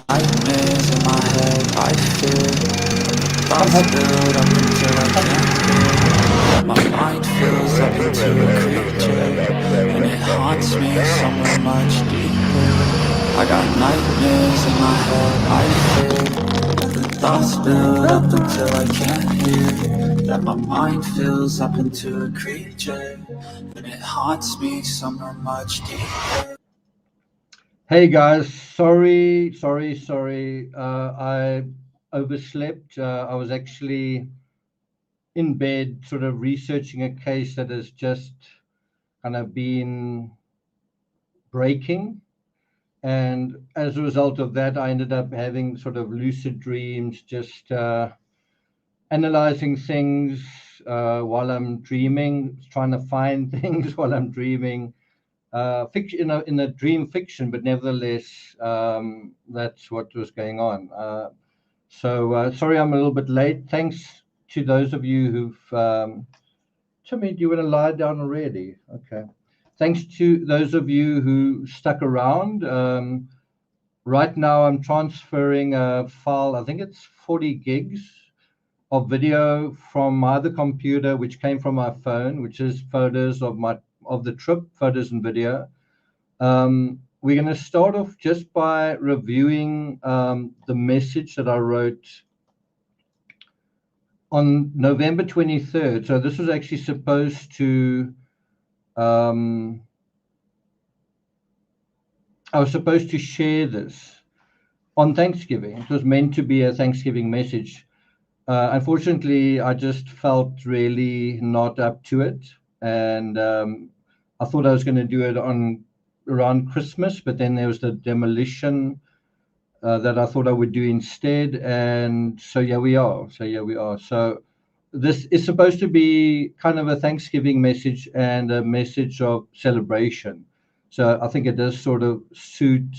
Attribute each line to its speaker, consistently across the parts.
Speaker 1: nightmares in my head, I fear thoughts build up until I can't hear. My mind fills up into a creature, and it haunts me somewhere much deeper. I got nightmares in my head, I fear the thoughts build up until I can't hear. That my mind fills up into a creature, and it haunts me somewhere much deeper.
Speaker 2: Hey guys, sorry. I overslept. I was actually in bed, sort of researching a case that has just kind of been breaking. And as a result of that, I ended up having sort of lucid dreams, just analyzing things while I'm dreaming, trying to find things while I'm dreaming. Fiction in a dream fiction, but nevertheless, that's what was going on. Sorry, I'm a little bit late. Thanks to those of you who've. Timmy, do you want to lie down already? Okay. Thanks to those of you who stuck around. Right now, I'm transferring a file. I think it's 40 gigs of video from my other computer, which came from my phone, which is photos of the trip, photos and video. We're going to start off just by reviewing the message that I wrote on November 23rd. So this was actually supposed to, I was supposed to share this on Thanksgiving. It was meant to be a Thanksgiving message. Unfortunately, I just felt really not up to it. And I thought I was going to do it around Christmas, but then there was the demolition that I thought I would do instead. And so here we are. So this is supposed to be kind of a Thanksgiving message and a message of celebration. So I think it does sort of suit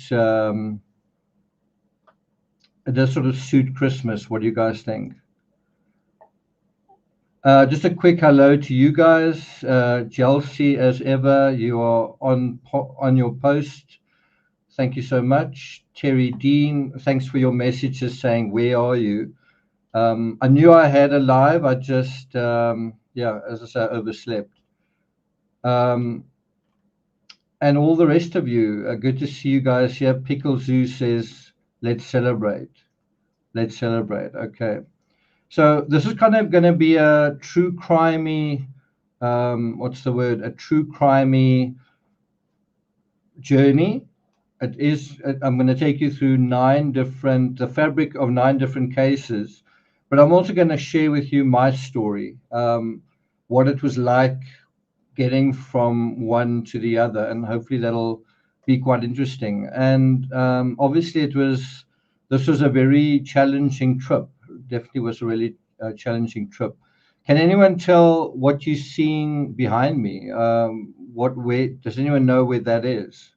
Speaker 2: Christmas. What do you guys think? Just a quick hello to you guys. Chelsea, as ever, you are on your post. Thank you so much. Terry Dean, thanks for your messages saying, where are you? I knew I had a live. I just, as I say, overslept. And all the rest of you, good to see you guys here. Pickle Zoo says, let's celebrate. Let's celebrate. Okay. So this is kind of going to be a true crimey, a true crimey journey. It is. I'm going to take you through the fabric of 9 different cases, but I'm also going to share with you my story, what it was like getting from one to the other, and hopefully that'll be quite interesting. And obviously, this was a very challenging trip. Definitely was a really challenging trip. Can anyone tell what you're seeing behind me? Where does anyone know where that is?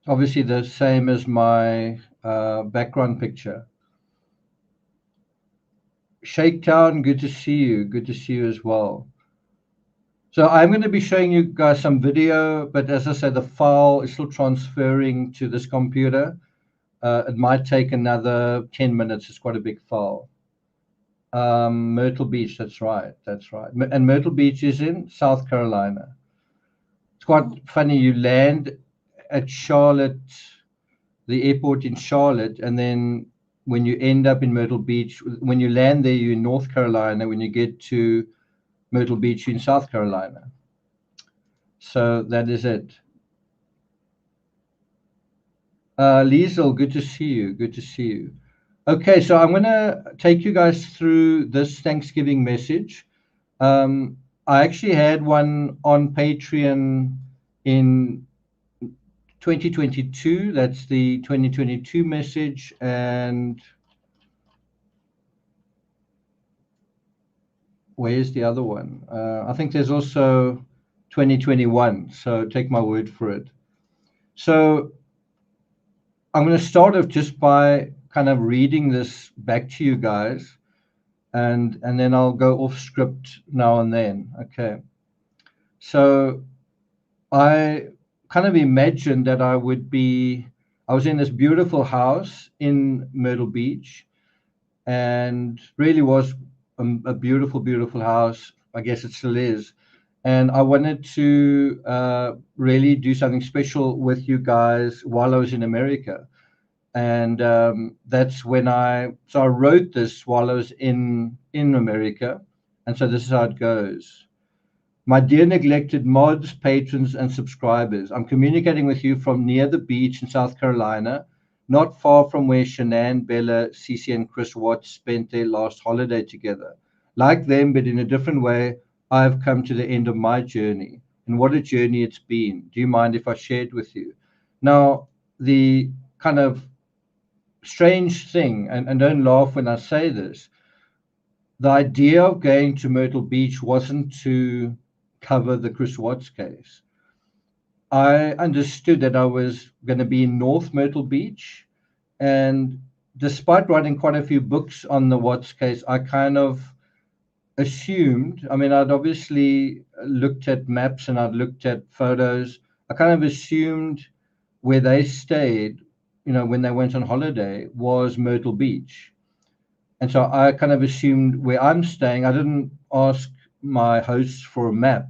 Speaker 2: Obviously the same as my background picture. Shakedown, good to see you. Good to see you as well. So I'm going to be showing you guys some video, but as I said, the file is still transferring to this computer. It might take another 10 minutes. It's quite a big file. Myrtle Beach, that's right. And Myrtle Beach is in South Carolina. It's quite funny. You land at Charlotte, the airport in Charlotte, and then when you end up in Myrtle Beach, when you land there, you're in North Carolina. When you get to Myrtle Beach, you're in South Carolina. So that is it. Liesel, good to see you. Okay, so I'm going to take you guys through this Thanksgiving message. I actually had one on Patreon in 2022. That's the 2022 message. And where's the other one? I think there's also 2021. So take my word for it. So I'm going to start off just by kind of reading this back to you guys, and then I'll go off script now and then. Okay. So I kind of imagined that I would be I was in this beautiful house in Myrtle Beach, and really was a beautiful, beautiful house. I guess it still is. And I wanted to really do something special with you guys while I was in America. And that's when I wrote this while I was in America. And so this is how it goes. My dear neglected mods, patrons, and subscribers, I'm communicating with you from near the beach in South Carolina, not far from where Shanann, Bella, Cece, and Chris Watts spent their last holiday together. Like them, but in a different way, I've come to the end of my journey. And what a journey it's been. Do you mind if I share it with you? Now, the kind of strange thing, and don't laugh when I say this, the idea of going to Myrtle Beach wasn't to cover the Chris Watts case. I understood that I was going to be in North Myrtle Beach, and despite writing quite a few books on the Watts case, I kind of assumed, I mean, I'd obviously looked at maps and I'd looked at photos. I kind of assumed where they stayed, when they went on holiday, was Myrtle Beach. And so I kind of assumed where I'm staying. I didn't ask my hosts for a map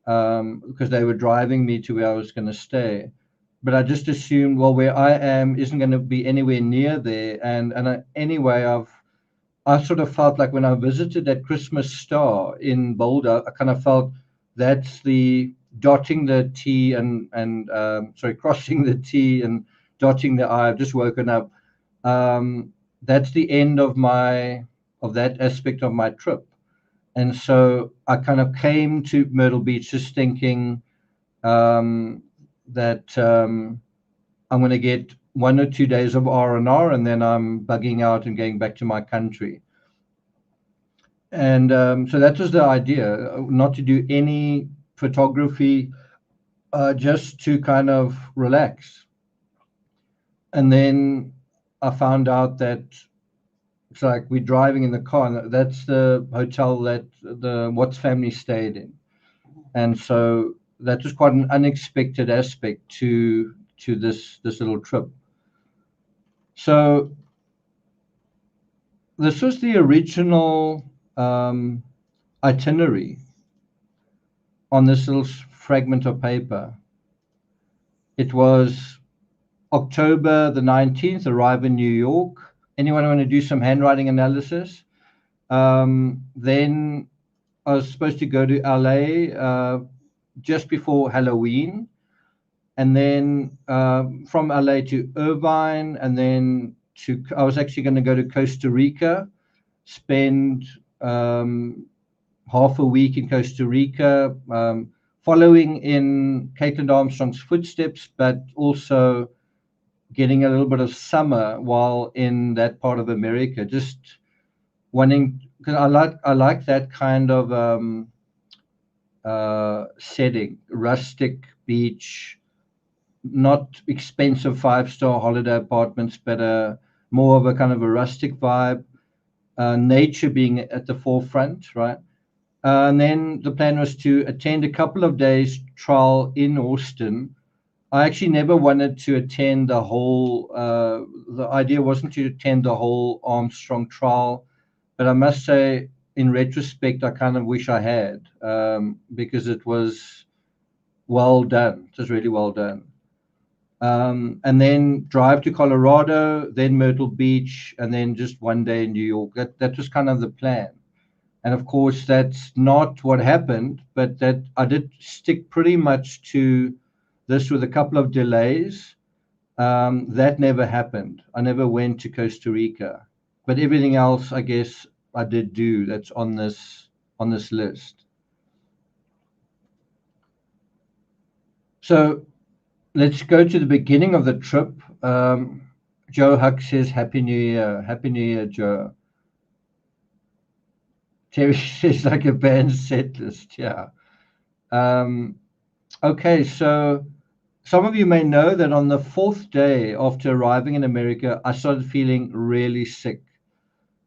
Speaker 2: because they were driving me to where I was going to stay. But I just assumed, well, where I am isn't going to be anywhere near there. Anyway, I sort of felt like when I visited that Christmas star in Boulder, I kind of felt that's the dotting the T crossing the T and dotting the I. I've just woken up. That's the end of that aspect of my trip. And so I kind of came to Myrtle Beach just thinking that I'm going to get 1 or 2 days of R&R, and then I'm bugging out and going back to my country. And so that was the idea, not to do any photography, just to kind of relax. And then I found out that it's like we're driving in the car, and that's the hotel that the Watts family stayed in. And so that was quite an unexpected aspect to this little trip. So this was the original itinerary on this little fragment of paper. It was October the 19th, arrive in New York. Anyone want to do some handwriting analysis? Then I was supposed to go to LA just before Halloween, and then from LA to Irvine, and then I was actually going to go to Costa Rica, spend half a week in Costa Rica, following in Kaitlin Armstrong's footsteps, but also getting a little bit of summer while in that part of America, just wanting, because I like that kind of setting, rustic beach, not expensive 5-star holiday apartments, but more of a kind of a rustic vibe, nature being at the forefront, right? And then the plan was to attend a couple of days trial in Austin. I actually never wanted to attend the whole, the idea wasn't to attend the whole Armstrong trial, but I must say, in retrospect, I kind of wish I had, because it was well done. It was really well done. And then drive to Colorado, then Myrtle Beach, and then just 1 day in New York. That was kind of the plan. And of course, that's not what happened, but that I did stick pretty much to this with a couple of delays. That never happened. I never went to Costa Rica, but everything else, I guess, I did do. That's on this list. So let's go to the beginning of the trip. Joe Huck says, Happy New Year. Happy New Year, Joe. Terry says, like a band set list. Yeah. Okay, so some of you may know that on the 4th day after arriving in America, I started feeling really sick.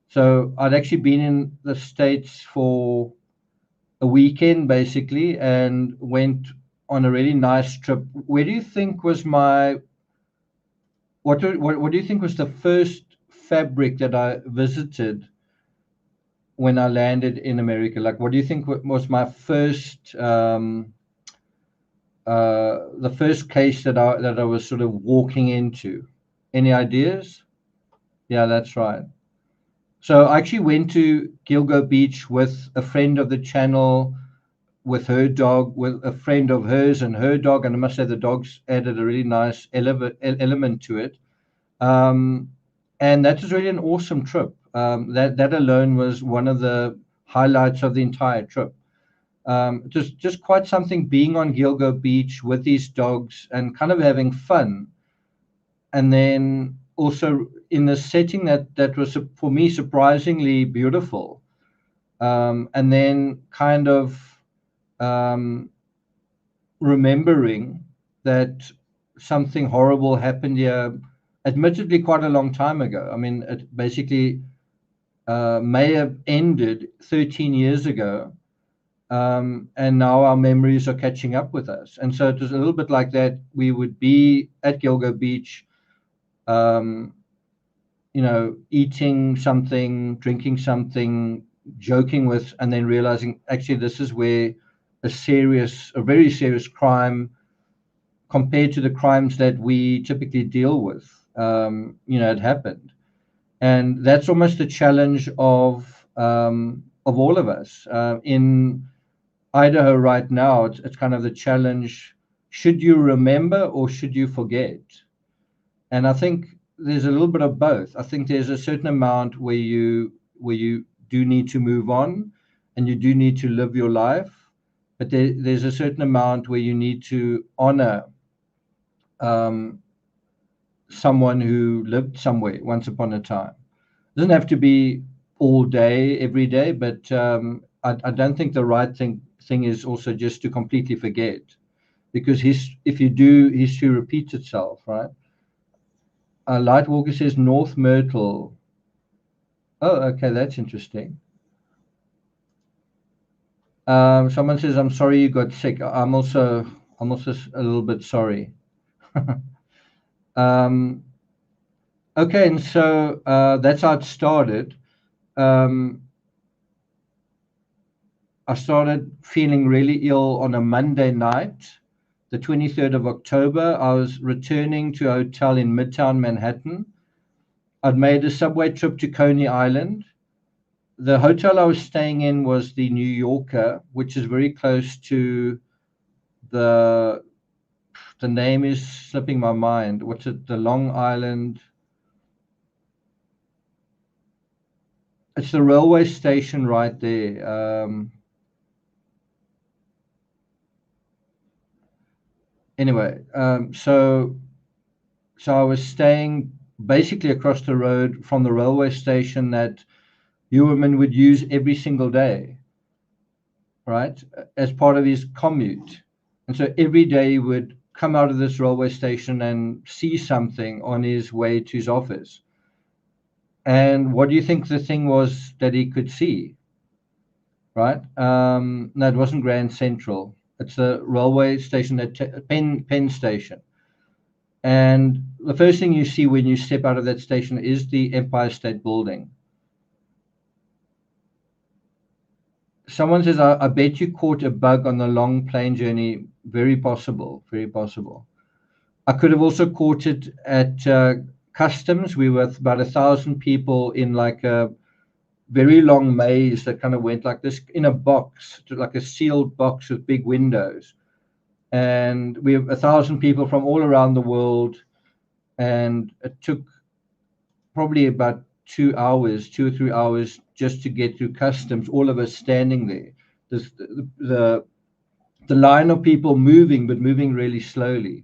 Speaker 2: So I'd actually been in the States for a weekend, basically, and went on a really nice trip. Where do you think was my what do you think was the first fabric that I visited when I landed in America? Like, what do you think was my first the first case that I was sort of walking into? Any ideas? Yeah, that's right. So I actually went to Gilgo Beach with a friend of the channel, with her dog, with a friend of hers and her dog, and I must say the dogs added a really nice element to it. And that was really an awesome trip. That alone was one of the highlights of the entire trip. Just quite something being on Gilgo Beach with these dogs and kind of having fun, and then also in a setting that was for me surprisingly beautiful, and then kind of um, remembering that something horrible happened here, admittedly quite a long time ago. I mean, it basically may have ended 13 years ago, and now our memories are catching up with us. And so it was a little bit like that. We would be at Gilgo Beach, um, eating something, drinking something, joking with, and then realizing actually this is where a very serious crime compared to the crimes that we typically deal with, had happened. And that's almost the challenge of all of us. In Idaho right now, it's kind of the challenge: should you remember or should you forget? And I think there's a little bit of both. I think there's a certain amount where you do need to move on, and you do need to live your life, but there's a certain amount where you need to honor um, someone who lived somewhere once upon a time. It doesn't have to be all day, every day, but I don't think the right thing is also just to completely forget, because if you do, history repeats itself, right? Lightwalker says North Myrtle. Oh, okay, that's interesting. Someone says, "I'm sorry you got sick." I'm also a little bit sorry. um, okay, and so that's how it started. Um, I started feeling really ill on a Monday night, the 23rd of October. I was returning to a hotel in Midtown Manhattan. I'd made a subway trip to Coney Island. The hotel I was staying in was the New Yorker, which is very close to the the name is slipping my mind. What's it? The Long Island. It's the railway station right there. Anyway, so I was staying basically across the road from the railway station that Heuermann would use every single day, right, as part of his commute. And so every day he would come out of this railway station and see something on his way to his office. And what do you think the thing was that he could see? Right? No, it wasn't Grand Central. It's the railway station, that Penn Station. And the first thing you see when you step out of that station is the Empire State Building. Someone says, I bet you caught a bug on the long plane journey. Very possible, very possible. I could have also caught it at customs. We were about 1,000 people in like a very long maze that kind of went like this in a box, like a sealed box with big windows. And we have 1,000 people from all around the world. And it took probably about 2 hours, 2 or 3 hours just to get through customs, all of us standing there. The line of people moving, but moving really slowly.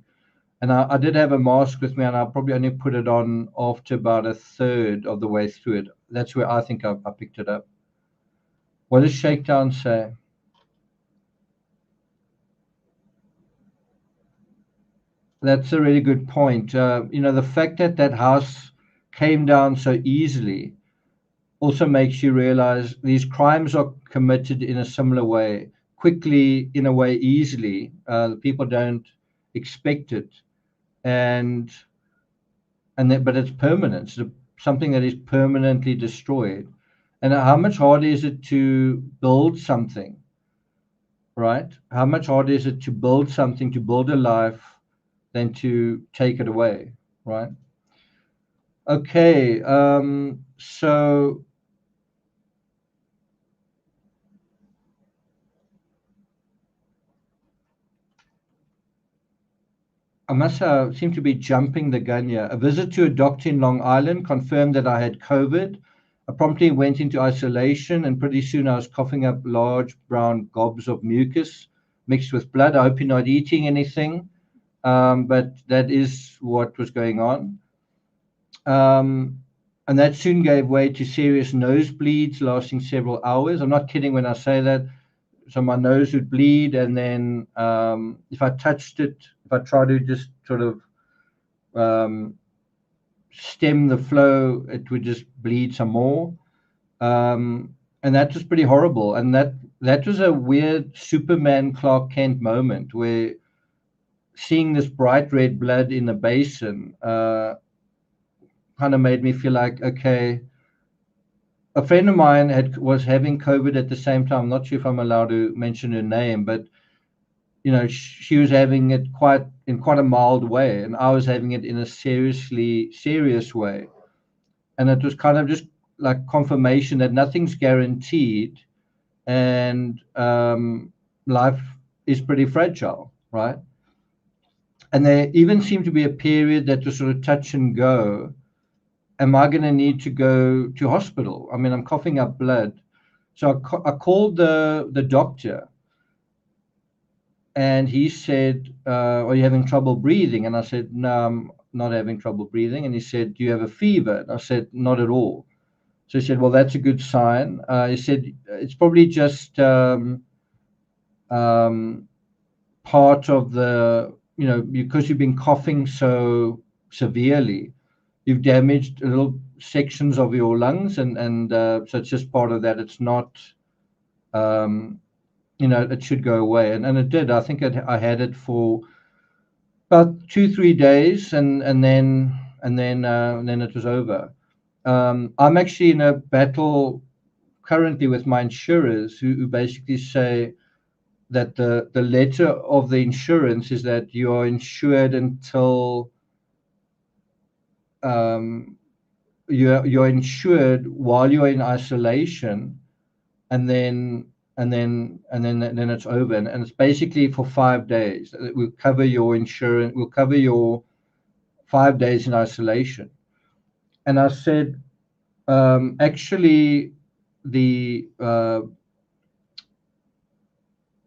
Speaker 2: And I did have a mask with me, and I probably only put it on after about a third of the way through it. That's where I think I picked it up. What does Shakedown say? That's a really good point. The fact that that house came down so easily also makes you realize these crimes are committed in a similar way, quickly, in a way, easily. People don't expect it. And but it's permanent. It's something that is permanently destroyed. And how much harder is it to build something, right? How much harder is it to build something, to build a life, than to take it away, right? Okay, so I must seem to be jumping the gun here. A visit to a doctor in Long Island confirmed that I had COVID. I promptly went into isolation, and pretty soon I was coughing up large brown gobs of mucus mixed with blood. I hope you're not eating anything, but that is what was going on. And that soon gave way to serious nosebleeds lasting several hours. I'm not kidding when I say that. So my nose would bleed, and then if I touched it, if I tried to just sort of stem the flow, it would just bleed some more. And that was pretty horrible. And that was a weird Superman Clark Kent moment, where seeing this bright red blood in the basin kind of made me feel like, okay. A friend of mine was having COVID at the same time. I'm not sure if I'm allowed to mention her name, but she was having it in quite a mild way, and I was having it in a serious way. And it was kind of just like confirmation that nothing's guaranteed, and life is pretty fragile, right? And there even seemed to be a period that was sort of touch and go. Am I going to need to go to hospital? I mean, I'm coughing up blood. So I called the doctor, and he said, are you having trouble breathing? And I said, no, I'm not having trouble breathing. And he said, do you have a fever? And I said, not at all. So he said, well, that's a good sign. He said, it's probably just part of the, because you've been coughing so severely, you've damaged little sections of your lungs, and so it's just part of that. It's not, it should go away, and it did. I think I had it for about 2-3 days, and then it was over. I'm actually in a battle currently with my insurers, who basically say that the letter of the insurance is that you are insured until you're insured while you're in isolation, and then it's over, and it's basically for 5 days. We'll cover your insurance. We'll cover your 5 days in isolation. And I said, actually, the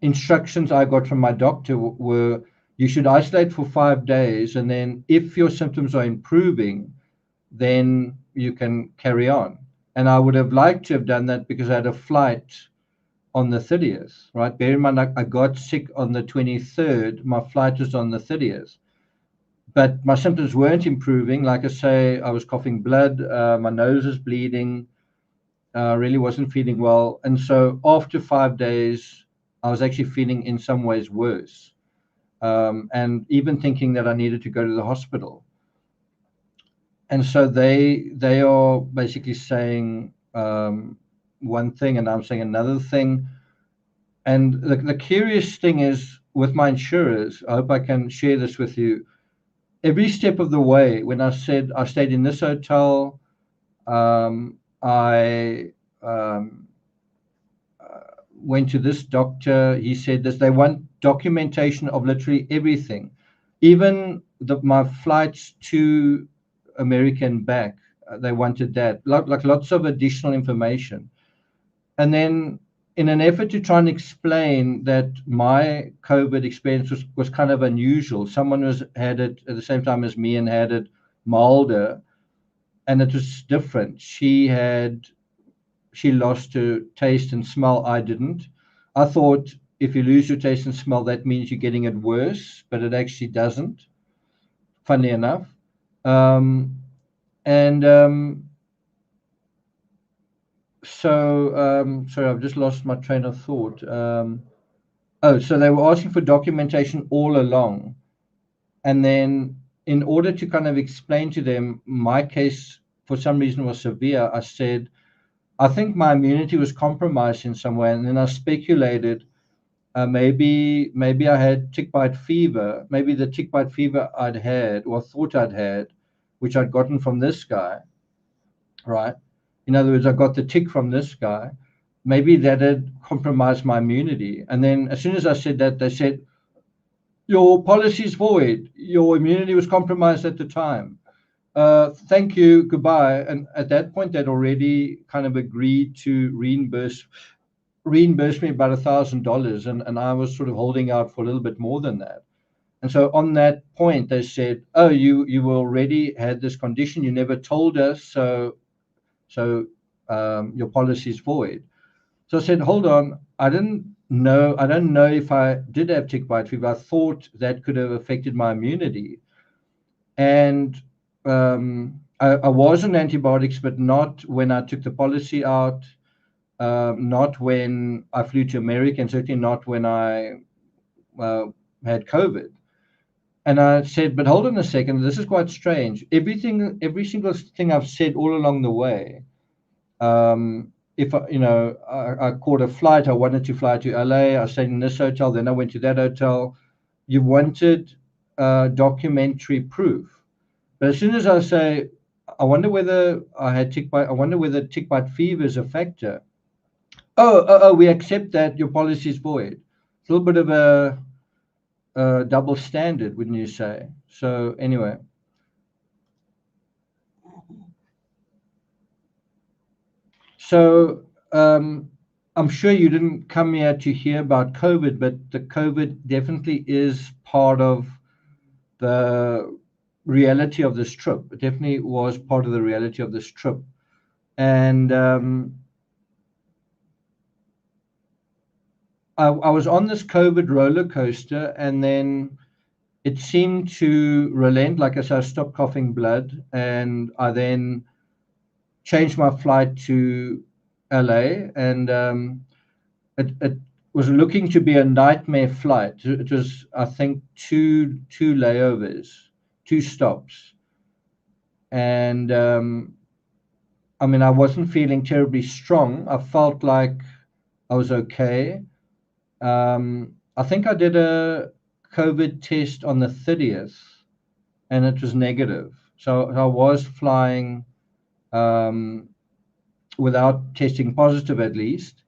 Speaker 2: instructions I got from my doctor were, you should isolate for 5 days, and then if your symptoms are improving, then you can carry on. And I would have liked to have done that, because I had a flight on the 30th, right? Bear in mind, I got sick on the 23rd. My flight was on the 30th. But my symptoms weren't improving. Like I say, I was coughing blood. My nose is bleeding. Really wasn't feeling well. And so after 5 days, I was actually feeling in some ways worse. And even thinking that I needed to go to the hospital. And so they are basically saying one thing, and I'm saying another thing. And the curious thing is, with my insurers, I hope I can share this with you. Every step of the way, when I said I stayed in this hotel, I went to this doctor, he said this. They want documentation of literally everything, even my flights to America and back. They wanted that, like lots of additional information. And then, in an effort to try and explain that my COVID experience was kind of unusual, someone had it at the same time as me and had it milder, and it was different. She lost her taste and smell. I didn't. I thought if you lose your taste and smell, that means you're getting it worse, but it actually doesn't, funny enough. Sorry, I've just lost my train of thought. So they were asking for documentation all along. And then in order to kind of explain to them my case for some reason was severe, I said, I think my immunity was compromised in some way. And then I speculated maybe I had tick bite fever. Maybe the tick bite fever I'd had or thought I'd had, which I'd gotten from this guy, right? In other words, I got the tick from this guy. Maybe that had compromised my immunity. And then as soon as I said that, they said, your policy's void. Your immunity was compromised at the time. Thank you, goodbye. And at that point, they'd already kind of agreed to reimburse me about $1,000, and I was sort of holding out for a little bit more than that. And so on that point, they said, "Oh, you already had this condition. You never told us, so your policy is void." So I said, "Hold on, I don't know if I did have tick bite fever. I thought that could have affected my immunity, and I was on antibiotics, but not when I took the policy out." Not when I flew to America, and certainly not when I had COVID. And I said, but hold on a second, this is quite strange. Every single thing I've said all along the way, if I caught a flight, I wanted to fly to LA, I stayed in this hotel, then I went to that hotel. You wanted documentary proof. But as soon as I say, I wonder whether I had tick bite, I wonder whether tick bite fever is a factor. Oh, we accept that your policy is void. It's a little bit of a double standard, wouldn't you say? So anyway. So I'm sure you didn't come here to hear about COVID, but the COVID definitely is part of the reality of this trip. It definitely was part of the reality of this trip. And I was on this COVID roller coaster, and then it seemed to relent. Like I said, I stopped coughing blood, and I then changed my flight to LA, and it was looking to be a nightmare flight. It was, I think, two layovers, 2 stops, and I mean, I wasn't feeling terribly strong. I felt like I was okay. I think I did a COVID test on the 30th, and it was negative. So I was flying without testing positive, at least.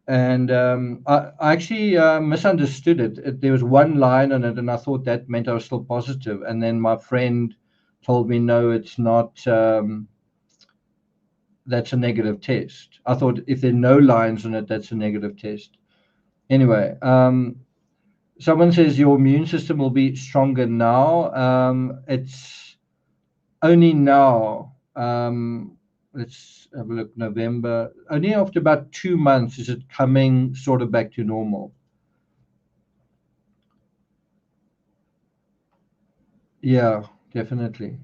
Speaker 2: And I actually misunderstood it. There was one line on it, and I thought that meant I was still positive. And then my friend told me, no, it's not. That's a negative test. I thought if there are no lines on it, that's a negative test. Anyway, someone says your immune system will be stronger now. It's only now. Let's have a look. November. Only after about 2 months is it coming sort of back to normal. Yeah, definitely.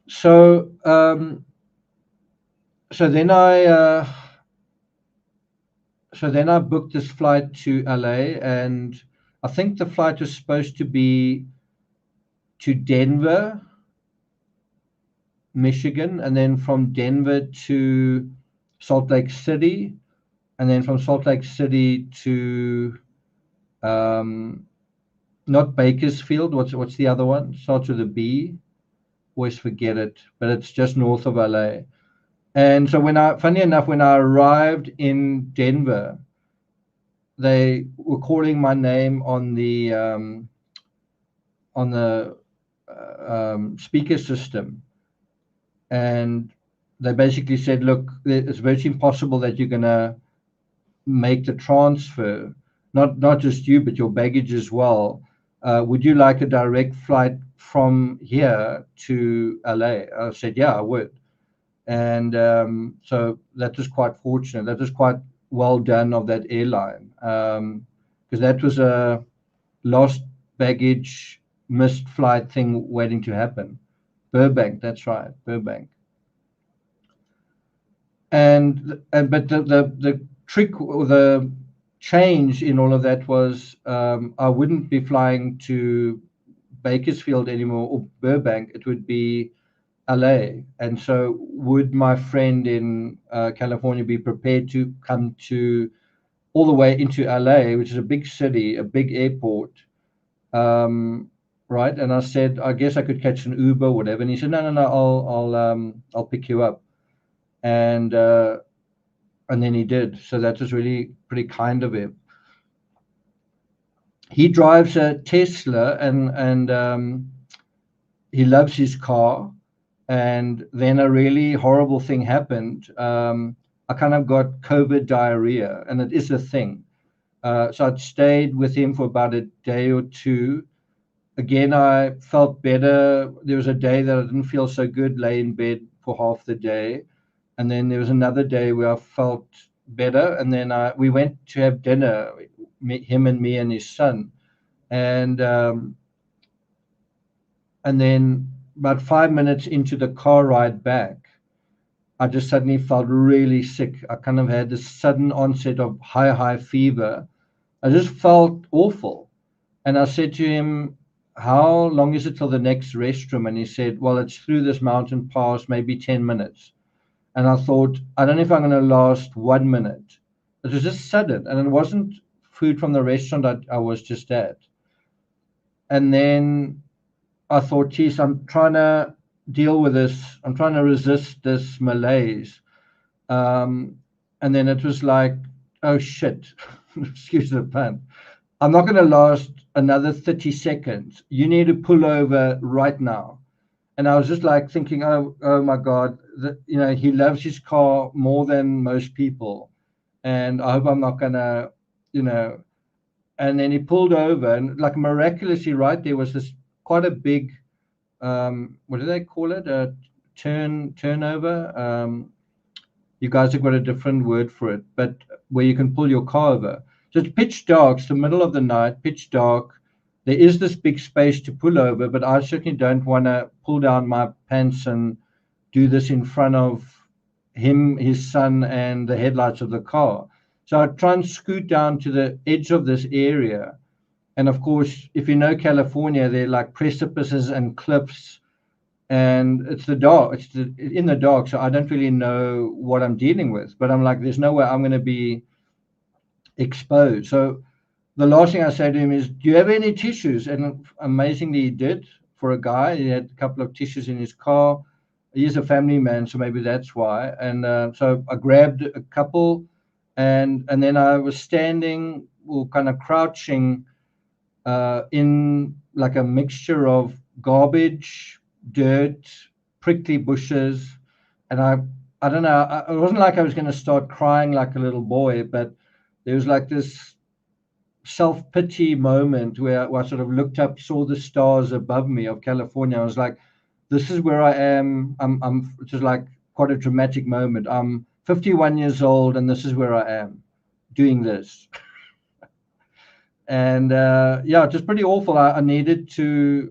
Speaker 2: So, so then I booked this flight to LA, and I think the flight was supposed to be to Denver, Michigan, and then from Denver to Salt Lake City, and then from Salt Lake City to not Bakersfield. What's the other one? Starts with a B. Always forget it, but it's just north of LA. And so funny enough, when I arrived in Denver, they were calling my name on the speaker system, and they basically said, "Look, it's virtually impossible that you're going to make the transfer. Not just you, but your baggage as well. Would you like a direct flight from here to LA?" I said, "Yeah, I would." And so that was quite fortunate. That was quite well done of that airline, because that was a lost baggage, missed flight thing waiting to happen. Burbank, that's right, Burbank. But the trick or the change in all of that was I wouldn't be flying to Bakersfield anymore or Burbank, it would be LA. And so would my friend in California be prepared to come to all the way into LA, which is a big city, a big airport, right? And I said, I guess I could catch an Uber, whatever. And he said, no, I'll pick you up. And then he did. So that was really pretty kind of him. He drives a Tesla, and he loves his car. And then a really horrible thing happened. I kind of got COVID diarrhea, and it is a thing. So I'd stayed with him for about a day or two. Again, I felt better. There was a day that I didn't feel so good, lay in bed for half the day. And then there was another day where I felt better. And then we went to have dinner, him and me and his son. And then about 5 minutes into the car ride back, I just suddenly felt really sick. I kind of had this sudden onset of high fever. I just felt awful. And I said to him, how long is it till the next restroom? And he said, well, it's through this mountain pass, maybe 10 minutes. And I thought, I don't know if I'm going to last 1 minute. It was just sudden. And it wasn't food from the restaurant I was just at. And then I thought, geez, I'm trying to deal with this. I'm trying to resist this malaise. And then it was like, oh, shit, excuse the pun. I'm not going to last another 30 seconds. You need to pull over right now. And I was just like thinking, oh my God, he loves his car more than most people. And I hope I'm not going to, and then he pulled over, and like miraculously, right, there was this quite a big, what do they call it? A turnover. You guys have got a different word for it, but where you can pull your car over. So it's pitch dark. It's the middle of the night, pitch dark. There is this big space to pull over, but I certainly don't want to pull down my pants and do this in front of him, his son, and the headlights of the car. So I try and scoot down to the edge of this area. And of course, if you know California, they're like precipices and cliffs, and it's the dark. It's in the dark, so I don't really know what I'm dealing with. But I'm like, there's no way I'm going to be exposed. So the last thing I say to him is, do you have any tissues? And amazingly, he did. For a guy, he had a couple of tissues in his car. He's a family man, so maybe that's why. And so I grabbed a couple, and then I was standing or kind of crouching in like a mixture of garbage, dirt, prickly bushes. And I don't know, it wasn't like I was going to start crying like a little boy, but there was like this self-pity moment where I sort of looked up, saw the stars above me of California. I was like, this is where I am. It was like quite a dramatic moment. I'm 51 years old, and this is where I am doing this. And just pretty awful. I needed to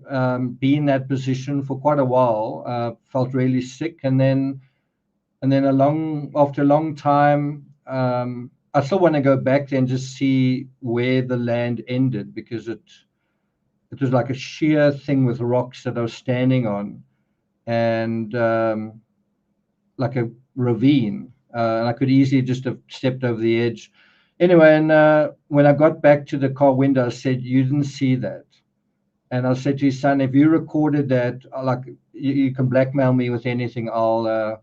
Speaker 2: be in that position for quite a while. Felt really sick, and then after a long time, I still want to go back there and just see where the land ended, because it was like a sheer thing with rocks that I was standing on, and like a ravine, and I could easily just have stepped over the edge. Anyway, and when I got back to the car window, I said, you didn't see that. And I said to his son, if you recorded that, like you can blackmail me with anything. I'll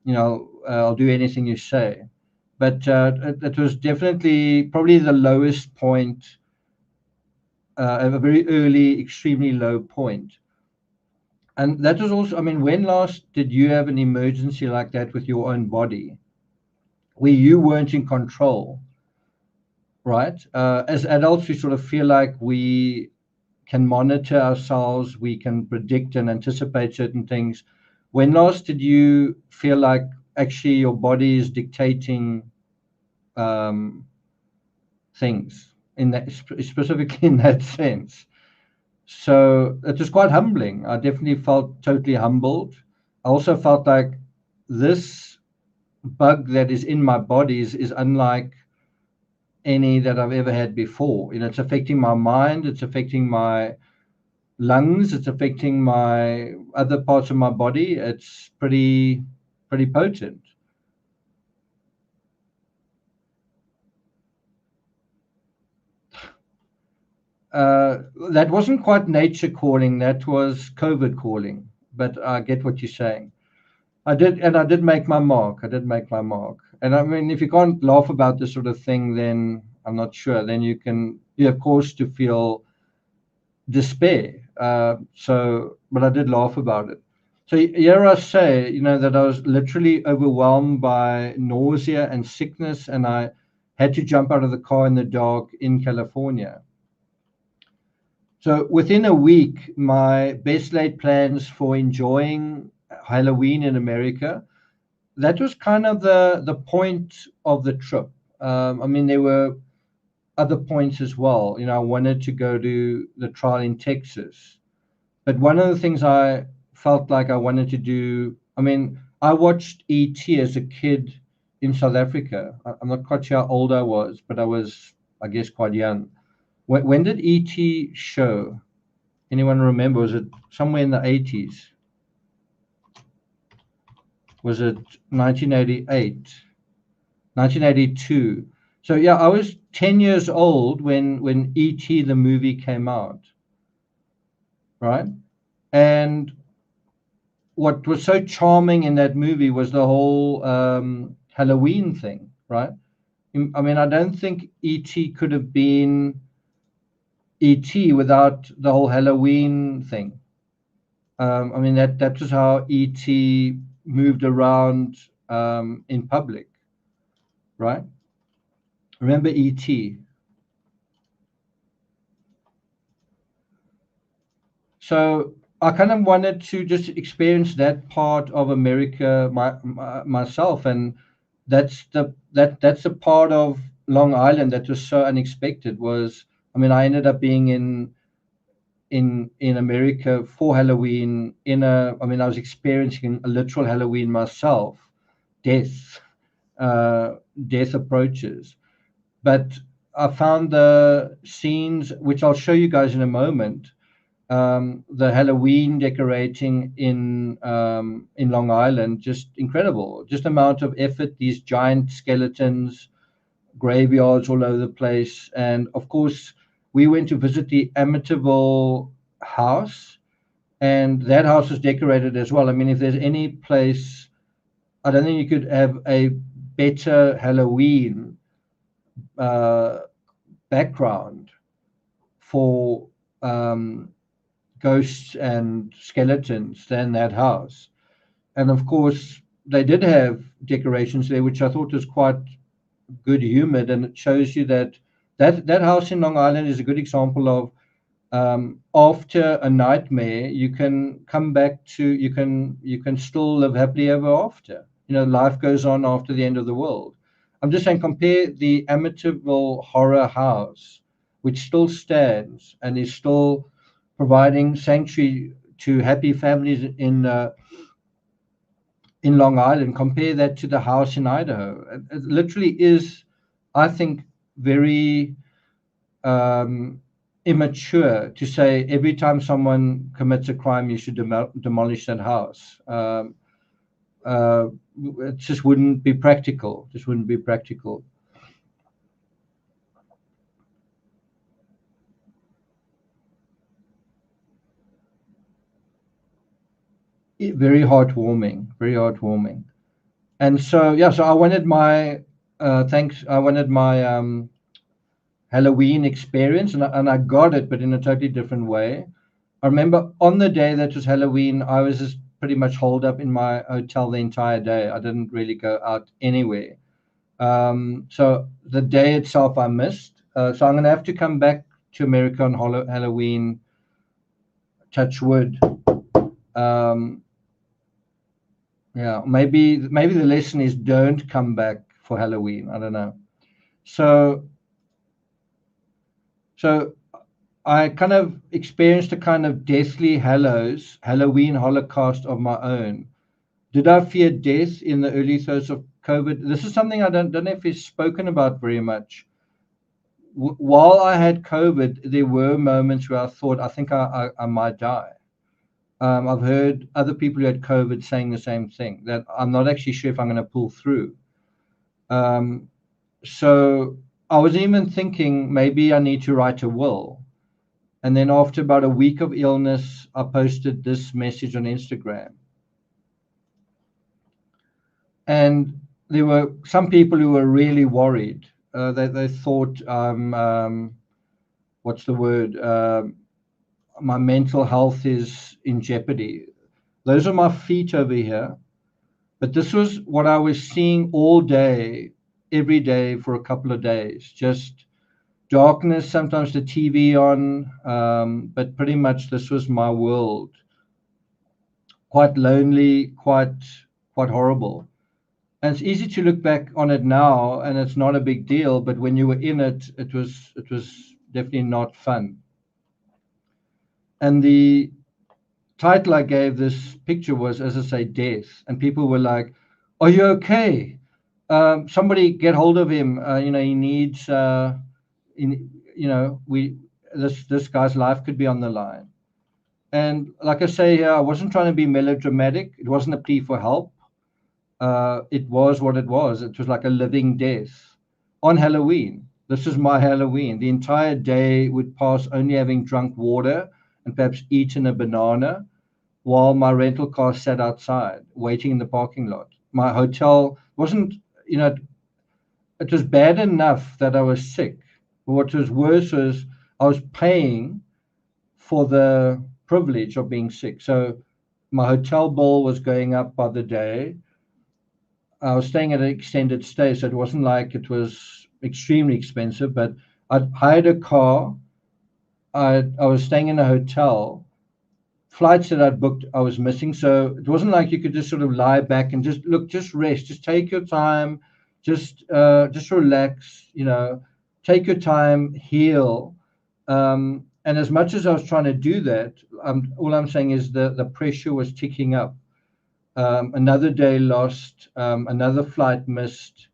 Speaker 2: do anything you say. But it was definitely probably the lowest point, a very early, extremely low point. And that was also, I mean, when last did you have an emergency like that with your own body, where you weren't in control? Right? As adults, we sort of feel like we can monitor ourselves, we can predict and anticipate certain things. When last did you feel like actually your body is dictating things in that, specifically in that sense? So it was quite humbling. I definitely felt totally humbled. I also felt like this bug that is in my body is unlike any that I've ever had before. It's affecting my mind. It's affecting my lungs. It's affecting my other parts of my body. It's pretty potent. That wasn't quite nature calling. That was COVID calling. But I get what you're saying. I did make my mark. And I mean, if you can't laugh about this sort of thing, then I'm not sure. Then you have cause to feel despair. But I did laugh about it. So here I say, that I was literally overwhelmed by nausea and sickness, and I had to jump out of the car in the dark in California. So within a week, my best laid plans for enjoying Halloween in America, that was kind of the point of the trip. I mean, there were other points as well. I wanted to go to the trial in Texas. But one of the things I felt like I wanted to do, I mean, I watched E.T. as a kid in South Africa. I'm not quite sure how old I was, but I was, I guess, quite young. When did E.T. show? Anyone remember? Was it somewhere in the 80s? Was it 1988? 1982? So yeah, I was 10 years old when E.T. the movie came out, right? And what was so charming in that movie was the whole Halloween thing, right? I mean, I don't think E.T. could have been E.T. without the whole Halloween thing. I mean, that was how E.T. moved around in public, right? Remember E.T.? So I kind of wanted to just experience that part of America myself, and that's a part of Long Island that was so unexpected. I mean, I ended up being in America for Halloween. I mean, I was experiencing a literal Halloween myself. Death approaches, but I found the scenes, which I'll show you guys in a moment. The Halloween decorating in Long Island, just incredible. Just amount of effort. These giant skeletons, graveyards all over the place, and of course, we went to visit the Amityville house, and that house was decorated as well. I mean, if there's any place, I don't think you could have a better Halloween background for ghosts and skeletons than that house. And of course, they did have decorations there, which I thought was quite good humored, and it shows you that house in Long Island is a good example of after a nightmare, you can come back to you can still live happily ever after. Life goes on after the end of the world. I'm just saying, compare the Amityville horror house, which still stands and is still providing sanctuary to happy families in Long Island. Compare that to the house in Idaho. It literally is, I think, very immature to say every time someone commits a crime, you should demolish that house. It just wouldn't be practical. Very heartwarming. And so I wanted my Halloween experience, and I got it, but in a totally different way. I remember on the day that was Halloween, I was just pretty much holed up in my hotel the entire day. I didn't really go out anywhere. So the day itself I missed. So I'm going to have to come back to America on Halloween. Touch wood. Maybe the lesson is don't come back for Halloween. I don't know. So I kind of experienced a kind of deathly Halloween holocaust of my own. Did I fear death in the early throes of COVID? This is something I don't know if it's spoken about very much. while I had COVID, there were moments where I thought, I think I might die. I've heard other people who had COVID saying the same thing, that I'm not actually sure if I'm going to pull through. So I was even thinking maybe I need to write a will. And then after about a week of illness, I posted this message on Instagram. And there were some people who were really worried. They thought, what's the word? My mental health is in jeopardy. Those are my feet over here. But this was what I was seeing all day, every day for a couple of days. Just darkness, sometimes the TV on, but pretty much this was my world. Quite lonely, quite horrible. And it's easy to look back on it now, and it's not a big deal. But when you were in it, it was definitely not fun. And the title I gave this picture was, as I say, death. And people were like, "Are you okay? Somebody get hold of him. He needs. This guy's life could be on the line." And like I say here, I wasn't trying to be melodramatic. It wasn't a plea for help. It was what it was. It was like a living death on Halloween. This is my Halloween. The entire day would pass only having drunk water and perhaps eaten a banana while my rental car sat outside waiting in the parking lot. My hotel wasn't, it was bad enough that I was sick. What was worse was I was paying for the privilege of being sick. So my hotel bill was going up by the day. I was staying at an extended stay, so it wasn't like it was extremely expensive, but I'd hired a car. I was staying in a hotel. Flights that I'd booked, I was missing. So it wasn't like you could just sort of lie back and just rest, just take your time, just relax, take your time, heal. And as much as I was trying to do that, all I'm saying is the pressure was ticking up. Another day lost, another flight missed,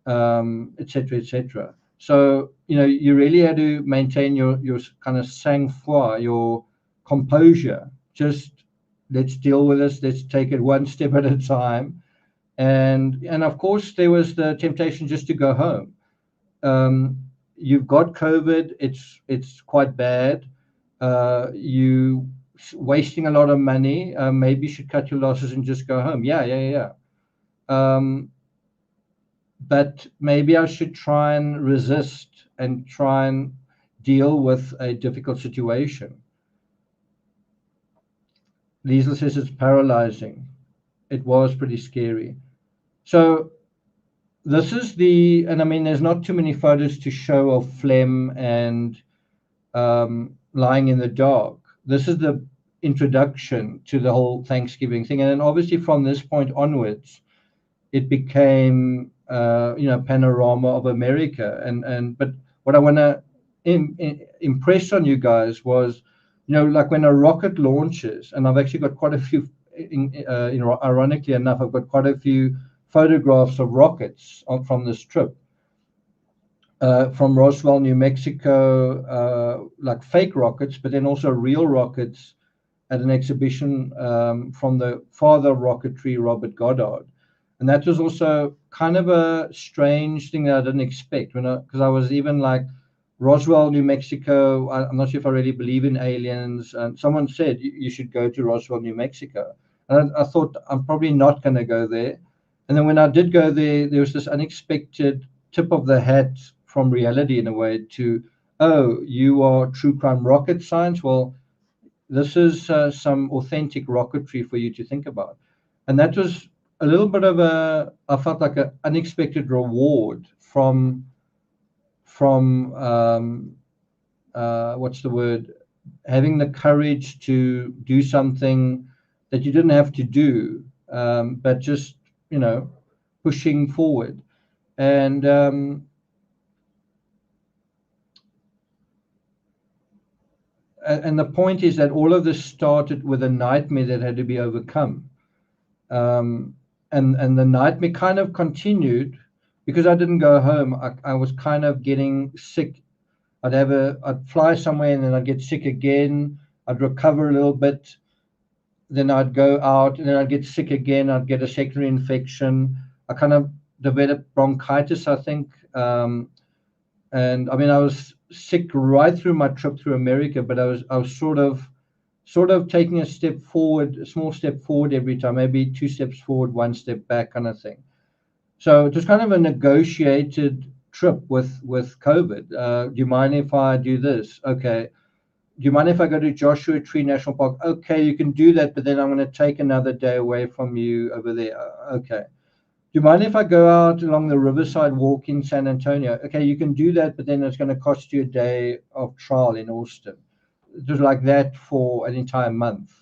Speaker 2: etc., etc. So, you really had to maintain your kind of sang-froid, your composure. Just let's deal with this. Let's take it one step at a time. And of course, there was the temptation just to go home. You've got COVID. It's quite bad. You wasting a lot of money. Maybe you should cut your losses and just go home. Yeah. But maybe I should try and resist and try and deal with a difficult situation. Liesl says it's paralyzing. It was pretty scary. So this is and I mean, there's not too many photos to show of phlegm and lying in the dark. This is the introduction to the whole Thanksgiving thing. And then obviously from this point onwards, it became, panorama of America. But what I want to impress on you guys was, like when a rocket launches, and I've actually got quite a few, ironically enough, I've got quite a few photographs of rockets from this trip. From Roswell, New Mexico, like fake rockets, but then also real rockets at an exhibition from the father of rocketry, Robert Goddard. And that was also kind of a strange thing that I didn't expect, because I was even like, Roswell, New Mexico, I'm not sure if I really believe in aliens. And someone said you should go to Roswell, New Mexico. And I thought I'm probably not going to go there. And then when I did go there, there was this unexpected tip of the hat from reality in a way to, oh, you are true crime rocket science? Well, this is some authentic rocketry for you to think about. And that was a little bit of I felt like an unexpected reward from what's the word? Having the courage to do something that you didn't have to do, but just, pushing forward. And the point is that all of this started with a nightmare that had to be overcome. And the nightmare kind of continued because I didn't go home. I was kind of getting sick I'd fly somewhere and then I'd get sick again. I'd recover a little bit. Then I'd go out and then I'd get sick again. I'd get a secondary infection. I kind of developed bronchitis, I think. And I mean, I was sick right through my trip through America, but I was sort of taking a step forward, a small step forward every time, maybe 2 steps forward, 1 step back kind of thing. So it was kind of a negotiated trip with COVID. Do you mind if I do this? Okay. Do you mind if I go to Joshua Tree National Park? Okay, you can do that, but then I'm going to take another day away from you over there. Okay. Do you mind if I go out along the Riverside Walk in San Antonio? Okay, you can do that, but then it's going to cost you a day of trial in Austin. It was like that for an entire month.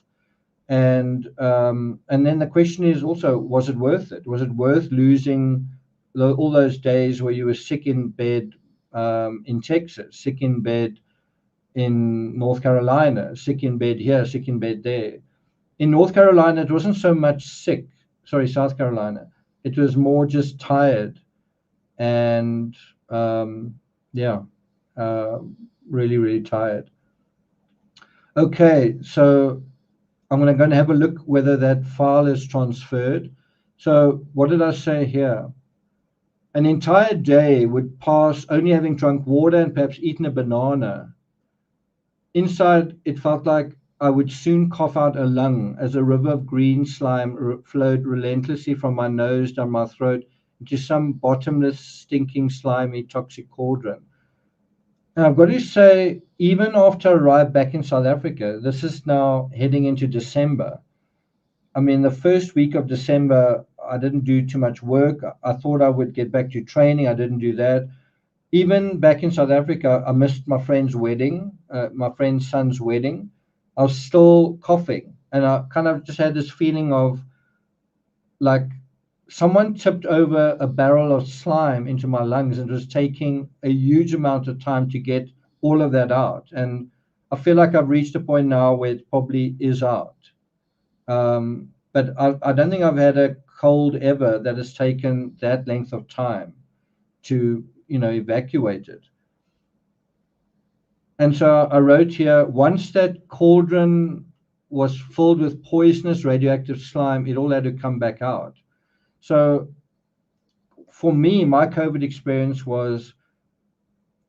Speaker 2: And then the question is also, was it worth it? Was it worth losing all those days where you were sick in bed in Texas, sick in bed in North Carolina, sick in bed here, sick in bed there? In North Carolina, it wasn't so much sick. Sorry, South Carolina. It was more just tired and really, really tired. Okay, so I'm going to have a look whether that file is transferred. So what did I say here? An entire day would pass only having drunk water and perhaps eaten a banana. Inside, it felt like I would soon cough out a lung as a river of green slime flowed relentlessly from my nose down my throat into some bottomless, stinking, slimy, toxic cauldron. And I've got to say, even after I arrived back in South Africa, this is now heading into December. I mean, the first week of December, I didn't do too much work. I thought I would get back to training. I didn't do that. Even back in South Africa, I missed my friend's wedding, my friend's son's wedding. I was still coughing. And I kind of just had this feeling of like someone tipped over a barrel of slime into my lungs, and it was taking a huge amount of time to get all of that out. And I feel like I've reached a point now where it probably is out. But I don't think I've had a cold ever that has taken that length of time to, evacuate it. And so I wrote here, once that cauldron was filled with poisonous radioactive slime, it all had to come back out. So for me, my COVID experience was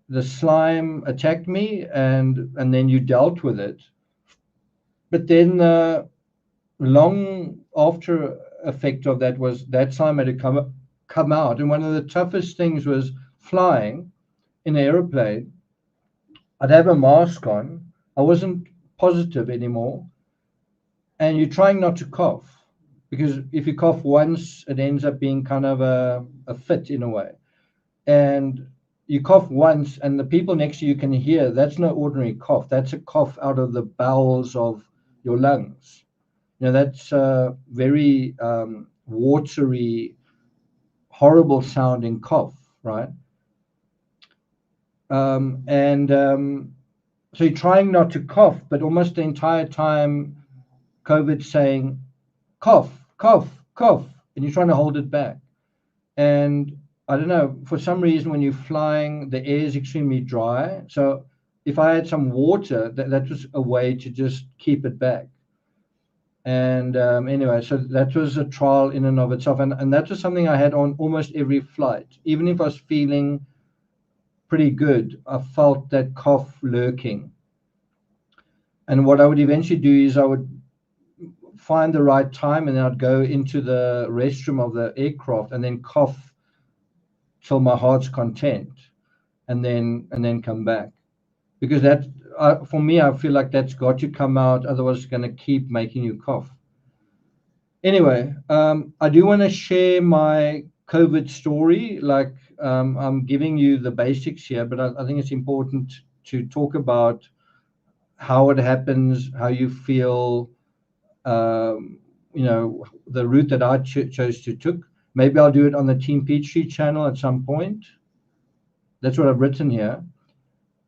Speaker 2: the slime attacked me and then you dealt with it. But then the long after effect of that was that slime had to come out. And one of the toughest things was flying in an airplane. I'd have a mask on. I wasn't positive anymore. And you're trying not to cough, because if you cough once, it ends up being kind of a fit in a way. And you cough once, and the people next to you can hear that's no ordinary cough. That's a cough out of the bowels of your lungs. That's a very watery, horrible sounding cough, right? So you're trying not to cough, but almost the entire time, COVID's saying, cough, cough, cough, and you're trying to hold it back. And I don't know, for some reason, when you're flying, the air is extremely dry. So if I had some water, that was a way to just keep it back. And anyway, so that was a trial in and of itself. And that was something I had on almost every flight. Even if I was feeling pretty good, I felt that cough lurking. And what I would eventually do is I would find the right time, and then I'd go into the restroom of the aircraft and then cough till my heart's content, and then come back. Because that, for me, I feel like that's got to come out, otherwise it's going to keep making you cough. Anyway, I do want to share my COVID story. Like, I'm giving you the basics here, but I think it's important to talk about how it happens, how you feel, the route that I chose to took. Maybe I'll do it on the Team Peachtree channel at some point. That's what I've written here.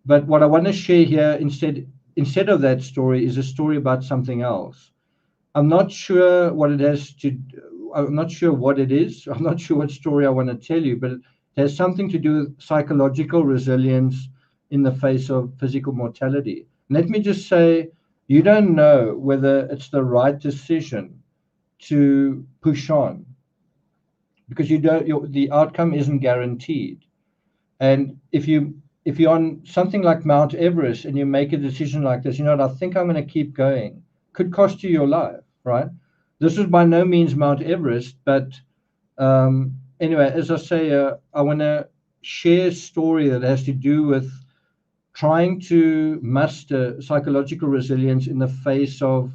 Speaker 2: But what I want to share here instead of that story is a story about something else. I'm not sure what it has to. I'm not sure what it is. I'm not sure what story I want to tell you, but it has something to do with psychological resilience in the face of physical mortality. Let me just say, you don't know whether it's the right decision to push on, because the outcome isn't guaranteed. And if you're on something like Mount Everest and you make a decision like this, I think I'm going to keep going, could cost you your life, right? This is by no means Mount Everest, but anyway, as I say, I want to share a story that has to do with trying to muster psychological resilience in the face of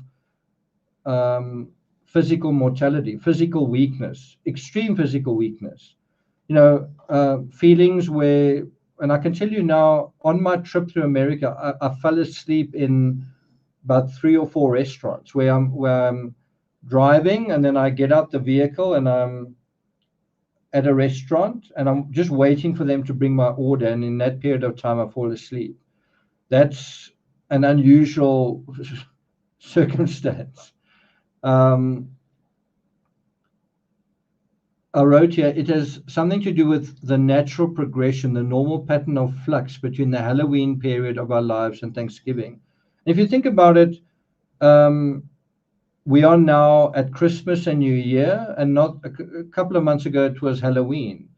Speaker 2: physical mortality, physical weakness, extreme physical weakness. Feelings where, and I can tell you now, on my trip through America, I fell asleep in about 3 or 4 restaurants where I'm driving, and then I get out the vehicle and I'm at a restaurant and I'm just waiting for them to bring my order, and in that period of time I fall asleep. That's an unusual circumstance. I wrote here, it has something to do with the natural progression, the normal pattern of flux between the Halloween period of our lives and Thanksgiving. If you think about it, we are now at Christmas and New Year, and not a couple of months ago it was Halloween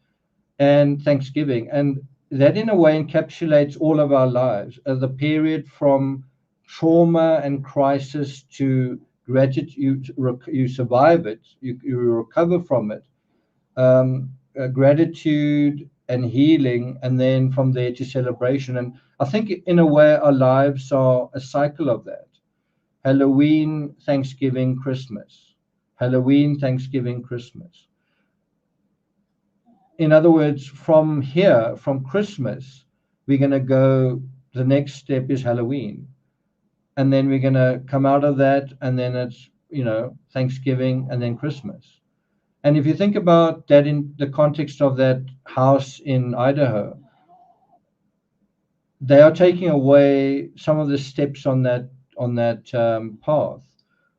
Speaker 2: and Thanksgiving. And that in a way encapsulates all of our lives, the period from trauma and crisis to gratitude. You survive it, you recover from it. Gratitude and healing, and then from there to celebration. And I think in a way our lives are a cycle of that. Halloween, Thanksgiving, Christmas. Halloween, Thanksgiving, Christmas. In other words, from here, from Christmas, we're going to go, the next step is Halloween. And then we're going to come out of that, and then it's, Thanksgiving and then Christmas. And if you think about that in the context of that house in Idaho, they are taking away some of the steps on that path.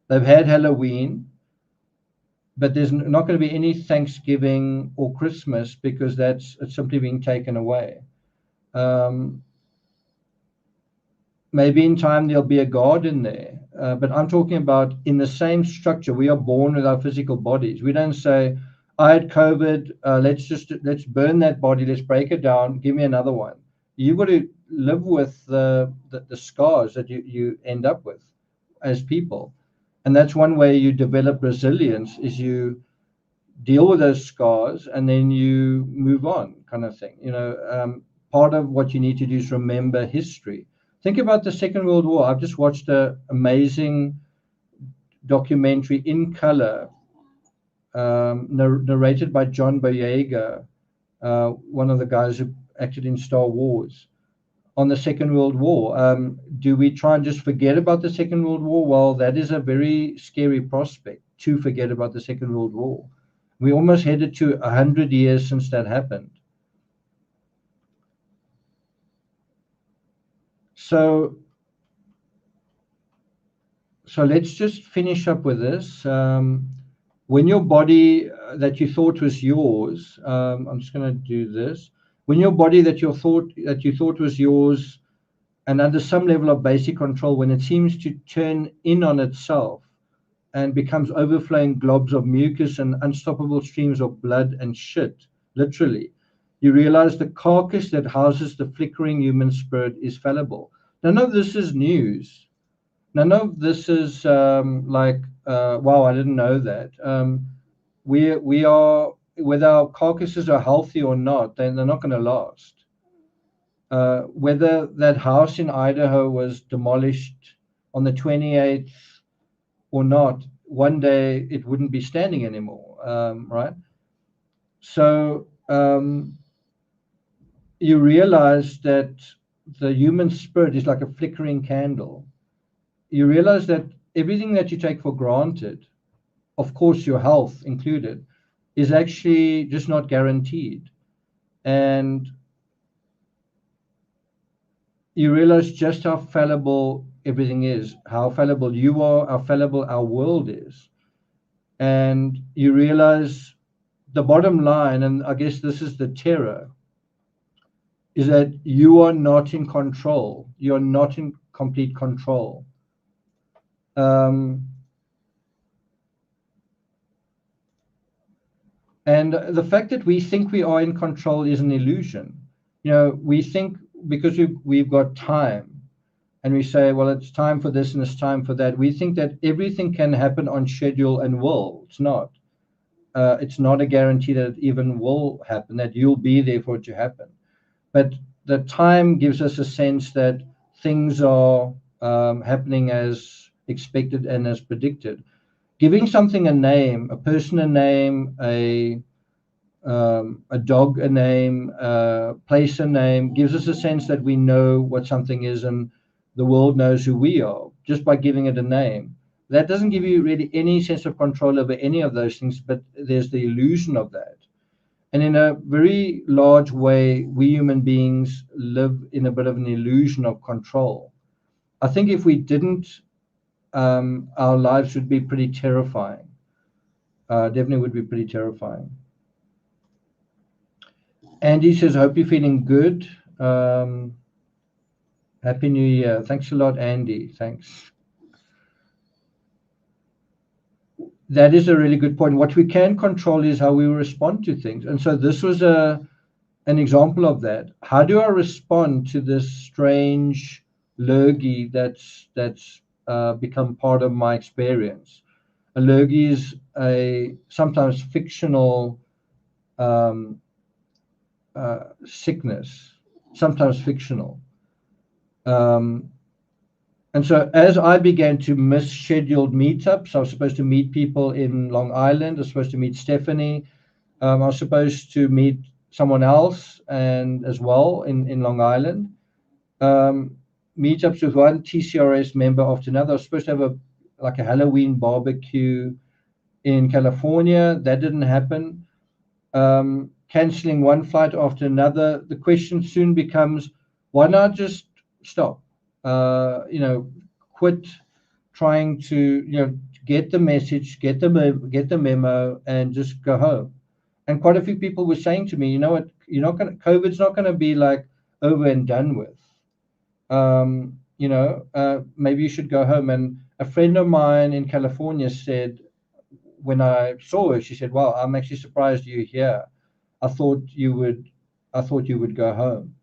Speaker 2: They've had Halloween, but there's not going to be any Thanksgiving or Christmas because it's simply being taken away. Maybe in time there'll be a garden there, but I'm talking about in the same structure. We are born with our physical bodies. We don't say, I had COVID, let's burn that body, let's break it down, give me another one. You've got to live with the scars that you end up with as people. And that's one way you develop resilience, is you deal with those scars and then you move on, kind of thing. Part of what you need to do is remember history. Think about the Second World War. I've just watched an amazing documentary in color, narrated by John Boyega, one of the guys who acted in Star Wars, on the Second World War. Do we try and just forget about the Second World War? Well, that is a very scary prospect, to forget about the Second World War. We almost headed to 100 years since that happened. So let's just finish up with this. When your body that you thought was yours, I'm just going to do this. When your body that you thought was yours, and under some level of basic control, when it seems to turn in on itself and becomes overflowing globs of mucus and unstoppable streams of blood and shit, literally, you realize the carcass that houses the flickering human spirit is fallible. None of this is news. None of this is wow, I didn't know that. We are, whether our carcasses are healthy or not, they're not going to last. Whether that house in Idaho was demolished on the 28th or not, one day it wouldn't be standing anymore, right? So you realize that the human spirit is like a flickering candle. You realize that everything that you take for granted, of course your health included, is actually just not guaranteed. And you realize just how fallible everything is, how fallible you are, how fallible our world is. And you realize the bottom line, and I guess this is the terror, is that you are not in control. You're not in complete control. And the fact that we think we are in control is an illusion. We think because we've got time, and we say, well, it's time for this and it's time for that. We think that everything can happen on schedule and will. It's not. It's not a guarantee that it even will happen, that you'll be there for it to happen. But the time gives us a sense that things are happening as expected and as predicted. Giving something a name, a person a name, a dog a name, a place a name, gives us a sense that we know what something is and the world knows who we are just by giving it a name. That doesn't give you really any sense of control over any of those things, but there's the illusion of that. And in a very large way, we human beings live in a bit of an illusion of control. I think if we didn't, our lives would be pretty terrifying. Definitely would be pretty terrifying. Andy says, hope you're feeling good. Happy New Year. Thanks a lot, Andy. Thanks. That is a really good point. What we can control is how we respond to things. And so this was an example of that. How do I respond to this strange lurgy that's become part of my experience? A lurgy is a sometimes fictional sickness, sometimes fictional. And so as I began to miss scheduled meetups, I was supposed to meet people in Long Island. I was supposed to meet Stephanie. I was supposed to meet someone else and as well in Long Island. Meetups with one TCRS member after another. I was supposed to have a Halloween barbecue in California. That didn't happen. Canceling one flight after another. The question soon becomes, why not just stop? Quit trying to, get the message, get the memo, and just go home. And quite a few people were saying to me, you know what, COVID's not going to be like over and done with. Maybe you should go home. And a friend of mine in California said, when I saw her, she said, wow, I'm actually surprised you're here. I thought you would go home.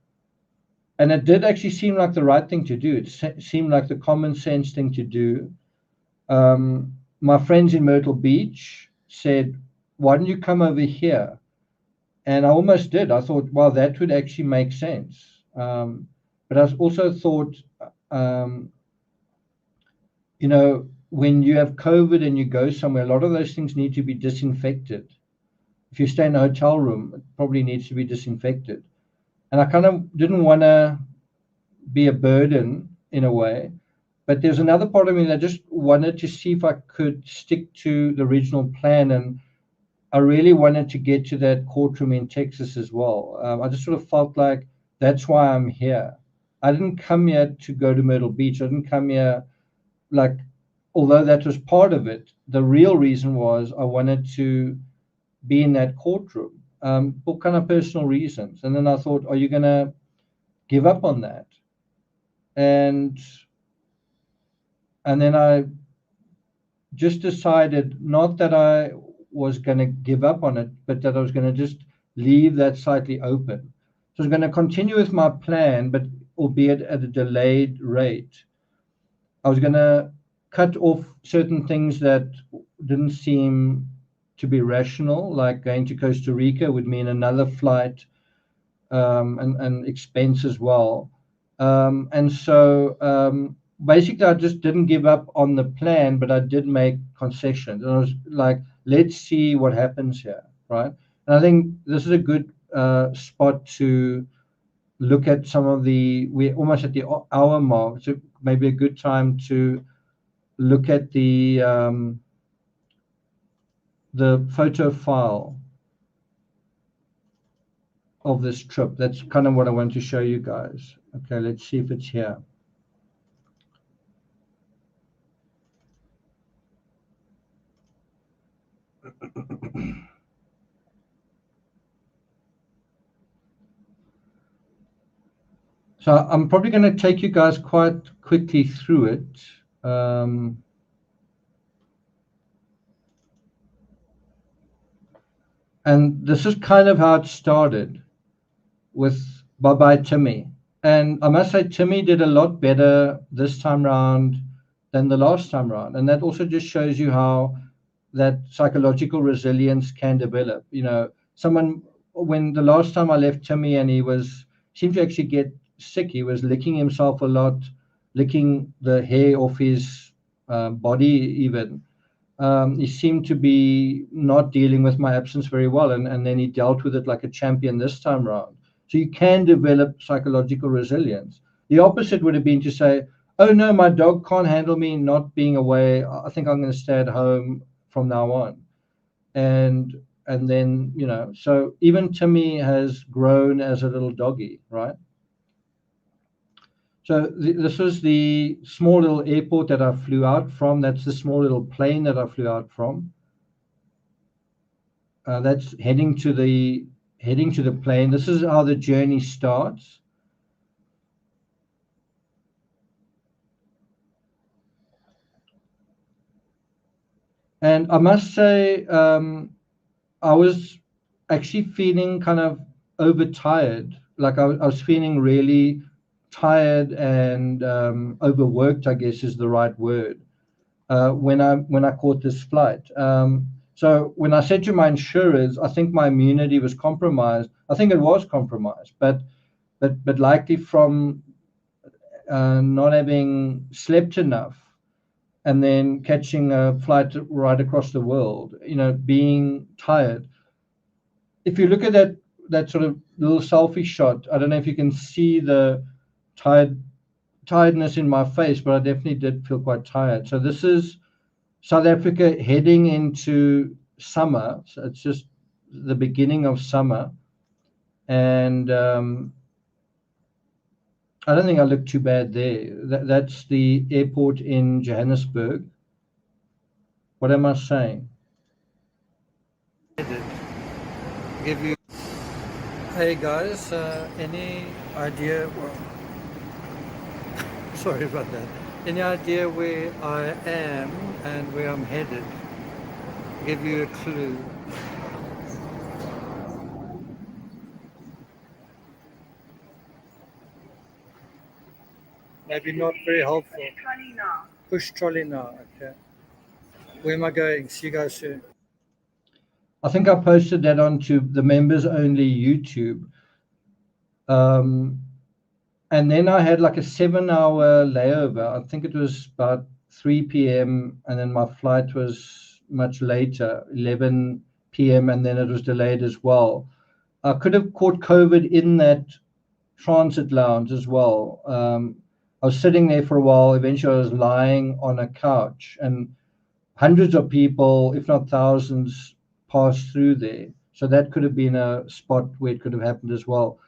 Speaker 2: And it did actually seem like the right thing to do. It seemed like the common sense thing to do. My friends in Myrtle Beach said, why don't you come over here? And I almost did. I thought, well, that would actually make sense. But I also thought, when you have COVID and you go somewhere, a lot of those things need to be disinfected. If you stay in a hotel room, it probably needs to be disinfected. And I kind of didn't want to be a burden in a way. But there's another part of me that just wanted to see if I could stick to the original plan. And I really wanted to get to that courtroom in Texas as well. I just sort of felt like that's why I'm here. I didn't come here to go to Myrtle Beach. I didn't come here although that was part of it, the real reason was I wanted to be in that courtroom for kind of personal reasons. And then I thought, are you going to give up on that? And then I just decided not that I was going to give up on it, but that I was going to just leave that slightly open. So I was going to continue with my plan, but albeit at a delayed rate. I was going to cut off certain things that didn't seem to be rational, like going to Costa Rica would mean another flight and expense as well. And so basically, I just didn't give up on the plan, but I did make concessions. And I was like, let's see what happens here, right? And I think this is a good spot to look at we're almost at the hour mark, so maybe a good time to look at the photo file of this trip. That's kind of what I want to show you guys. Okay, let's see if it's here. So I'm probably going to take you guys quite quickly through it. And this is kind of how it started with Bye-Bye Timmy. And I must say, Timmy did a lot better this time round than the last time round. And that also just shows you how that psychological resilience can develop. You know, someone, when the last time I left Timmy and he seemed to actually get sick, he was licking himself a lot, licking the hair off his body even. He seemed to be not dealing with my absence very well, and then he dealt with it like a champion this time round. So you can develop psychological resilience. The opposite would have been to say, oh no, my dog can't handle me not being away. I think I'm going to stay at home from now on. And then, you know, so even Timmy has grown as a little doggy, right? So this was the small little airport that I flew out from. That's the small little plane that I flew out from. That's heading to the plane. This is how the journey starts. And I must say, I was actually feeling kind of overtired. Like I was feeling really tired and overworked, I guess is the right word, when I caught this flight. So when I said to my insurers, I think my immunity was compromised. I think it was compromised, but likely from not having slept enough and then catching a flight right across the world, you know, being tired. If you look at that sort of little selfie shot, I don't know if you can see the tiredness in my face, but I definitely did feel quite tired. So this is South Africa heading into summer. So it's just the beginning of summer. And I don't think I look too bad there. That's the airport in Johannesburg. What am I saying? Give you. Hey guys, any idea? Well, sorry about that. Any idea where I am and where I'm headed? Give you a clue. Maybe not very helpful. Push trolley now. Okay. Where am I going? See you guys soon. I think I posted that onto the members only YouTube. And then I had like a 7-hour layover. I think it was about 3 p.m. and then my flight was much later, 11 p.m. and then it was delayed as well. I could have caught COVID in that transit lounge as well. I was sitting there for a while. Eventually I was lying on a couch and hundreds of people, if not thousands, passed through there. So that could have been a spot where it could have happened as well.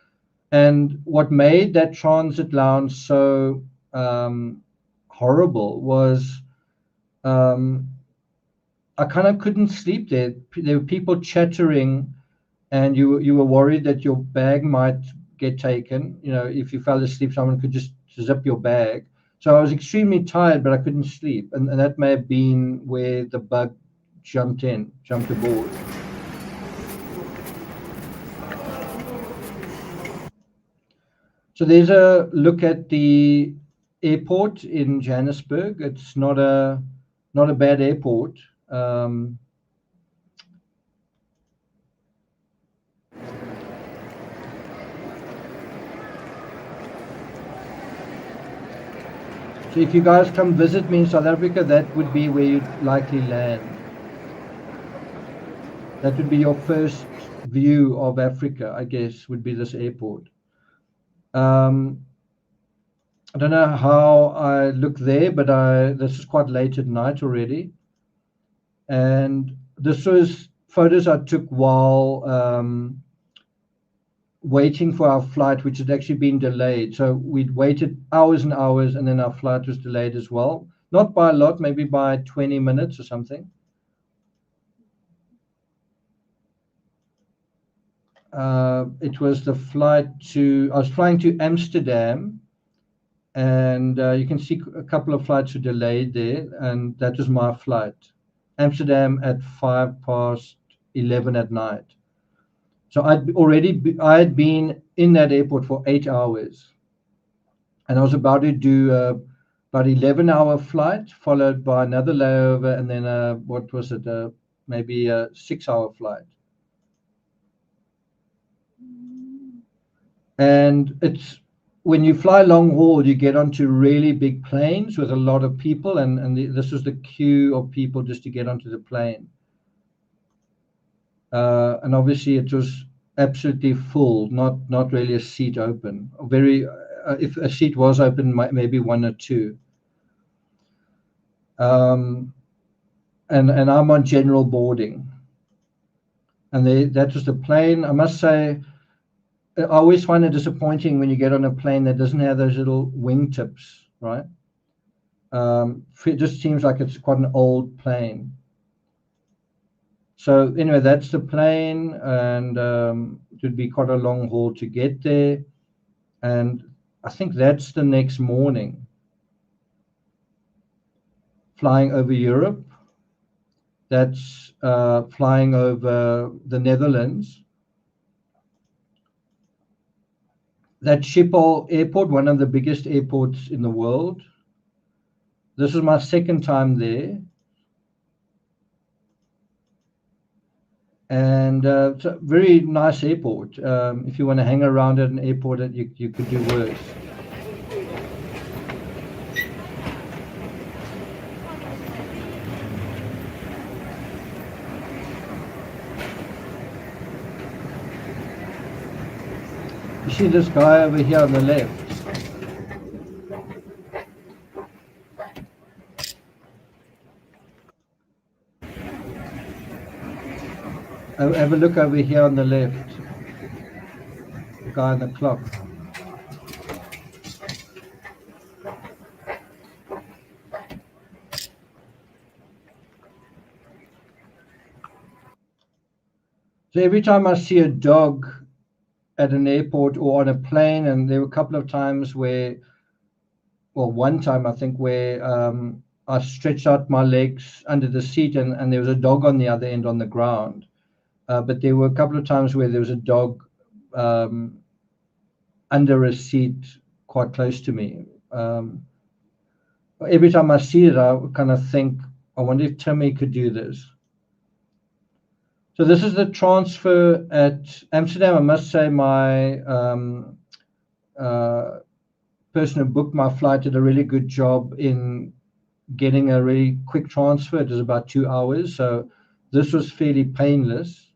Speaker 2: And what made that transit lounge so horrible was I kind of couldn't sleep there. There were people chattering, and you were worried that your bag might get taken. You know, if you fell asleep, someone could just zip your bag. So I was extremely tired, but I couldn't sleep, and that may have been where the bug jumped aboard. So there's a look at the airport in Johannesburg. It's not a bad airport. So if you guys come visit me in South Africa, that would be where you'd likely land. That would be your first view of Africa, I guess, would be this airport. I don't know how I look there, but this is quite late at night already. And this was photos I took while waiting for our flight, which had actually been delayed. So we'd waited hours and hours, and then our flight was delayed as well. Not by a lot, maybe by 20 minutes or something. it was the flight I was flying to Amsterdam, and you can see a couple of flights were delayed there, and that was my flight. Amsterdam at 11:05 at night. So I had been in that airport for 8 hours, and I was about to do about 11-hour flight, followed by another layover, and then what was it? Maybe a 6-hour flight. And it's when you fly long haul, you get onto really big planes with a lot of people, and this was the queue of people just to get onto the plane. And obviously it was absolutely full, not really a seat open. Very, if a seat was open, maybe one or two. And I'm on general boarding, and that was the plane. I must say, I always find it disappointing when you get on a plane that doesn't have those little wingtips, right? It just seems like it's quite an old plane. So anyway, that's the plane, and it would be quite a long haul to get there. And I think that's the next morning, flying over Europe. That's flying over the Netherlands. That Schiphol airport, one of the biggest airports in the world. This is my second time there. And it's a very nice airport. If you want to hang around at an airport, you could do worse. You see this guy over here on the left? Have a look over here on the left. The guy on the clock. So every time I see a dog at an airport or on a plane, and there were a couple of times where, well, one time I think where I stretched out my legs under the seat, and there was a dog on the other end on the ground. But there were a couple of times where there was a dog under a seat quite close to me. Every time I see it, I kind of think, I wonder if Timmy could do this. So this is the transfer at Amsterdam. I must say my person who booked my flight did a really good job in getting a really quick transfer. It was about 2 hours. So this was fairly painless.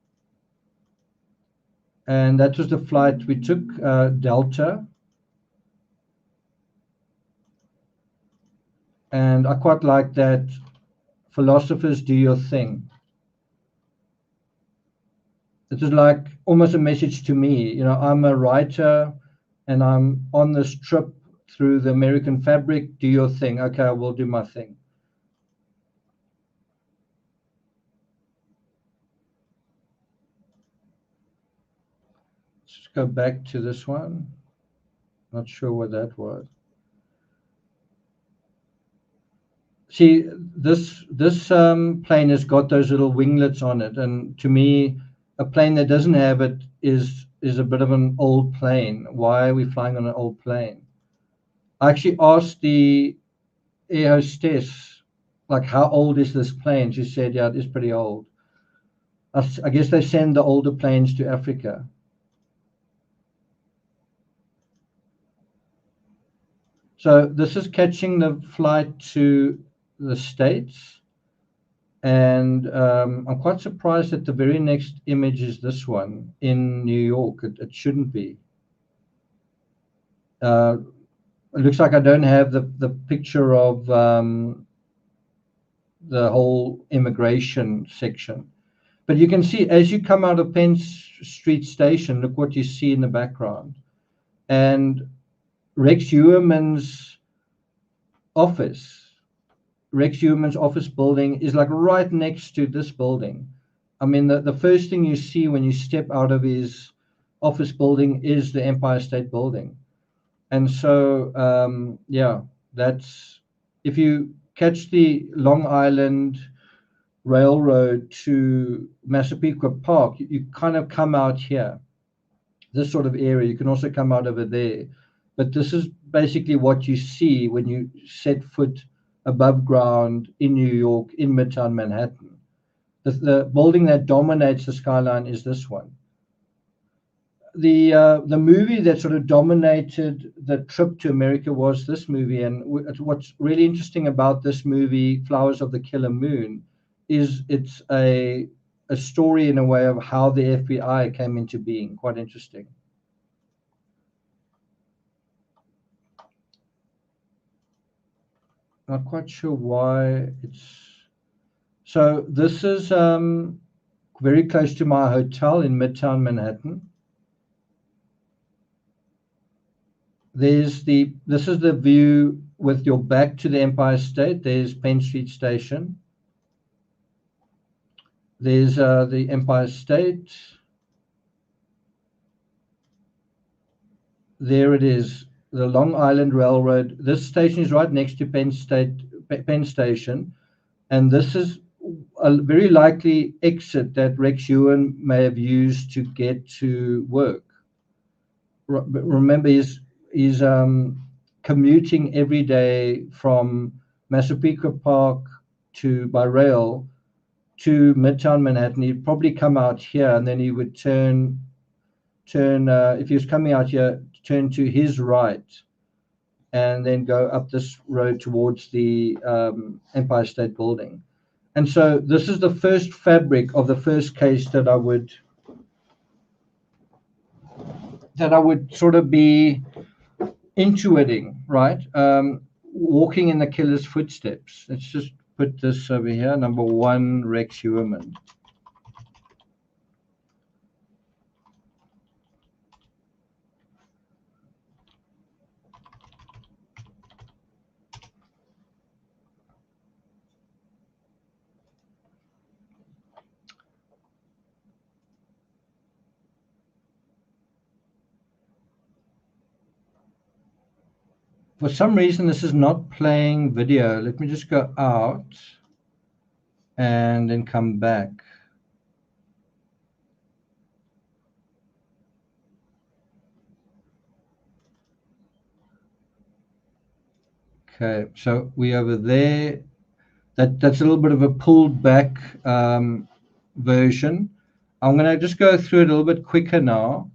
Speaker 2: And that was the flight we took, Delta. And I quite like that, philosophers do your thing. It was like almost a message to me. You know, I'm a writer and I'm on this trip through the American fabric. Do your thing. Okay, I will do my thing. Let's go back to this one. Not sure what that was. See, this plane has got those little winglets on it, and to me, a plane that doesn't have it is a bit of an old plane. Why are we flying on an old plane? I actually asked the air hostess, like, how old is this plane? She said, yeah, it is pretty old. I guess they send the older planes to Africa. So this is catching the flight to the States. And I'm quite surprised that the very next image is this one in New York. It shouldn't be. It looks like I don't have the picture of the whole immigration section. But you can see as you come out of Penn Street Station, look what you see in the background. And Rex Heuermann's office building is like right next to this building. I mean, the first thing you see when you step out of his office building is the Empire State Building. And so, yeah, that's, if you catch the Long Island Railroad to Massapequa Park, you kind of come out here, this sort of area. You can also come out over there. But this is basically what you see when you set foot above ground in New York, in Midtown Manhattan. The building that dominates the skyline is this one. The movie that sort of dominated the trip to America was this movie. And what's really interesting about this movie, Flowers of the Killer Moon, is it's a story in a way of how the FBI came into being. Quite interesting. Not quite sure why it's... So this is very close to my hotel in Midtown Manhattan. This is the view with your back to the Empire State. There's Penn Street Station. There's the Empire State. There it is, the Long Island Railroad. This station is right next to Penn Station, and this is a very likely exit that Rex Heuermann may have used to get to work. Remember, he's commuting every day from Massapequa Park by rail to Midtown Manhattan. He'd probably come out here, and then he would turn if he was coming out here, turn to his right, and then go up this road towards the Empire State Building. And so this is the first fabric of the first case that I would sort of be intuiting, right? Walking in the killer's footsteps. Let's just put this over here. Number 1, Rex Heuermann. For some reason, this is not playing video. Let me just go out and then come back. Okay, so we over there. That's a little bit of a pulled back version. I'm going to just go through it a little bit quicker now.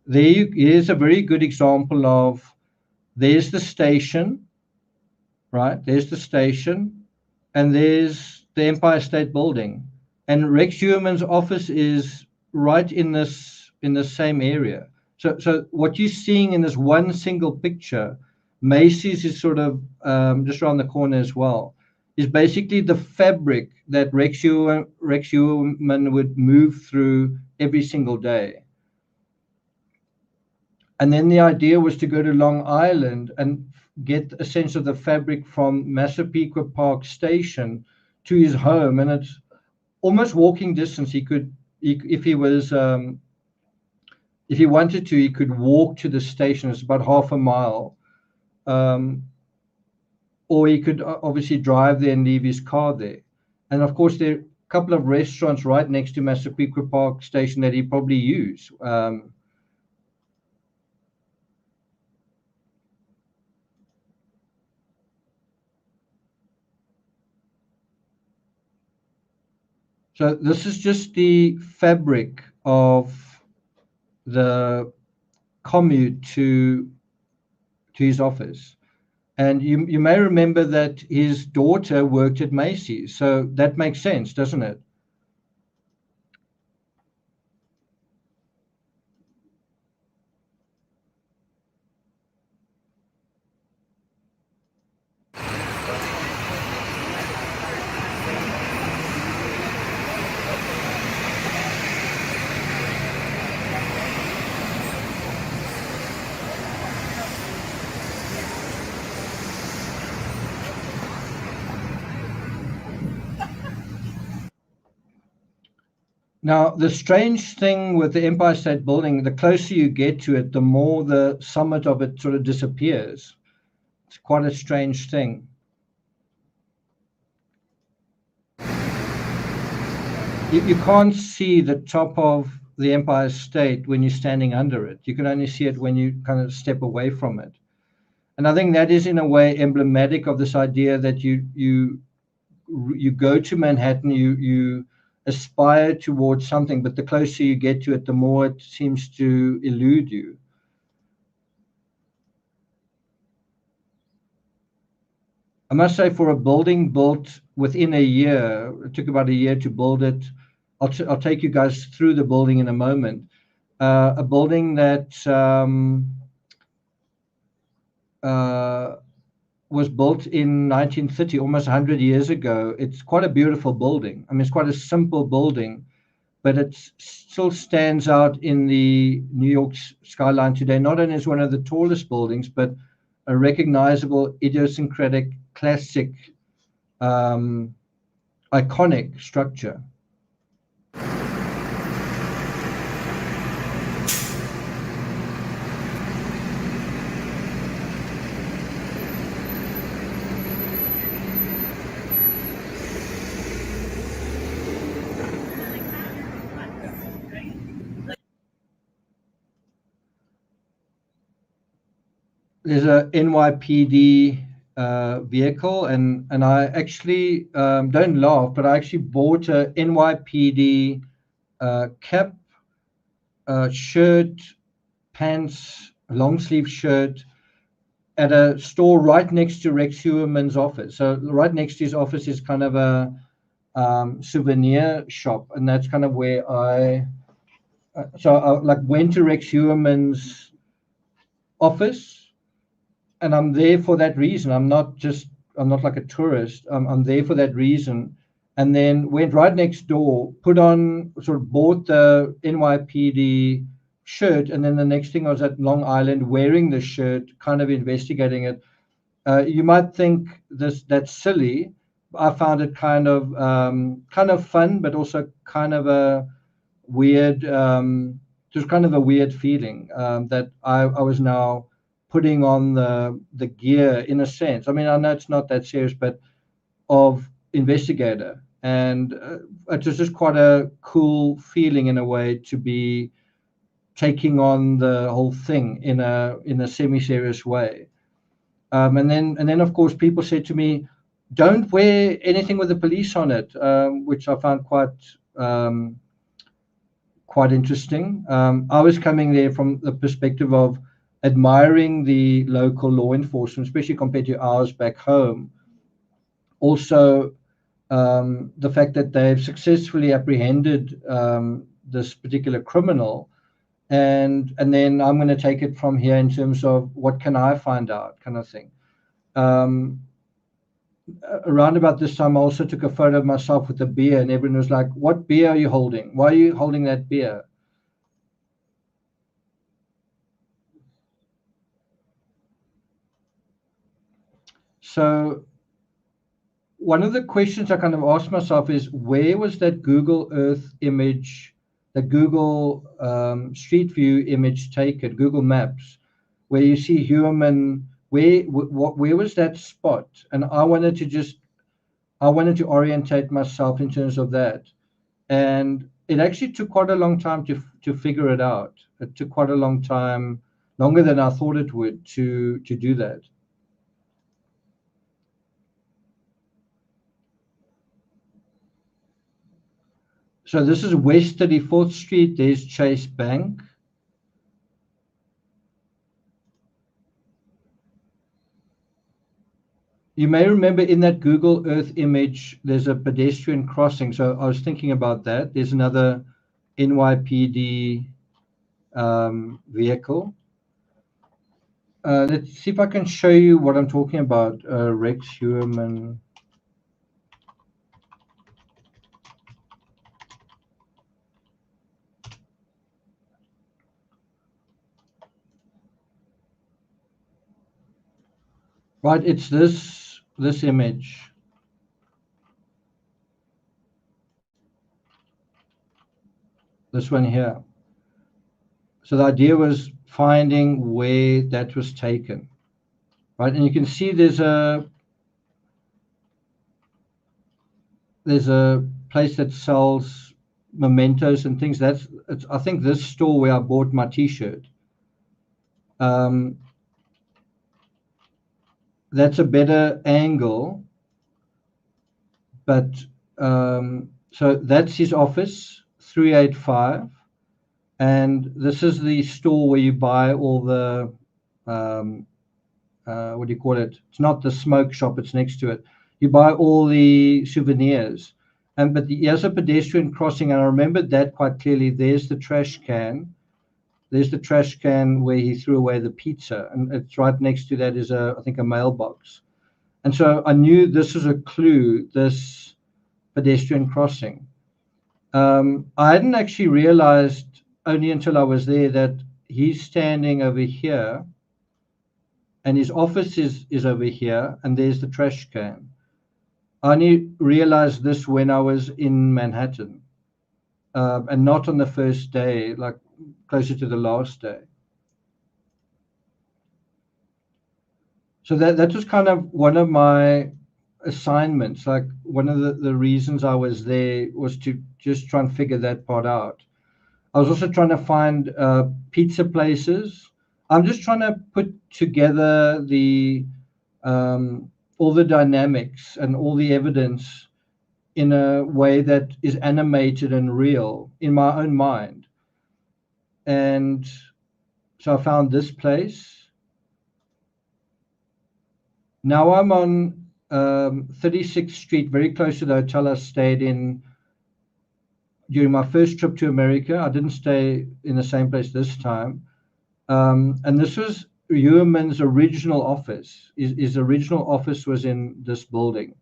Speaker 2: Here's a very good example of, there's the station, right? There's the station, and there's the Empire State Building. And Rex Heuermann's office is right in the same area. So what you're seeing in this one single picture, Macy's is sort of just around the corner as well, is basically the fabric that Rex Heuermann would move through every single day. And then the idea was to go to Long Island and get a sense of the fabric from Massapequa Park Station to his home. And it's almost walking distance. If he wanted to, he could walk to the station. It's about half a mile. Or he could obviously drive there and leave his car there. And of course, there are a couple of restaurants right next to Massapequa Park Station that he probably used. So this is just the fabric of the commute to his office. And you may remember that his daughter worked at Macy's. So that makes sense, doesn't it? Now, the strange thing with the Empire State Building, the closer you get to it, the more the summit of it sort of disappears. It's quite a strange thing. You can't see the top of the Empire State when you're standing under it. You can only see it when you kind of step away from it. And I think that is in a way emblematic of this idea that you go to Manhattan, you aspire towards something, but the closer you get to it, the more it seems to elude you. I must say, for a building built within a year, it took about a year to build it. I'll take you guys through the building in a moment. A building that was built in 1930, almost 100 years ago. It's quite a beautiful building. I mean, it's quite a simple building, but it still stands out in the New York skyline today, not only as one of the tallest buildings, but a recognizable, idiosyncratic, classic, iconic structure. There's a NYPD vehicle, and I actually don't laugh, but I actually bought a NYPD cap, shirt, pants, long sleeve shirt at a store right next to Rex Heuermann's office. So right next to his office is kind of a souvenir shop, and that's kind of where I like went to Rex Heuermann's office. And I'm there for that reason. I'm not like a tourist. I'm there for that reason. And then went right next door, bought the NYPD shirt. And then the next thing I was at Long Island wearing the shirt, kind of investigating it. You might think that's silly. I found it kind of fun, but also kind of a weird, just kind of a weird feeling that I was now putting on the gear in a sense. I mean, I know it's not that serious, but of investigator. And it was just quite a cool feeling in a way to be taking on the whole thing in a semi-serious way. And then of course people said to me, "Don't wear anything with the police on it," which I found quite interesting. I was coming there from the perspective of admiring the local law enforcement, especially compared to ours back home. Also, the fact that they've successfully apprehended this particular criminal, and then I'm going to take it from here in terms of what can I find out, kind of thing. Around about this time, I also took a photo of myself with a beer, and everyone was like, "What beer are you holding? Why are you holding that beer?" So one of the questions I kind of asked myself is, where was that Google Earth image, the Google Street View image taken, Google Maps, where you see Heuermann? Where was that spot? And I wanted to orientate myself in terms of that. And it actually took quite a long time to figure it out. It took quite a long time, longer than I thought it would, to do that. So this is West 34th Street. There's Chase Bank. You may remember in that Google Earth image, there's a pedestrian crossing. So I was thinking about that. There's another NYPD vehicle. Let's see if I can show you what I'm talking about. Rex Heuermann. Right, it's this image. this one here. So the idea was finding where that was taken, right? And you can see there's a place that sells mementos and things. It's I think this store where I bought my T-shirt. That's a better angle, but so that's his office, 385, and this is the store where you buy all the what do you call it? It's not the smoke shop, it's next to it. You buy all the souvenirs. But here's a pedestrian crossing, and I remembered that quite clearly. There's the trash can. There's the trash can where he threw away the pizza, and it's right next to that is I think a mailbox. And so I knew this was a clue, this pedestrian crossing. I hadn't actually realized only until I was there that he's standing over here, and his office is over here, and there's the trash can. I only realized this when I was in Manhattan, and not on the first day, like closer to the last day. So that was kind of one of my assignments. Like one of the reasons I was there was to just try and figure that part out. I was also trying to find pizza places. I'm just trying to put together the all the dynamics and all the evidence in a way that is animated and real in my own mind. And so I found this place. Now I'm on 36th Street, very close to the hotel I stayed in during my first trip to America. I didn't stay in the same place this time. And this was Heuermann's original office. His original office was in this building.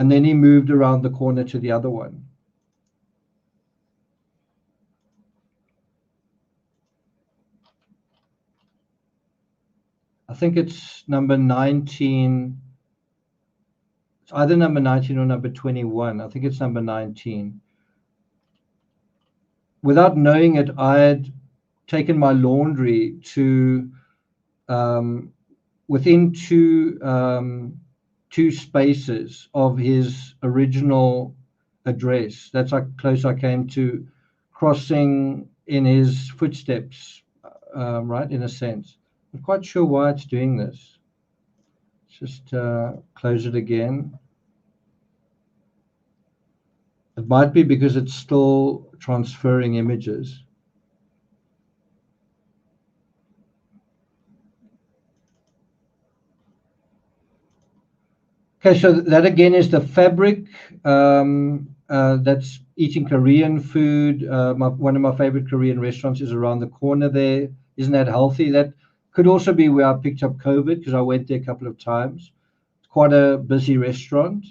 Speaker 2: And then he moved around the corner to the other one. I think it's number 19. It's either number 19 or number 21. I think it's number 19. Without knowing it, I had taken my laundry to within two spaces of his original address. That's how close I came to crossing in his footsteps, right, in a sense. I'm not quite sure why it's doing this. Just close it again. It might be because it's still transferring images. Okay, so that again is the fabric. That's eating Korean food. One of my favorite Korean restaurants is around the corner there. Isn't that healthy? That could also be where I picked up COVID because I went there a couple of times. It's quite a busy restaurant.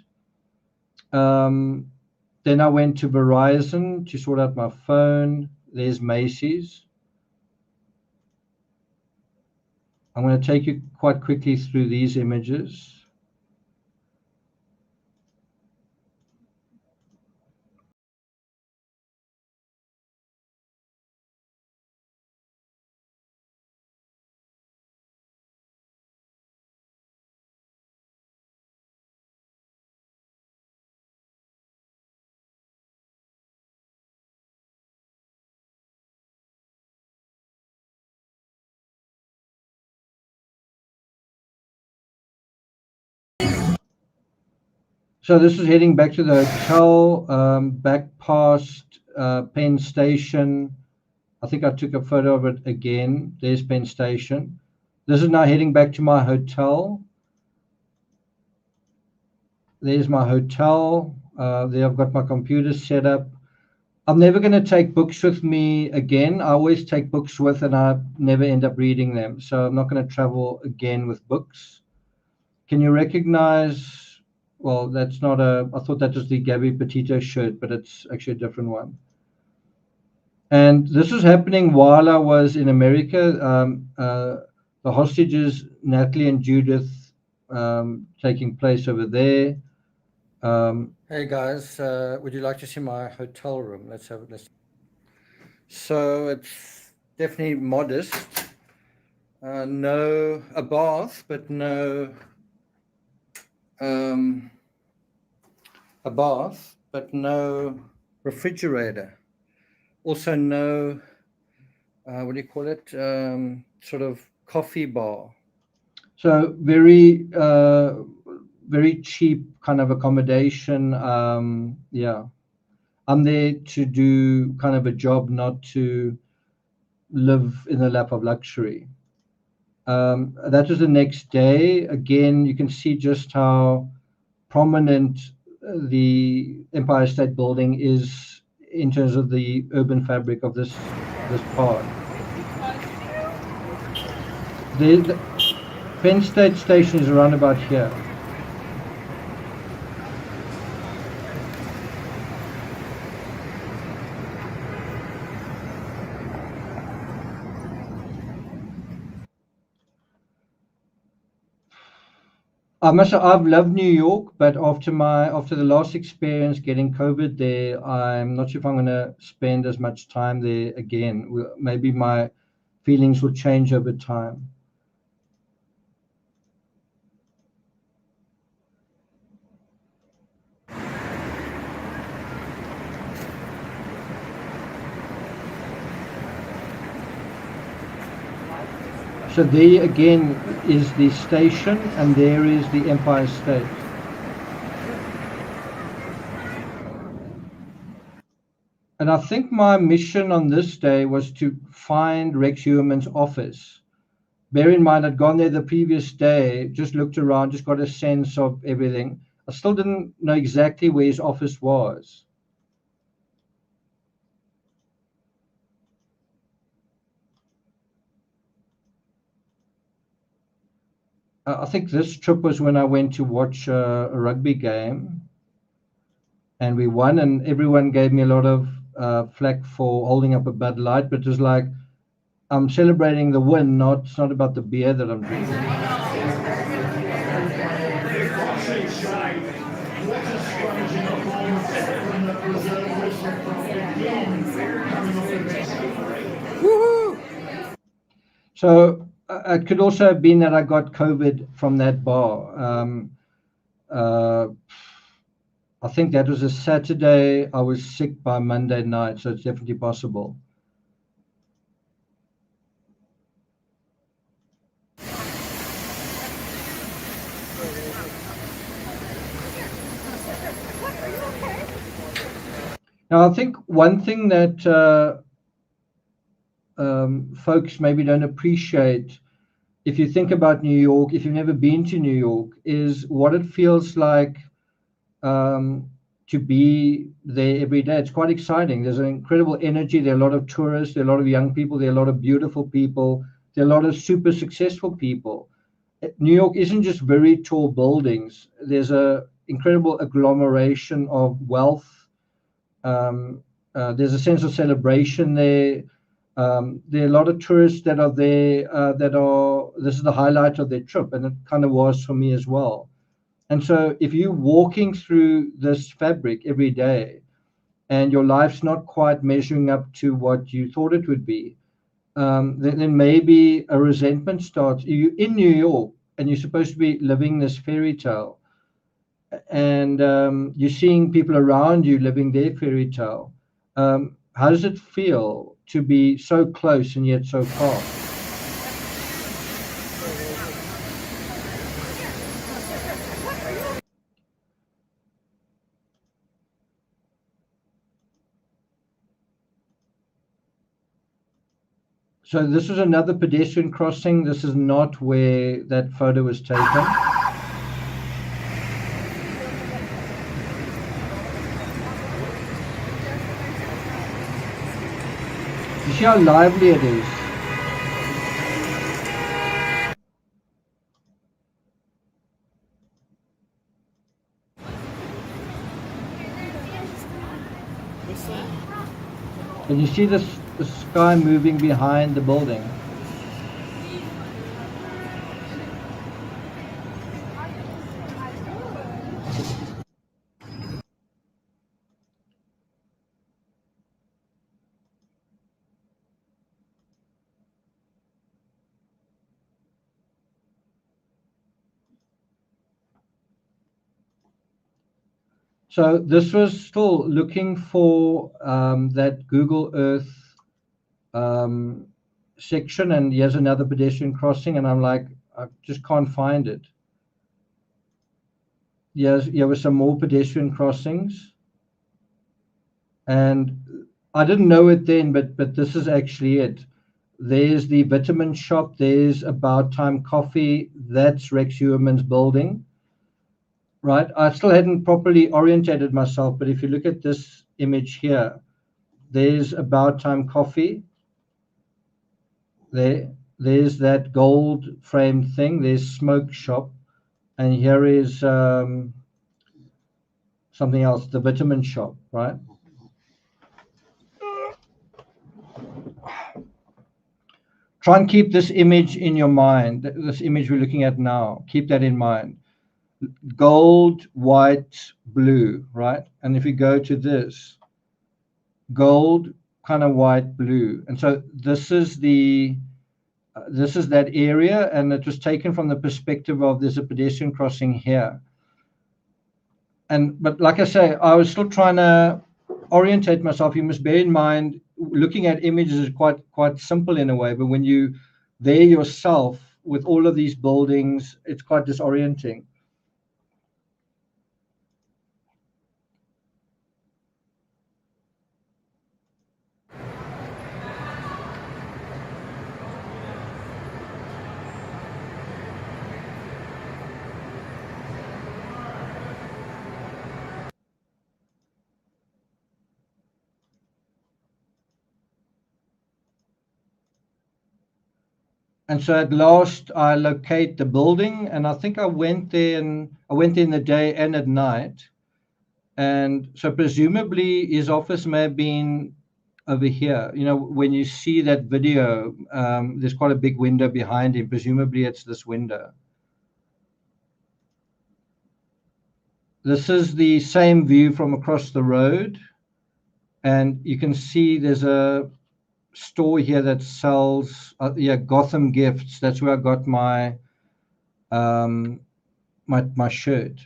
Speaker 2: Then I went to Verizon to sort out my phone. There's Macy's. I'm going to take you quite quickly through these images. So this is heading back to the hotel, back past Penn Station. I think I took a photo of it again. There's Penn Station. This is now heading back to my hotel. There's my hotel. There I've got my computer set up. I'm never going to take books with me again. I always take books with and I never end up reading them. So I'm not going to travel again with books. Can you recognize... Well, that's not I thought that was the Gabby Petito shirt, but it's actually a different one. And this was happening while I was in America. The hostages, Natalie and Judith, taking place over there. Hey guys, would you like to see my hotel room? Let's have it. So it's definitely modest. No, a bath, but no, a bath, but no refrigerator. Also no, what do you call it? Sort of coffee bar. So very, very cheap kind of accommodation. Yeah. I'm there to do kind of a job, not to live in the lap of luxury. That was the next day. Again, you can see just how prominent the Empire State Building is in terms of the urban fabric of this part. The Penn State Station is around about here. I've loved New York, but after the last experience getting COVID there, I'm not sure if I'm going to spend as much time there again. Maybe my feelings will change over time. So there again is the station, and there is the Empire State. And I think my mission on this day was to find Rex Heuermann's office. Bear in mind, I'd gone there the previous day, just looked around, just got a sense of everything. I still didn't know exactly where his office was. I think this trip was when I went to watch a rugby game, and we won, and everyone gave me a lot of flack for holding up a Bud Light, but it was like, I'm celebrating the win, it's not about the beer that I'm drinking. Woohoo! So it could also have been that I got COVID from that bar. I think that was a Saturday. I was sick by Monday night, so it's definitely possible. Now, I think one thing that folks maybe don't appreciate, if you think about New York, if you've never been to New York, is what it feels like to be there every day. It's quite exciting. There's an incredible energy. There are a lot of tourists. There are a lot of young people. There are a lot of beautiful people. There are a lot of super successful people. New York isn't just very tall buildings. There's an incredible agglomeration of wealth. There's a sense of celebration there. There are a lot of tourists that are there this is the highlight of their trip, and it kind of was for me as well. And so if you're walking through this fabric every day and your life's not quite measuring up to what you thought it would be, then maybe a resentment starts. You're in New York and you're supposed to be living this fairy tale, and you're seeing people around you living their fairy tale. How does it feel to be so close and yet so far? So this is another pedestrian crossing. This is not where that photo was taken. You see how lively it is. And you see the sky moving behind the building. So this was still looking for that Google Earth section, and here's another pedestrian crossing, and I'm like, I just can't find it. Yes, there were some more pedestrian crossings, and I didn't know it then, but this is actually it. There's the vitamin shop. There's About Time Coffee. That's Rex Heuermann's building, right? I still hadn't properly orientated myself, but if you look at this image here, there's About Time Coffee. There's that gold framed thing. There's Smoke Shop, and here is something else, the vitamin shop, right? Try and keep this image in your mind, this image we're looking at now. Keep that in mind. Gold, white, blue, right? And if you go to this, gold, kind of white, blue. And so this is that area, and it was taken from the perspective of there's a pedestrian crossing here. But like I say, I was still trying to orientate myself. You must bear in mind, looking at images is quite simple in a way, but when you there yourself with all of these buildings, it's quite disorienting. And so at last I locate the building, and I think I went there in the day and at night. And so presumably his office may have been over here. You know, when you see that video, there's quite a big window behind him. Presumably it's this window. This is the same view from across the road. And you can see there's a store here that sells Gotham gifts. That's where I got my my shirt.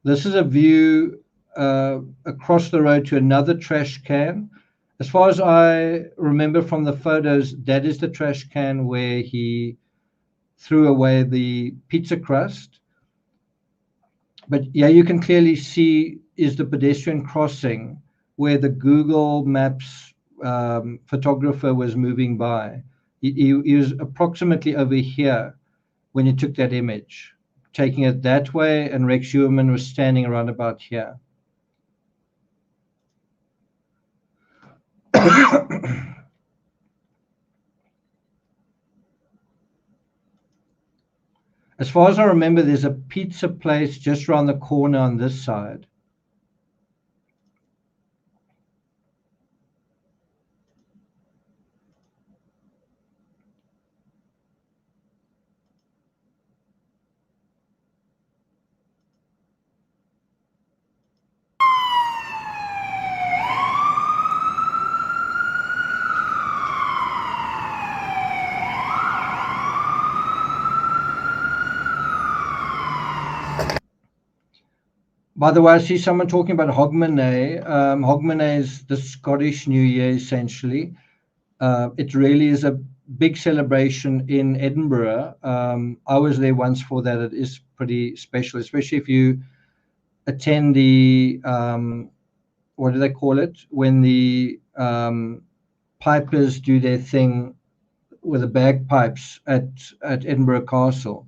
Speaker 2: This is a view across the road to another trash can. As far as I remember from the photos, that is the trash can where he threw away the pizza crust. But yeah, you can clearly see is the pedestrian crossing where the Google Maps photographer was moving by. He was approximately over here when he took that image, taking it that way, and Rex Heuermann was standing around about here. As far as I remember, there's a pizza place just around the corner on this side. By the way, I see someone talking about Hogmanay. Hogmanay is the Scottish New Year, essentially. It really is a big celebration in Edinburgh. I was there once for that. It is pretty special, especially if you attend the, what do they call it? When the pipers do their thing with the bagpipes at Edinburgh Castle.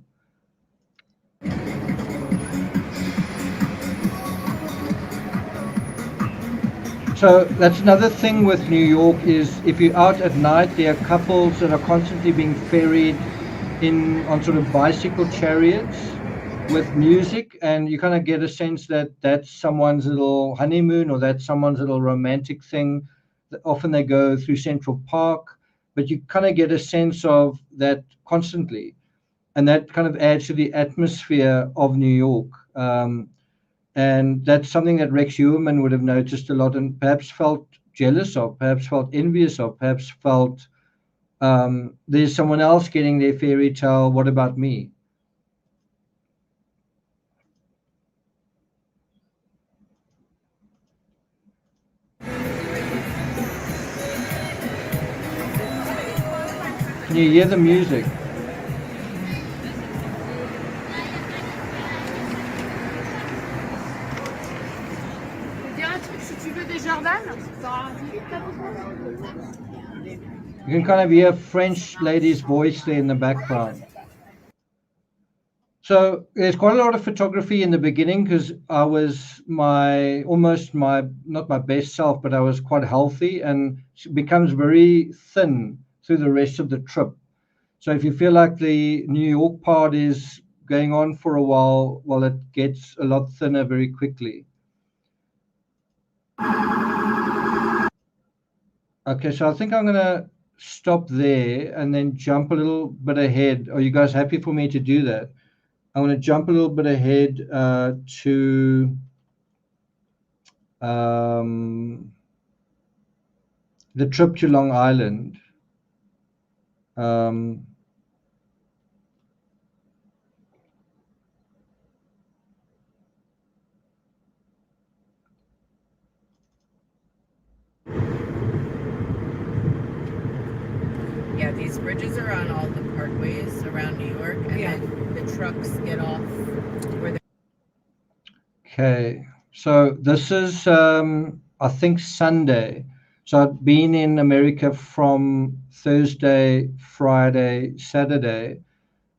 Speaker 2: So that's another thing with New York is if you're out at night, there are couples that are constantly being ferried in on sort of bicycle chariots with music, and you kind of get a sense that that's someone's little honeymoon or that's someone's little romantic thing. Often they go through Central Park, but you kind of get a sense of that constantly, and that kind of adds to the atmosphere of New York. And that's something that Rex Heuermann would have noticed a lot and perhaps felt jealous of, perhaps felt envious of, perhaps felt there's someone else getting their fairy tale. What about me? Can you hear the music? You can kind of hear a French lady's voice there in the background. So there's quite a lot of photography in the beginning because I was not my best self, but I was quite healthy, and it becomes very thin through the rest of the trip. So if you feel like the New York part is going on for a while, well, it gets a lot thinner very quickly. Okay, so I think I'm going to stop there and then jump a little bit ahead. Are you guys happy for me to do that? I'm going to jump a little bit ahead to the trip to Long Island.
Speaker 3: Yeah, these bridges are on all the parkways around New York, and then the trucks get off where they're...
Speaker 2: Okay, so this is, I think, Sunday. So I've been in America from Thursday, Friday, Saturday.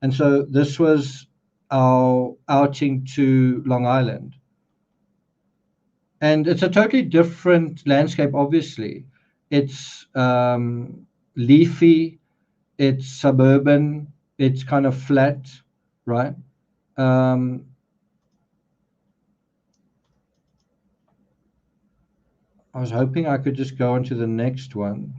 Speaker 2: And so this was our outing to Long Island. And it's a totally different landscape, obviously. It's leafy, it's suburban, it's kind of flat, right? I was hoping I could just go on to the next one.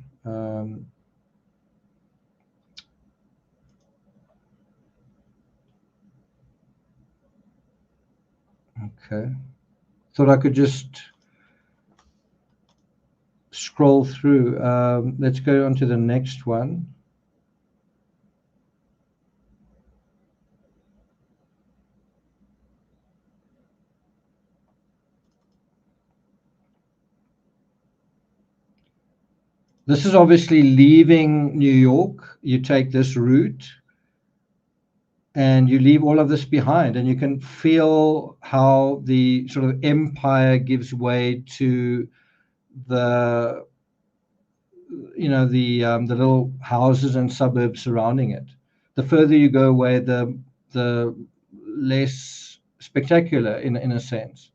Speaker 2: Okay. Thought I could just scroll through. Let's go on to the next one. This is obviously leaving New York. You take this route and you leave all of this behind, and you can feel how the sort of empire gives way to the little houses and suburbs surrounding it. The further you go away, the less spectacular in a sense.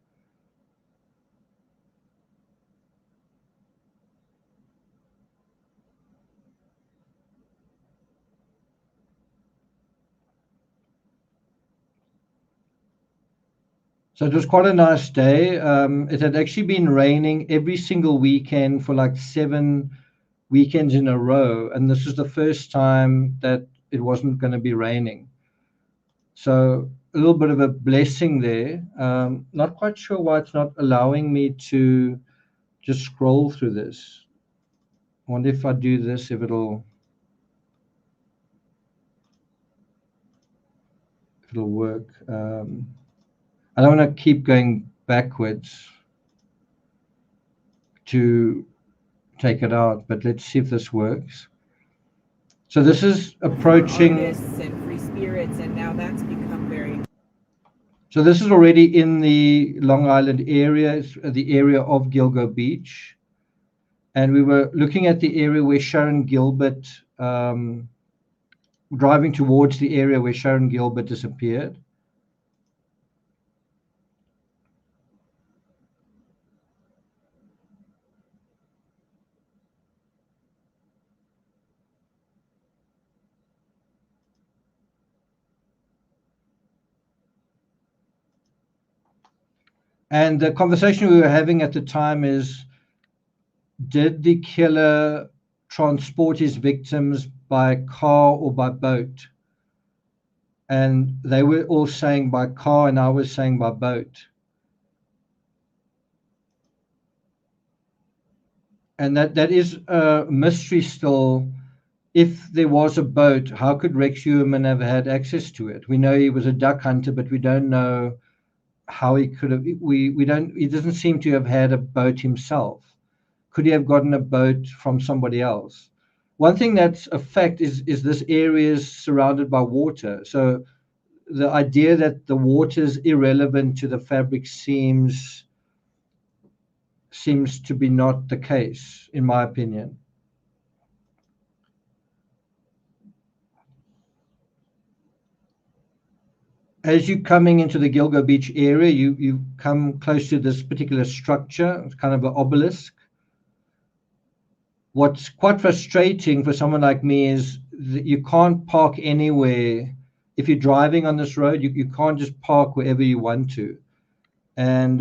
Speaker 2: So it was quite a nice day. It had actually been raining every single weekend for like 7 weekends in a row, and this is the first time that it wasn't going to be raining. So a little bit of a blessing there. Not quite sure why it's not allowing me to just scroll through this. I wonder if I do this, if it'll work. I don't want to keep going backwards to take it out, but let's see if this works. So this is approaching
Speaker 3: artists and free spirits, and now that's become very...
Speaker 2: So this is already in the Long Island area. It's the area of Gilgo Beach. And we were looking at the area where Sharon Gilbert, driving towards the area where Sharon Gilbert disappeared. And the conversation we were having at the time is, did the killer transport his victims by car or by boat? And they were all saying by car, and I was saying by boat. And that is a mystery still. If there was a boat, how could Rex Heuermann have had access to it? We know he was a duck hunter, but we don't know how he could have. He doesn't seem to have had a boat himself. Could he have gotten a boat from somebody else? one thing that's a fact is this area is surrounded by water. So the idea that the water is irrelevant to the fabric seems to be not the case, in my opinion. As you're coming into the Gilgo Beach area, you come close to this particular structure. It's kind of an obelisk. What's quite frustrating for someone like me is that you can't park anywhere. If you're driving on this road, you can't just park wherever you want to. And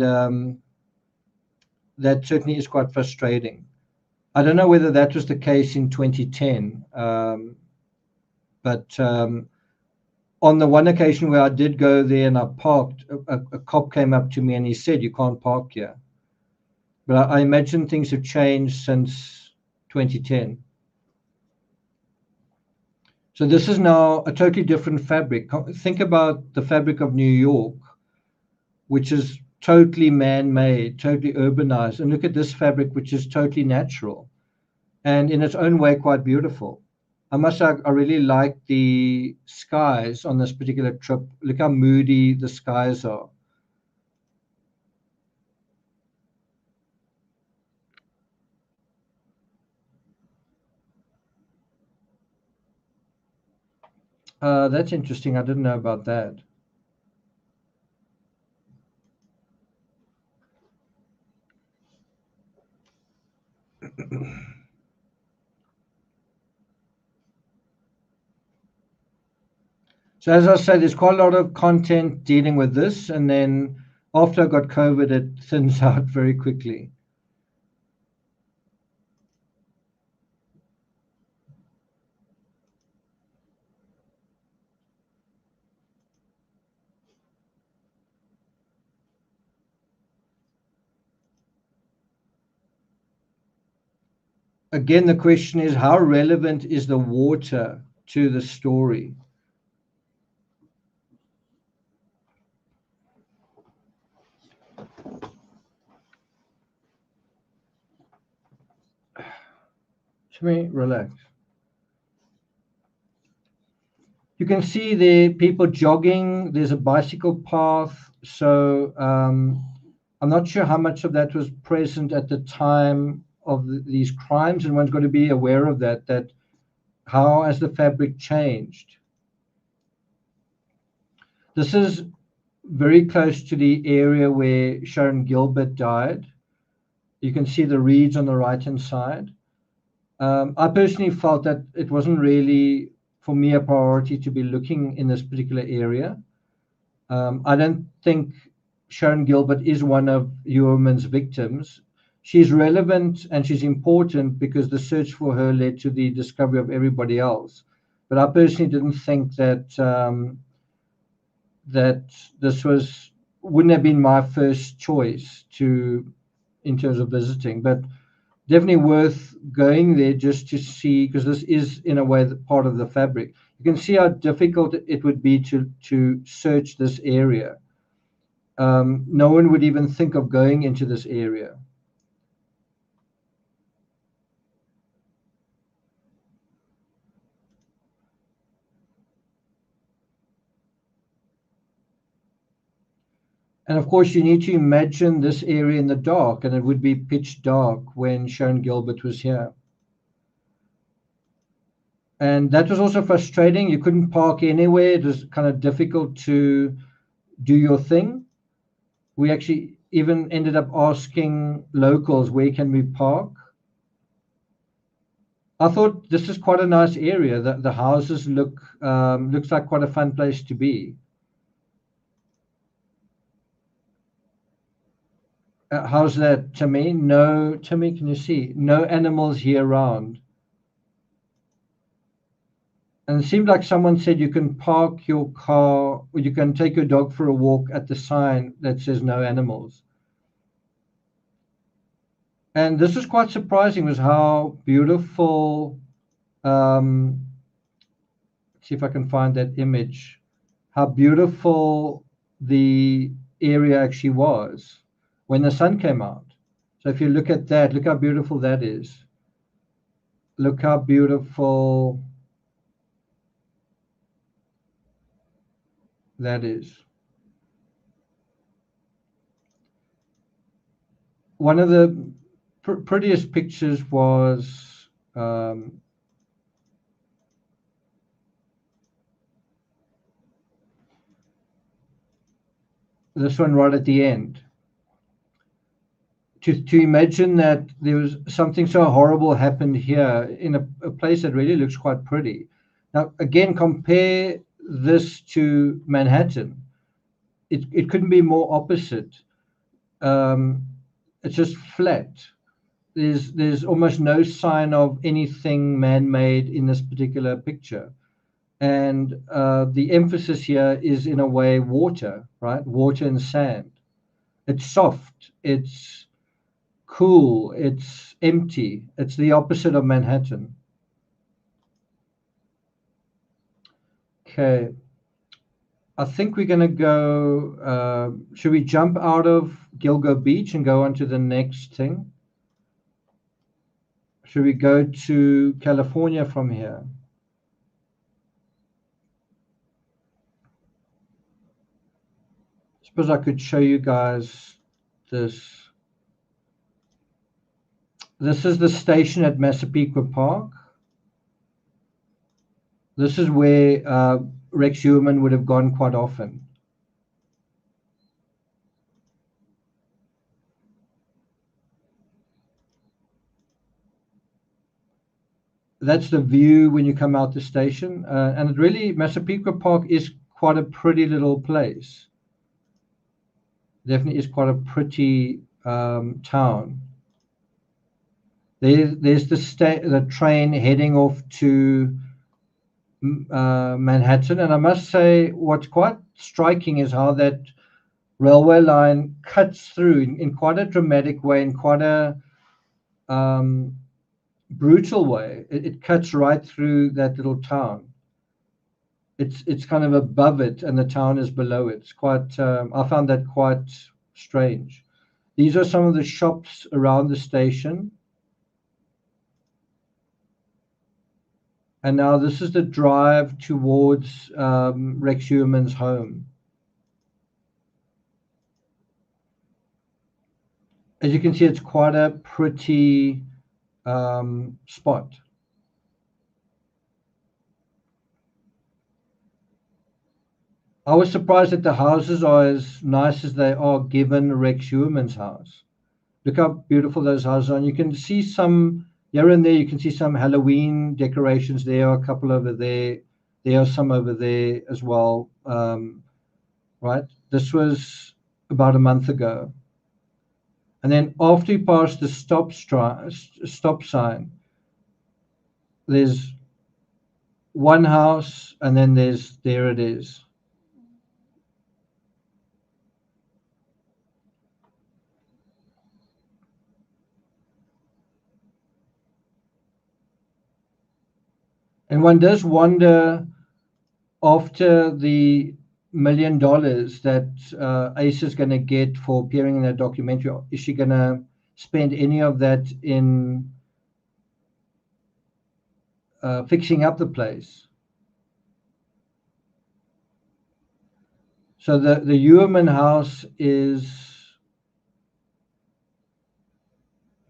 Speaker 2: that certainly is quite frustrating. I don't know whether that was the case in 2010, but on the one occasion where I did go there and I parked, a cop came up to me and he said, "You can't park here." But I imagine things have changed since 2010. So this is now a totally different fabric. Think about the fabric of New York, which is totally man-made, totally urbanized. And look at this fabric, which is totally natural and in its own way quite beautiful. I must say, I really like the skies on this particular trip. Look how moody the skies are. That's interesting. I didn't know about that. So as I said, there's quite a lot of content dealing with this, and then after I got COVID, it thins out very quickly. Again, the question is, how relevant is the water to the story? Let me relax. You can see there people jogging. There's a bicycle path. So I'm not sure how much of that was present at the time of these crimes, and one's got to be aware of that how has the fabric changed? This is very close to the area where Sharon Gilbert died. You can see the reeds on the right-hand side. I personally felt that it wasn't really, for me, a priority to be looking in this particular area. I don't think Sharon Gilbert is one of Heuermann's victims. She's relevant and she's important because the search for her led to the discovery of everybody else. But I personally didn't think that that this wouldn't have been my first choice in terms of visiting, but definitely worth going there just to see, because this is in a way part of the fabric. You can see how difficult it would be to search this area. No one would even think of going into this area. And of course, you need to imagine this area in the dark, and it would be pitch dark when Sharon Gilbert was here. And that was also frustrating. You couldn't park anywhere. It was kind of difficult to do your thing. We actually even ended up asking locals, where can we park? I thought this is quite a nice area. The houses looks like quite a fun place to be. How's that, Timmy? No, Timmy, can you see? No animals year round. And it seemed like someone said you can park your car, or you can take your dog for a walk at the sign that says no animals. And this was quite surprising, was how beautiful. Let's see if I can find that image. How beautiful the area actually was when the sun came out. So if you look at that, look how beautiful that is. Look how beautiful that is. One of the prettiest pictures was this one right at the end. To imagine that there was something so horrible happened here in a place that really looks quite pretty. Now, again, compare this to Manhattan. It couldn't be more opposite. It's just flat. There's almost no sign of anything man-made in this particular picture. And the emphasis here is, in a way, water, right? Water and sand. It's soft. It's cool. It's empty. It's the opposite of Manhattan. Okay. I think we're going to go, should we jump out of Gilgo Beach and go on to the next thing? Should we go to California from here? Suppose I could show you guys this. This is the station at Massapequa Park. This is where Rex Heuermann would have gone quite often. That's the view when you come out the station. And it really, Massapequa Park is quite a pretty little place. Definitely is quite a pretty town. There's the train heading off to Manhattan. And I must say, what's quite striking is how that railway line cuts through in quite a dramatic way, in quite a brutal way. It cuts right through that little town. It's kind of above it, and the town is below it. It's quite. I found that quite strange. These are some of the shops around the station. And now this is the drive towards Rex Heuermann's home. As you can see, it's quite a pretty spot. I was surprised that the houses are as nice as they are given Rex Heuermann's house. Look how beautiful those houses are. And you can see some, here and there, you can see some Halloween decorations. There are a couple over there. There are some over there as well. Right? This was about a month ago. And then after you pass the stop sign, there's one house, and then there it is. And one does wonder, after the $1 million that Ace is going to get for appearing in that documentary, is she going to spend any of that in fixing up the place? So the Heuermann house is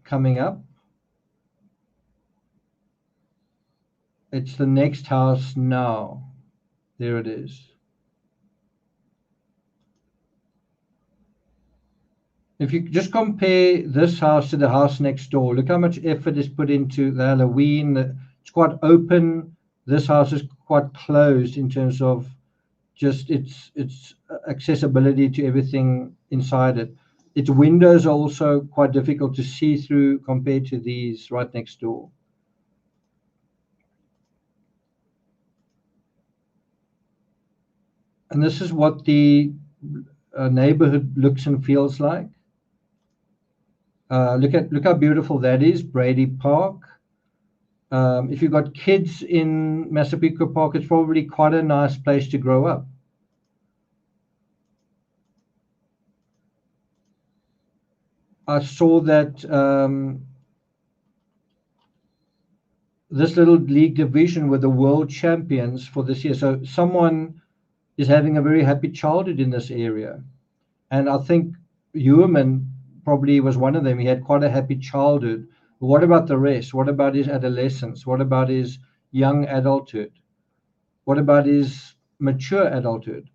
Speaker 2: coming up. It's the next house now. There it is. If you just compare this house to the house next door, look how much effort is put into the Halloween. It's quite open. This house is quite closed in terms of just its accessibility to everything inside it. Its windows are also quite difficult to see through compared to these right next door. And this is what the neighborhood looks and feels like. Look how beautiful that is, Brady Park. If you've got kids in Massapequa Park, it's probably quite a nice place to grow up. I saw that this little league division were the world champions for this year. So someone is having a very happy childhood in this area. And I think Heuermann probably was one of them. He had quite a happy childhood. But what about the rest? What about his adolescence? What about his young adulthood? What about his mature adulthood?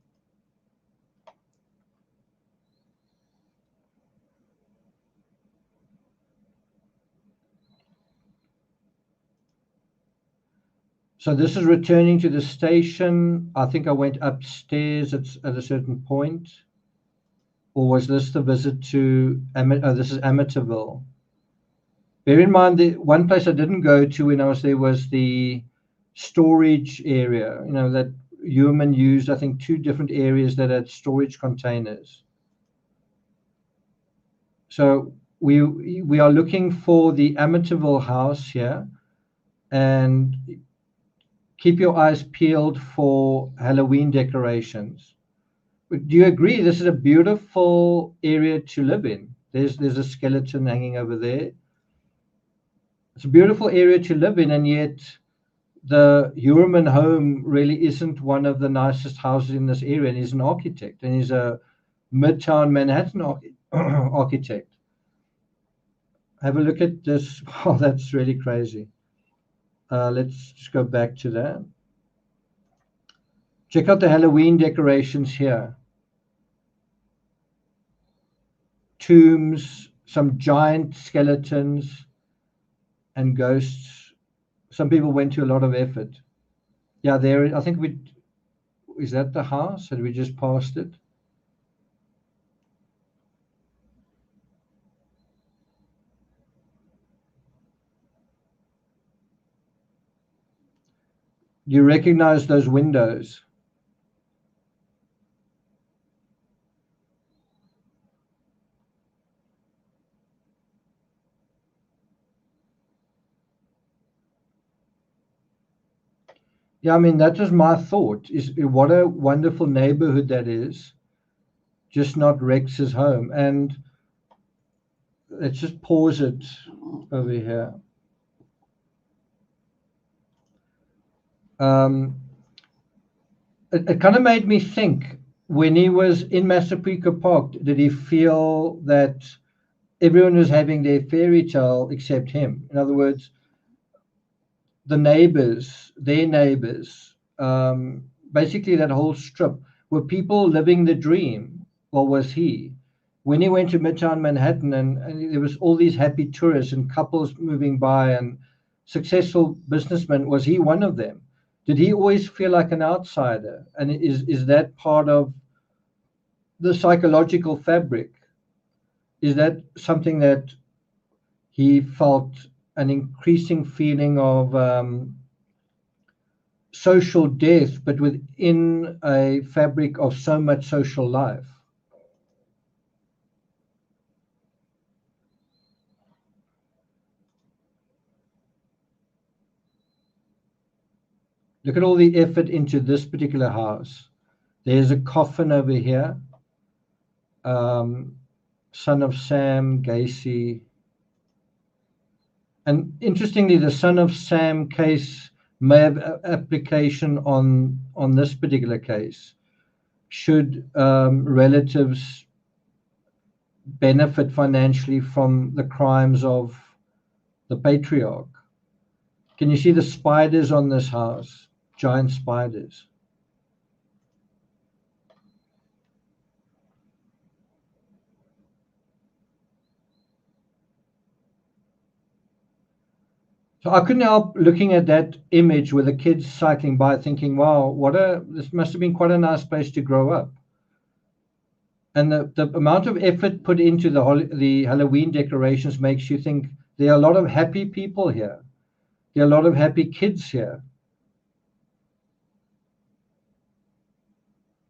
Speaker 2: So this is returning to the station. I think I went upstairs at a certain point. Or was this the visit to, this is Amityville. Bear in mind, the one place I didn't go to when I was there was the storage area, that Heuermann used, I think, 2 different areas that had storage containers. So we are looking for the Amityville house here, and keep your eyes peeled for Halloween decorations. Do you agree this is a beautiful area to live in? There's a skeleton hanging over there. It's a beautiful area to live in, and yet the Heuermann home really isn't one of the nicest houses in this area, and he's an architect, and he's a Midtown Manhattan architect. Have a look at this. Oh, that's really crazy. Let's just go back to that. Check out the Halloween decorations here. Tombs, some giant skeletons, and ghosts. Some people went to a lot of effort. Yeah, there. I think is that the house? Had we just passed it? Do you recognize those windows? Yeah, I mean, that was my thought, is what a wonderful neighborhood that is, just not Rex's home. And let's just pause it over here. It kind of made me think, when he was in Massapequa Park, did he feel that everyone was having their fairy tale except him? In other words, the neighbors, their neighbors, basically that whole strip, were people living the dream, or was he? When he went to Midtown Manhattan, and there was all these happy tourists and couples moving by and successful businessmen, was he one of them? Did he always feel like an outsider? And is that part of the psychological fabric? Is that something that he felt an increasing feeling of social death, but within a fabric of so much social life? Look at all the effort into this particular house. There's a coffin over here. Son of Sam Gacy. And interestingly, the Son of Sam case may have application on this particular case. Should relatives benefit financially from the crimes of the patriarch? Can you see the spiders on this house? Giant spiders. So I couldn't help looking at that image with the kids cycling by, thinking, wow, this must have been quite a nice place to grow up. And the amount of effort put into the Halloween decorations makes you think there are a lot of happy people here. There are a lot of happy kids here.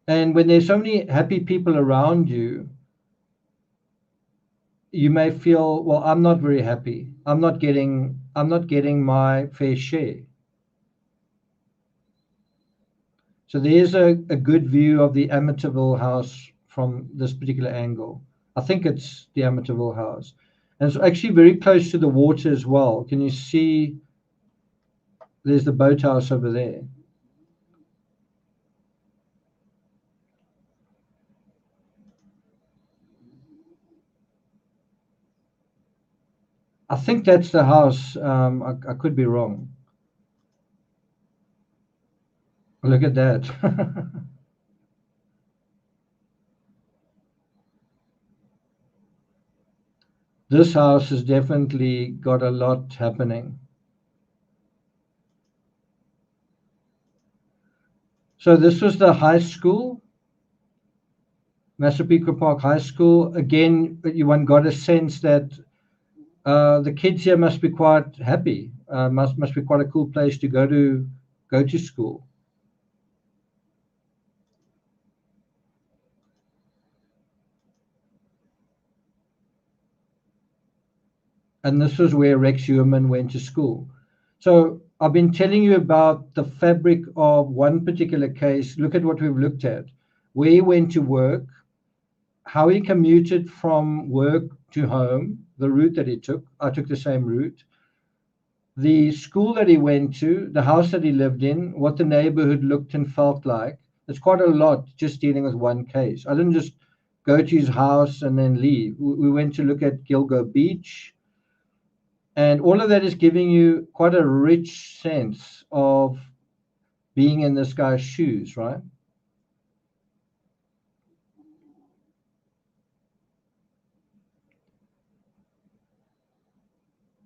Speaker 2: And when there's so many happy people around you, you may feel, well, I'm not very happy. I'm not getting my fair share. So there's a good view of the Amityville house from this particular angle. I think it's the Amityville house. And it's actually very close to the water as well. Can you see there's the boathouse over there. I think that's the house. I could be wrong. Look at that. This house has definitely got a lot happening. So this was the high school, Massapequa Park High School. Again, one got a sense that the kids here must be quite happy. Must be quite a cool place to go to school. And this was where Rex Heuermann went to school. So I've been telling you about the fabric of one particular case. Look at what we've looked at. Where he went to work, how he commuted from work to home, the route that he took. I took the same route. The school that he went to, the house that he lived in, what the neighborhood looked and felt like. It's quite a lot just dealing with one case. I didn't just go to his house and then leave. We went to look at Gilgo Beach. And all of that is giving you quite a rich sense of being in this guy's shoes, right?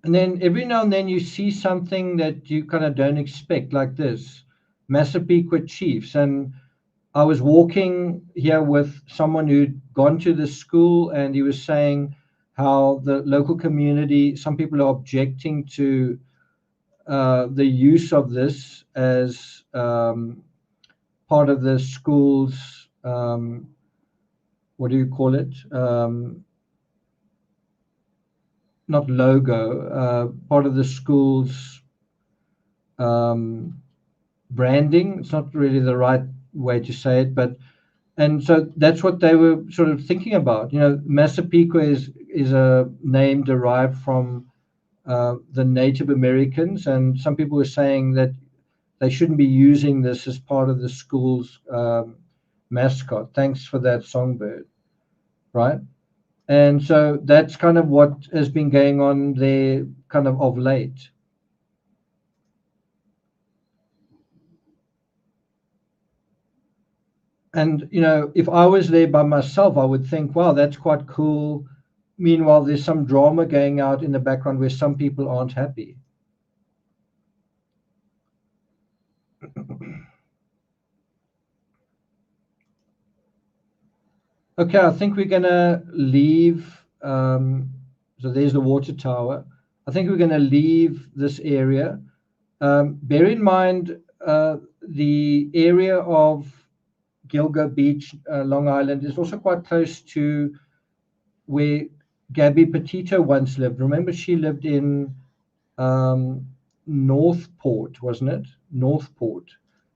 Speaker 2: And then every now and then you see something that you kind of don't expect, like this, Massapequa Chiefs. And I was walking here with someone who'd gone to the school, and he was saying how the local community, some people are objecting to the use of this as part of the school's, what do you call it? Not logo, part of the school's branding. It's not really the right way to say it, but and so that's what they were sort of thinking about. You know, Massapequa is a name derived from the Native Americans, and some people were saying that they shouldn't be using this as part of the school's mascot. Thanks for that, Songbird, right? And so that's kind of what has been going on there kind of late. And, you know, if I was there by myself, I would think, wow, that's quite cool. Meanwhile, there's some drama going out in the background where some people aren't happy. Okay, I think we're going to leave. So there's the water tower. I think we're going to leave this area. Bear in mind the area of Gilgo Beach, Long Island, is also quite close to where Gabby Petito once lived. Remember, she lived in Northport, wasn't it? Northport.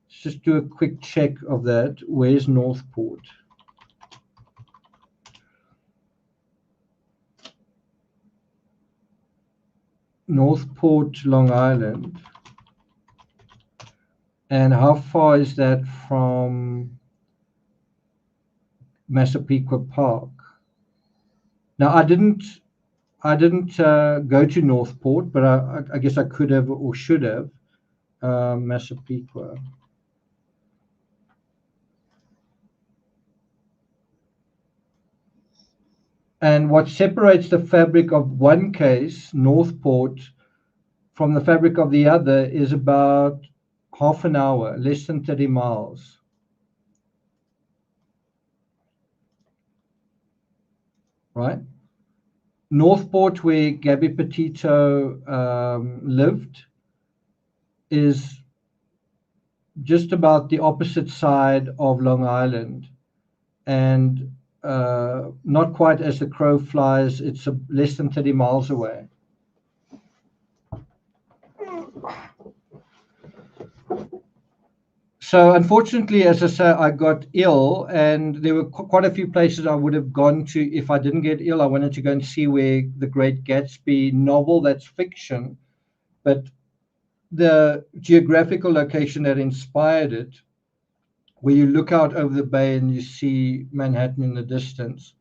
Speaker 2: Let's just do a quick check of that. Where's Northport? Northport, Long Island. And how far is that from Massapequa Park? Now, I didn't go to Northport, but I guess I could have or should have. Massapequa. And what separates the fabric of one case, Northport, from the fabric of the other is about half an hour, less than 30 miles. Right? Northport, where Gabby Petito lived, is just about the opposite side of Long Island, and not quite as the crow flies. It's less than 30 miles away. So unfortunately, as I say, I got ill, and there were quite a few places I would have gone to if I didn't get ill. I wanted to go and see where the Great Gatsby novel, that's fiction, but the geographical location that inspired it, where you look out over the bay and you see Manhattan in the distance.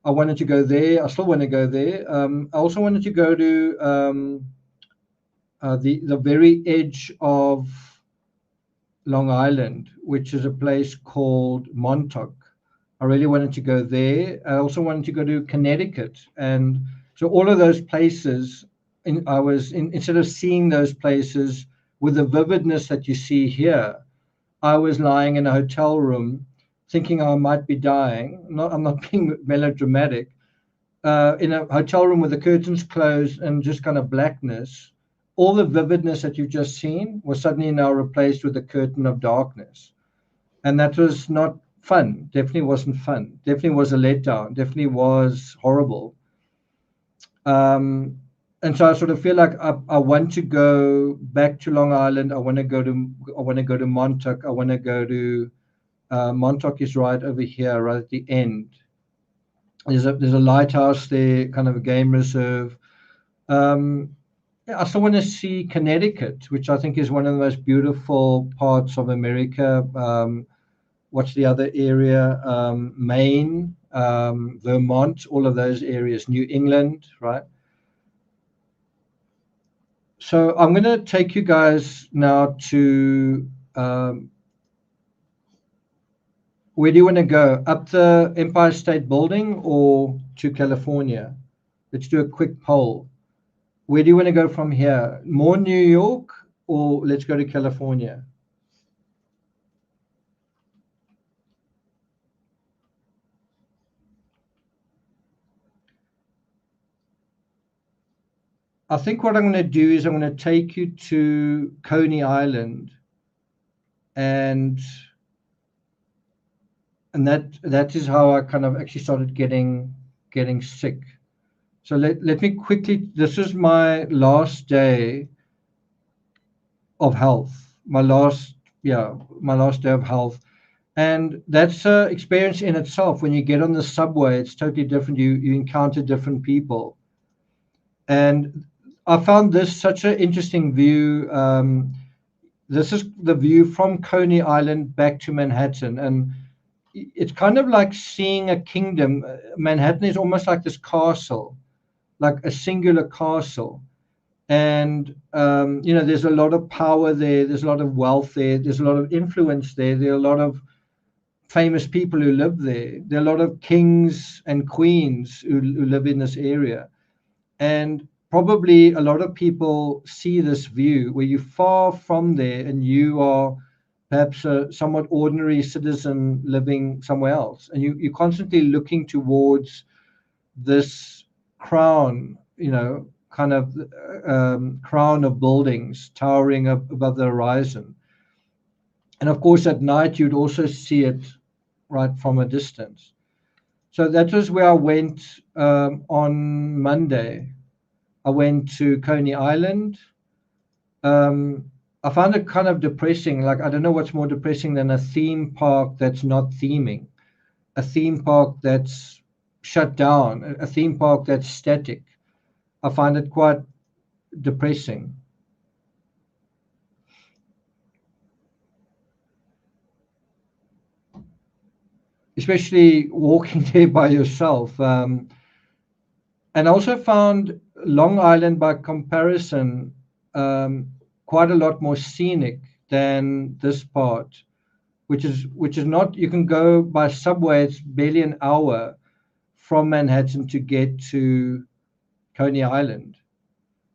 Speaker 2: I wanted to go there. I still want to go there. I also wanted to go to the very edge of Long Island, which is a place called Montauk. I really wanted to go there. I also wanted to go to Connecticut. And so all of those places, instead of seeing those places with the vividness that you see here, I was lying in a hotel room thinking I might be dying. I'm not being melodramatic. In a hotel room with the curtains closed and just kind of blackness, all the vividness that you've just seen was suddenly now replaced with a curtain of darkness. And that was not fun. Definitely wasn't fun. Definitely was a letdown. Definitely was horrible. And so I sort of feel like I want to go back to Long Island. I want to go to Montauk. I want to go to Montauk is right over here, right at the end. There's a lighthouse there, kind of a game reserve. I still want to see Connecticut, which I think is one of the most beautiful parts of America. What's the other area? Maine, Vermont, all of those areas, New England, right? So I'm going to take you guys now to where do you want to go? Up the Empire State Building or to California? Let's do a quick poll. Where do you want to go from here? More New York or let's go to California? I think what I'm going to do is I'm going to take you to Coney Island, and that is how I kind of actually started getting sick. So let me quickly. This is my last day of health. My last day of health, and that's an experience in itself. When you get on the subway, it's totally different. You encounter different people, and I found this such an interesting view. This is the view from Coney Island back to Manhattan, and it's kind of like seeing a kingdom. Manhattan is almost like this castle, like a singular castle. And there's a lot of power there. There's a lot of wealth there. There's a lot of influence there. There are a lot of famous people who live there. There are a lot of kings and queens who live in this area. And probably a lot of people see this view where you're far from there and you are perhaps a somewhat ordinary citizen living somewhere else. And you're constantly looking towards this crown, kind of crown of buildings towering up above the horizon. And of course, at night, you'd also see it right from a distance. So that was where I went on Monday. I went to Coney Island. I found it kind of depressing. Like, I don't know what's more depressing than a theme park that's not theming, a theme park that's shut down, a theme park that's static. I find it quite depressing. Especially walking there by yourself. And I also found Long Island, by comparison, quite a lot more scenic than this part, which is not. You can go by subway; it's barely an hour from Manhattan to get to Coney Island.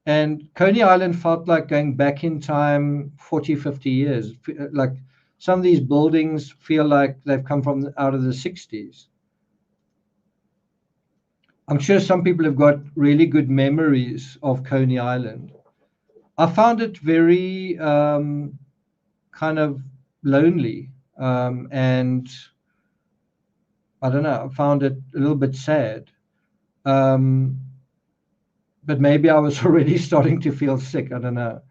Speaker 2: And Coney Island felt like going back in time 40, 50 years. Like some of these buildings feel like they've come from out of the 60s. I'm sure some people have got really good memories of Coney Island. I found it very kind of lonely, and I don't know, I found it a little bit sad. But maybe I was already starting to feel sick. I don't know.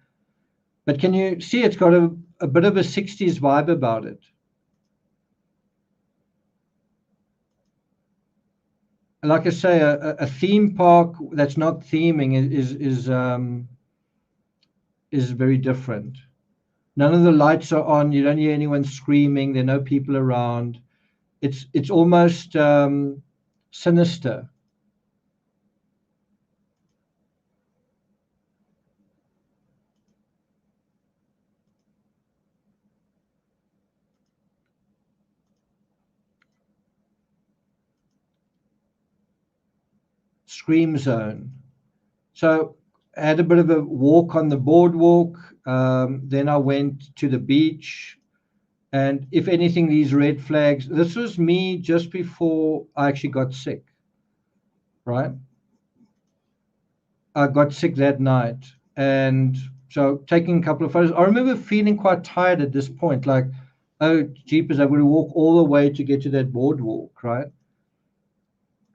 Speaker 2: But can you see it's got a bit of a 60s vibe about it? Like I say, a theme park that's not theming is very different. None of the lights are on. You don't hear anyone screaming. There are no people around. It's almost sinister. Scream zone. So I had a bit of a walk on the boardwalk. Then I went to the beach. And if anything, these red flags, this was me just before I actually got sick, right? I got sick that night. And so taking a couple of photos, I remember feeling quite tired at this point, like, oh, jeepers, I've got to walk all the way to get to that boardwalk, right?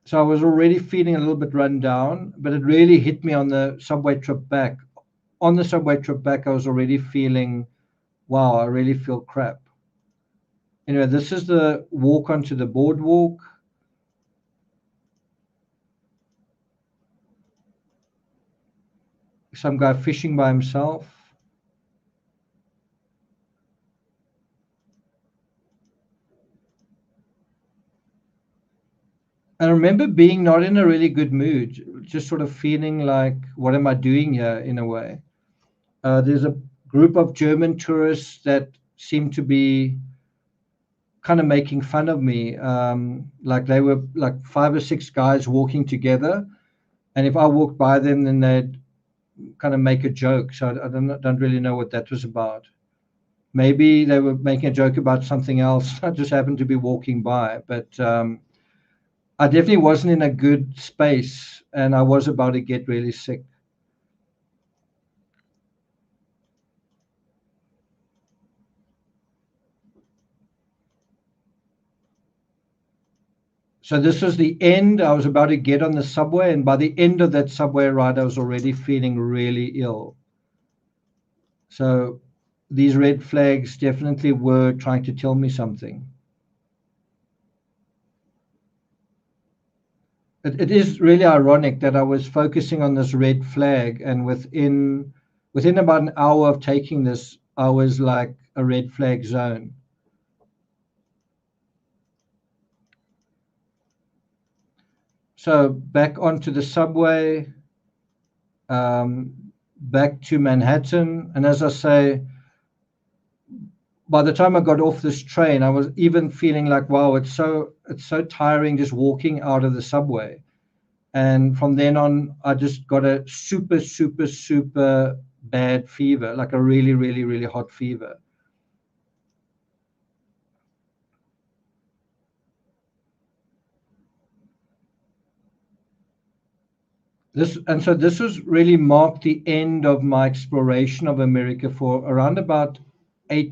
Speaker 2: So I was already feeling a little bit run down, but it really hit me on the subway trip back. On the subway trip back, I was already feeling, wow, I really feel crap. Anyway, this is the walk onto the boardwalk. Some guy fishing by himself. I remember being not in a really good mood, just sort of feeling like, what am I doing here in a way? There's a group of German tourists that seem to be kind of making fun of me. Like they were like 5 or 6 guys walking together. And if I walked by them, then they'd kind of make a joke. So I don't really know what that was about. Maybe they were making a joke about something else. I just happened to be walking by. But I definitely wasn't in a good space, and I was about to get really sick. So this was the end. I was about to get on the subway, and by the end of that subway ride, I was already feeling really ill. So these red flags definitely were trying to tell me something. It is really ironic that I was focusing on this red flag, and within about an hour of taking this, I was like a red flag zone. So back onto the subway, back to Manhattan. And as I say, by the time I got off this train, I was even feeling like, wow, it's so tiring just walking out of the subway. And from then on, I just got a super, super, super bad fever, like a really, really, really hot fever. So this was really marked the end of my exploration of America for around about 7,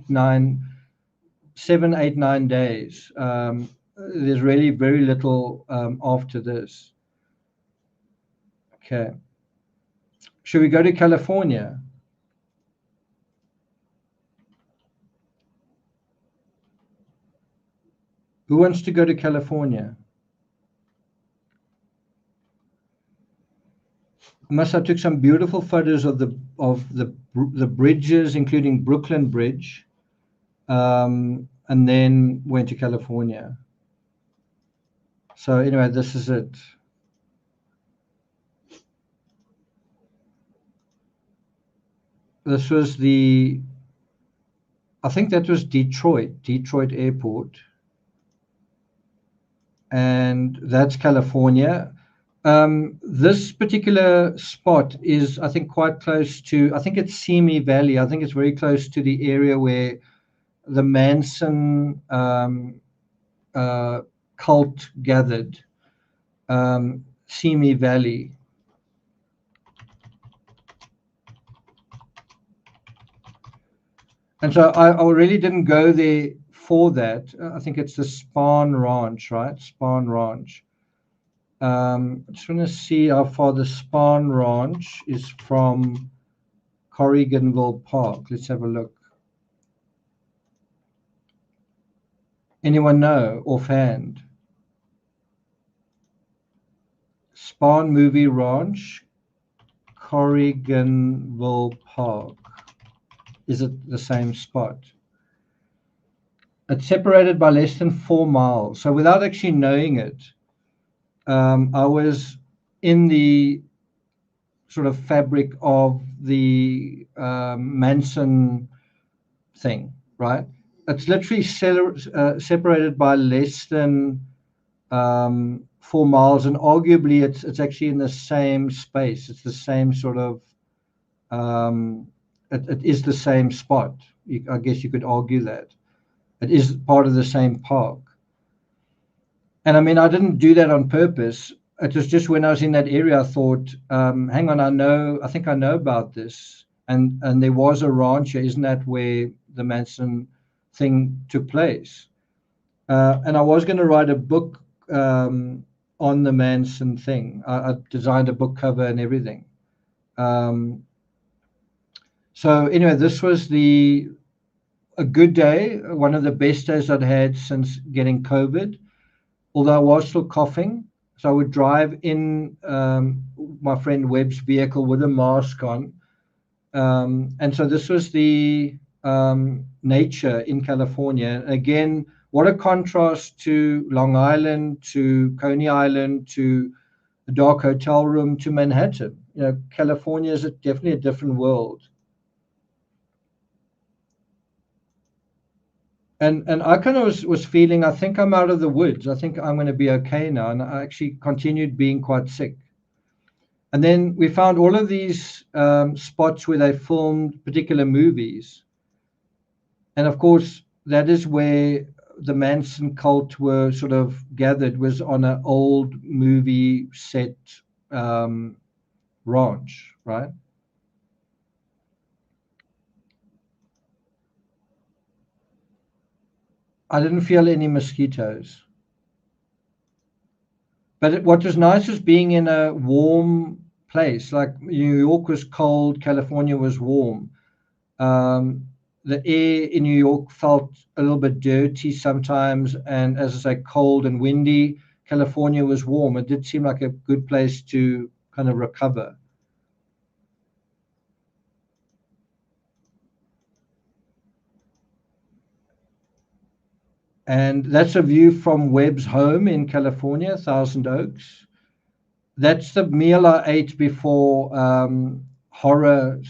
Speaker 2: 8, 9 days. There's really very little after this. Okay. Should we go to California? Who wants to go to California? I took some beautiful photos of the bridges, including Brooklyn Bridge, and then went to California. So anyway, this is it. This was I think that was Detroit Airport. And that's California. This particular spot is, I think, quite close to, I think it's Simi Valley. I think it's very close to the area where the Manson cult gathered, Simi Valley. And so I really didn't go there for that. I think it's the Spahn Ranch, right? Spahn Ranch. I just want to see how far the Spahn Ranch is from Corriganville Park. Let's have a look. Anyone know offhand? Spahn Movie Ranch, Corriganville Park. is it the same spot? It's separated by less than 4 miles. So without actually knowing it, I was in the sort of fabric of the Manson thing, right? It's literally separated by less than 4 miles, and arguably it's actually in the same space. It's the same sort of it is the same spot. I guess you could argue that it is part of the same park. And I mean, I didn't do that on purpose. It was just when I was in that area, I thought, hang on, I think I know about this. And there was a ranch here. Isn't that where the Manson thing took place? And I was going to write a book on the Manson thing. I designed a book cover and everything. So anyway, this was a good day, one of the best days I'd had since getting COVID, although I was still coughing. So I would drive in my friend Webb's vehicle with a mask on. And so this was the nature in California. Again, what a contrast to Long Island, to Coney Island, to a dark hotel room, to Manhattan. You know, California is definitely a different world. And I kind of was feeling, I think I'm out of the woods. I think I'm going to be okay now. And I actually continued being quite sick. And then we found all of these spots where they filmed particular movies. And of course, that is where the Manson cult were sort of gathered, was on an old movie set ranch, right? I didn't feel any mosquitoes. But what was nice was being in a warm place. Like New York was cold, California was warm. The air in New York felt a little bit dirty sometimes, and as I say, cold and windy. California was warm. It did seem like a good place to kind of recover. And that's a view from Webb's home in California, Thousand Oaks. That's the meal I ate before horror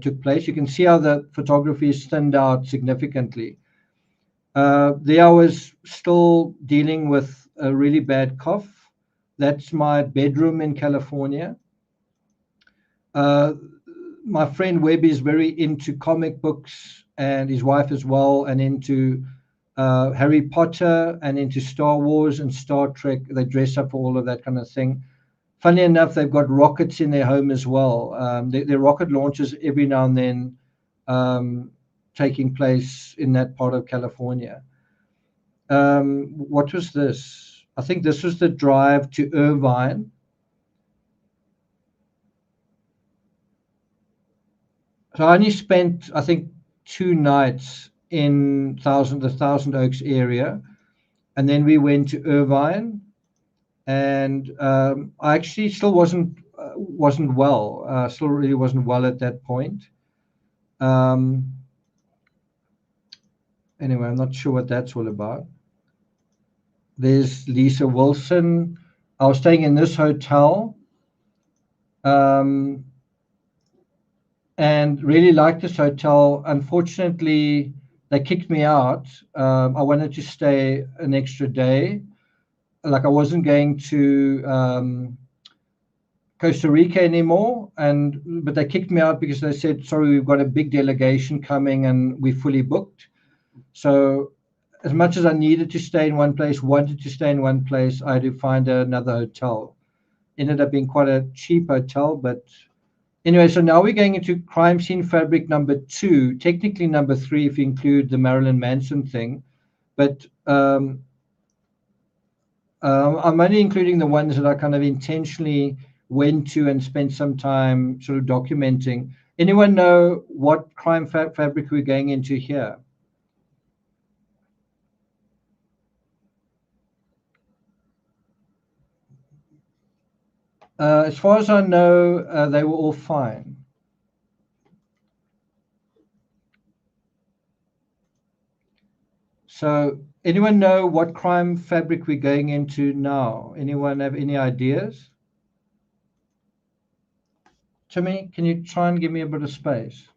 Speaker 2: took place. You can see how the photography is thinned out significantly. There I was still dealing with a really bad cough. That's my bedroom in California. My friend Webb is very into comic books, and his wife as well, and into Harry Potter and into Star Wars and Star Trek. They dress up for all of that kind of thing. Funny enough, they've got rockets in their home as well. Their rocket launches every now and then taking place in that part of California. What was this? I think this was the drive to Irvine. So I only spent, I think, 2 nights in the Thousand Oaks area, and then we went to Irvine. And I actually still wasn't well. Still really wasn't well at that point. Anyway, I'm not sure what that's all about. There's Lisa Wilson. I was staying in this hotel, and really liked this hotel. Unfortunately, they kicked me out. I wanted to stay an extra day. Like I wasn't going to Costa Rica anymore, but they kicked me out because they said, sorry, we've got a big delegation coming and we're fully booked. So as much as I needed to stay in one place, wanted to stay in one place, I had to find another hotel. Ended up being quite a cheap hotel, but anyway, so now we're going into crime scene fabric number 2, technically number 3 if you include the Marilyn Manson thing, but I'm only including the ones that I kind of intentionally went to and spent some time sort of documenting. Anyone know what crime fabric we're going into here? As far as I know, they were all fine. So anyone know what crime fabric we're going into now? Anyone have any ideas? Timmy, can you try and give me a bit of space?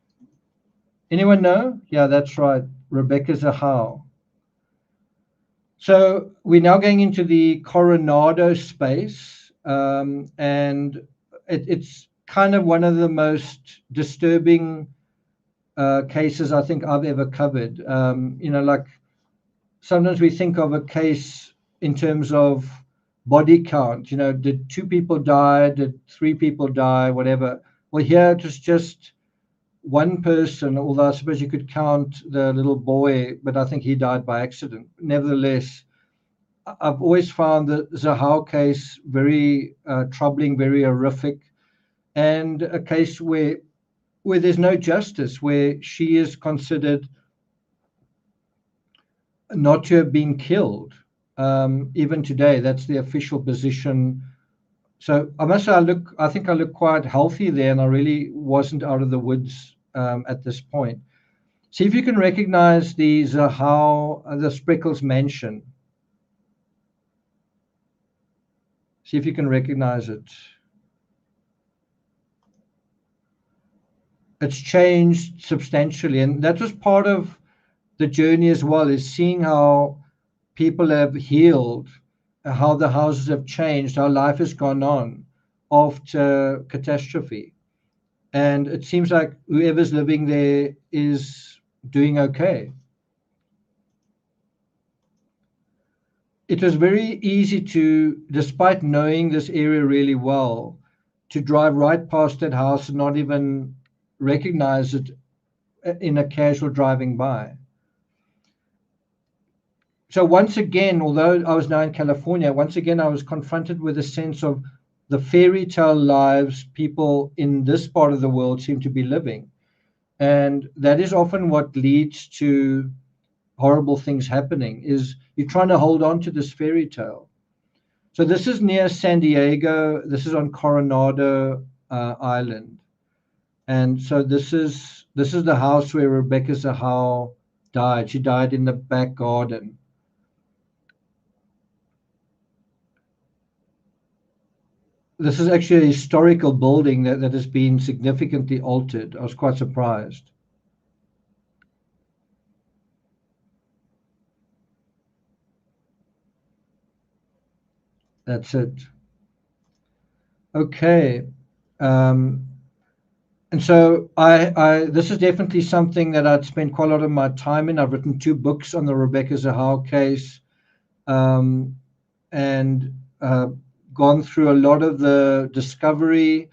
Speaker 2: Anyone know? Yeah, that's right. Rebecca Zahau. So we're now going into the Coronado space, and it's kind of one of the most disturbing cases I think I've ever covered. Like sometimes we think of a case in terms of body count. Did 2 people die? Did 3 people die? Whatever. Well, here it was just one person, although I suppose you could count the little boy, but I think he died by accident. Nevertheless, I've always found the Zahau case very troubling, very horrific, and a case where there's no justice, where she is considered not to have been killed. Even today, that's the official position. So I must say, I think I look quite healthy there, and I really wasn't out of the woods at this point. See if you can recognize the Zahau, the Spreckles mansion. See if you can recognize it. It's changed substantially, and that was part of the journey as well, is seeing how people have healed, how the houses have changed, how life has gone on after catastrophe. And it seems like whoever's living there is doing okay. It was very easy to, despite knowing this area really well, to drive right past that house and not even recognize it in a casual driving by. So once again, although I was now in California, once again I was confronted with a sense of the fairy tale lives people in this part of the world seem to be living. And that is often what leads to horrible things happening, is you're trying to hold on to this fairy tale. So this is near San Diego. This is on Coronado Island. And so this is the house where Rebecca Zahau died. She died in the back garden. This is actually a historical building that has been significantly altered. I was quite surprised. That's it. Okay. And so this is definitely something that I'd spent quite a lot of my time in. I've written 2 books on the Rebecca Zahau case, and gone through a lot of the discovery,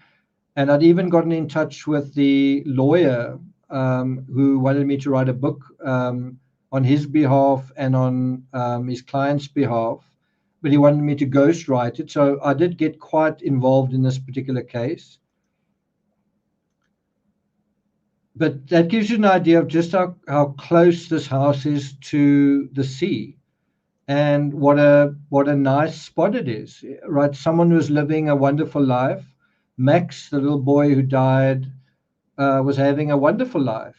Speaker 2: and I'd even gotten in touch with the lawyer who wanted me to write a book on his behalf and on his client's behalf, but he wanted me to ghostwrite it. So I did get quite involved in this particular case. But that gives you an idea of just how close this house is to the sea. And what a nice spot it is, right? Someone who's living a wonderful life. Max, the little boy who died, was having a wonderful life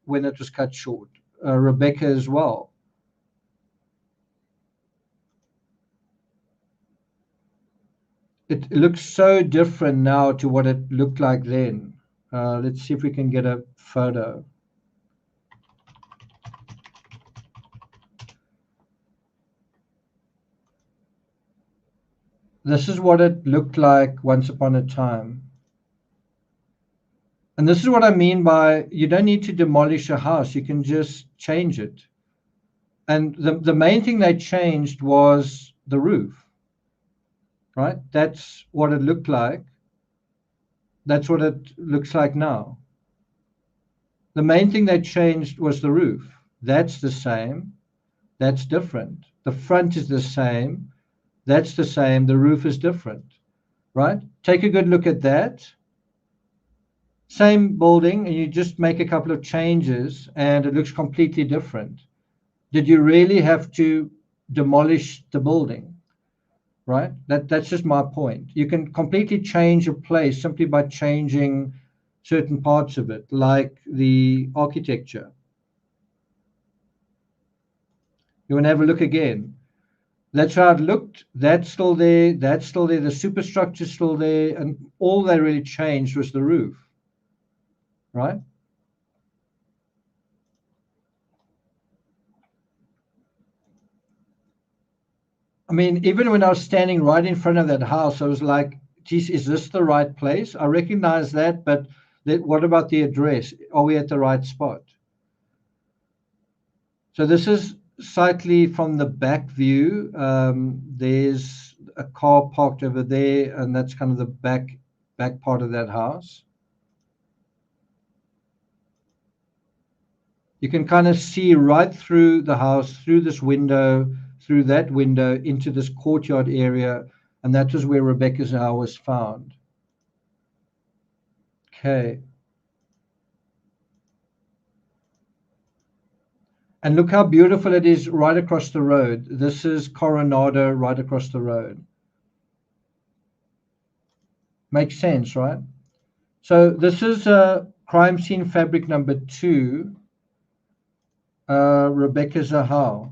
Speaker 2: when it was cut short. Rebecca as well. It looks so different now to what it looked like then. Let's see if we can get a photo. This is what it looked like once upon a time. And this is what I mean by, you don't need to demolish a house, you can just change it. And the main thing they changed was the roof, right? That's what it looked like. That's what it looks like now. The main thing they changed was the roof. That's the same. That's different. The front is the same. That's the same. The roof is different, right? Take a good look at that. Same building, and you just make a couple of changes, and it looks completely different. Did you really have to demolish the building, right? That's just my point. You can completely change a place simply by changing certain parts of it, like the architecture. You want to have a look again? That's how it looked. That's still there. That's still there. The superstructure's still there. And all they really changed was the roof, right? I mean, even when I was standing right in front of that house, I was like, geez, is this the right place? I recognize that, but what about the address? Are we at the right spot? So this is slightly from the back view. There's a car parked over there, and that's kind of the back part of that house. You can kind of see right through the house, through this window, through that window, into this courtyard area, and that was where Rebecca's house was found. Okay. And look how beautiful it is right across the road. This is Coronado right across the road. Makes sense, right? So this is crime scene fabric number 2, Rebecca Zahau.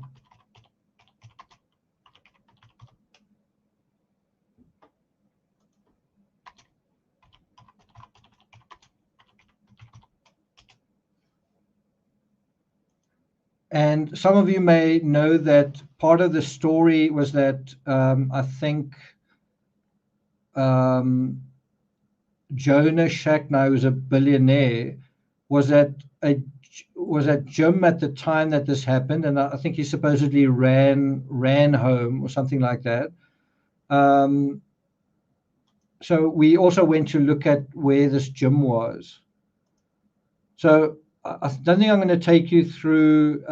Speaker 2: And some of you may know that part of the story was that I think Jonah Shacknow, who's a billionaire, was at gym at the time that this happened, and I think he supposedly ran home or something like that. So we also went to look at where this gym was. So I don't think I'm going to take you through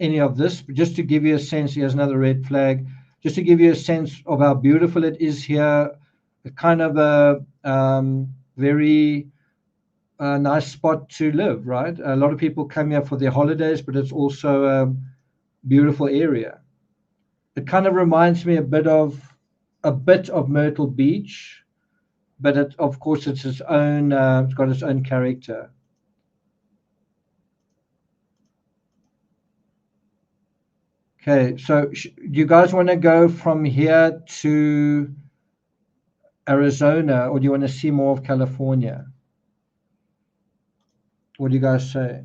Speaker 2: any of this, but just to give you a sense, here's another red flag, just to give you a sense of how beautiful it is here, a kind of a very nice spot to live, right? A lot of people come here for their holidays, but it's also a beautiful area. It kind of reminds me a bit of Myrtle Beach, but of course it's its own. It's got its own character. Okay, so do you guys want to go from here to Arizona, or do you want to see more of California? What do you guys say?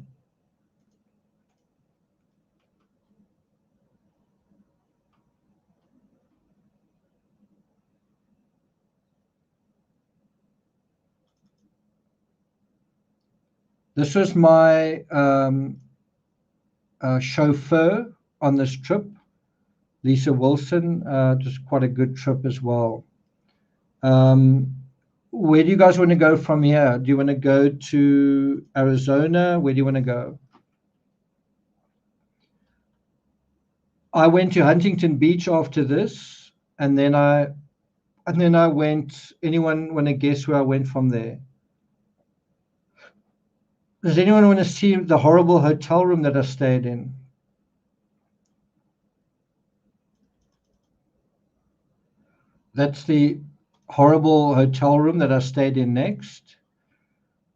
Speaker 2: This was my chauffeur on this trip, Lisa Wilson. Just quite a good trip as well. Where do you guys want to go from here? Do you want to go to Arizona? Where do you want to go? I went to Huntington Beach after this, and then I went. Anyone want to guess where I went from there? Does anyone want to see the horrible hotel room that I stayed in? That's the horrible hotel room that I stayed in next.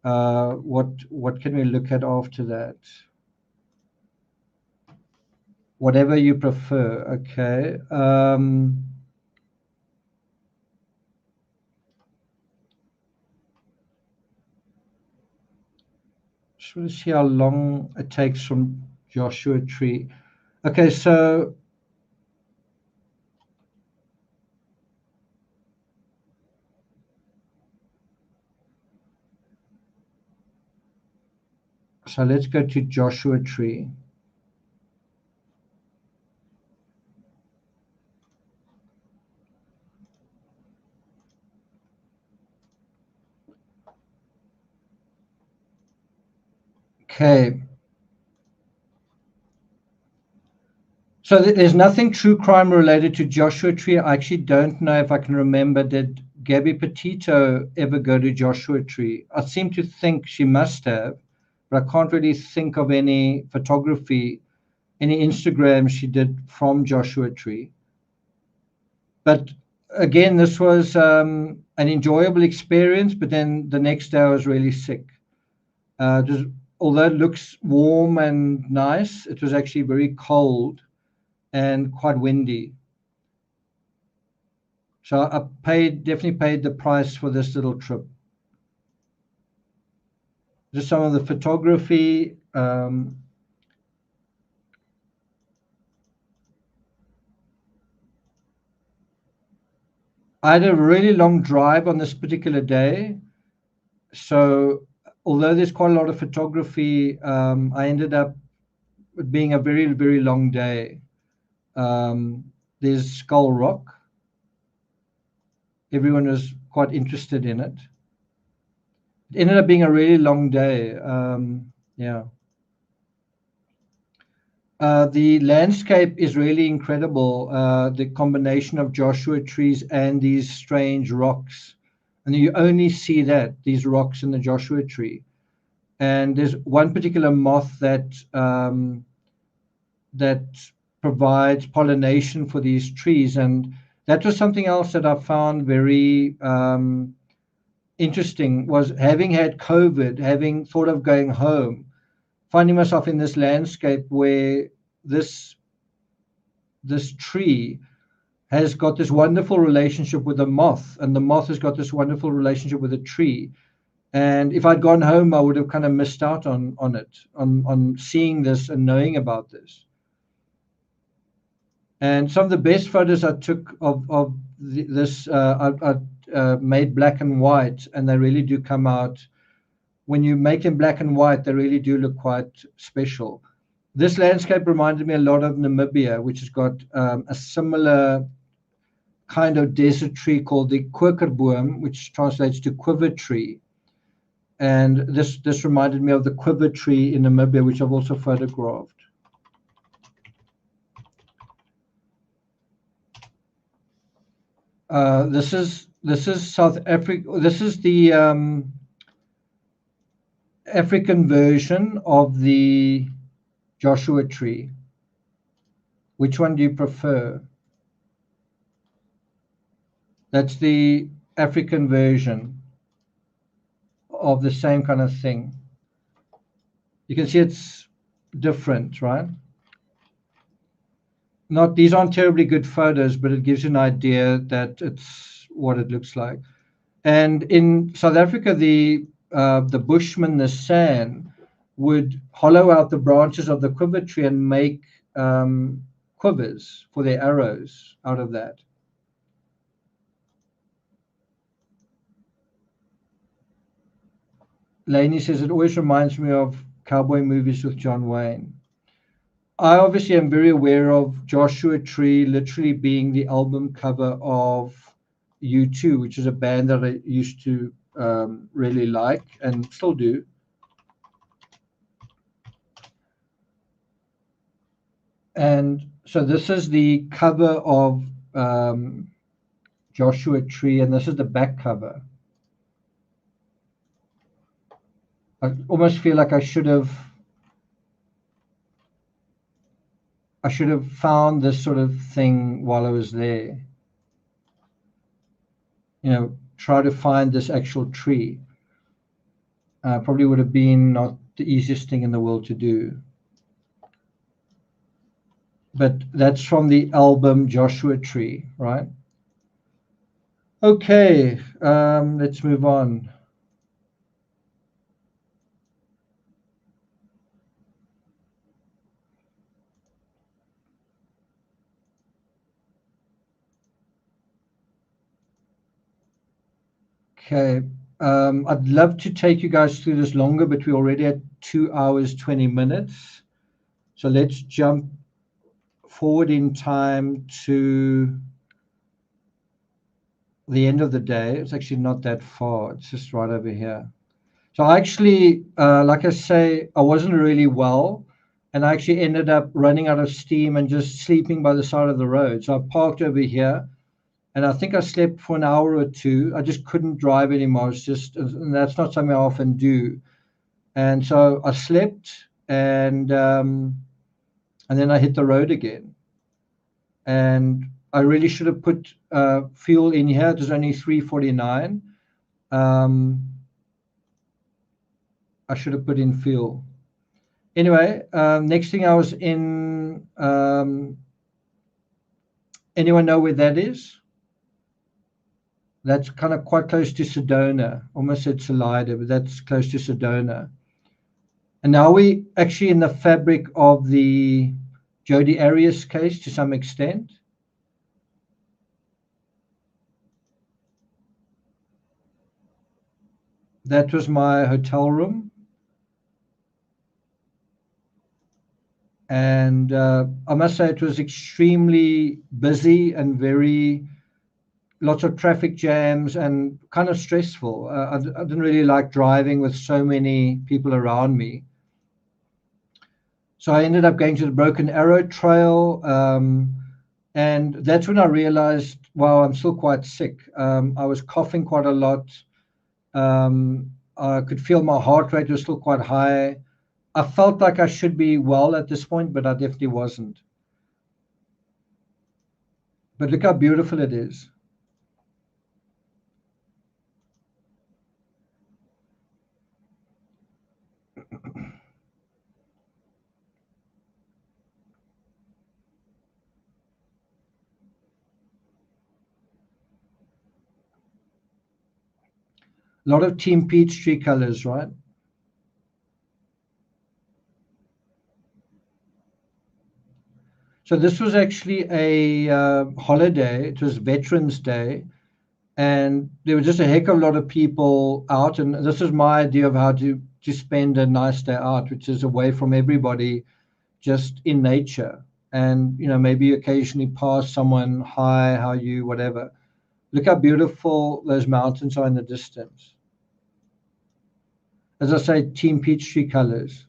Speaker 2: What can we look at after that? Whatever you prefer. Okay. Just want to see how long it takes from Joshua Tree. Okay, so let's go to Joshua Tree. Okay. So there's nothing true crime related to Joshua Tree. I actually don't know if I can remember, did Gabby Petito ever go to Joshua Tree? I seem to think she must have, but I can't really think of any photography, any Instagram she did from Joshua Tree. But again, this was an enjoyable experience, but then the next day I was really sick. Just although it looks warm and nice, it was actually very cold and quite windy. So I definitely paid the price for this little trip. Just some of the photography. I had a really long drive on this particular day. So although there's quite a lot of photography, I ended up being a very, very long day. There's Skull Rock. Everyone was quite interested in it. It ended up being a really long day. Yeah. The landscape is really incredible. The combination of Joshua trees and these strange rocks. And you only see these rocks in the Joshua tree. And there's one particular moth that provides pollination for these trees. And that was something else that I found very interesting, was having had COVID, having thought of going home, finding myself in this landscape where this tree has got this wonderful relationship with the moth, and the moth has got this wonderful relationship with the tree. And if I'd gone home, I would have kind of missed out on it, on seeing this and knowing about this. And some of the best photos I took of this, I made black and white, and they really do come out. When you make them black and white, they really do look quite special. This landscape reminded me a lot of Namibia, which has got a similar kind of desert tree called the Quakerboom, which translates to quiver tree. And this reminded me of the quiver tree in Namibia, which I've also photographed. This is South Africa. This is the African version of the Joshua tree. Which one do you prefer? That's the African version of the same kind of thing. You can see it's different, right? These aren't terribly good photos, but it gives you an idea that it's what it looks like. And in South Africa, the Bushman, the San, would hollow out the branches of the quiver tree and make quivers for their arrows out of that. Lainey says, it always reminds me of cowboy movies with John Wayne. I obviously am very aware of Joshua Tree literally being the album cover of U2, which is a band that I used to really like and still do. And so this is the cover of Joshua Tree, and this is the back cover. I almost feel like I should have found this sort of thing while I was there. You know, try to find this actual tree. Probably would have been not the easiest thing in the world to do. But that's from the album Joshua Tree, right? Okay, let's move on. Okay, I'd love to take you guys through this longer, but we're already at 2 hours, 20 minutes. So let's jump forward in time to the end of the day. It's actually not that far. It's just right over here. So I actually, like I say, I wasn't really well, and I actually ended up running out of steam and just sleeping by the side of the road. So I parked over here, and I think I slept for an hour or two. I just couldn't drive anymore. It's just, and that's not something I often do. And so I slept, and then I hit the road again. And I really should have put fuel in here. It was only 3.49. I should have put in fuel. Anyway, next thing I was in, anyone know where that is? That's kind of quite close to Sedona. Almost said Salida, but that's close to Sedona. And now we actually in the fabric of the Jodi Arias case to some extent. That was my hotel room. And I must say it was extremely busy and lots of traffic jams and kind of stressful. I didn't really like driving with so many people around me. So I ended up going to the Broken Arrow Trail. And that's when I realized, wow, I'm still quite sick. I was coughing quite a lot. I could feel my heart rate was still quite high. I felt like I should be well at this point, but I definitely wasn't. But look how beautiful it is. A lot of Team Peachtree colors, right? So this was actually a holiday. It was Veterans Day. And there was just a heck of a lot of people out. And this is my idea of how to spend a nice day out, which is away from everybody, just in nature. And, you know, maybe occasionally pass someone, hi, how are you, whatever. Look how beautiful those mountains are in the distance. As I say, Team Peachtree colors.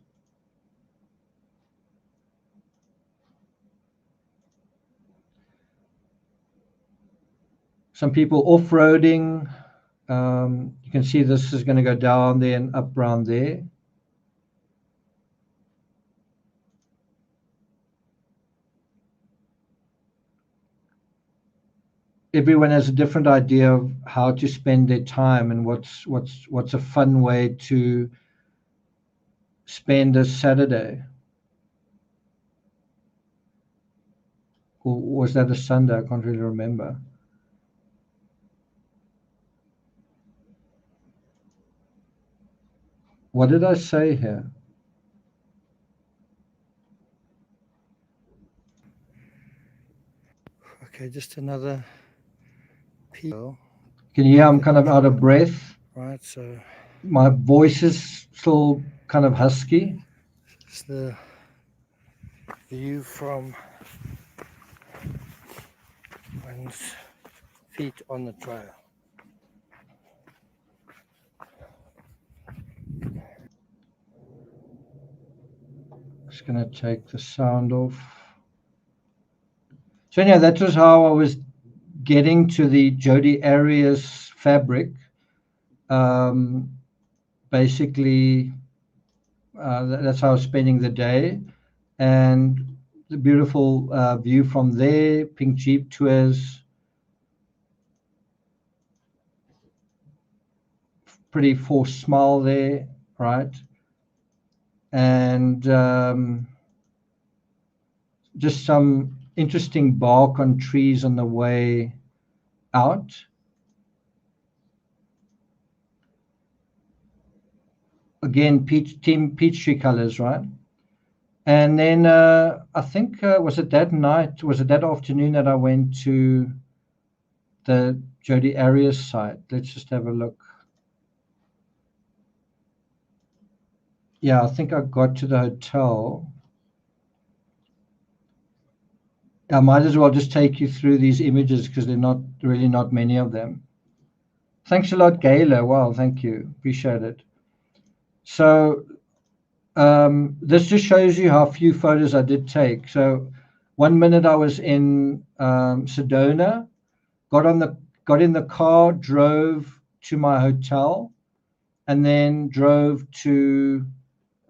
Speaker 2: Some people off-roading. You can see this is going to go down there and up around there. Everyone has a different idea of how to spend their time and what's a fun way to spend a Saturday. Or was that a Sunday? I can't really remember. What did I say here? Okay, just another peel. Can you hear I'm kind of out of breath? Right, so my voice is still kind of husky. It's the view from one's feet on the trail. Just going to take the sound off. So anyhow, that was how I was getting to the Jodi Arias fabric. Basically, that's how I was spending the day. And the beautiful view from there, pink Jeep tours. Pretty forced smile there, right? And just some interesting bark on trees on the way out. Again, Team Peachtree colors, right? And then I think, was it that afternoon that I went to the Jodi Arias site? Let's just have a look. Yeah, I think I got to the hotel. I might as well just take you through these images because they're not many of them. Thanks a lot, Gayla. Wow, thank you. Appreciate it. So this just shows you how few photos I did take. So 1 minute I was in Sedona, got in the car, drove to my hotel, and then drove to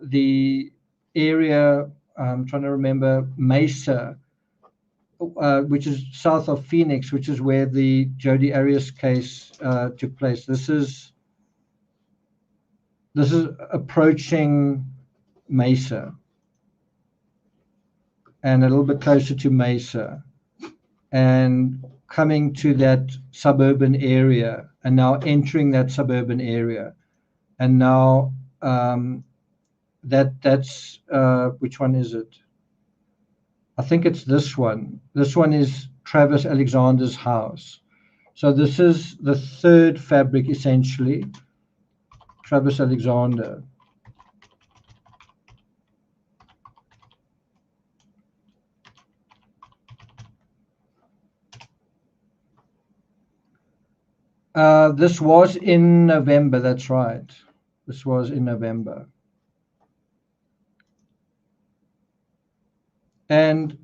Speaker 2: the area, I'm trying to remember, Mesa, which is south of Phoenix, which is where the Jodi Arias case took place. This is this is approaching Mesa, and a little bit closer to Mesa, and coming to that suburban area, and now entering that suburban area, and now that's which one is it? I think it's this one. This one is Travis Alexander's house. So this is the third fabric, essentially. Travis Alexander. This was in November, that's right. This was in November. And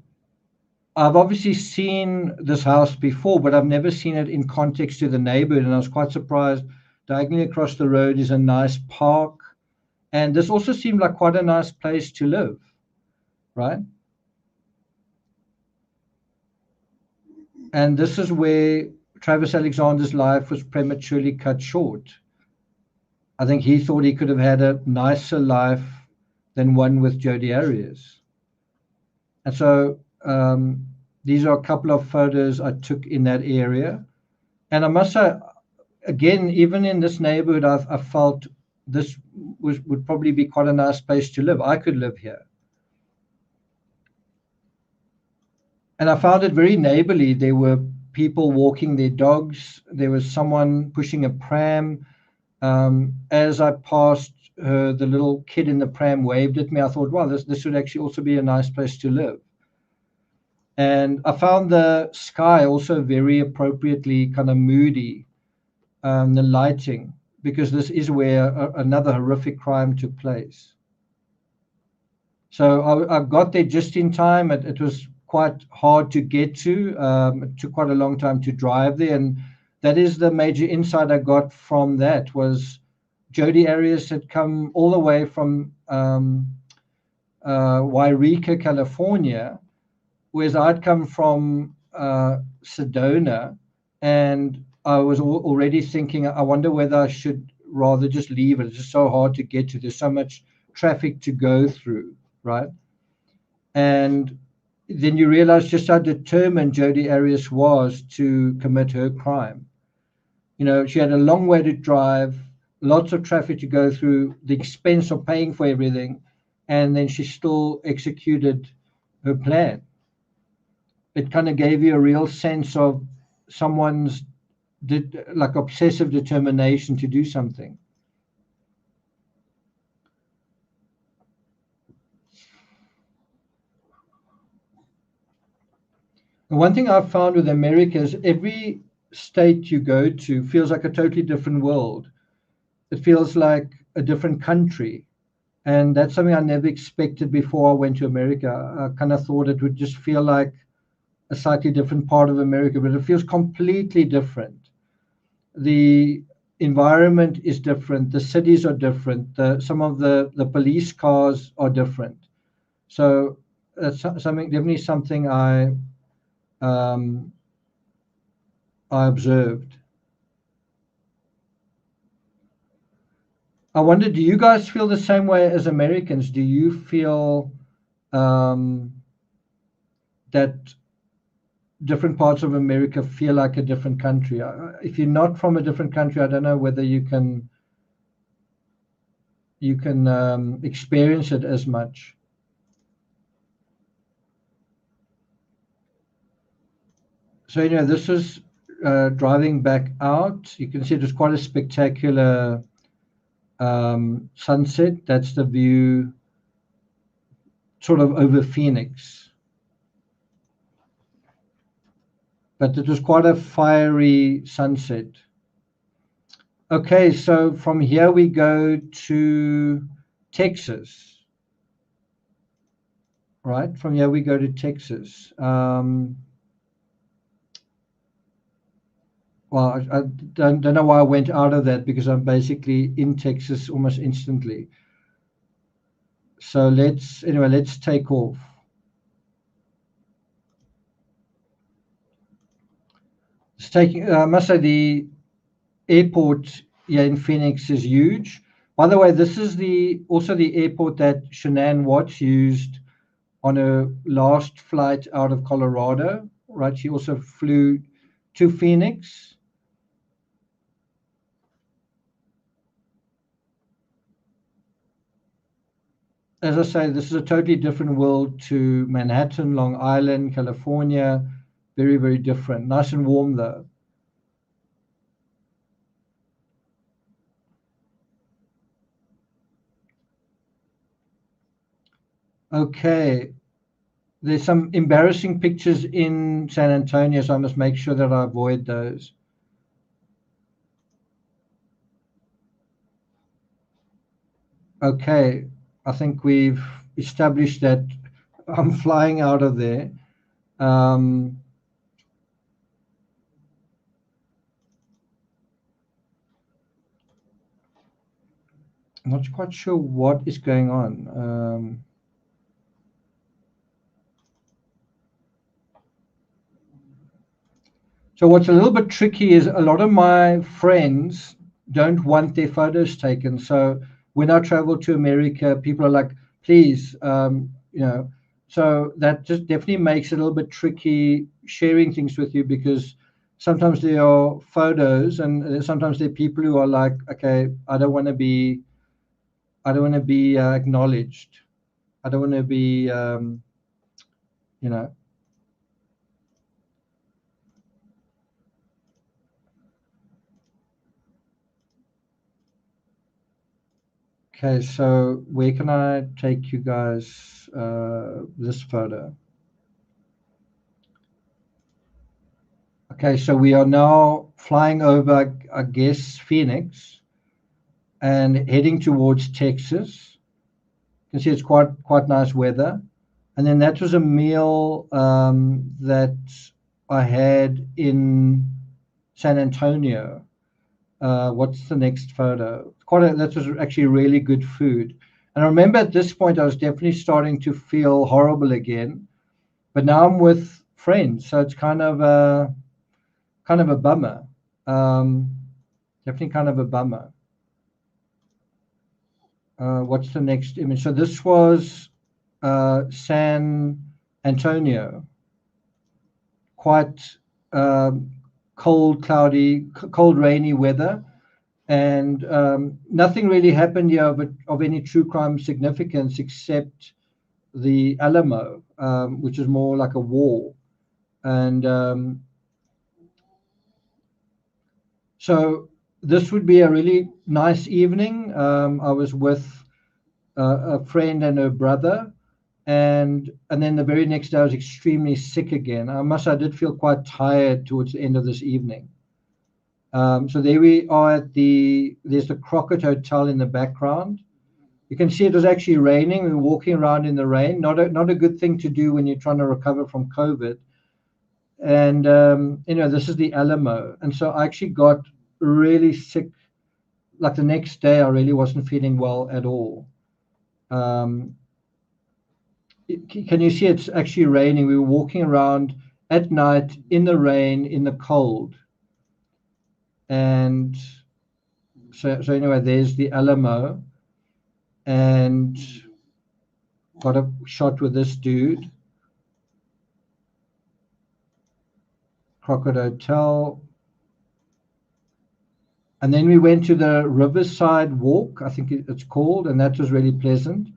Speaker 2: I've obviously seen this house before, but I've never seen it in context to the neighborhood. And I was quite surprised. Diagonally across the road is a nice park. And this also seemed like quite a nice place to live, right? And this is where Travis Alexander's life was prematurely cut short. I think he thought he could have had a nicer life than one with Jodi Arias. And so these are a couple of photos I took in that area. And I must say, again, even in this neighborhood, I felt this would probably be quite a nice place to live. I could live here. And I found it very neighborly. There were people walking their dogs. There was someone pushing a pram. As I passed her, the little kid in the pram waved at me. I thought, wow, this would actually also be a nice place to live. And I found the sky also very appropriately kind of moody, the lighting, because this is where another horrific crime took place. So I got there just in time. It was quite hard to get to. It took quite a long time to drive there. And that is the major insight I got from that, was Jodi Arias had come all the way from Wairika, California, whereas I'd come from Sedona, and I was already thinking, I wonder whether I should rather just leave it. It's just so hard to get to. There's so much traffic to go through, right? And then you realize just how determined Jodi Arias was to commit her crime. You know, she had a long way to drive, lots of traffic to go through, the expense of paying for everything, and then she still executed her plan. It kind of gave you a real sense of someone's like obsessive determination to do something. And one thing I've found with America is every state you go to feels like a totally different world. It feels like a different country. And that's something I never expected before I went to America. I kind of thought it would just feel like a slightly different part of America, but it feels completely different. The environment is different. The cities are different. Some of the police cars are different. So that's definitely something I observed. I wonder, do you guys feel the same way as Americans? Do you feel that different parts of America feel like a different country? If you're not from a different country, I don't know whether you can experience it as much. So, you know, this is driving back out. You can see it was quite a spectacular sunset. That's the view sort of over Phoenix. But it was quite a fiery sunset. Okay, so from here we go to Texas. Right, from here we go to Texas. Well, I don't know why I went out of that, because I'm basically in Texas almost instantly. So let's take off. I must say the airport here in Phoenix is huge. By the way, this is also the airport that Shanann Watts used on her last flight out of Colorado, right? She also flew to Phoenix. As I say, this is a totally different world to Manhattan, Long Island, California. Very, very different. Nice and warm, though. Okay. There's some embarrassing pictures in San Antonio, so I must make sure that I avoid those. Okay. I think we've established that I'm flying out of there. I'm not quite sure what is going on. So what's a little bit tricky is a lot of my friends don't want their photos taken. So when I travel to America, people are like, please, so that just definitely makes it a little bit tricky sharing things with you, because sometimes there are photos and sometimes there are people who are like, okay, I don't want to be acknowledged. I don't want to be, Okay, so where can I take you guys this photo? Okay, so we are now flying over, I guess, Phoenix and heading towards Texas. You can see it's quite nice weather. And then that was a meal that I had in San Antonio. What's the next photo? That was actually really good food. And I remember at this point I was definitely starting to feel horrible again, but now I'm with friends, so it's kind of a bummer. Definitely kind of a bummer. What's the next image? So this was San Antonio. Quite cold, cloudy, cold, rainy weather. And nothing really happened here of any true crime significance except the Alamo, which is more like a wall. And so this would be a really nice evening. I was with a friend and her brother, and then the very next day I was extremely sick again. I did feel quite tired towards the end of this evening. So there we are there's the Crockett Hotel in the background. You can see it was actually raining. We were walking around in the rain. Not a good thing to do when you're trying to recover from COVID. And this is the Alamo. And so I actually got really sick. Like the next day, I really wasn't feeling well at all. Can you see it's actually raining? We were walking around at night in the rain, in the cold. And so anyway, there's the Alamo, and got a shot with this dude. Crockett Hotel. And then we went to the Riverside Walk, I think it's called, and that was really pleasant.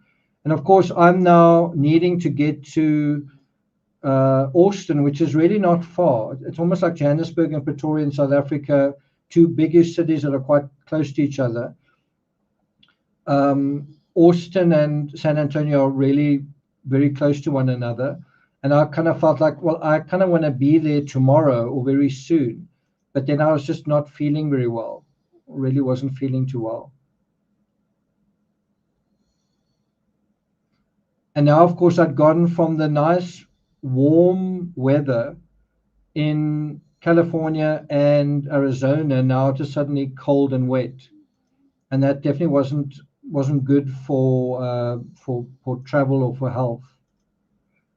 Speaker 2: And of course, I'm now needing to get to Austin, which is really not far. It's almost like Johannesburg and Pretoria in South Africa, two biggest cities that are quite close to each other. Austin and San Antonio are really very close to one another. And I kind of felt like, well, I kind of want to be there tomorrow or very soon. But then I was just not feeling very well. Really wasn't feeling too well. And now, of course, I'd gone from the nice warm weather in California and Arizona now to suddenly cold and wet. And that definitely wasn't good for travel or for health.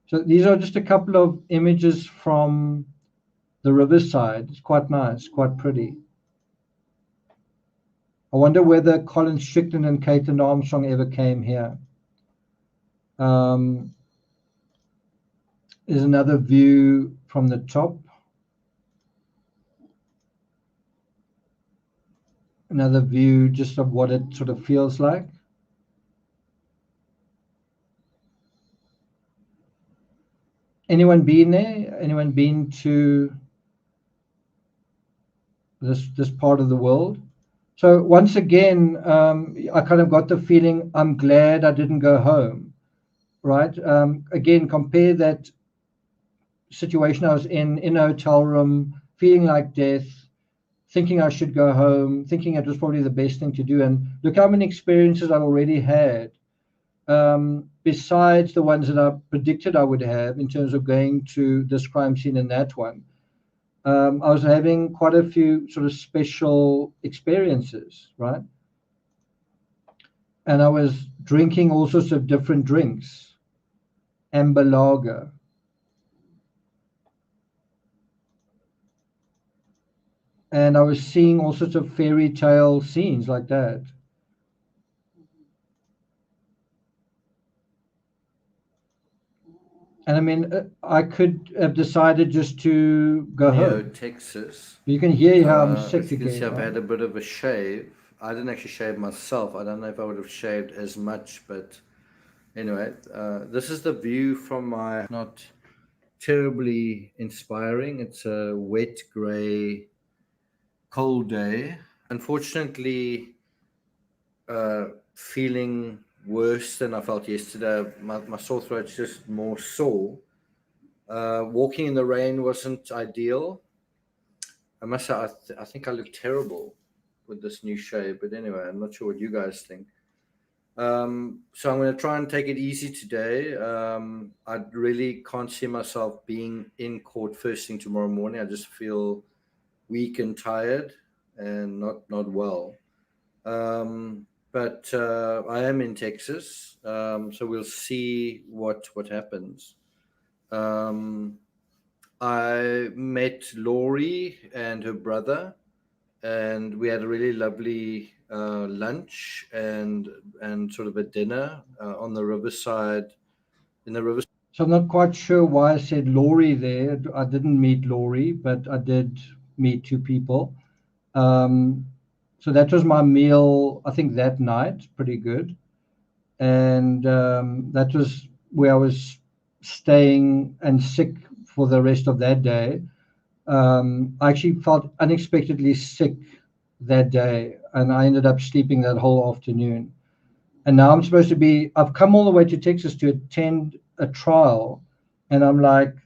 Speaker 2: So these are just a couple of images from the Riverside. It's quite nice, quite pretty. I wonder whether Colin Strickland and Kaitlin Armstrong ever came here. There's another view from the top. Another view just of what it sort of feels like. Anyone been there? Anyone been to this part of the world? So once again, I kind of got the feeling I'm glad I didn't go home, right? Again, compare that situation I was in a hotel room, feeling like death, thinking I should go home, thinking it was probably the best thing to do. And look how many experiences I've already had, besides the ones that I predicted I would have in terms of going to this crime scene and that one. I was having quite a few sort of special experiences, right? And I was drinking all sorts of different drinks, amber lager. And I was seeing all sorts of fairy tale scenes like that. And I mean, I could have decided just to go home.
Speaker 4: Texas.
Speaker 2: You can hear how I'm
Speaker 4: As
Speaker 2: sick
Speaker 4: you can
Speaker 2: again.
Speaker 4: see, I've
Speaker 2: right?
Speaker 4: had a bit of a shave. I didn't actually shave myself. I don't know if I would have shaved as much, but anyway, this is the view from my not terribly inspiring. It's a wet, grey, cold day. Unfortunately, feeling worse than I felt yesterday. My sore throat's just more sore. Walking in the rain wasn't ideal. I must say, I think I look terrible with this new shave. But anyway, I'm not sure what you guys think. So I'm going to try and take it easy today. I really can't see myself being in court first thing tomorrow morning. I just feel weak and tired and not well. But I am in Texas, so we'll see what happens. I met Lori and her brother, and we had a really lovely lunch and sort of a dinner on the riverside.
Speaker 2: So I'm not quite sure why I said Lori there. I didn't meet Lori, but I did meet two people. So that was my meal, I think, that night, pretty good. And that was where I was staying and sick for the rest of that day. I actually felt unexpectedly sick that day, and I ended up sleeping that whole afternoon. And now I'm supposed to be, I've come all the way to Texas to attend a trial, and I'm like,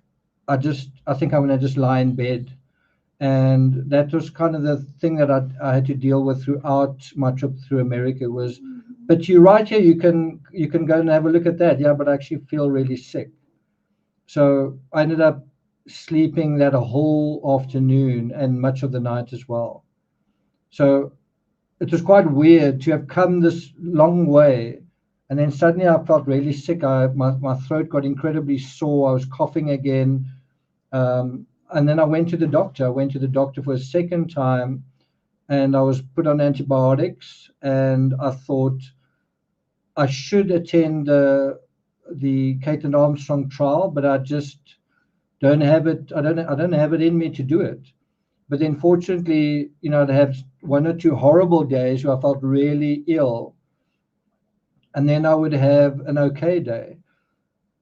Speaker 2: I think I'm going to just lie in bed. And that was kind of the thing that I had to deal with throughout my trip through America was, but you're right here, you can go and have a look at that. Yeah, but I actually feel really sick. So I ended up sleeping that a whole afternoon and much of the night as well. So it was quite weird to have come this long way, and then suddenly I felt really sick. My throat got incredibly sore. I was coughing again. And then I went to the doctor. I went to the doctor for a second time, and I was put on antibiotics. And I thought I should attend the Kaitlin Armstrong trial, but I just don't have it. I don't have it in me to do it. But then, fortunately, I'd have one or two horrible days where I felt really ill, and then I would have an okay day.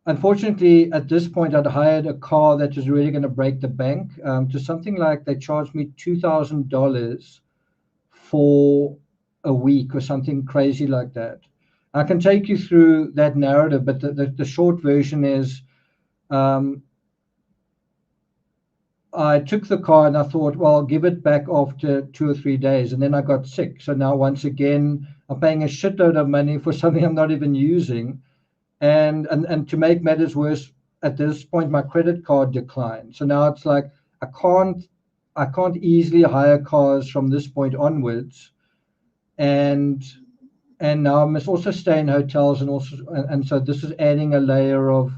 Speaker 2: Unfortunately, at this point, I'd hired a car that was really going to break the bank to something like they charged me $2,000 for a week or something crazy like that. I can take you through that narrative, but the short version is I took the car and I thought, well, I'll give it back after 2 or 3 days. And then I got sick. So now, once again, I'm paying a shitload of money for something I'm not even using. And to make matters worse, at this point, my credit card declined. So now it's like I can't easily hire cars from this point onwards. And now I must also stay in hotels and so this is adding a layer of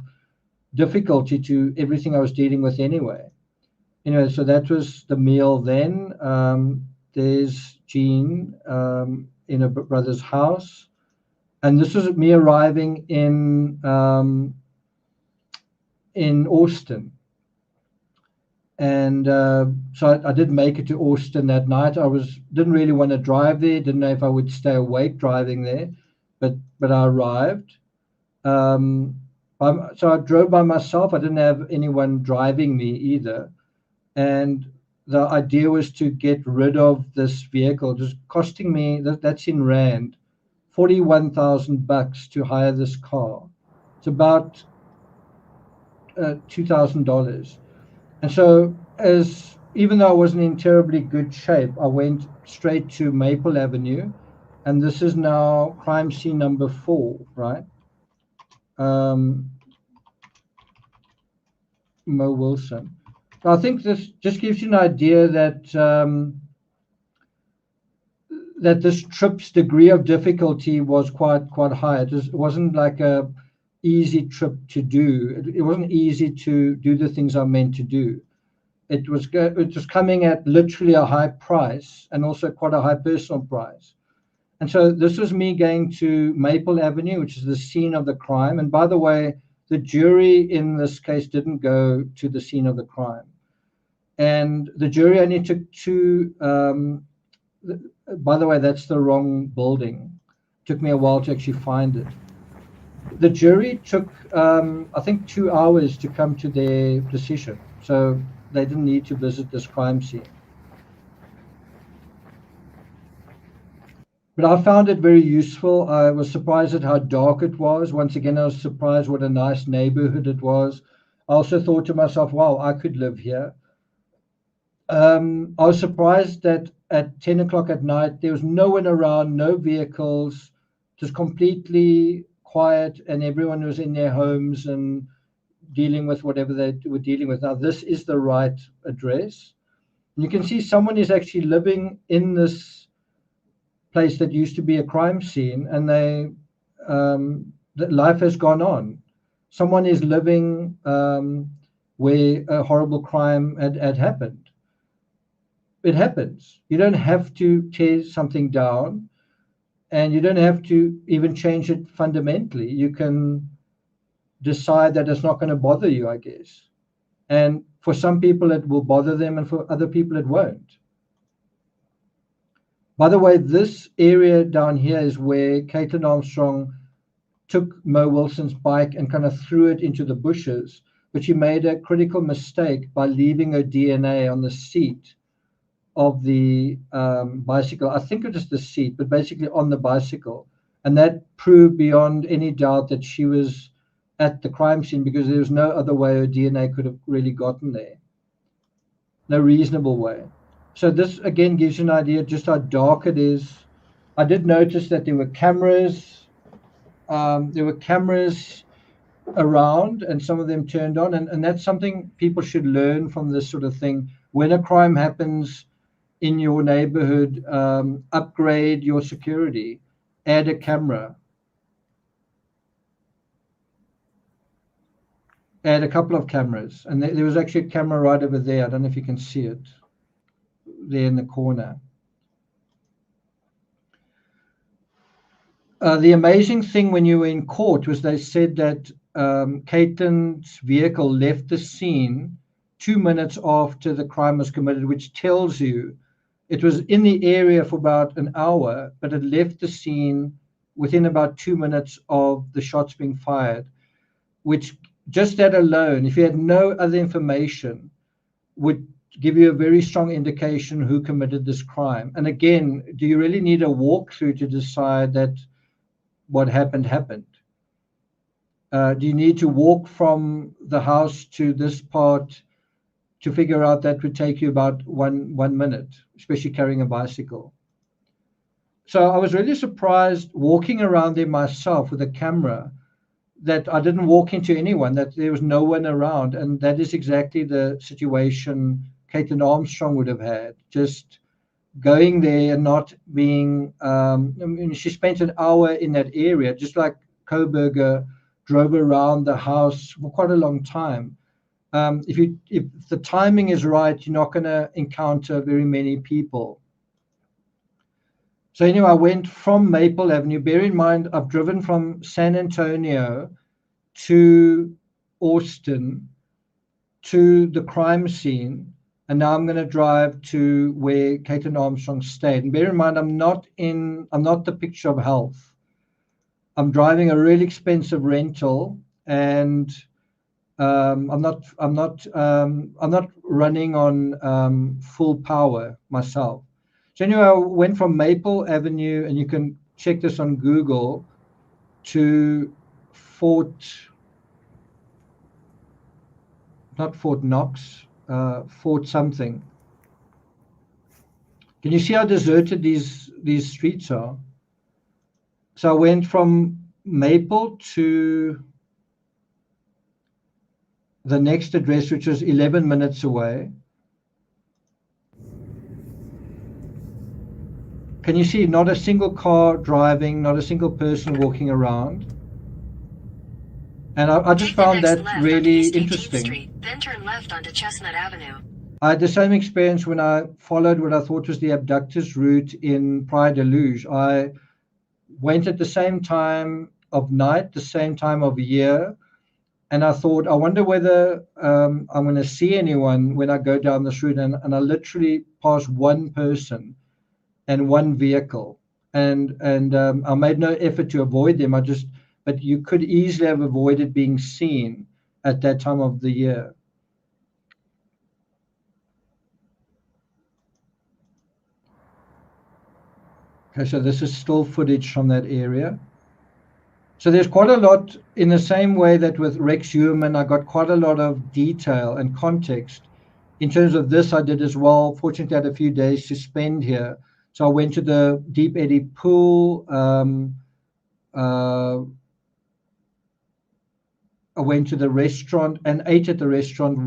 Speaker 2: difficulty to everything I was dealing with anyway. So that was the meal then. there's Jean in her brother's house. And this was me arriving in Austin. And so I did make it to Austin that night. Didn't really want to drive there. Didn't know if I would stay awake driving there, but I arrived. So I drove by myself. I didn't have anyone driving me either. And the idea was to get rid of this vehicle. It was costing me, that's in Rand, $41,000 to hire this car. It's about $2,000. And so even though I wasn't in terribly good shape, I went straight to Maple Avenue, and this is now crime scene number 4, right? Mo Wilson. So I think this just gives you an idea that that this trip's degree of difficulty was quite high. It wasn't like a easy trip to do. It wasn't easy to do the things I meant to do. It was coming at literally a high price and also quite a high personal price. And so this was me going to Maple Avenue, which is the scene of the crime. And by the way, the jury in this case didn't go to the scene of the crime. And the jury only took 2. By the way, that's the wrong building. It took me a while to actually find it. The jury took, I think, 2 hours to come to their decision. So they didn't need to visit this crime scene. But I found it very useful. I was surprised at how dark it was. Once again, I was surprised what a nice neighborhood it was. I also thought to myself, wow, I could live here. I was surprised that at 10 o'clock at night, there was no one around, no vehicles, just completely quiet, and everyone was in their homes and dealing with whatever they were dealing with. Now, this is the right address. And you can see someone is actually living in this place that used to be a crime scene, and life has gone on. Someone is living where a horrible crime had happened. It happens. You don't have to tear something down, and you don't have to even change it fundamentally. You can decide that it's not going to bother you, I guess. And for some people, it will bother them, and for other people, it won't. By the way, this area down here is where Kaitlin Armstrong took Mo Wilson's bike and kind of threw it into the bushes, but she made a critical mistake by leaving her DNA on the seat of the bicycle. I think it was the seat, but basically on the bicycle. And that proved beyond any doubt that she was at the crime scene, because there was no other way her DNA could have really gotten there. No reasonable way. So this, again, gives you an idea just how dark it is. I did notice that there were cameras. There were cameras around, and some of them turned on. And that's something people should learn from this sort of thing. When a crime happens in your neighborhood, upgrade your security. Add a camera. Add a couple of cameras. And there was actually a camera right over there. I don't know if you can see it. There in the corner. The amazing thing when you were in court was they said that Kaitlin's vehicle left the scene 2 minutes after the crime was committed, which tells you it was in the area for about an hour, but it left the scene within about 2 minutes of the shots being fired, which just that alone, if you had no other information, would give you a very strong indication who committed this crime. And again, do you really need a walkthrough to decide that what happened? Do you need to walk from the house to this part to figure out that would take you about one minute, especially carrying a bicycle? So I was really surprised walking around there myself with a camera that I didn't walk into anyone, that there was no one around. And that is exactly the situation Kaitlin Armstrong would have had, just going there and not being, she spent an hour in that area, just like Koberger drove around the house for quite a long time. If the timing is right, you're not going to encounter very many people So anyway, I went from Maple Avenue. Bear in mind, I've driven from San Antonio to Austin to the crime scene, and now I'm going to drive to where Kaitlin Armstrong stayed. And bear in mind, I'm not the picture of health. I'm driving a really expensive rental, and I'm not running on full power myself. So anyway, I went from Maple Avenue, and you can check this on Google, to not Fort Knox, Fort something. Can you see how deserted these streets are? So I went from Maple to the next address, which was 11 minutes away. Can you see not a single car driving, not a single person walking around? And I just found that really interesting.
Speaker 5: Street, then turn left onto Chestnut Avenue.
Speaker 2: I had the same experience when I followed what I thought was the abductors' route in Praia de Luz. I went at the same time of night, the same time of year, and I thought, I wonder whether I'm going to see anyone when I go down this route. And I literally passed one person and one vehicle, and I made no effort to avoid them. But you could easily have avoided being seen at that time of the year. Okay, so this is still footage from that area. So there's quite a lot, in the same way that with Rex Heuermann, I got quite a lot of detail and context. In terms of this, I did as well. Fortunately, I had a few days to spend here. So I went to the Deep Eddy Pool. I went to the restaurant and ate at the restaurant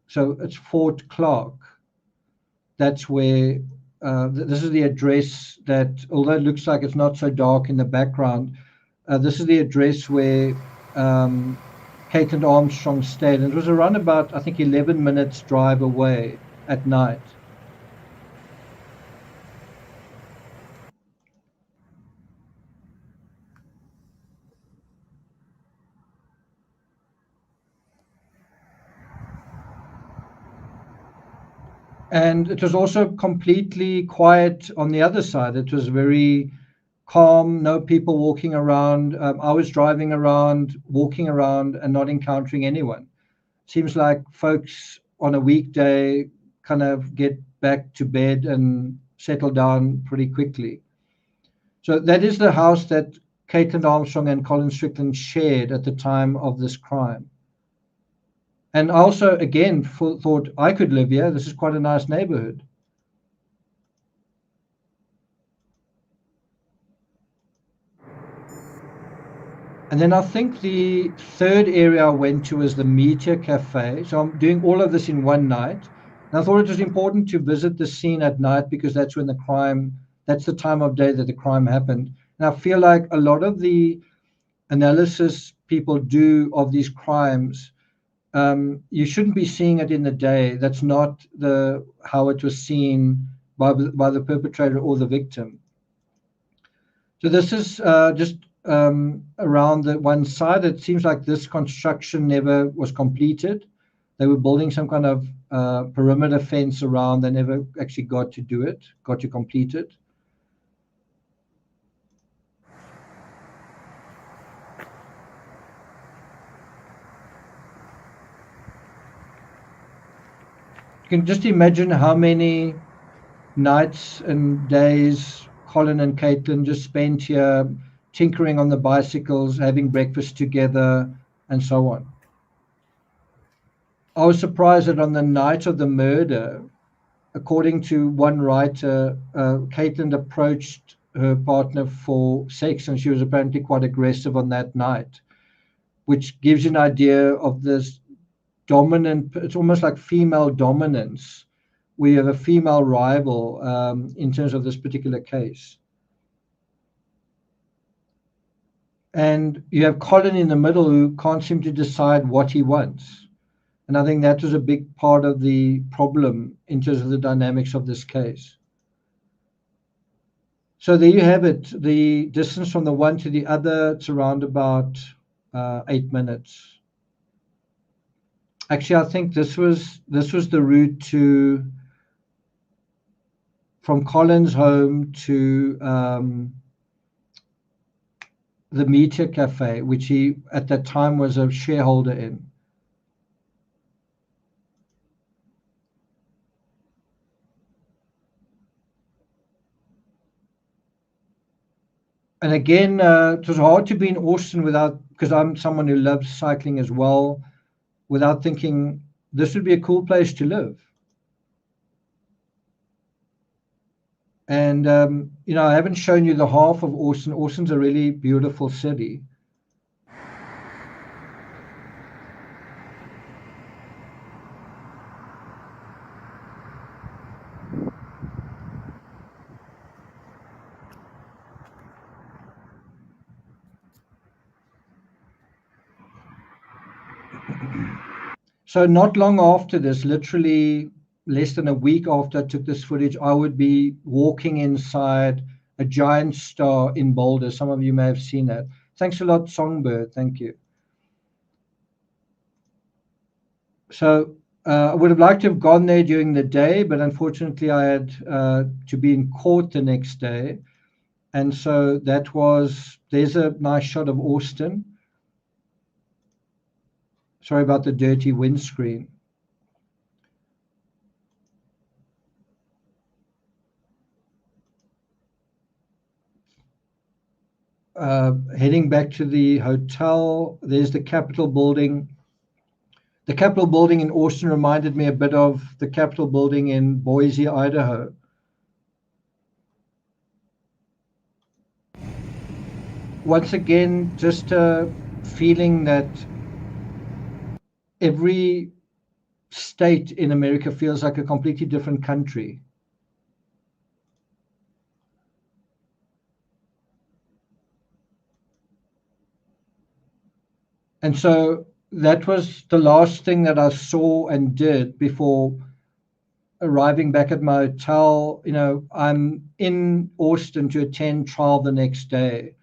Speaker 2: so it's Fort Clark. That's where, this is the address that, although it looks like it's not so dark in the background, this is the address where Kaitlin Armstrong stayed. And it was around about, I think, 11 minutes drive away at night. And it was also completely quiet on the other side. It was very calm, no people walking around. I was driving around, walking around, and not encountering anyone. Seems like folks on a weekday kind of get back to bed and settle down pretty quickly. So that is the house that Kaitlin Armstrong and Colin Strickland shared at the time of this crime. And also, again, thought I could live here. This is quite a nice neighborhood. And then I think the third area I went to was the Meteor Cafe. So I'm doing all of this in one night. And I thought it was important to visit the scene at night because that's when that's the time of day that the crime happened. And I feel like a lot of the analysis people do of these crimes, you shouldn't be seeing it in the day. That's not how it was seen by the perpetrator or the victim. So this is just around the one side. It seems like this construction never was completed. They were building some kind of perimeter fence around. They never actually got to complete it. You can just imagine how many nights and days Colin and Kaitlin just spent here tinkering on the bicycles, having breakfast together, and so on. I was surprised that on the night of the murder, according to one writer, Kaitlin approached her partner for sex, and she was apparently quite aggressive on that night, which gives you an idea of this dominant, it's almost like female dominance. We have a female rival in terms of this particular case. And you have Colin in the middle who can't seem to decide what he wants. And I think that was a big part of the problem in terms of the dynamics of this case. So there you have it. The distance from the one to the other, it's around about 8 minutes. Actually, I think this was the route from Colin's home to the Meteor Cafe, which he at that time was a shareholder in. And again, it was hard to be in Austin because I'm someone who loves cycling as well, without thinking this would be a cool place to live. And, I haven't shown you the half of Austin. Austin's a really beautiful city. So not long after this, literally less than a week after I took this footage, I would be walking inside a giant star in Boulder. Some of you may have seen that. Thanks a lot, Songbird. Thank you. So I would have liked to have gone there during the day, but unfortunately I had to be in court the next day. And so there's a nice shot of Austin. Sorry about the dirty windscreen. Heading back to the hotel, there's the Capitol building. The Capitol building in Austin reminded me a bit of the Capitol building in Boise, Idaho. Once again, just a feeling that every state in America feels like a completely different country. And so that was the last thing that I saw and did before arriving back at my hotel. I'm in Austin to attend trial the next day.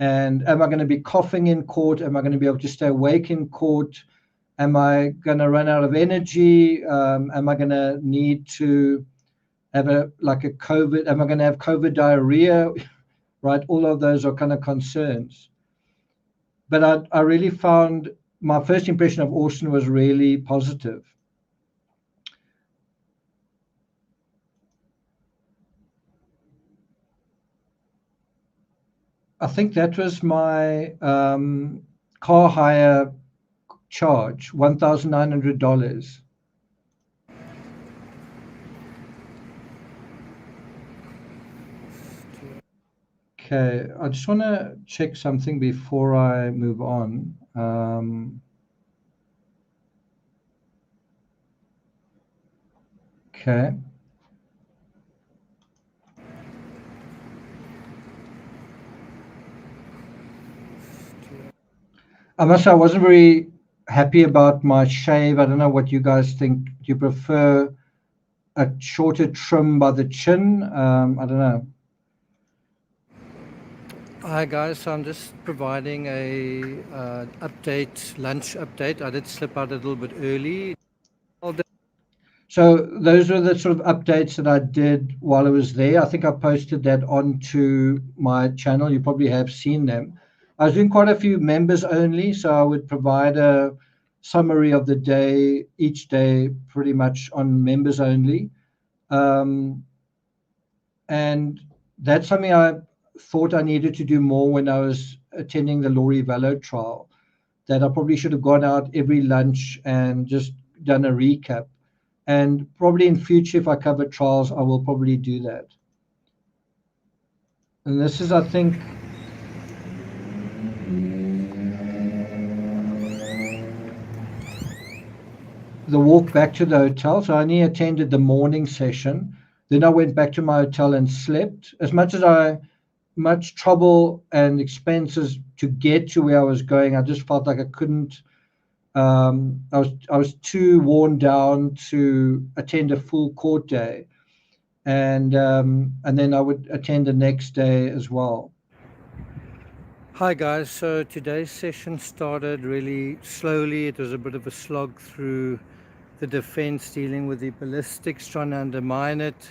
Speaker 2: And am I going to be coughing in court? Am I going to be able to stay awake in court? Am I going to run out of energy? Am I going to need to have COVID? Am I going to have COVID diarrhea? Right? All of those are kind of concerns. But I really found my first impression of Austin was really positive. I think that was my car hire charge, $1,900. Okay, I just want to check something before I move on. Okay. I must say I wasn't very happy about my shave. I don't know what you guys think. Do you prefer a shorter trim by the chin? I don't know.
Speaker 6: Hi guys, so I'm just providing a lunch update. I did slip out a little bit early.
Speaker 2: So those were the sort of updates that I did while I was there. I think I posted that onto my channel. You probably have seen them. I was doing quite a few members only, so I would provide a summary of the day, each day, pretty much on members only. And that's something I thought I needed to do more when I was attending the Laurie Vallow trial, that I probably should have gone out every lunch and just done a recap. And probably in future, if I cover trials, I will probably do that. And this is, I think, the walk back to the hotel. So I only attended the morning session. Then I went back to my hotel and slept. As much trouble and expenses to get to where I was going, I just felt like I couldn't. I was too worn down to attend a full court day. and then I would attend the next day as well.
Speaker 6: Hi guys, so today's session started really slowly. It was a bit of a slog through the defense, dealing with the ballistics, trying to undermine it.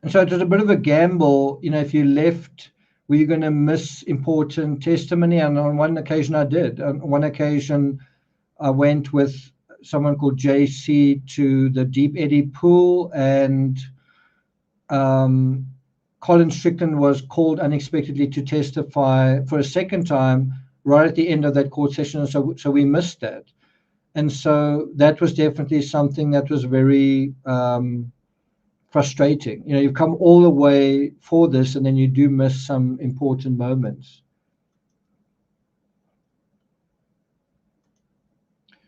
Speaker 2: And so it was a bit of a gamble, if you left, were you going to miss important testimony? And on one occasion I did. On one occasion I went with someone called JC to the Deep Eddy pool, and Colin Strickland was called unexpectedly to testify for a second time right at the end of that court session. So we missed that. And so that was definitely something that was very frustrating. You've come all the way for this, and then you do miss some important moments.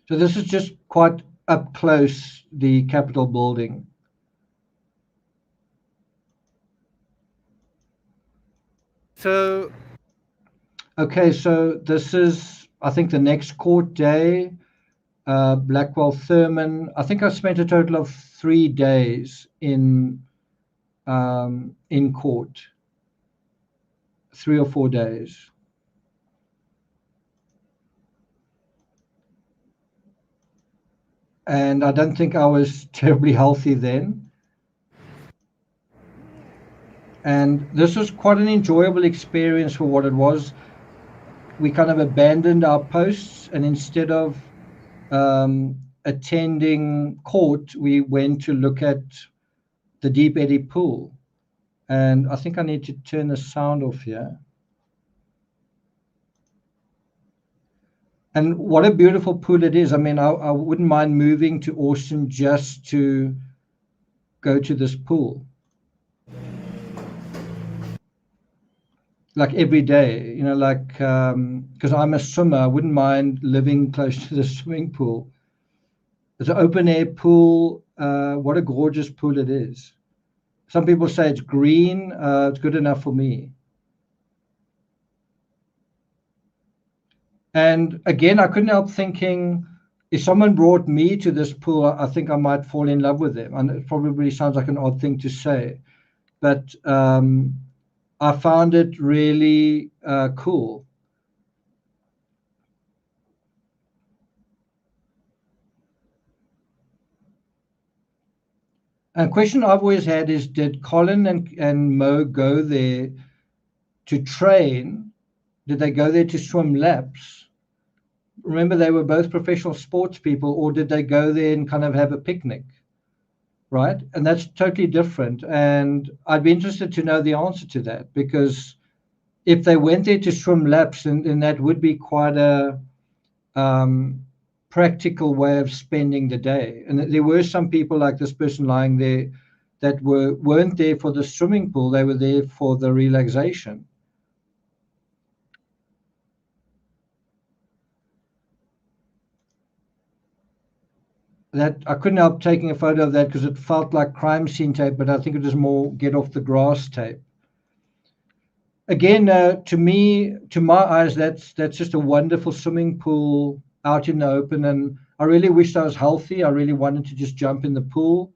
Speaker 2: So this is just quite up close, the Capitol building.
Speaker 6: So,
Speaker 2: okay, so this is, I think, the next court day. Blackwell Thurman. I think I spent a total of 3 days in court, 3 or 4 days. And I don't think I was terribly healthy then. And this was quite an enjoyable experience for what it was. We kind of abandoned our posts, and instead of attending court, we went to look at the Deep Eddy pool. And I think I need to turn the sound off here. And what a beautiful pool it is. I mean, I wouldn't mind moving to Austin just to go to this pool. Like every day, because I'm a swimmer, I wouldn't mind living close to the swimming pool. It's an open air pool. What a gorgeous pool it is. Some people say it's green. It's good enough for me. And again, I couldn't help thinking, if someone brought me to this pool, I think I might fall in love with them. And it probably sounds like an odd thing to say, but I found it really cool. And a question I've always had is, did Colin and Mo go there to train? Did they go there to swim laps? Remember, they were both professional sports people, or did they go there and kind of have a picnic? Right? And that's totally different. And I'd be interested to know the answer to that, because if they went there to swim laps, then that would be quite a practical way of spending the day. And there were some people like this person lying there that weren't there for the swimming pool. They were there for the relaxation. That I couldn't help taking a photo of that because it felt like crime scene tape, but I think it was more get off the grass tape. Again, to me, to my eyes, that's just a wonderful swimming pool out in the open, and I really wished I was healthy. I really wanted to just jump in the pool,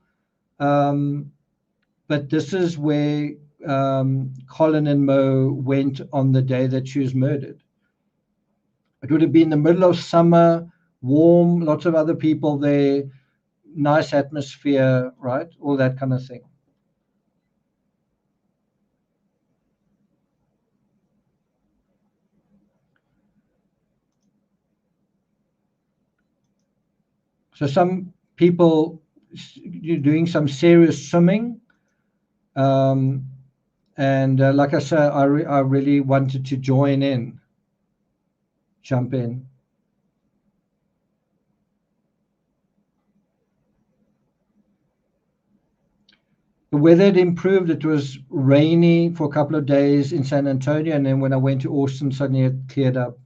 Speaker 2: but this is where Colin and Mo went on the day that she was murdered. It would have been the middle of summer, warm, lots of other people there, nice atmosphere, right? All that kind of thing. So some people doing some serious swimming. And like I said, I really wanted to join in, jump in. The weather had improved. It was rainy for a couple of days in San Antonio, and then when I went to Austin, suddenly it cleared up.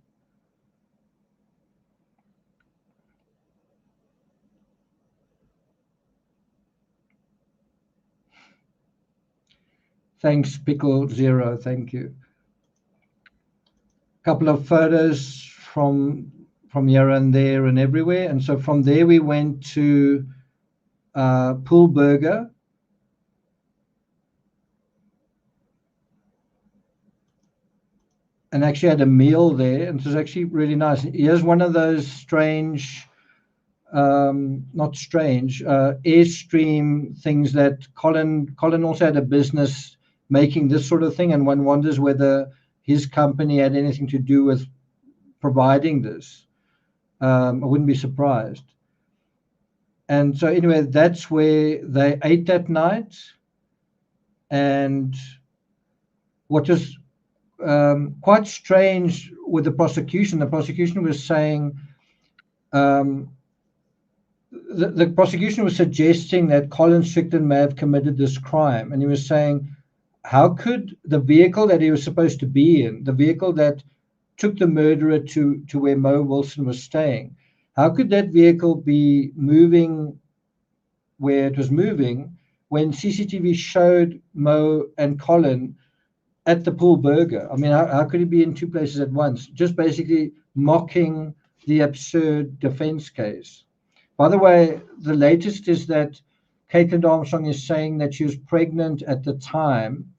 Speaker 2: Thanks, Pickle Zero. Thank you. A couple of photos from here and there and everywhere. And so from there we went to Pool Burger, and actually had a meal there, and it was actually really nice. Here's one of those strange, not strange, Airstream things that Colin also had a business making this sort of thing, and one wonders whether his company had anything to do with providing this. I wouldn't be surprised. And so anyway, that's where they ate that night. And what was quite strange with the prosecution was saying, the prosecution was suggesting that Colin Strickland may have committed this crime. And he was saying, how could the vehicle that he was supposed to be in, the vehicle that took the murderer to where Mo Wilson was staying, how could that vehicle be moving where it was moving when CCTV showed Mo and Colin at the Pool Burger? I mean, how could he be in two places at once? Just basically mocking the absurd defense case. By the way, the latest is that Kaitlin Armstrong is saying that she was pregnant at the time.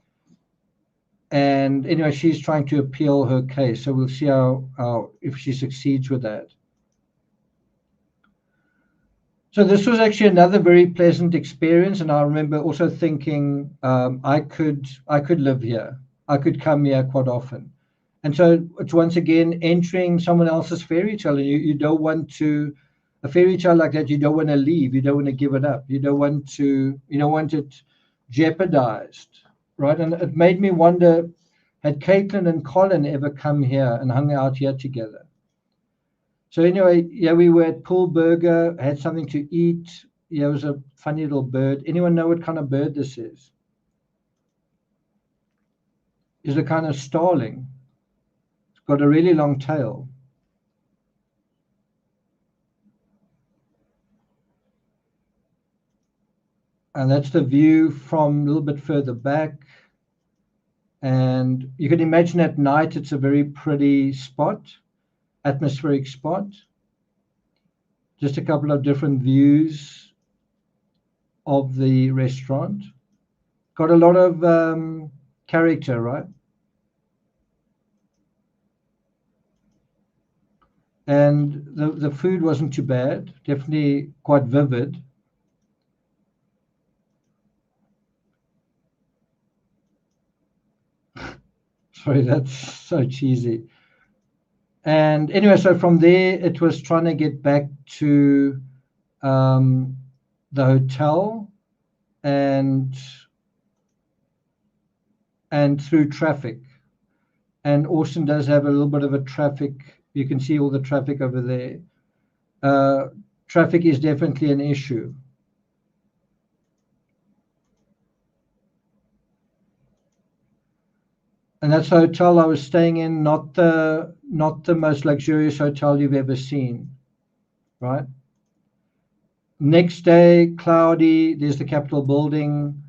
Speaker 2: And anyway, she's trying to appeal her case. So we'll see how if she succeeds with that. So this was actually another very pleasant experience, and I remember also thinking I could live here. I could come here quite often. And so it's once again entering someone else's fairy tale, and you don't want to, a fairy tale like that, you don't want to leave, you don't want to give it up, you don't want it jeopardized, right? And it made me wonder, had Kaitlin and Colin ever come here and hung out here together? So anyway, yeah, we were at Pool Burger, had something to eat. Yeah, it was a funny little bird. Anyone know what kind of bird this is? Is a kind of starling. It's got a really long tail. And that's the view from a little bit further back. And you can imagine at night, it's a very pretty spot. Atmospheric spot. Just a couple of different views of the restaurant. Got a lot of character, right? And the food wasn't too bad, definitely quite vivid. Sorry, that's so cheesy. And anyway, so from there, it was trying to get back to the hotel and through traffic. And Austin does have a little bit of a traffic. You can see all the traffic over there. Traffic is definitely an issue. And that's the hotel I was staying in, not the most luxurious hotel you've ever seen, right? Next day, cloudy. There's the Capitol building.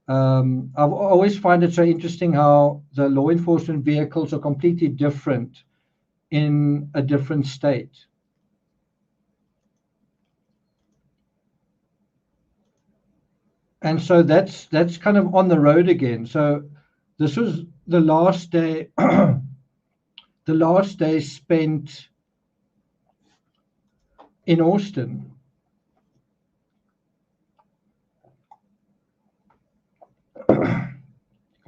Speaker 2: I've always find it so interesting how the law enforcement vehicles are completely different in a different state. And so that's kind of on the road again. So this was the last day, the last day spent in Austin.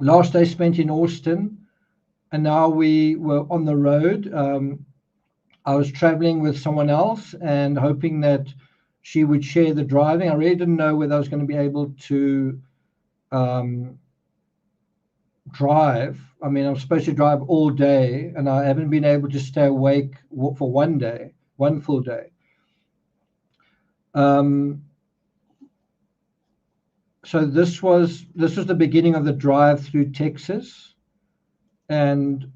Speaker 2: Last day spent in Austin, and now we were on the road. I was traveling with someone else and hoping that she would share the driving. I really didn't know whether I was going to be able to drive. I mean, I'm supposed to drive all day, and I haven't been able to stay awake for one day, one full day. So this was the beginning of the drive through Texas, and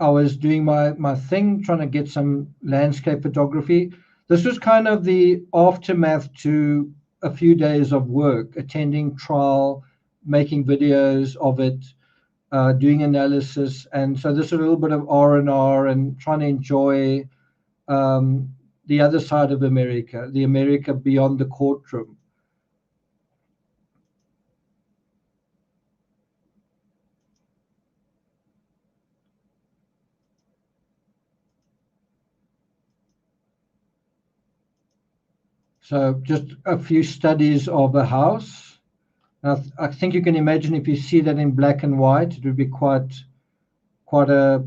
Speaker 2: I was doing my thing, trying to get some landscape photography. This was kind of the aftermath to a few days of work, attending trial, making videos of it, doing analysis. And so this is a little bit of R&R and trying to enjoy the other side of America, the America beyond the courtroom. So just a few studies of a house. I think you can imagine if you see that in black and white, it would be quite a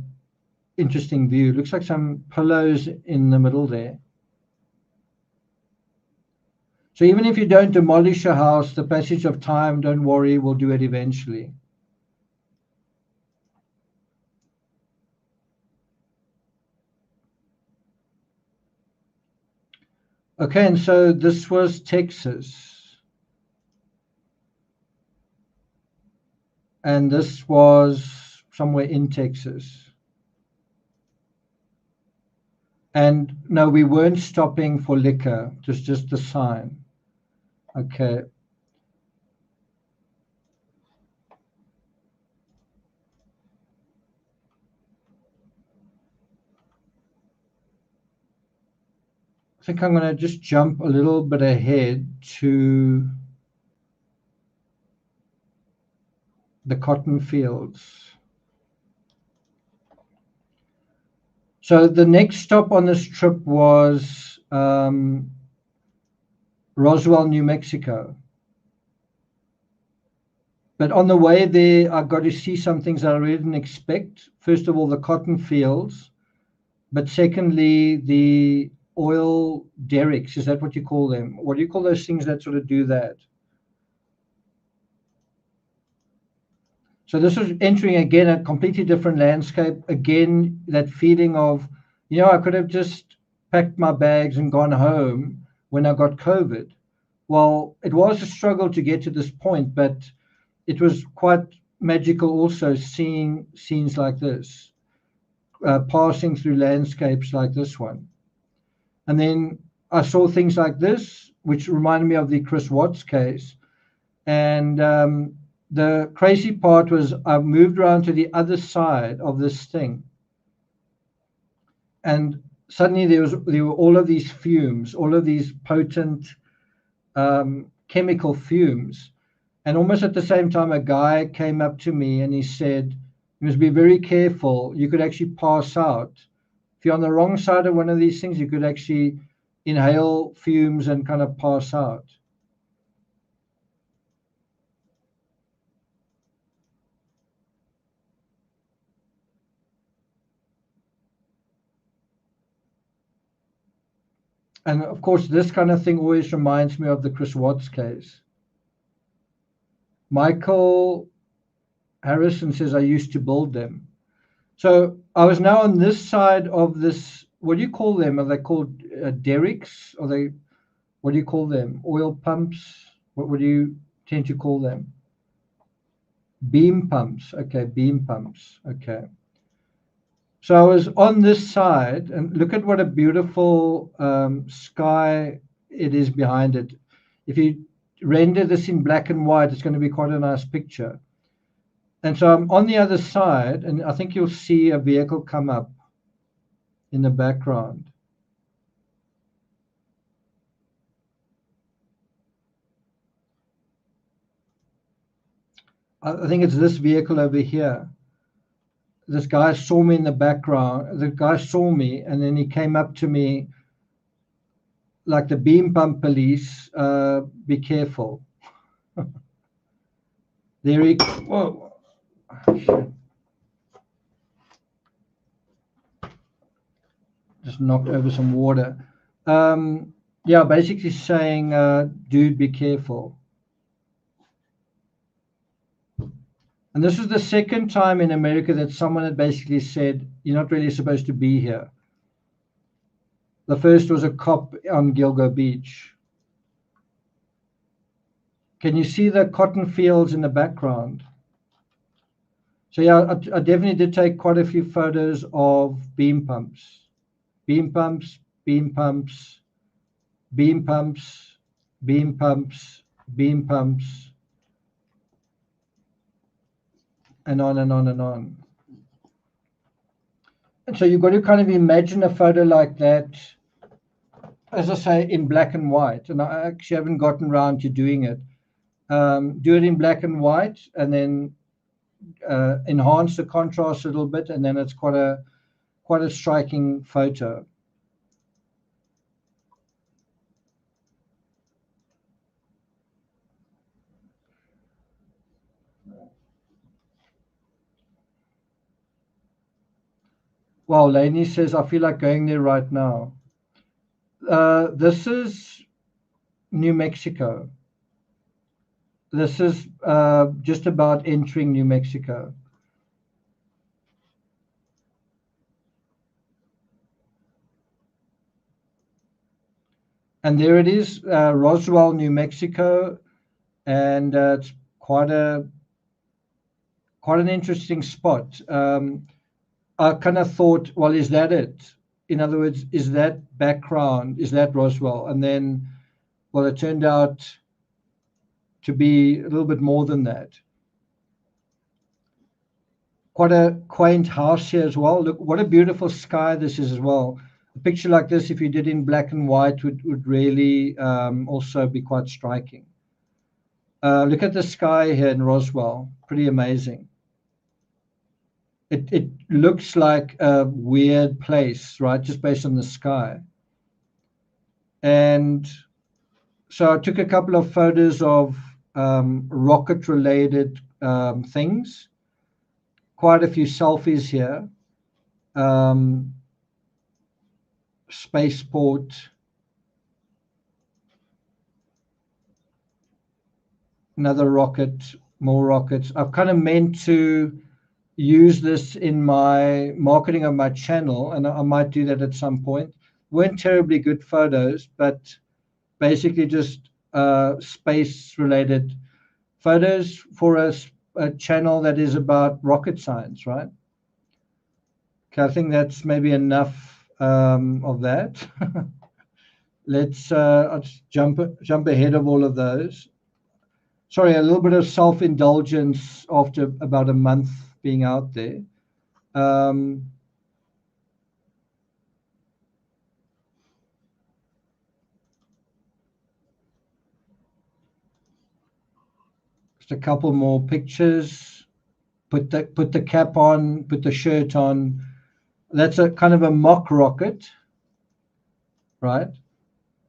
Speaker 2: interesting view. Looks like some pillows in the middle there. So even if you don't demolish a house, the passage of time, don't worry, we'll do it eventually. Okay, and so this was Texas. And this was somewhere in Texas. And no, we weren't stopping for liquor. It was just the sign. Okay. I think I'm going to just jump a little bit ahead to the cotton fields. So the next stop on this trip was Roswell, New Mexico. But on the way there, I got to see some things that I really didn't expect. First of all, the cotton fields, but secondly, the oil derricks. Is that what you call them? What do you call those things that sort of do that? So this was entering again a completely different landscape. Again, that feeling of, I could have just packed my bags and gone home when I got COVID. Well, it was a struggle to get to this point, but it was quite magical also seeing scenes like this, passing through landscapes like this one. And then I saw things like this, which reminded me of the Chris Watts case. And the crazy part was I moved around to the other side of this thing. And suddenly there were all of these fumes, all of these potent chemical fumes. And almost at the same time, a guy came up to me and he said, you must be very careful. You could actually pass out. If you're on the wrong side of one of these things, you could actually inhale fumes and kind of pass out. And of course, this kind of thing always reminds me of the Chris Watts case. Michael Harrison says, I used to build them. So I was now on this side of this, what do you call them? Are they called derricks? What do you call them? Oil pumps? What do you tend to call them? Beam pumps. Okay, beam pumps. Okay. So I was on this side, and look at what a beautiful sky it is behind it. If you render this in black and white, it's going to be quite a nice picture. And so I'm on the other side, and I think you'll see a vehicle come up in the background. I think it's this vehicle over here. This guy saw me in the background. The guy saw me, and then he came up to me like the beam pump police. Be careful. There he. Whoa. Shit. Just knocked over some water. Yeah, basically saying, dude, be careful. And this was the second time in America that someone had basically said, you're not really supposed to be here. The first was a cop on Gilgo Beach. Can you see the cotton fields in the background? So yeah, I definitely did take quite a few photos of beam pumps. Beam pumps, beam pumps, beam pumps, beam pumps, beam pumps, and on and on and on. And so you've got to kind of imagine a photo like that, as I say, in black and white. And I actually haven't gotten around to doing it. Do it in black and white, and then enhance the contrast a little bit, and then it's quite a striking photo. Wow, Lainey says, I feel like going there right now. This is New Mexico. This is just about entering New Mexico. And there it is, Roswell, New Mexico, and it's quite an interesting spot. I kind of thought, well, is that it? In other words, is that background? Is that Roswell? And then, well, it turned out to be a little bit more than that. Quite a quaint house here as well. Look, what a beautiful sky this is as well. A picture like this, if you did in black and white, would really also be quite striking. Look at the sky here in Roswell. Pretty amazing. It looks like a weird place, right? Just based on the sky. And so I took a couple of photos of rocket-related things. Quite a few selfies here. Spaceport. Another rocket, more rockets. I've kind of meant to use this in my marketing of my channel, and I might do that at some point. Weren't terribly good photos, but basically just space-related photos for a channel that is about rocket science, right? Okay, I think that's maybe enough of that. Let's I'll just jump ahead of all of those. Sorry, a little bit of self-indulgence after about a month being out there. Just a couple more pictures. Put the cap on, put the shirt on. That's a kind of a mock rocket, right?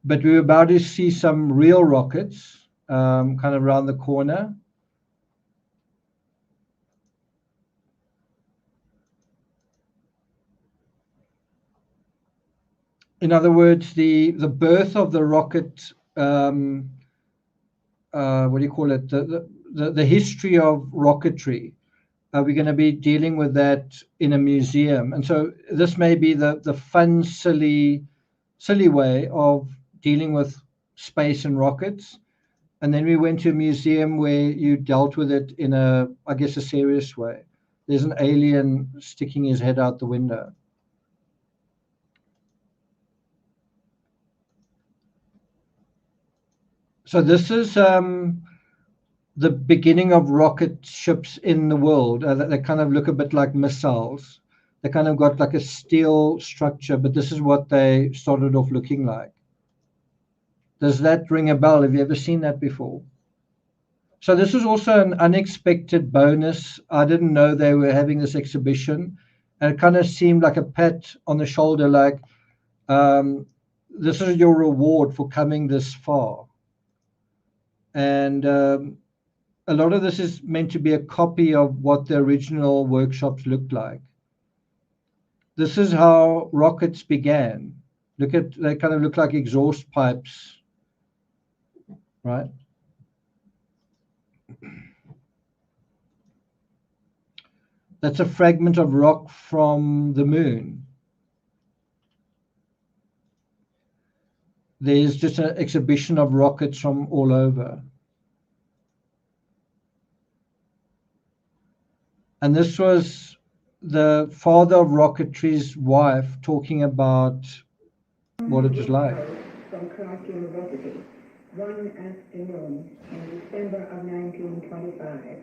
Speaker 2: But we were about to see some real rockets kind of around the corner. In other words, the birth of the rocket, what do you call it? The history of rocketry. We're going to be dealing with that in a museum. And so this may be the fun, silly way of dealing with space and rockets. And then we went to a museum where you dealt with it in a serious way. There's an alien sticking his head out the window. So this is the beginning of rocket ships in the world. They kind of look a bit like missiles. They kind of got like a steel structure, but this is what they started off looking like. Does that ring a bell? Have you ever seen that before? So this was also an unexpected bonus. I didn't know they were having this exhibition, and it kind of seemed like a pat on the shoulder, like this is your reward for coming this far. And a lot of this is meant to be a copy of what the original workshops looked like. This is how rockets began. They kind of look like exhaust pipes, right? That's a fragment of rock from the moon. There's just an exhibition of rockets from all over. And this was the father of rocketry's wife talking about what it was like.
Speaker 7: From Clark University, one afternoon in December of 1925,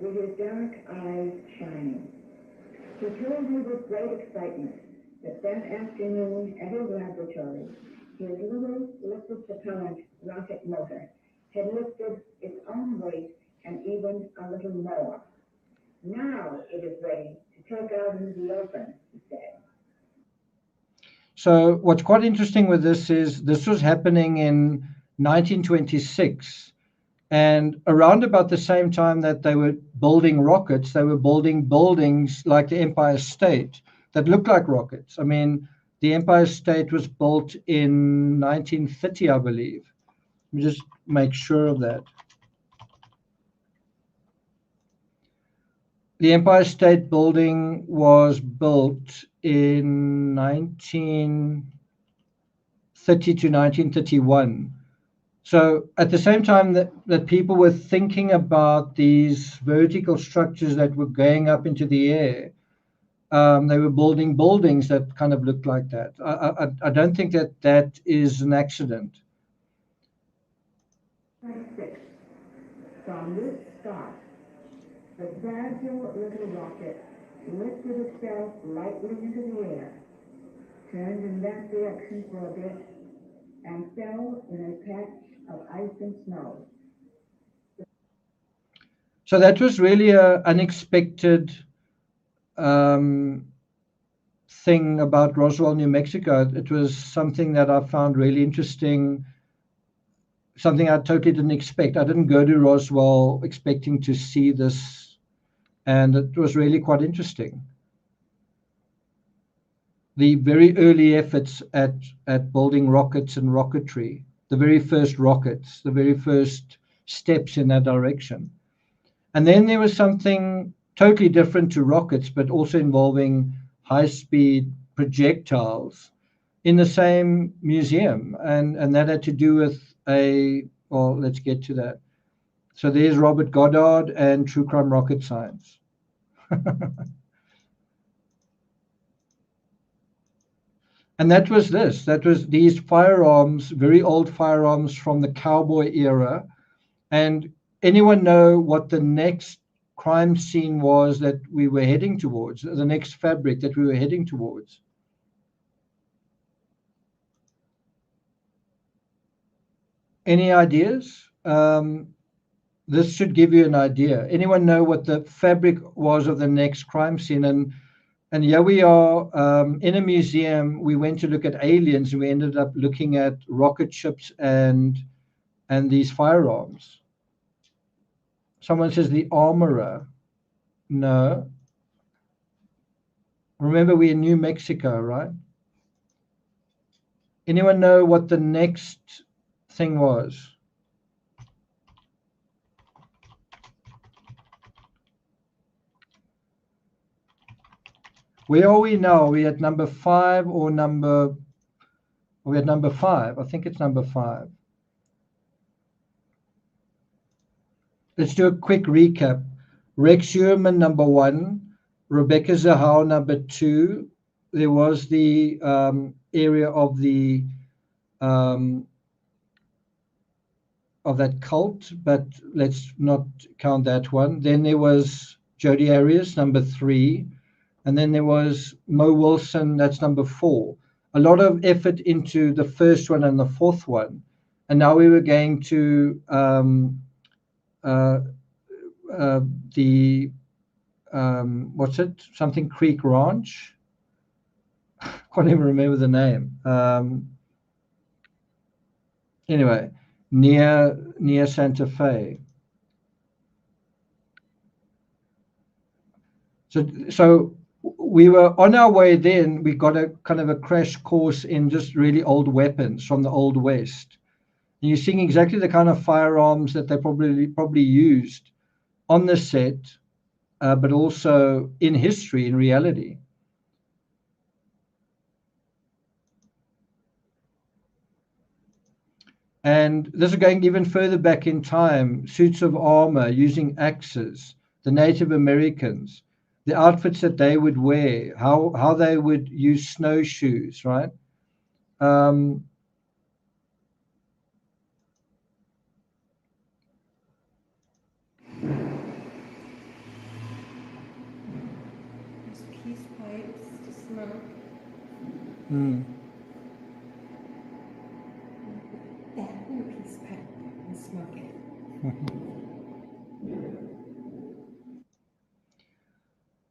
Speaker 7: with his dark eyes shining. He told me with great excitement that afternoon at his laboratory, his little liquid propellant rocket motor had lifted its own weight and even a little more. Now it is ready to take out into the open, he said.
Speaker 2: So what's quite interesting with this is this was happening in 1926. And around about the same time that they were building rockets, they were building buildings like the Empire State, that look like rockets. I mean, the Empire State was built in 1930, I believe. Let me just make sure of that. The Empire State Building was built in 1930 to 1931. So at the same time that people were thinking about these vertical structures that were going up into the air, they were building buildings that kind of looked like that. I don't think that is an accident.
Speaker 7: From this start, the fragile little rocket lifted itself lightly into the air, turned in that direction for a bit, and fell in a patch of ice and snow.
Speaker 2: So that was really an unexpected thing about Roswell, New Mexico. It was something that I found really interesting, something I totally didn't expect. I didn't go to Roswell expecting to see this, and it was really quite interesting. The very early efforts at building rockets and rocketry, the very first rockets, the very first steps in that direction. And then there was something totally different to rockets, but also involving high-speed projectiles in the same museum. And that had to do with well, let's get to that. So there's Robert Goddard and True Crime Rocket Science. And that was these firearms, very old firearms from the cowboy era. And anyone know what the next crime scene was that we were heading towards, the next fabric that we were heading towards? Any ideas? This should give you an idea. Anyone know what the fabric was of the next crime scene? And here we are in a museum. We went to look at aliens, and we ended up looking at rocket ships and these firearms. Someone says the armorer. No. Remember, we're in New Mexico, right? Anyone know what the next thing was? Where are we now? Are we at number 5 or number? We're at number 5. I think it's number 5. Let's do a quick recap. Rex Heuermann, number 1. Rebecca Zahau, number 2. There was the area of the of that cult, but let's not count that one. Then there was Jodi Arias, number 3. And then there was Mo Wilson, that's number 4. A lot of effort into the first one and the fourth one. And now we were going to what's it? Something Creek Ranch. Can't even remember the name. Anyway, near Santa Fe. So we were on our way. Then we got a kind of a crash course in just really old weapons from the Old West. And you're seeing exactly the kind of firearms that they probably used on the set, but also in history, in reality. And this is going even further back in time. Suits of armor using axes, the Native Americans, the outfits that they would wear, how they would use snowshoes, right?
Speaker 8: Peace pipes to smoke. That in a peace pipe and smoke it.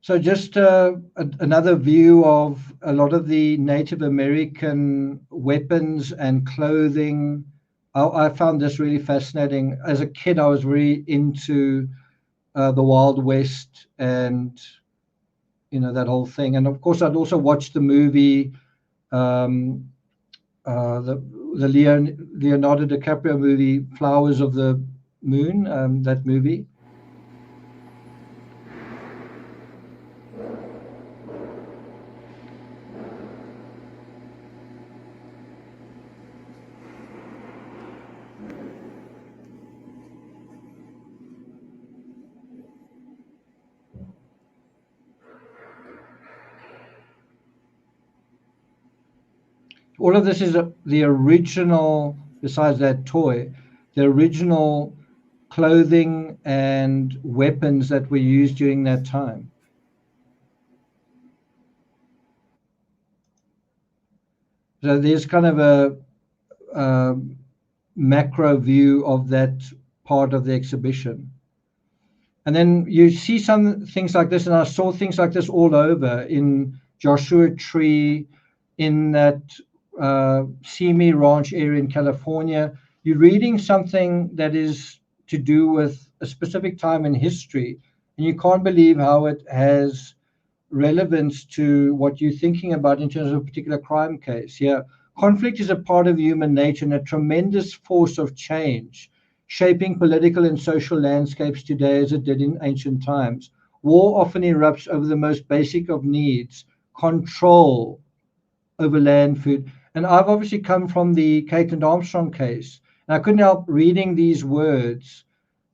Speaker 2: So just another view of a lot of the Native American weapons and clothing. I found this really fascinating. As a kid, I was very into the Wild West and that whole thing. And of course, I'd also watched the movie, the Leonardo DiCaprio movie, Flowers of the Moon, that movie. All of this is the original, besides that toy, the original clothing and weapons that were used during that time. So there's kind of a macro view of that part of the exhibition. And then you see some things like this, and I saw things like this all over in Joshua Tree, in that Simi Ranch area in California. You're reading something that is to do with a specific time in history, and you can't believe how it has relevance to what you're thinking about in terms of a particular crime case. Yeah, conflict is a part of human nature and a tremendous force of change, shaping political and social landscapes today as it did in ancient times. War often erupts over the most basic of needs, control over land, food. And I've obviously come from the Kaitlin Armstrong case, and I couldn't help reading these words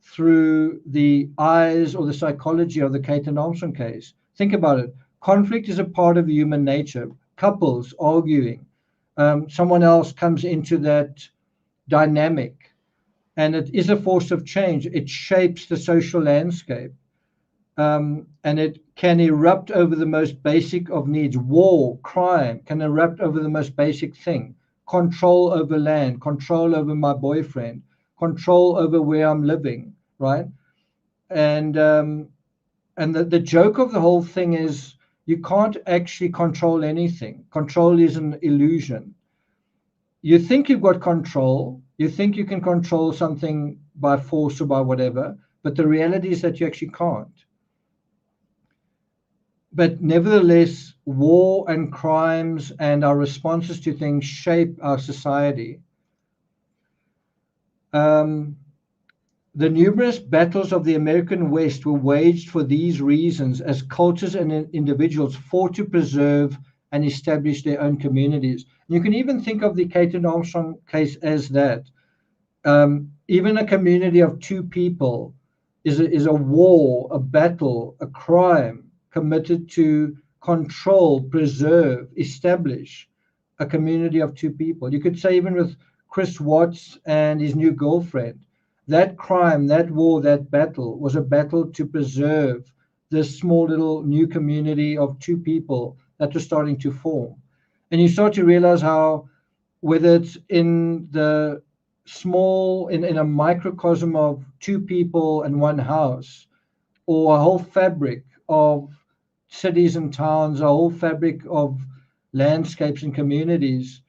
Speaker 2: through the eyes or the psychology of the Kaitlin Armstrong case. Think about it. Conflict is a part of human nature. Couples arguing. Someone else comes into that dynamic, and it is a force of change. It shapes the social landscape, and it can erupt over the most basic of needs. War, crime can erupt over the most basic thing. Control over land, control over my boyfriend, control over where I'm living, right? And the joke of the whole thing is you can't actually control anything. Control is an illusion. You think you've got control, you think you can control something by force or by whatever, but the reality is that you actually can't. But nevertheless, war and crimes and our responses to things shape our society. The numerous battles of the American West were waged for these reasons as cultures and individuals fought to preserve and establish their own communities. You can even think of the Kaitlin Armstrong case as that. Even a community of two people is a war, a battle, a crime committed to control, preserve, establish a community of two people. You could say even with Chris Watts and his new girlfriend, that crime, that war, that battle was a battle to preserve this small little new community of two people that was starting to form. And you start to realize how, whether it's in the small, in a microcosm of two people and one house, or a whole fabric of cities and towns, a whole fabric of landscapes and communities,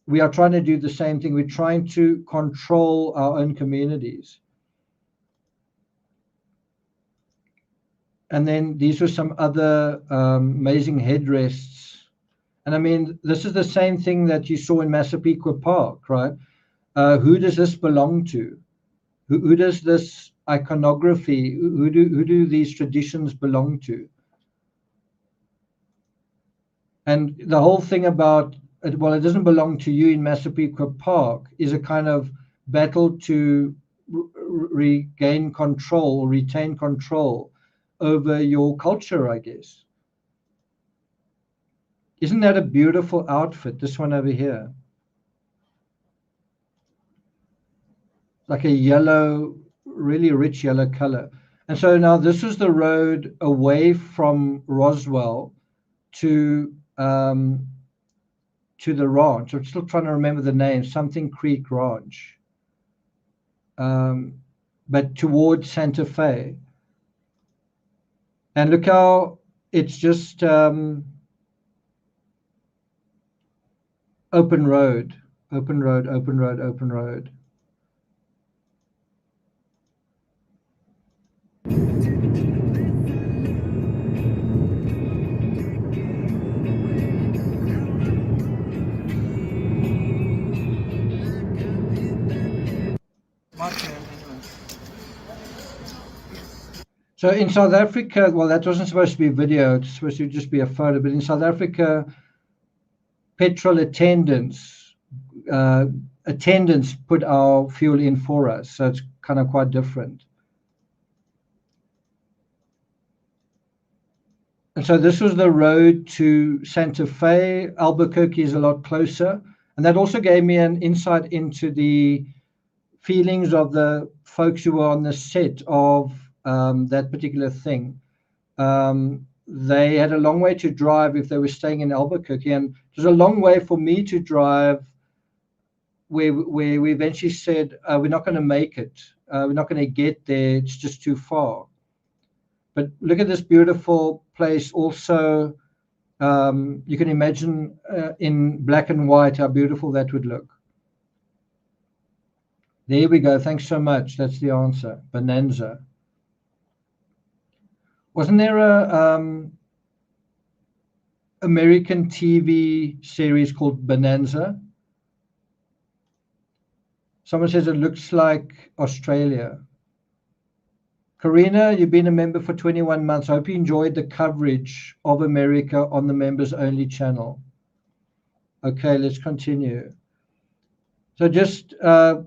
Speaker 2: we are trying to do the same thing. We're trying to control our own communities. And then these were some other amazing headrests. And I mean, this is the same thing that you saw in Massapequa Park, right? Who does this belong to? Who does this iconography, who do these traditions belong to? And the whole thing about, well, it doesn't belong to you in Massapequa Park is a kind of battle to regain control or retain control over your culture, I guess. Isn't that a beautiful outfit, this one over here? Like a yellow, really rich yellow color. And so now this is the road away from Roswell to the ranch. I'm still trying to remember the name, something Creek Ranch, but towards Santa Fe. And look how it's just open road, open road, open road, open road. So in South Africa, well, that wasn't supposed to be video, it's supposed to just be a photo, but in South Africa, petrol attendants put our fuel in for us. So it's kind of quite different. And so this was the road to Santa Fe. Albuquerque is a lot closer. And that also gave me an insight into the feelings of the folks who were on the set of that particular thing. They had a long way to drive if they were staying in Albuquerque. And it was a long way for me to drive where we eventually said, we're not going to make it. We're not going to get there. It's just too far. But look at this beautiful place. Also, you can imagine in black and white how beautiful that would look. There we go. Thanks so much. That's the answer. Bonanza. Wasn't there a American TV series called Bonanza? Someone says it looks like Australia. Karina, you've been a member for 21 months. I hope you enjoyed the coverage of America on the members only channel. Okay, let's continue. So just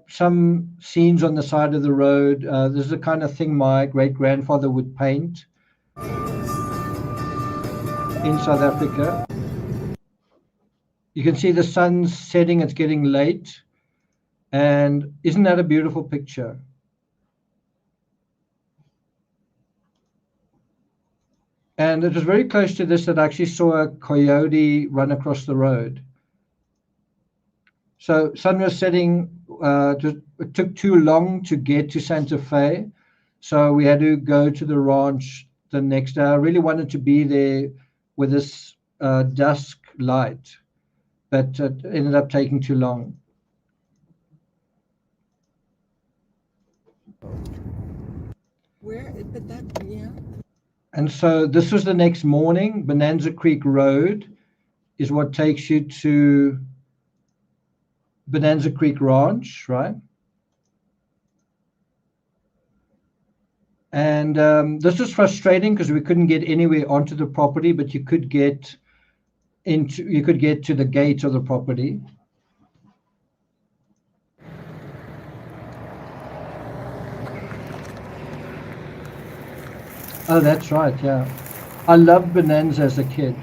Speaker 2: some scenes on the side of the road. This is the kind of thing my great-grandfather would paint in South Africa. You can see the sun's setting, it's getting late. And isn't that a beautiful picture? And it was very close to this that I actually saw a coyote run across the road. So sun was setting, it took too long to get to Santa Fe. So we had to go to the ranch the next day. I really wanted to be there with this dusk light, but it ended up taking too long.
Speaker 8: But that, yeah.
Speaker 2: And so this was the next morning. Bonanza Creek Road is what takes you to Bonanza Creek Ranch, right? And this was frustrating because we couldn't get anywhere onto the property, but you could get to the gate of the property. Oh, that's right, yeah. I loved Bonanza as a kid.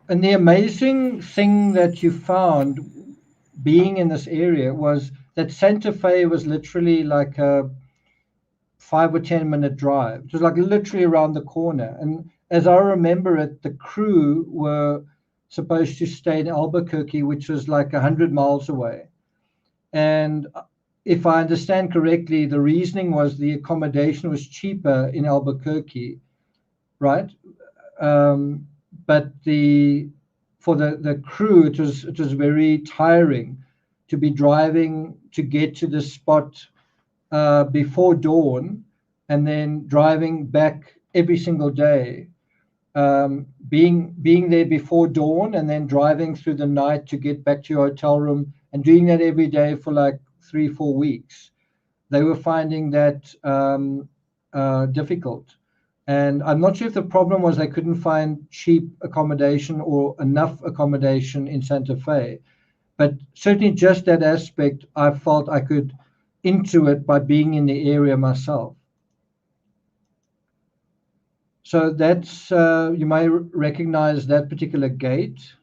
Speaker 2: And the amazing thing that you found being in this area was that Santa Fe was literally like a 5 or 10 minute drive. It was like literally around the corner. And as I remember it, the crew were supposed to stay in Albuquerque, which was like 100 miles away. And if I understand correctly, the reasoning was the accommodation was cheaper in Albuquerque, right? But for the crew, it was very tiring to be driving to get to the spot before dawn, and then driving back every single day, being there before dawn, and then driving through the night to get back to your hotel room, and doing that every day for like 3-4 weeks. They were finding that difficult. And I'm not sure if the problem was they couldn't find cheap accommodation or enough accommodation in Santa Fe, but certainly just that aspect, I felt I could intuit by being in the area myself. So that's, you may recognize that particular gate.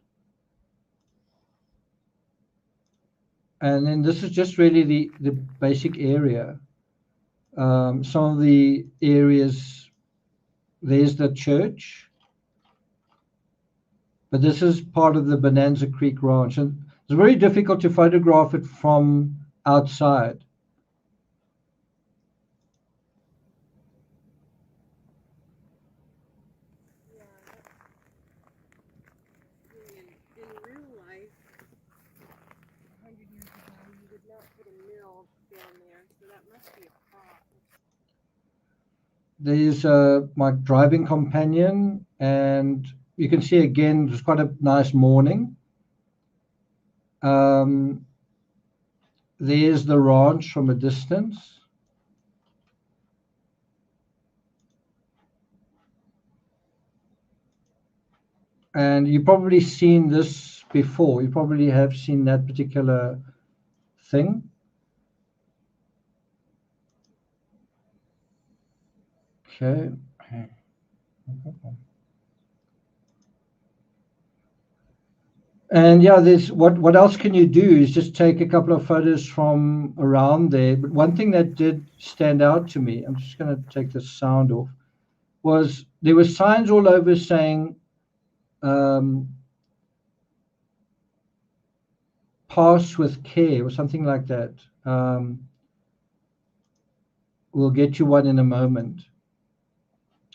Speaker 2: And then this is just really the basic area. Some of the areas, there's the church, but this is part of the Bonanza Creek Ranch. And it's very difficult to photograph it from outside.
Speaker 8: In real life, 100 years ago, you would not put a mill down there, so that must be a pot.
Speaker 2: There's my driving companion, and you can see again, it was quite a nice morning. There's the ranch from a distance. And you've probably seen this before. You probably have seen that particular thing. Okay. And yeah, there's what else can you do is just take a couple of photos from around there. But one thing that did stand out to me, I'm just going to take the sound off, was there were signs all over saying pass with care or something like that. We'll get you one in a moment.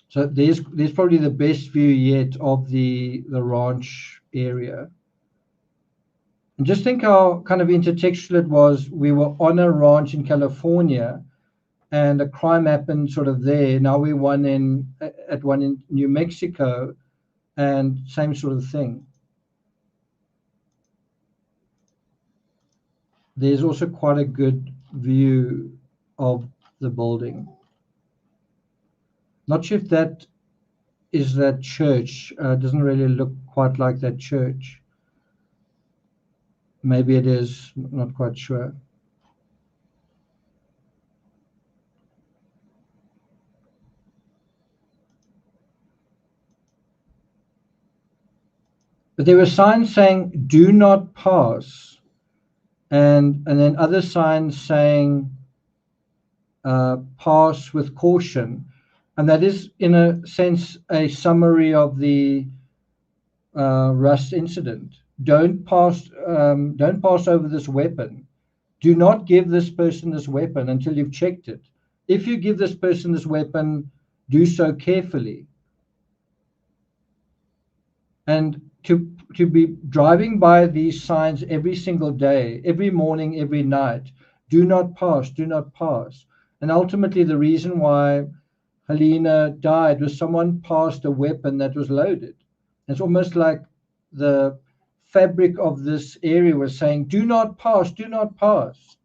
Speaker 2: So there's probably the best view yet of the ranch area. And just think how kind of intertextual it was. We were on a ranch in California and a crime happened sort of there. Now we're one in New Mexico and same sort of thing. There's also quite a good view of the building. Not sure if that is that church. Doesn't really look quite like that church. Maybe it is, not quite sure. But there were signs saying, do not pass. And then other signs saying, pass with caution. And that is, in a sense, a summary of the Rust incident. Don't pass over this weapon. Do not give this person this weapon until you've checked it. If you give this person this weapon, do so carefully. And to be driving by these signs every single day, every morning, every night, do not pass, do not pass. And ultimately the reason why Helena died was someone passed a weapon that was loaded. It's almost like the fabric of this area was saying, do not pass, do not pass.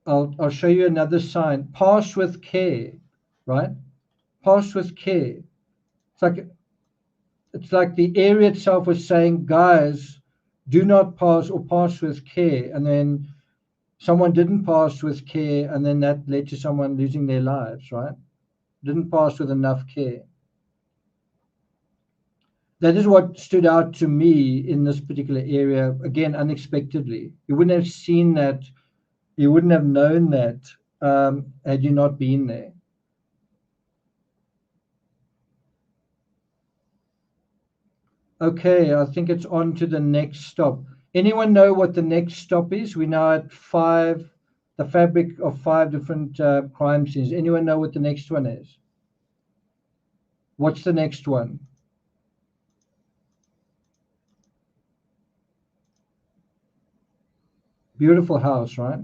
Speaker 2: I'll show you another sign. Pass with care, right? Pass with care. It's like the area itself was saying, guys, do not pass or pass with care. And then someone didn't pass with care, and then that led to someone losing their lives, right? Didn't pass with enough care. That is what stood out to me in this particular area, again, unexpectedly. You wouldn't have seen that, you wouldn't have known that had you not been there. Okay, I think it's on to the next stop. Anyone know what the next stop is? We're now at 5, the fabric of 5 different crime scenes. Anyone know what the next one is? What's the next one? Beautiful house, right?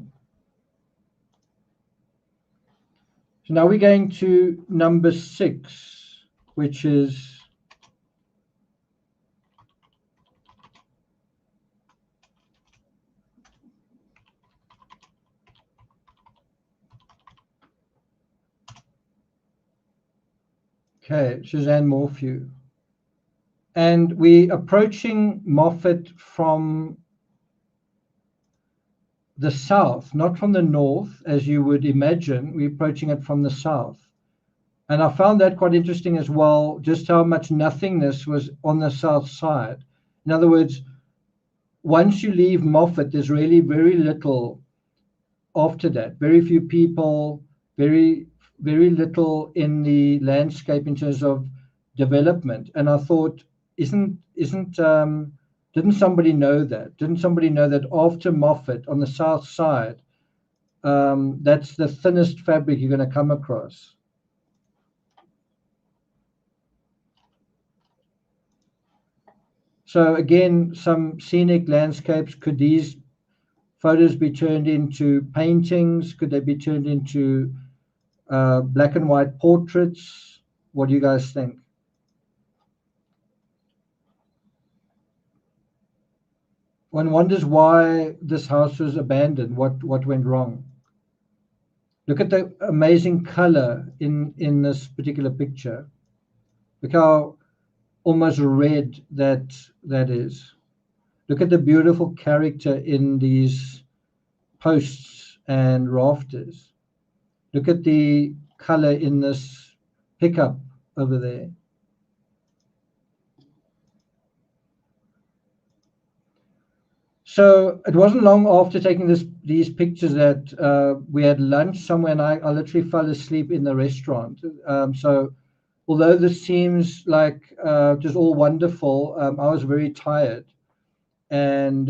Speaker 2: So now we're going to number 6, which is okay, Suzanne Morphew. And we're approaching Moffett from the south, not from the north, as you would imagine. We're approaching it from the south. And I found that quite interesting as well, just how much nothingness was on the south side. In other words, once you leave Moffett, there's really very little after that. Very few people, very little in the landscape in terms of development. And I thought, didn't somebody know that? Didn't somebody know that after Moffett on the south side, that's the thinnest fabric you're going to come across? So again, some scenic landscapes. Could these photos be turned into paintings? Could they be turned into black and white portraits. What do you guys think? One wonders why this house was abandoned. What went wrong? Look at the amazing color in this particular picture. Look how almost red that is. Look at the beautiful character in these posts and rafters. Look at the color in this pickup over there. So it wasn't long after taking these pictures that we had lunch somewhere, and I literally fell asleep in the restaurant. So although this seems like just all wonderful, I was very tired and,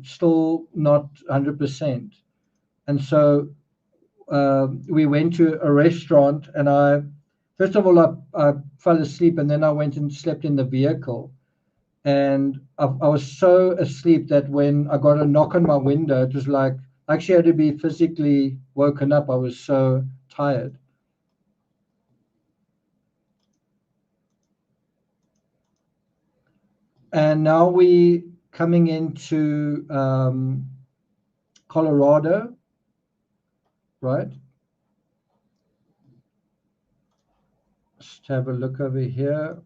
Speaker 2: still not 100%. And so we went to a restaurant, and first of all, I fell asleep, and then I went and slept in the vehicle. And I was so asleep that when I got a knock on my window, it was like I actually had to be physically woken up. I was so tired. And now we coming into Colorado, right? Just have a look over here.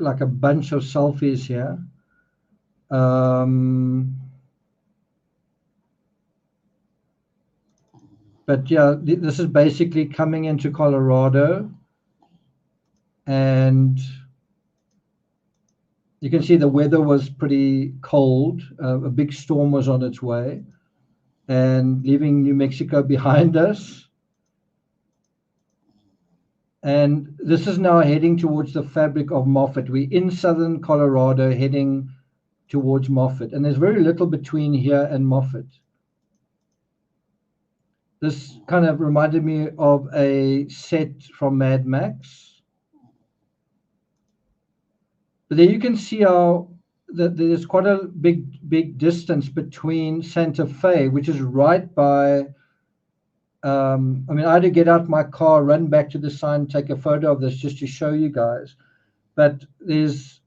Speaker 2: Like a bunch of selfies here. But yeah, this is basically coming into Colorado, and you can see the weather was pretty cold. A big storm was on its way, and leaving New Mexico behind us. And this is now heading towards the fabric of Moffett. We're in southern Colorado heading towards Moffett. And there's very little between here and Moffett. This kind of reminded me of a set from Mad Max. But there you can see how there's quite a big distance between Santa Fe, which is right by... I had to get out my car, run back to the sign, take a photo of this just to show you guys. But there's,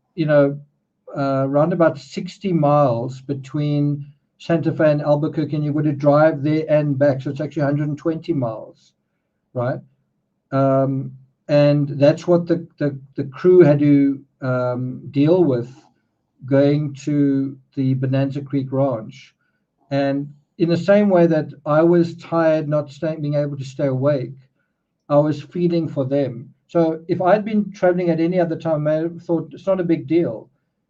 Speaker 2: around about 60 miles between Santa Fe and Albuquerque, and you've got to drive there and back. So it's actually 120 miles, right? And that's what the crew had to deal with going to the Bonanza Creek Ranch. And in the same way that I was tired, not being able to stay awake, I was feeling for them. So if I'd been traveling at any other time, I have thought it's not a big deal.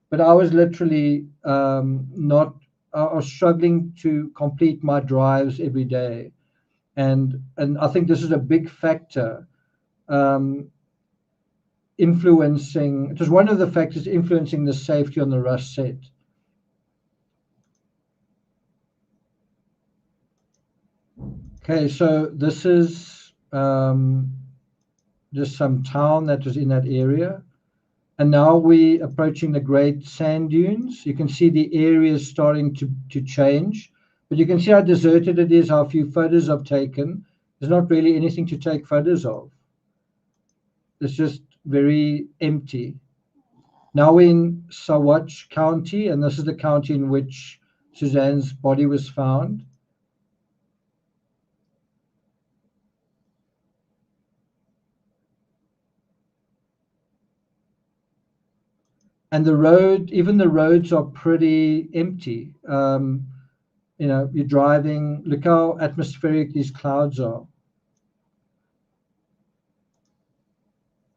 Speaker 2: But I was literally I was struggling to complete my drives every day. And I think this is a big factor influencing, it was one of the factors influencing the safety on the Rush set. Okay, so this is just some town that was in that area. And now we're approaching the Great Sand Dunes. You can see the area is starting to change. But you can see how deserted it is, how few photos I've taken. There's not really anything to take photos of. It's just very empty. Now we're in Saguache County, and this is the county in which Suzanne's body was found. And even the roads are pretty empty. You're driving, look how atmospheric these clouds are.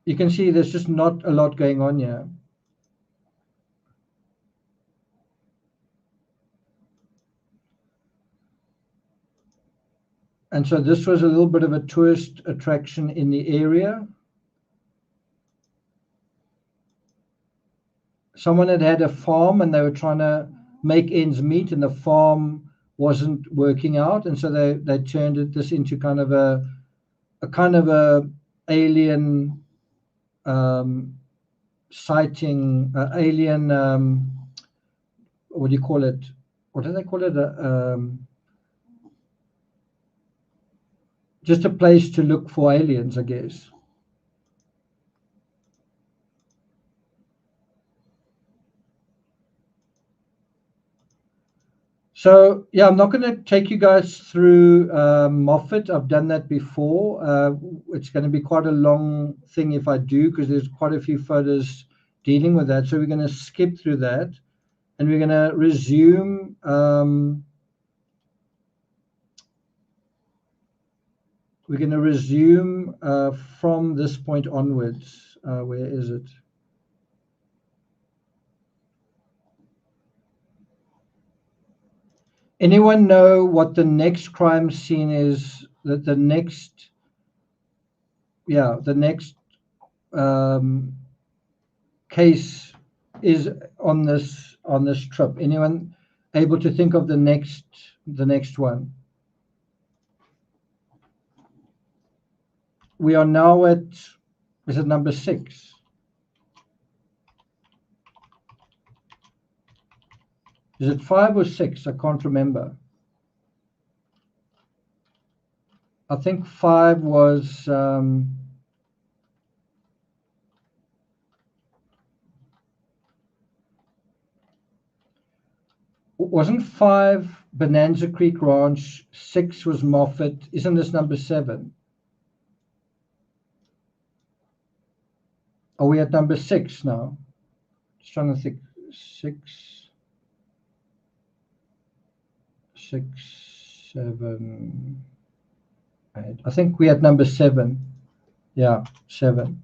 Speaker 2: You can see there's just not a lot going on here. And so this was a little bit of a tourist attraction in the area. Someone had a farm and they were trying to make ends meet, and the farm wasn't working out, and so they turned this into kind of a alien sighting, alien. What do you call it? What do they call it? just a place to look for aliens, I guess. So yeah, I'm not going to take you guys through Moffat. I've done that before. It's going to be quite a long thing if I do, because there's quite a few photos dealing with that. So we're going to skip through that, and we're going to resume. We're going to resume from this point onwards. Where is it? Anyone know what the next crime scene is? The next case is on this trip. Anyone able to think of the next one? We are now at, is it number 6? Is it 5 or 6? I can't remember. I think 5 was wasn't 5 Bonanza Creek Ranch, 6 was Moffat. Isn't this number 7? Are we at number 6 now? Just trying to think. 6, 7, 8. I think we're at number 7. Yeah, 7.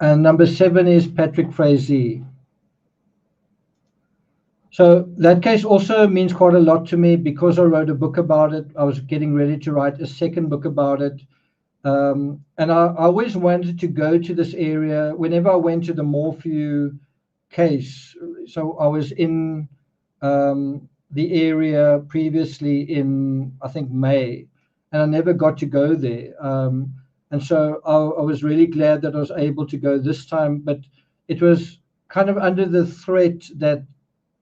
Speaker 2: And number 7 is Patrick Frazee. So that case also means quite a lot to me because I wrote a book about it. I was getting ready to write a second book about it. And I always wanted to go to this area whenever I went to the Morphew case. So I was in the area previously in, I think, May, and I never got to go there. And so I was really glad that I was able to go this time, but it was kind of under the threat that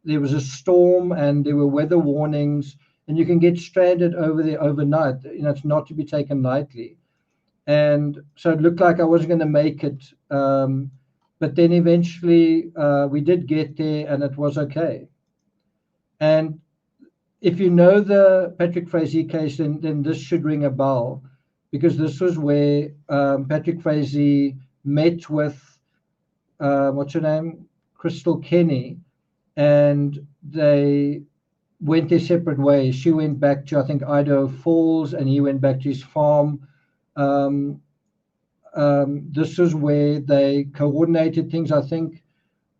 Speaker 2: there was a storm and there were weather warnings, and you can get stranded over there overnight. You know, it's not to be taken lightly. And so it looked like I wasn't going to make it. But then eventually we did get there and it was okay. And if you know the Patrick Frazee case, then this should ring a bell, because this was where Patrick Frazee met with, what's her name? Crystal Kenny, and they went their separate ways. She went back to, I think, Idaho Falls, and he went back to his farm. This is where they coordinated things. I think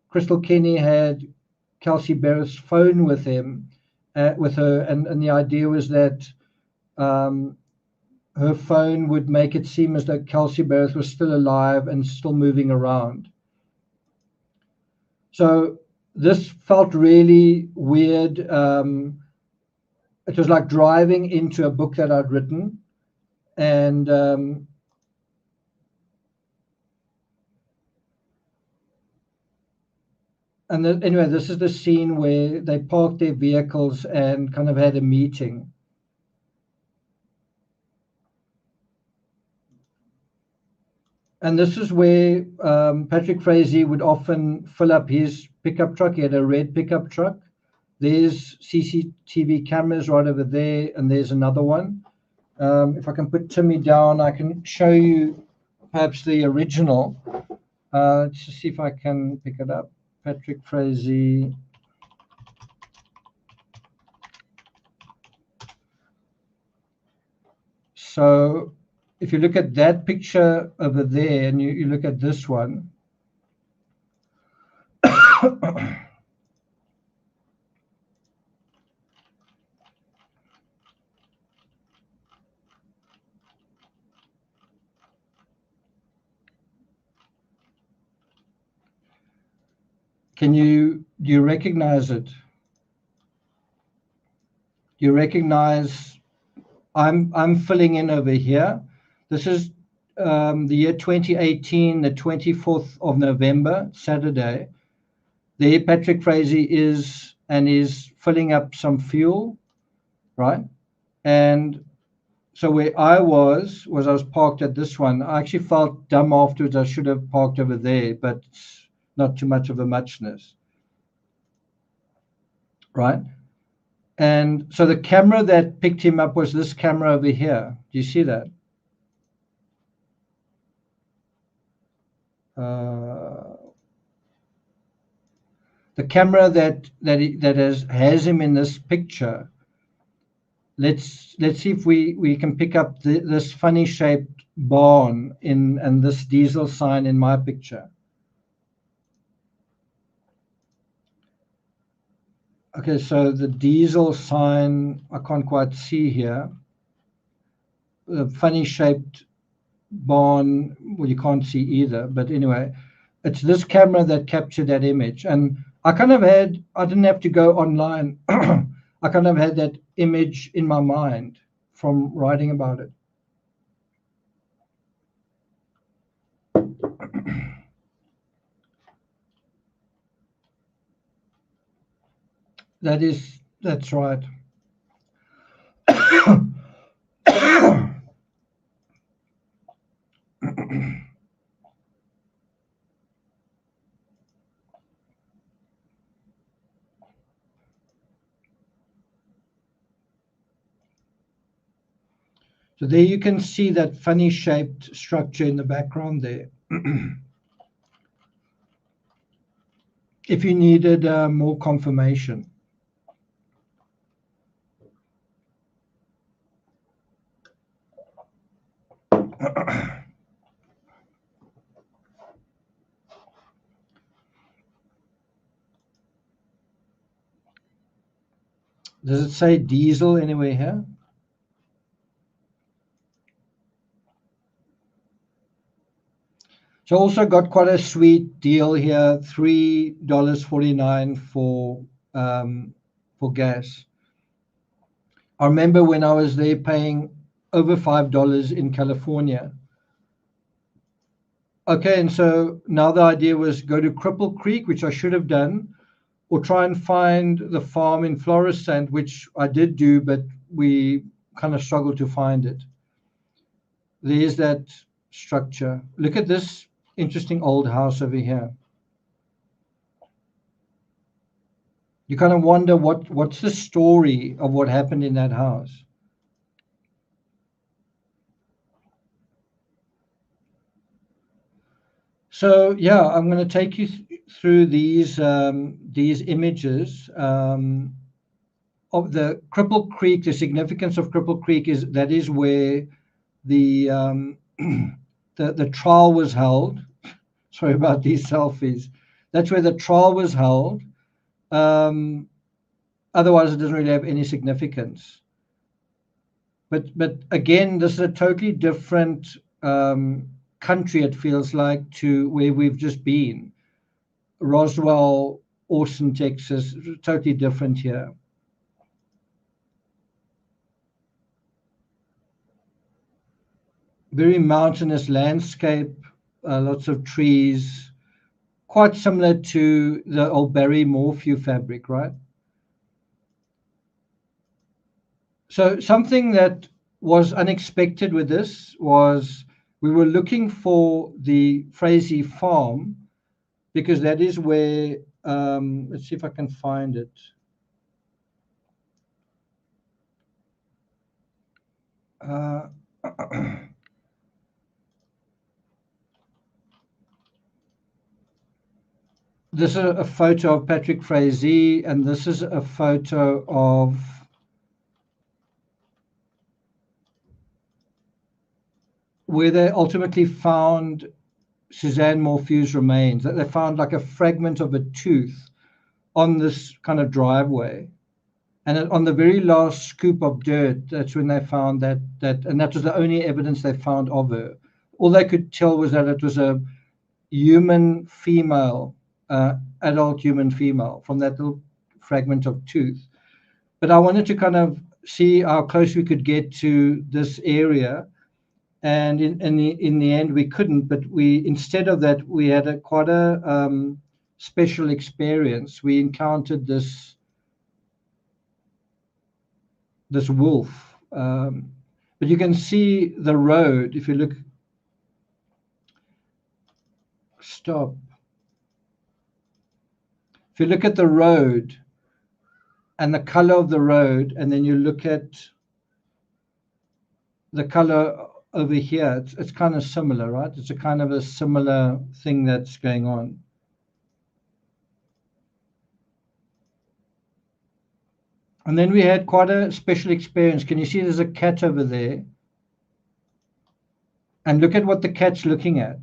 Speaker 2: Crystal Kenny had Kelsey Berreth's phone with her, and the idea was that her phone would make it seem as though Kelsey Berreth was still alive and still moving around. So this felt really weird. It was like driving into a book that I'd written, and then, anyway, this is the scene where they parked their vehicles and kind of had a meeting. And this is where Patrick Frazee would often fill up his pickup truck. He had a red pickup truck. There's CCTV cameras right over there, and there's another one. If I can put Timmy down, I can show you perhaps the original. Let's just see if I can pick it up. Patrick Frazee. So if you look at that picture over there and you look at this one, do you recognize it? Do you recognize? I'm filling in over here. This is the year 2018, the 24th of November, Saturday. there Patrick Frazee is, and is filling up some fuel, right? And so where I was I was parked at this one. I actually felt dumb afterwards. I should have parked over there, but it's not too much of a muchness, right? And so the camera that picked him up was this camera over here. Do you see that? The camera that has him in this picture. Let's see if we can pick up this funny shaped barn and this diesel sign in my picture. Okay, so the diesel sign I can't quite see here. The funny shaped barn, well, you can't see either, but anyway, it's this camera that captured that image. And I didn't have to go online. I kind of had that image in my mind from writing about it. That's right. So there you can see that funny shaped structure in the background there. If you needed more confirmation. Does it say diesel anywhere here? So also got quite a sweet deal here, $3.49 for gas. I remember when I was there paying over $5 in California. Okay, and so now the idea was go to Cripple Creek, which I should have done, or try and find the farm in Florissant, which I did do, but we kind of struggled to find it. There's that structure. Look at this interesting old house over here. You kind of wonder what's the story of what happened in that house. So yeah, I'm going to take you through these images of the Cripple Creek. The significance of Cripple Creek is that is where the trial was held. Sorry about these selfies. That's where the trial was held. Otherwise, it doesn't really have any significance. But again, this is a totally different country, it feels like, to where we've just been. Roswell, Austin, Texas, totally different here. Very mountainous landscape, lots of trees, quite similar to the old Barry Morphew fabric, right? So something that was unexpected with this was we were looking for the Frazee farm because that is where, let's see if I can find it. This is a photo of Patrick Frazee, and this is a photo of where they ultimately found Suzanne Morphew's remains. They found like a fragment of a tooth on this kind of driveway. And on the very last scoop of dirt, that's when they found that and that was the only evidence they found of her. All they could tell was that it was a human female, adult human female from that little fragment of tooth. But I wanted to kind of see how close we could get to this area. And in the end, we couldn't. But we, instead of that, we had quite a special experience. We encountered this wolf, but you can see the road. If you look, stop. If you look at the road and the color of the road, and then you look at the color over here, it's kind of similar, right? It's a kind of a similar thing that's going on. And then we had quite a special experience. Can you see there's a cat over there? And look at what the cat's looking at.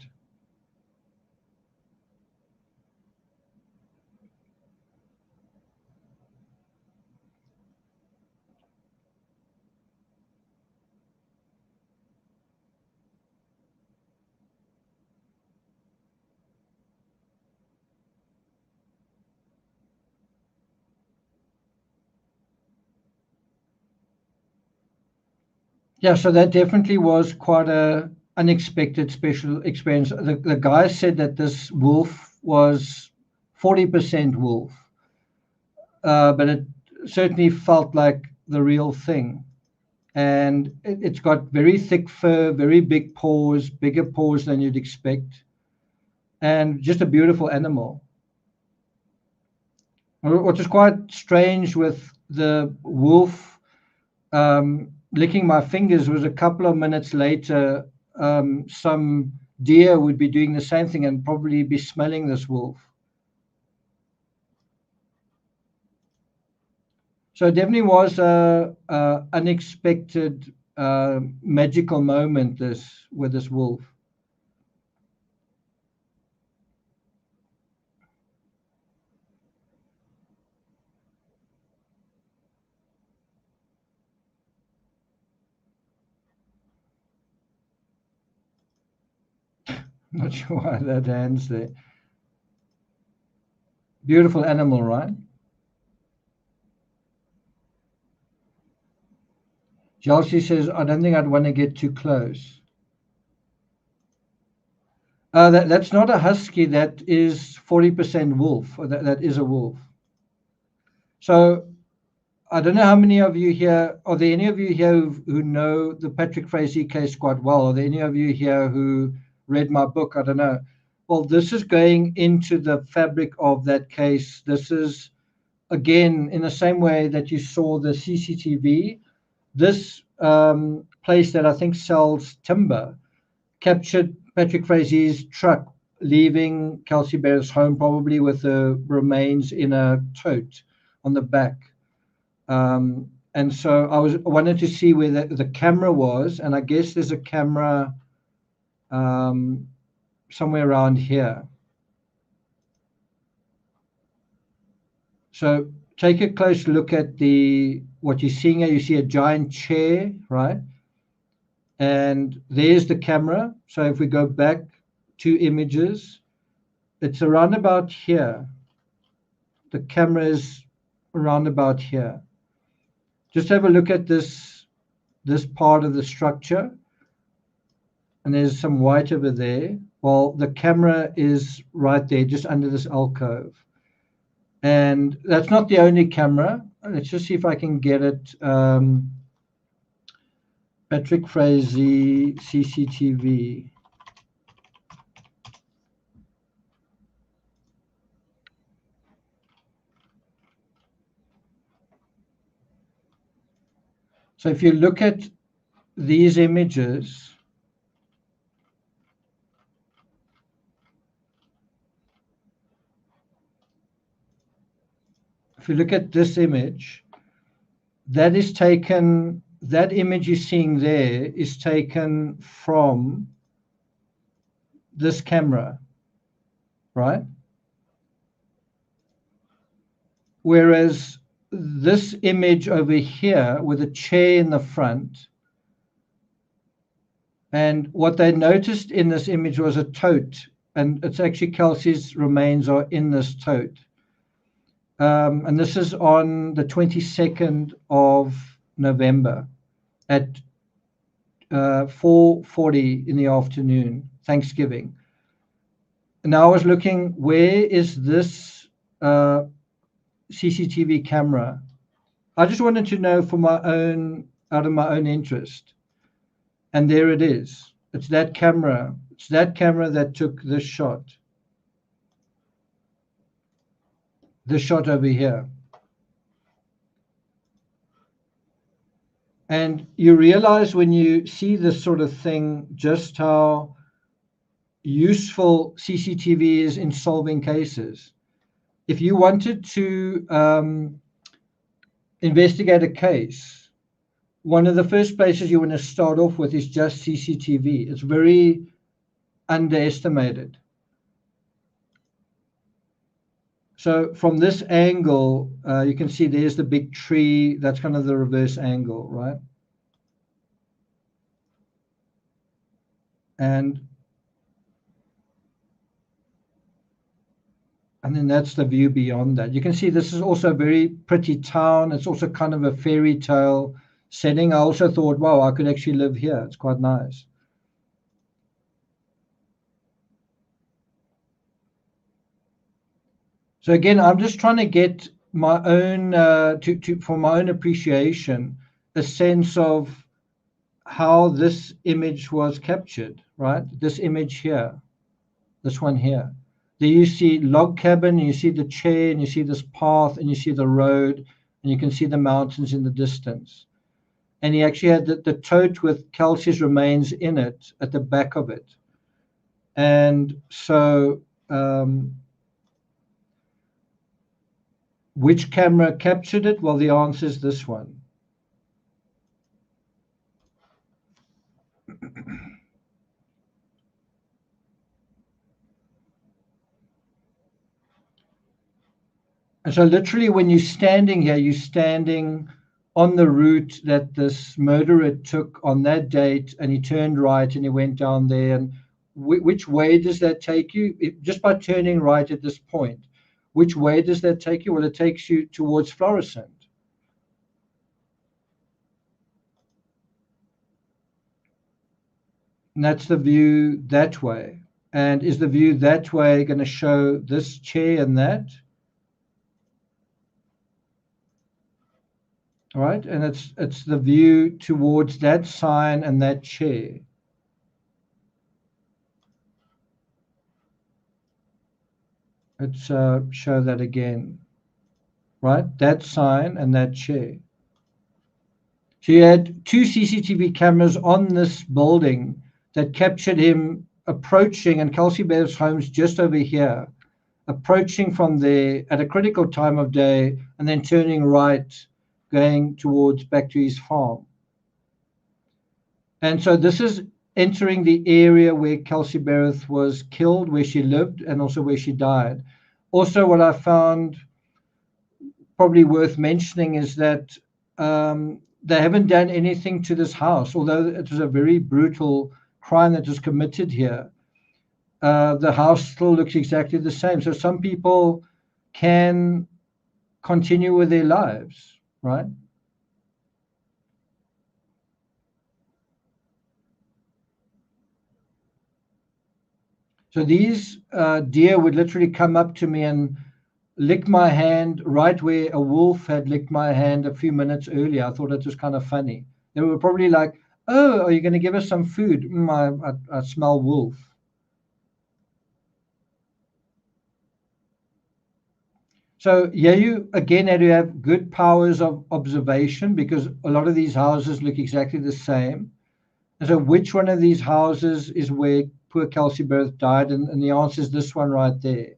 Speaker 2: Yeah, so that definitely was quite a unexpected special experience. The guy said that this wolf was 40% wolf, but it certainly felt like the real thing. And it's got very thick fur, very big paws, bigger paws than you'd expect, and just a beautiful animal. What was quite strange with the wolf licking my fingers was a couple of minutes later, some deer would be doing the same thing and probably be smelling this wolf. So it definitely was a unexpected magical moment with this wolf. Not sure why that hand's there. Beautiful animal, right? Chelsea says, I don't think I'd want to get too close. That's not a husky. That is 40% wolf. Or that is a wolf. So I don't know how many of you here, are there any of you here who know the Patrick Frazee case quite well? Are there any of you here who read my book? I don't know. Well, this is going into the fabric of that case. This is, again, in the same way that you saw the CCTV, this place that I think sells timber captured Patrick Frazee's truck leaving Kelsey Berreth's home, probably with the remains in a tote on the back. And so I wanted to see where the camera was, and I guess there's a camera somewhere around here. So take a close look at what you're seeing here. You see a giant chair, right? And there's the camera. So if we go back 2 images, it's around about here. The camera is around about here. Just have a look at this part of the structure. And there's some white over there. Well, the camera is right there, just under this alcove. And that's not the only camera. Let's just see if I can get it. Patrick Frazee CCTV. So if you look at these images, if you look at this image, that image you're seeing there is taken from this camera, right? Whereas this image over here with a chair in the front, and what they noticed in this image was a tote, and it's actually Kelsey's remains are in this tote. And this is on the 22nd of November at 4:40 in the afternoon, Thanksgiving. now I was looking, where is this CCTV camera? I just wanted to know for my own, out of my own interest. And there it is. It's that camera. It's that camera that took this shot. This shot over here. And you realize when you see this sort of thing, just how useful CCTV is in solving cases. If you wanted to investigate a case, one of the first places you want to start off with is just CCTV. It's very underestimated. So from this angle, you can see there's the big tree. That's kind of the reverse angle, right? And then that's the view beyond that. You can see this is also a very pretty town. It's also kind of a fairy tale setting. I also thought, wow, I could actually live here. It's quite nice. So again, I'm just trying to get my own, for my own appreciation, a sense of how this image was captured, right? This image here, this one here. There you see log cabin, you see the chair, and you see this path, and you see the road, and you can see the mountains in the distance. And he actually had the tote with Kelsey's remains in it at the back of it. And so, which camera captured it? Well, the answer is this one. And so literally when you're standing here, you're standing on the route that this murderer took on that date, and he turned right and he went down there. And which way does that take you? Just by turning right at this point, which way does that take you? Well, it takes you towards Florissant. And that's the view that way. And is the view that way going to show this chair and that? All right, and it's the view towards that sign and that chair. Let's show that again. Right, that sign and that chair. So you had two CCTV cameras on this building that captured him approaching, and Kelsey Berreth's home's just over here, approaching from there at a critical time of day, and then turning right, going towards back to his farm. And so this is entering the area where Kelsey Berreth was killed, where she lived, and also where she died. Also, what I found probably worth mentioning is that they haven't done anything to this house, although it was a very brutal crime that was committed here. The house still looks exactly the same. So some people can continue with their lives. Right? So these deer would literally come up to me and lick my hand right where a wolf had licked my hand a few minutes earlier. I thought it was kind of funny. They were probably like, oh, are you going to give us some food? I smell wolf. So yeah, you again had to have good powers of observation, because a lot of these houses look exactly the same. And so which one of these houses is where poor Kelsey Berreth died? And the answer is this one right there.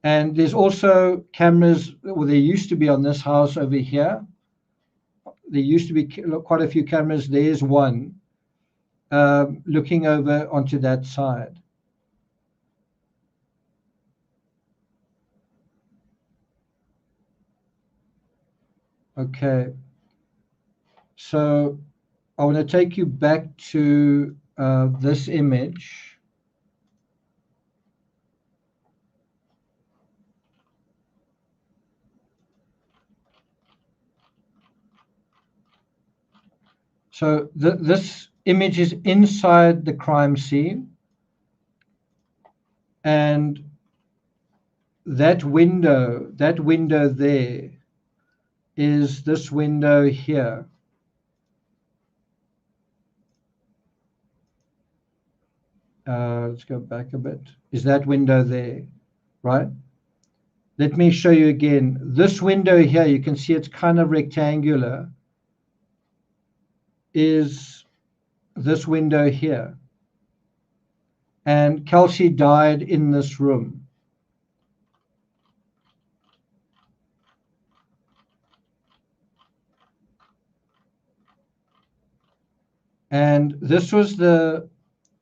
Speaker 2: And there's also cameras, well, there used to be on this house over here. There used to be quite a few cameras. There's one looking over onto that side. Okay, so I want to take you back to this image. So this image is inside the crime scene. And that window there is this window here. Let's go back a bit. Is that window there, right? Let me show you again. This window here, you can see it's kind of rectangular, is this window here. And Kelsey died in this room. And this was the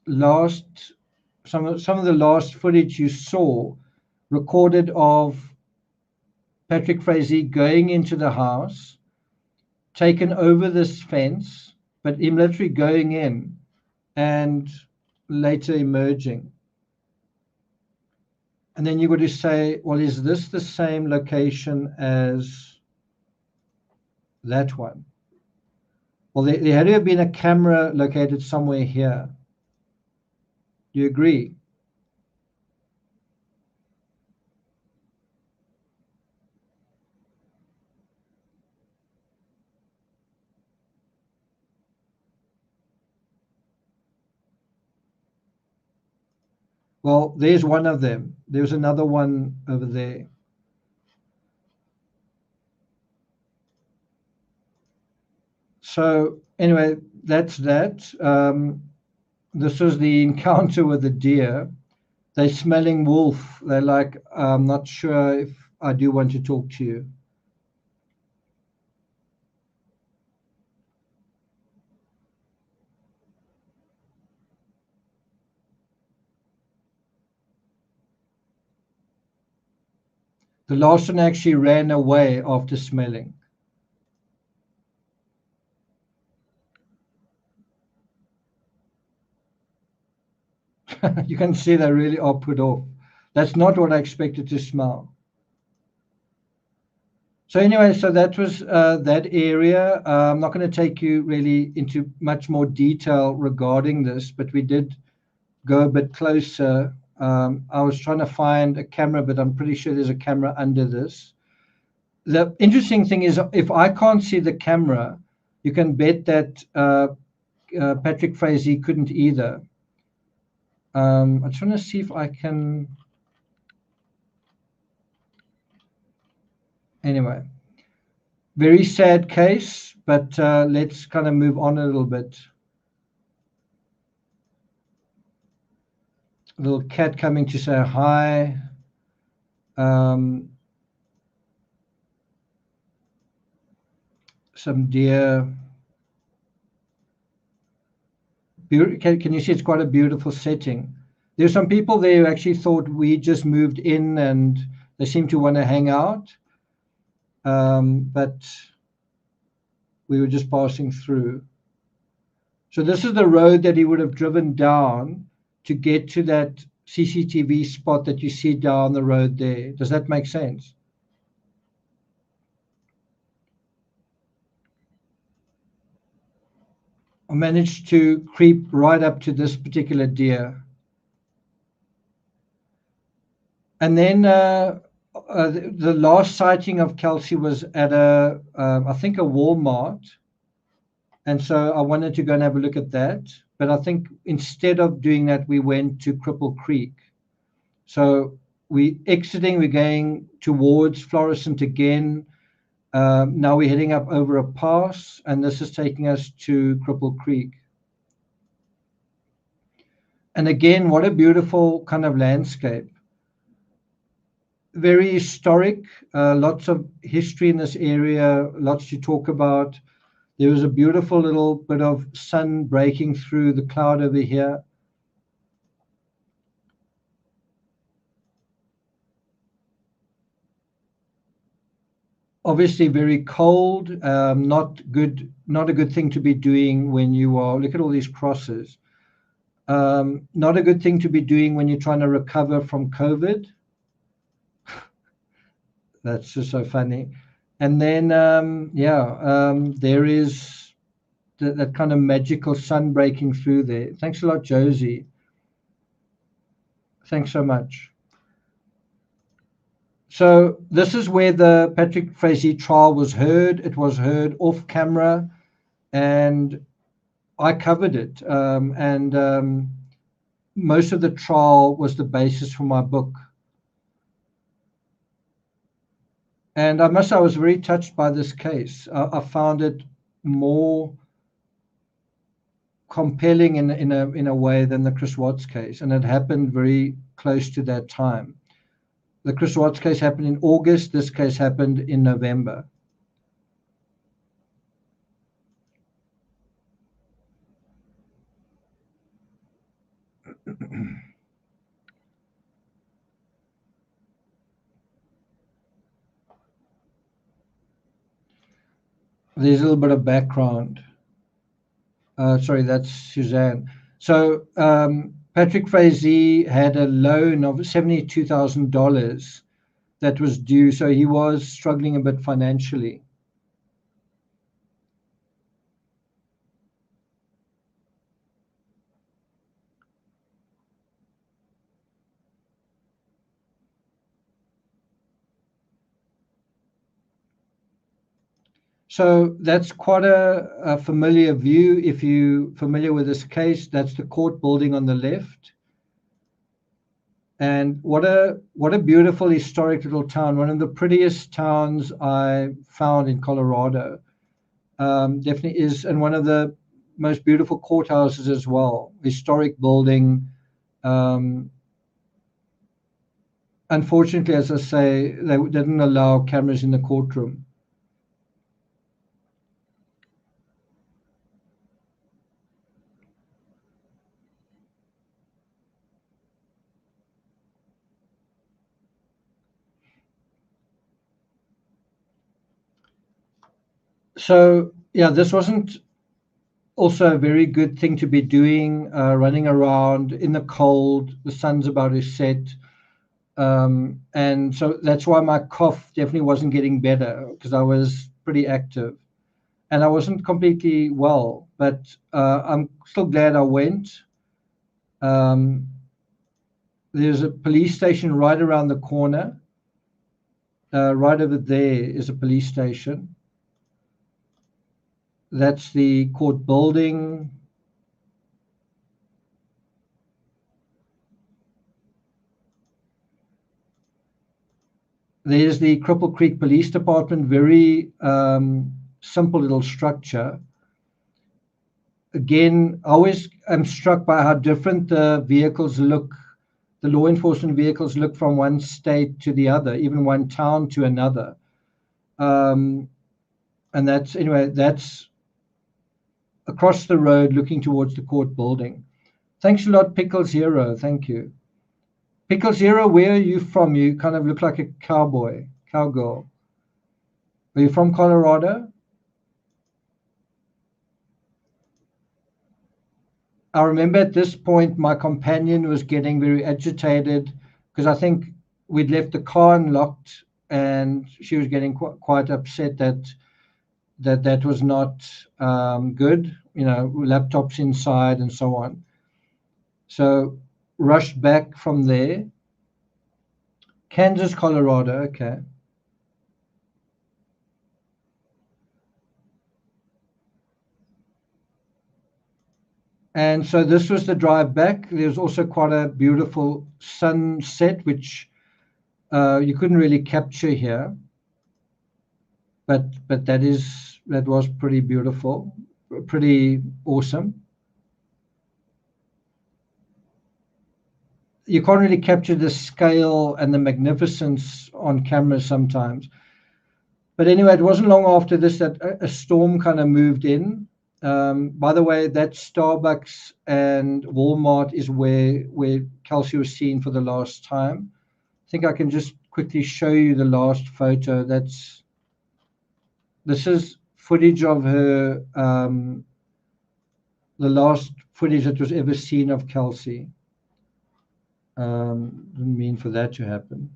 Speaker 2: last, some of the last footage you saw recorded of Patrick Frazee going into the house, taken over this fence, but him literally going in and later emerging. And then you got to say, well, is this the same location as that one? Well, there had to have been a camera located somewhere here. Do you agree? Well, there's one of them. There's another one over there. So anyway, that's that. This was the encounter with the deer. They're smelling wolf. They're like, I'm not sure if I do want to talk to you. The last one actually ran away after smelling. You can see they really are put off. That's not what I expected to smell. So anyway, so that was that area. I'm not going to take you really into much more detail regarding this, but we did go a bit closer. I was trying to find a camera, but I'm pretty sure there's a camera under this. The interesting thing is, if I can't see the camera, you can bet that Patrick Frazee couldn't either. I'm trying to see if I can. Anyway, very sad case, but let's kind of move on a little bit. A little cat coming to say hi. Some deer. Can you see it's quite a beautiful setting? There's some people there who actually thought we just moved in and they seem to want to hang out. But we were just passing through. So this is the road that he would have driven down to get to that CCTV spot that you see down the road there. Does that make sense? I managed to creep right up to this particular deer. And then the last sighting of Kelsey was at I think a Walmart. And so I wanted to go and have a look at that. But I think instead of doing that, we went to Cripple Creek. So we're going towards Florissant again. Now we're heading up over a pass, and this is taking us to Cripple Creek. And again, what a beautiful kind of landscape. Very historic, lots of history in this area, lots to talk about. There was a beautiful little bit of sun breaking through the cloud over here. Obviously very cold, not a good thing to be doing when you are, look at all these crosses. Not a good thing to be doing when you're trying to recover from COVID. That's just so funny. And then, there is that kind of magical sun breaking through there. Thanks a lot, Josie. Thanks so much. So this is where the Patrick Frazee trial was heard. It was heard off camera, and I covered it. Most of the trial was the basis for my book. And I must say, I was very touched by this case. I found it more compelling in a way than the Chris Watts case, and it happened very close to that time. The Chris Watts case happened in August. This case happened in November. There's a little bit of background. Sorry, that's Suzanne. So Patrick Frazee had a loan of $72,000 that was due, so he was struggling a bit financially. So that's quite a familiar view. If you're familiar with this case, that's the court building on the left. And what a beautiful historic little town, one of the prettiest towns I found in Colorado. Definitely is, and one of the most beautiful courthouses as well. Historic building. Unfortunately, as I say, they didn't allow cameras in the courtroom. So yeah, this wasn't also a very good thing to be doing, running around in the cold. The sun's about to set. And so that's why my cough definitely wasn't getting better, because I was pretty active. And I wasn't completely well, but I'm still glad I went. There's a police station right around the corner. Right over there is a police station. That's the court building. There's the Cripple Creek Police Department, very simple little structure. Again, I always am struck by how different the vehicles look, the law enforcement vehicles look from one state to the other, even one town to another. And that's across the road looking towards the court building. Thanks a lot, Pickle Zero. Thank you. Pickle Zero, where are you from? You kind of look like a cowgirl. Are you from Colorado? I remember at this point, my companion was getting very agitated because I think we'd left the car unlocked, and she was getting quite upset that was not good, laptops inside and so on. So rushed back from there. Kansas, Colorado, okay. And so this was the drive back. There's also quite a beautiful sunset, which you couldn't really capture here. But that was pretty beautiful, pretty awesome. You can't really capture the scale and the magnificence on camera sometimes. But anyway, it wasn't long after this that a storm kind of moved in. By the way, that Starbucks and Walmart is where Kelsey was seen for the last time. I think I can just quickly show you the last photo. This is footage of her, the last footage that was ever seen of Kelsey. Didn't mean for that to happen.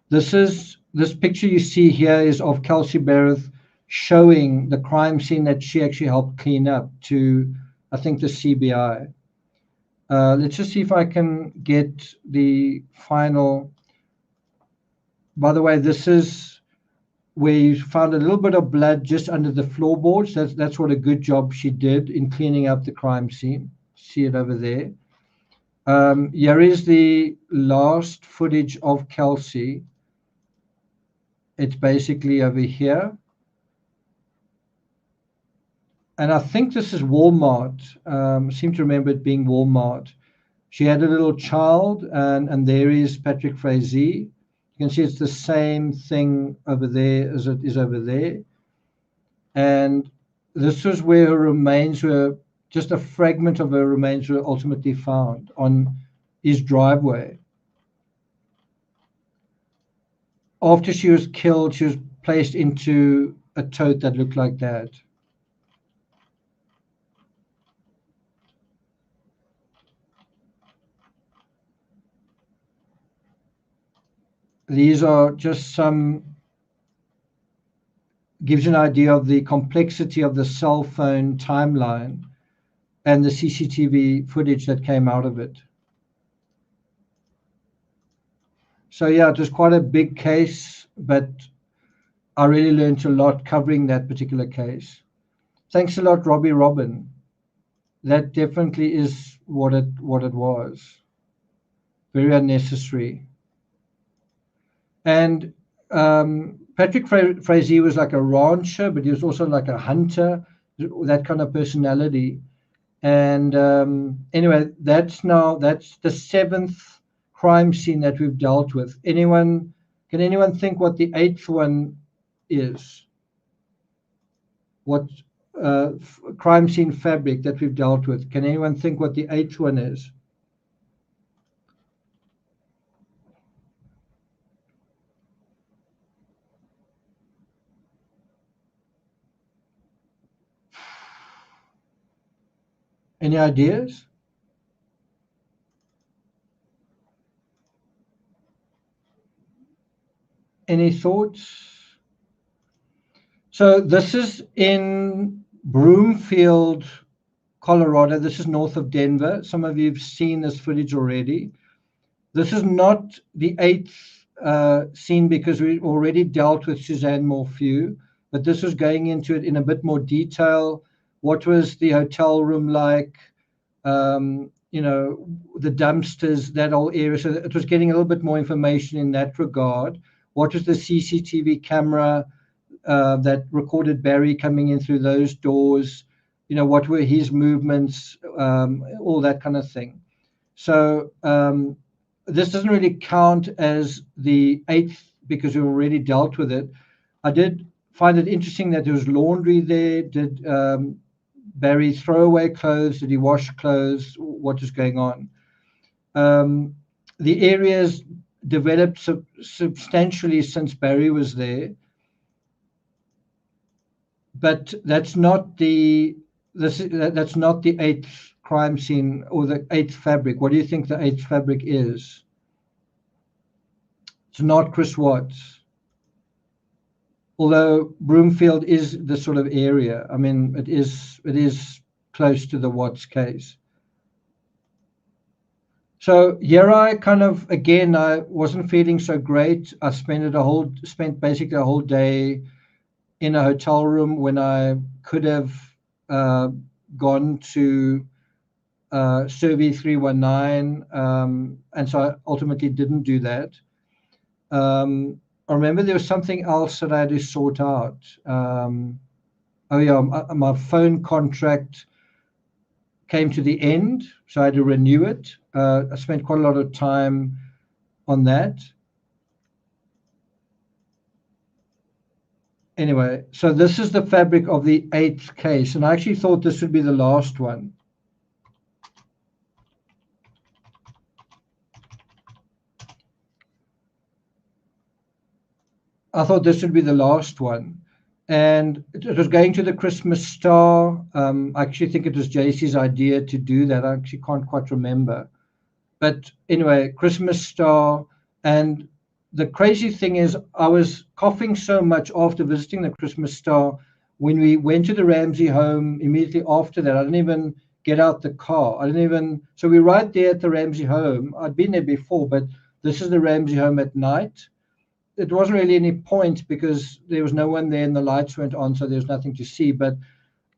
Speaker 2: This picture you see here is of Kelsey Berreth. showing the crime scene that she actually helped clean up to, I think, the CBI. Let's just see if I can get the final. By the way, this is where you found a little bit of blood just under the floorboards. That's what a good job she did in cleaning up the crime scene. See it over there. Here is the last footage of Kelsey. It's basically over here. And I think this is Walmart. I seem to remember it being Walmart. She had a little child, and there is Patrick Frazee. You can see it's the same thing over there as it is over there. And this was where her remains were, just a fragment of her remains were ultimately found on his driveway. After she was killed, she was placed into a tote that looked like that. These are just some, gives you an idea of the complexity of the cell phone timeline and the CCTV footage that came out of it. So yeah, it was quite a big case, but I really learned a lot covering that particular case. Thanks a lot, Robbie Robin. That definitely is what it was. Very unnecessary. And Patrick Frazee was like a rancher, but he was also like a hunter, that kind of personality. And anyway, that's the 7th crime scene that we've dealt with. Can anyone think what the 8th one is? What crime scene fabric that we've dealt with? Can anyone think what the 8th one is? Any ideas? Any thoughts? So this is in Broomfield, Colorado. This is north of Denver. Some of you have seen this footage already. This is not the 8th scene because we already dealt with Suzanne Morphew, but this was going into it in a bit more detail. What was the hotel room like? You know, the dumpsters, that whole area. So it was getting a little bit more information in that regard. What was the CCTV camera that recorded Barry coming in through those doors? You know, what were his movements? All that kind of thing. So this doesn't really count as the 8th because we already dealt with it. I did find it interesting that there was laundry there. Did Barry throw away clothes? Did he wash clothes? What is going on? The areas developed substantially since Barry was there, but that's not the 8th crime scene or the 8th fabric. What do you think the 8th fabric is? It's not Chris Watts. Although Broomfield is the sort of area. I mean, it is close to the Watts case. So here I again, I wasn't feeling so great. I spent basically a whole day in a hotel room when I could have gone to Survey 319, and so I ultimately didn't do that. I remember there was something else that I had to sort out. Oh yeah, my phone contract came to the end, so I had to renew it. I spent quite a lot of time on that. Anyway, so this is the fabric of the 8th case, and I actually thought this would be the last one. I thought this would be the last one. And it was going to the Christmas Star. I actually think it was JC's idea to do that. I actually can't quite remember. But anyway, Christmas Star. And the crazy thing is I was coughing so much after visiting the Christmas Star. When we went to the Ramsey home immediately after that, I didn't even get out the car. So we're right there at the Ramsey home. I'd been there before, but this is the Ramsey home at night. It wasn't really any point because there was no one there and the lights weren't on, so there's nothing to see. But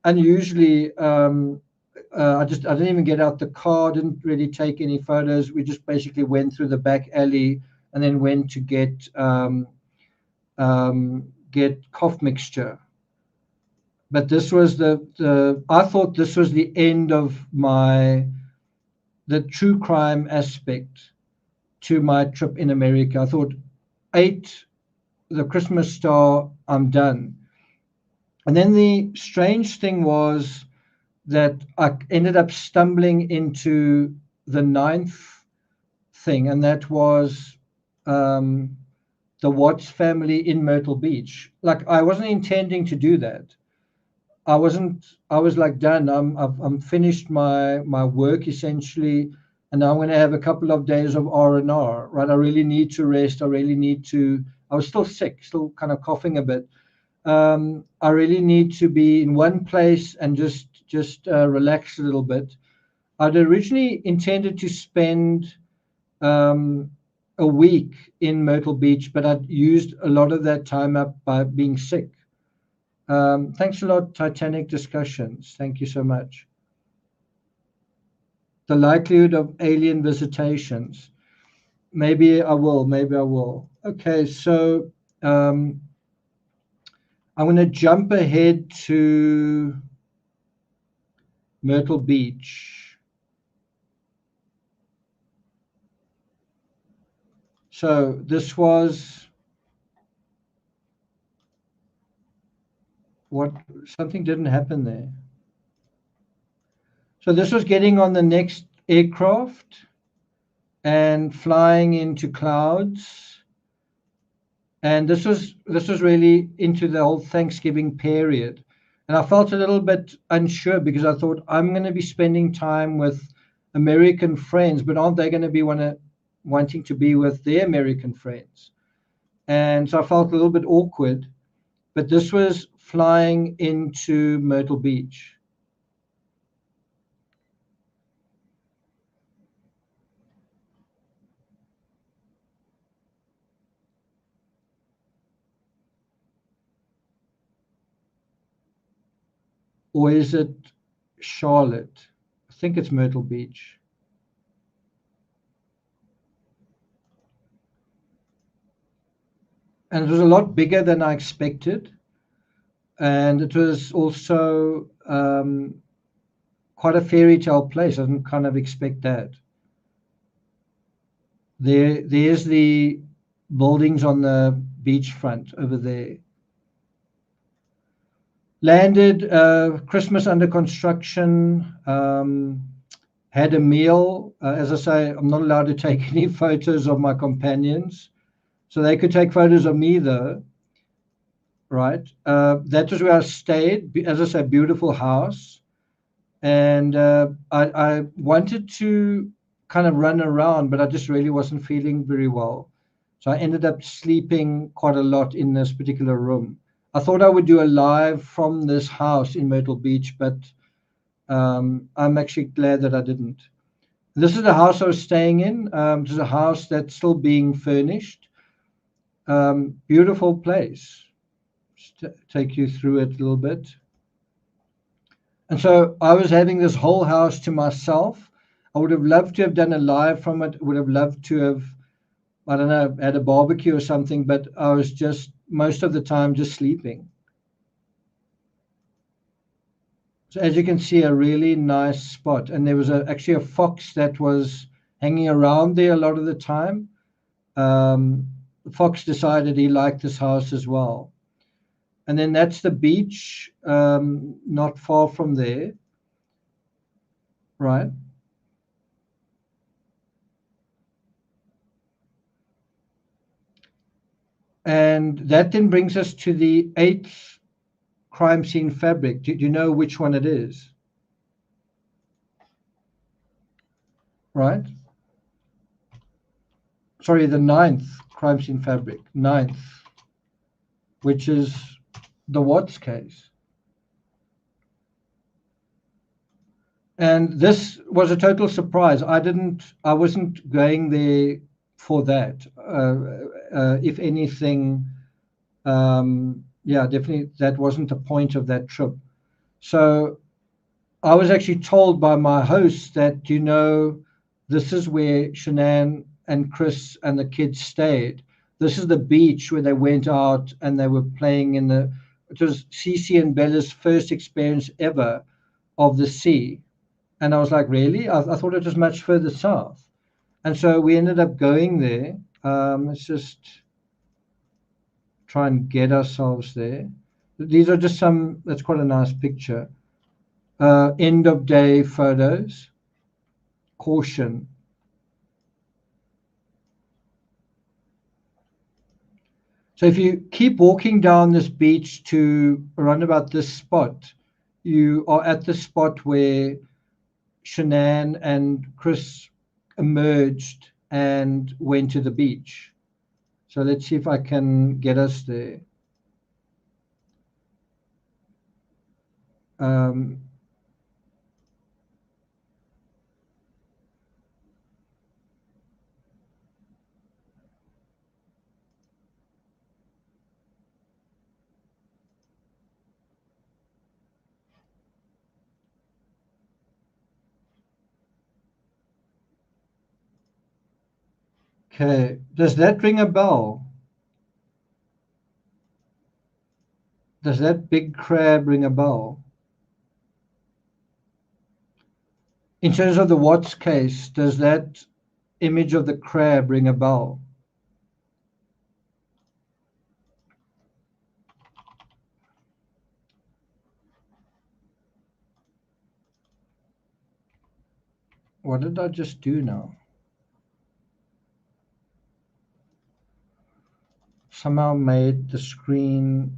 Speaker 2: unusually, I didn't even get out the car, didn't really take any photos. We just basically went through the back alley and then went to get cough mixture. But this was I thought this was the end of the true crime aspect to my trip in America. I thought, the Christmas Star, I'm done. And then the strange thing was that I ended up stumbling into the 9th thing, and that was the Watts family in Myrtle Beach. Like, I wasn't intending to do that. I was like done. I'm finished my work essentially, and now I'm going to have a couple of days of R&R, right? I really need to rest. I was still sick, still kind of coughing a bit. I really need to be in one place and just relax a little bit. I'd originally intended to spend a week in Myrtle Beach, but I'd used a lot of that time up by being sick. Thanks a lot, Titanic Discussions. Thank you so much. The likelihood of alien visitations. Maybe I will. Okay, so I'm going to jump ahead to Myrtle Beach. So this was something didn't happen there. So this was getting on the next aircraft and flying into clouds. And this was really into the whole Thanksgiving period. And I felt a little bit unsure because I thought, I'm going to be spending time with American friends, but aren't they going to be wanting to be with their American friends? And so I felt a little bit awkward. But this was flying into Myrtle Beach. Or is it Charlotte? I think it's Myrtle Beach. And it was a lot bigger than I expected. And it was also quite a fairy tale place. I didn't kind of expect that. There's the buildings on the beachfront over there. Landed, Christmas under construction, had a meal. As I say, I'm not allowed to take any photos of my companions. So they could take photos of me though, right? That was where I stayed. As I say, beautiful house. And I wanted to kind of run around, but I just really wasn't feeling very well. So I ended up sleeping quite a lot in this particular room. I thought I would do a live from this house in Myrtle Beach, but I'm actually glad that I didn't. This is the house I was staying in. It is a house that's still being furnished. Beautiful place. Just take you through it a little bit. And so I was having this whole house to myself. I would have loved to have done a live from it. Would have loved to have, I don't know, had a barbecue or something, but I was just most of the time just sleeping. So as you can see, a really nice spot. And there was actually a fox that was hanging around there a lot of the time. The fox decided he liked this house as well. And then that's the beach, not far from there, right? And that then brings us to the 8th crime scene fabric. Do you know which one it is? Right? Sorry, the 9th crime scene fabric. 9th, which is the Watts case. And this was a total surprise. I wasn't going there for that. If anything, yeah, definitely that wasn't the point of that trip. So I was actually told by my host that, you know, this is where Shanann and Chris and the kids stayed. This is the beach where they went out and they were playing in the, it was Cece and Bella's first experience ever of the sea. And I was like, really? I thought it was much further south. And so we ended up going there. Let's just try and get ourselves there. These are just some, that's quite a nice picture. End of day photos. Caution. So if you keep walking down this beach to around about this spot, you are at the spot where Shanann and Chris emerged and went to the beach. So let's see if I can get us there. Okay, does that ring a bell? Does that big crab ring a bell? In terms of the Watts case, does that image of the crab ring a bell? What did I just do now? Somehow made the screen.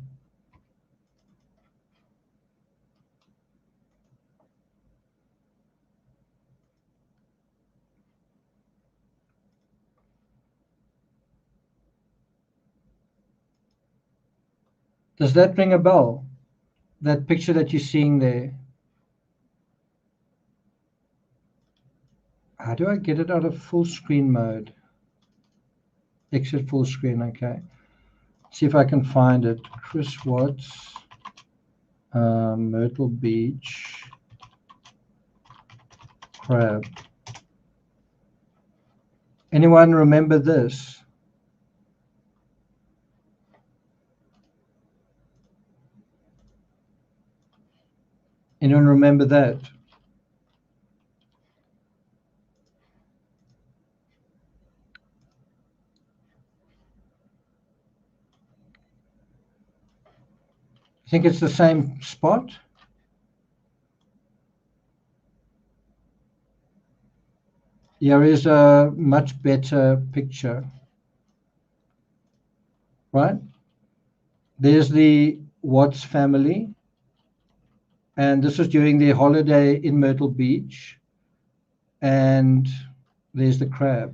Speaker 2: Does that ring a bell? That picture that you're seeing there. How do I get it out of full screen mode? Exit full screen, okay. See if I can find it. Chris Watts, Myrtle Beach, crab. Anyone remember this? Anyone remember that? I think it's the same spot. Here is a much better picture, right? There's the Watts family, and this was during their holiday in Myrtle Beach, and there's the crab.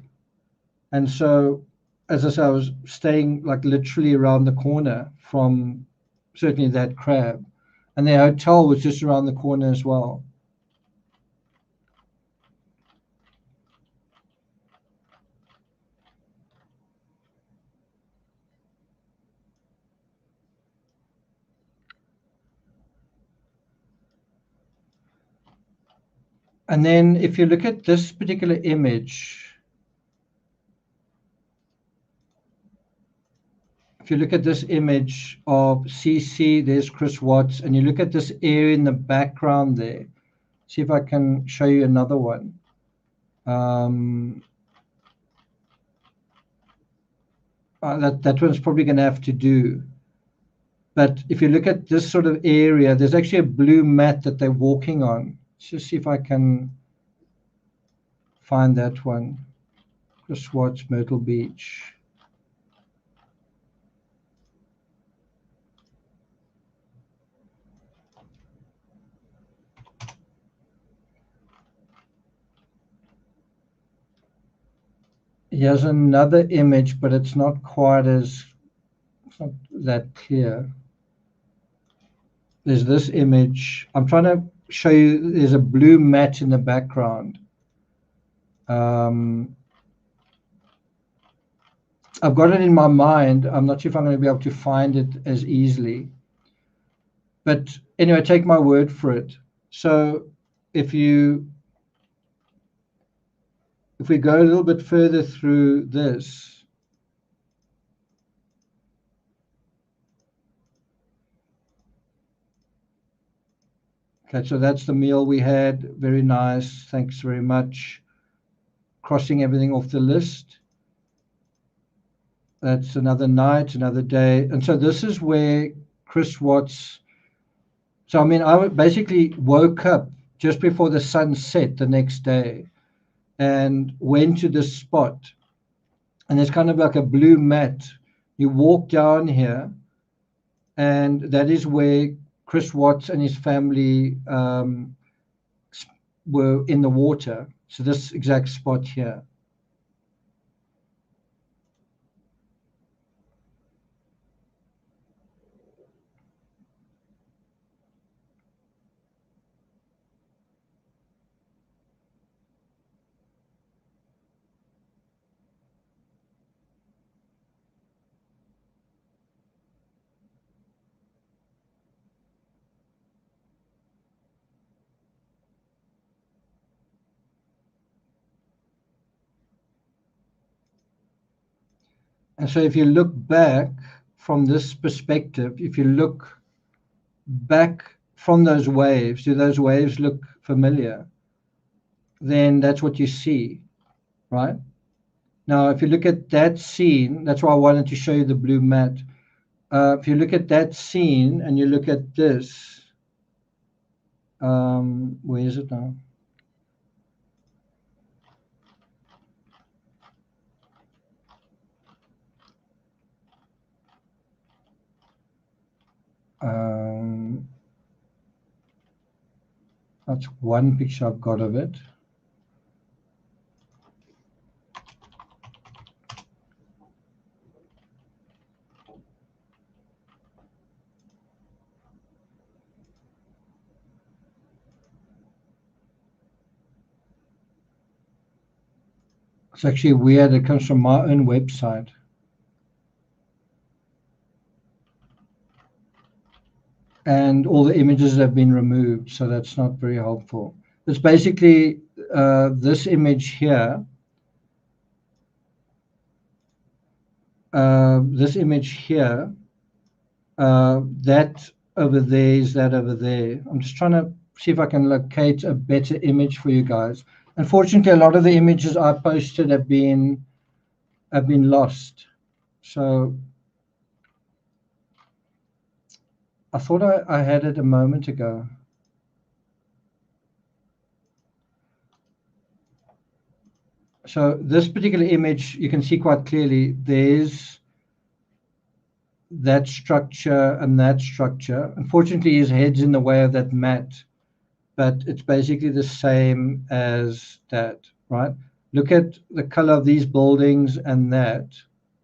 Speaker 2: And so, as I said, I was staying like literally around the corner from certainly that crab, and their hotel was just around the corner as well. And then if you look at this particular image, if you look at this image of CC, there's Chris Watts, and you look at this area in the background there, see if I can show you another one. That one's probably going to have to do. But if you look at this sort of area, there's actually a blue mat that they're walking on. Let's just see if I can find that one. Chris Watts, Myrtle Beach. Here's another image, but it's not quite as, it's not that clear. There's this image. I'm trying to show you, there's a blue mat in the background. I've got it in my mind. I'm not sure if I'm going to be able to find it as easily. But anyway, take my word for it. So if we go a little bit further through this, okay, so that's the meal we had. Very nice. Thanks very much. Crossing everything off the list. That's another night, another day. And so this is where Chris Watts. So, I mean, I basically woke up just before the sun set the next day and went to this spot. And there's kind of like a blue mat. You walk down here, and that is where Chris Watts and his family were in the water. So this exact spot here. And so if you look back from this perspective, if you look back from those waves, do those waves look familiar? Then that's what you see, right? Now, if you look at that scene, that's why I wanted to show you the blue mat. If you look at that scene and you look at this, where is it now? That's one picture I've got of it. It's actually weird. It comes from my own website. And all the images have been removed, so that's not very helpful. It's basically this image here. This image here. That over there is that over there. I'm just trying to see if I can locate a better image for you guys. Unfortunately, a lot of the images I posted have been lost. So I thought I had it a moment ago. So this particular image, you can see quite clearly, there's that structure and that structure. Unfortunately, his head's in the way of that mat, but it's basically the same as that, right? Look at the color of these buildings and that.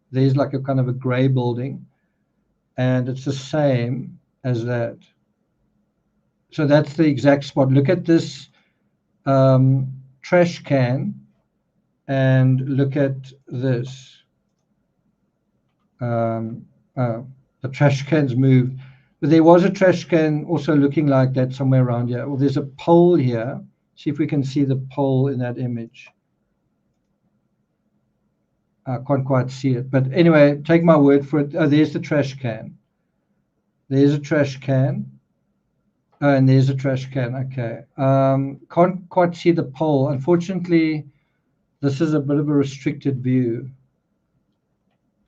Speaker 2: There's like a kind of a gray building, and it's the same as that. So that's the exact spot. Look at this trash can and look at this. The trash can's moved. But there was a trash can also looking like that somewhere around here. Well, there's a pole here. See if we can see the pole in that image. I can't quite see it. But anyway, take my word for it. Oh, there's the trash can. There's a trash can. Oh, and there's a trash can. Okay. Can't quite see the pole. Unfortunately, this is a bit of a restricted view.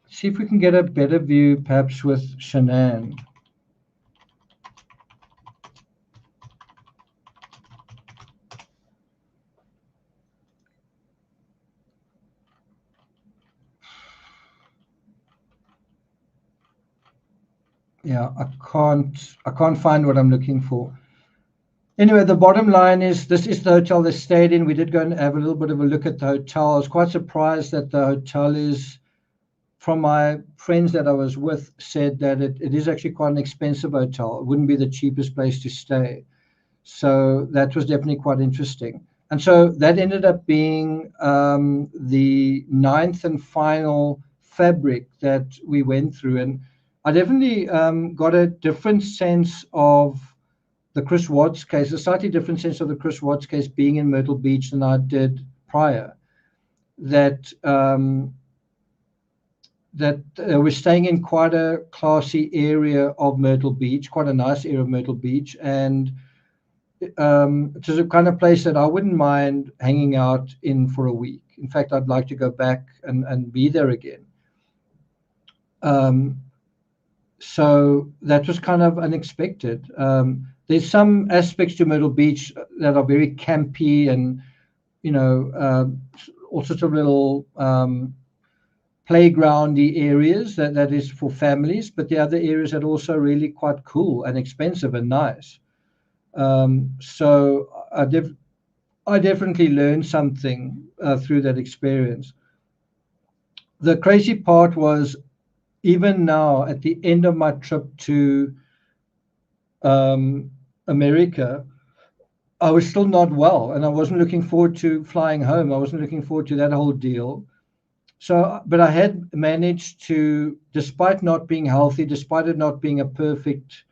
Speaker 2: See if we can get a better view, perhaps with Shanann. Yeah, I can't find what I'm looking for. Anyway, the bottom line is this is the hotel they stayed in. We did go and have a little bit of a look at the hotel. I was quite surprised that the hotel is, from my friends that I was with, said that it is actually quite an expensive hotel. It wouldn't be the cheapest place to stay. So that was definitely quite interesting. And so that ended up being the ninth and final fabric that we went through. And I definitely got a different sense of the Chris Watts case, a slightly different sense of the Chris Watts case being in Myrtle Beach than I did prior. That we're staying in quite a classy area of Myrtle Beach, quite a nice area of Myrtle Beach, and it was a kind of place that I wouldn't mind hanging out in for a week. In fact, I'd like to go back and be there again. So that was kind of unexpected. There's some aspects to Myrtle Beach that are very campy and, all sorts of little playgroundy areas that is for families, but the other areas that are also really quite cool and expensive and nice. So I definitely learned something through that experience. The crazy part was, even now at the end of my trip to America, I was still not well, and I wasn't looking forward to flying home. I wasn't looking forward to that whole deal. So, but I had managed to, despite not being healthy, despite it not being a perfect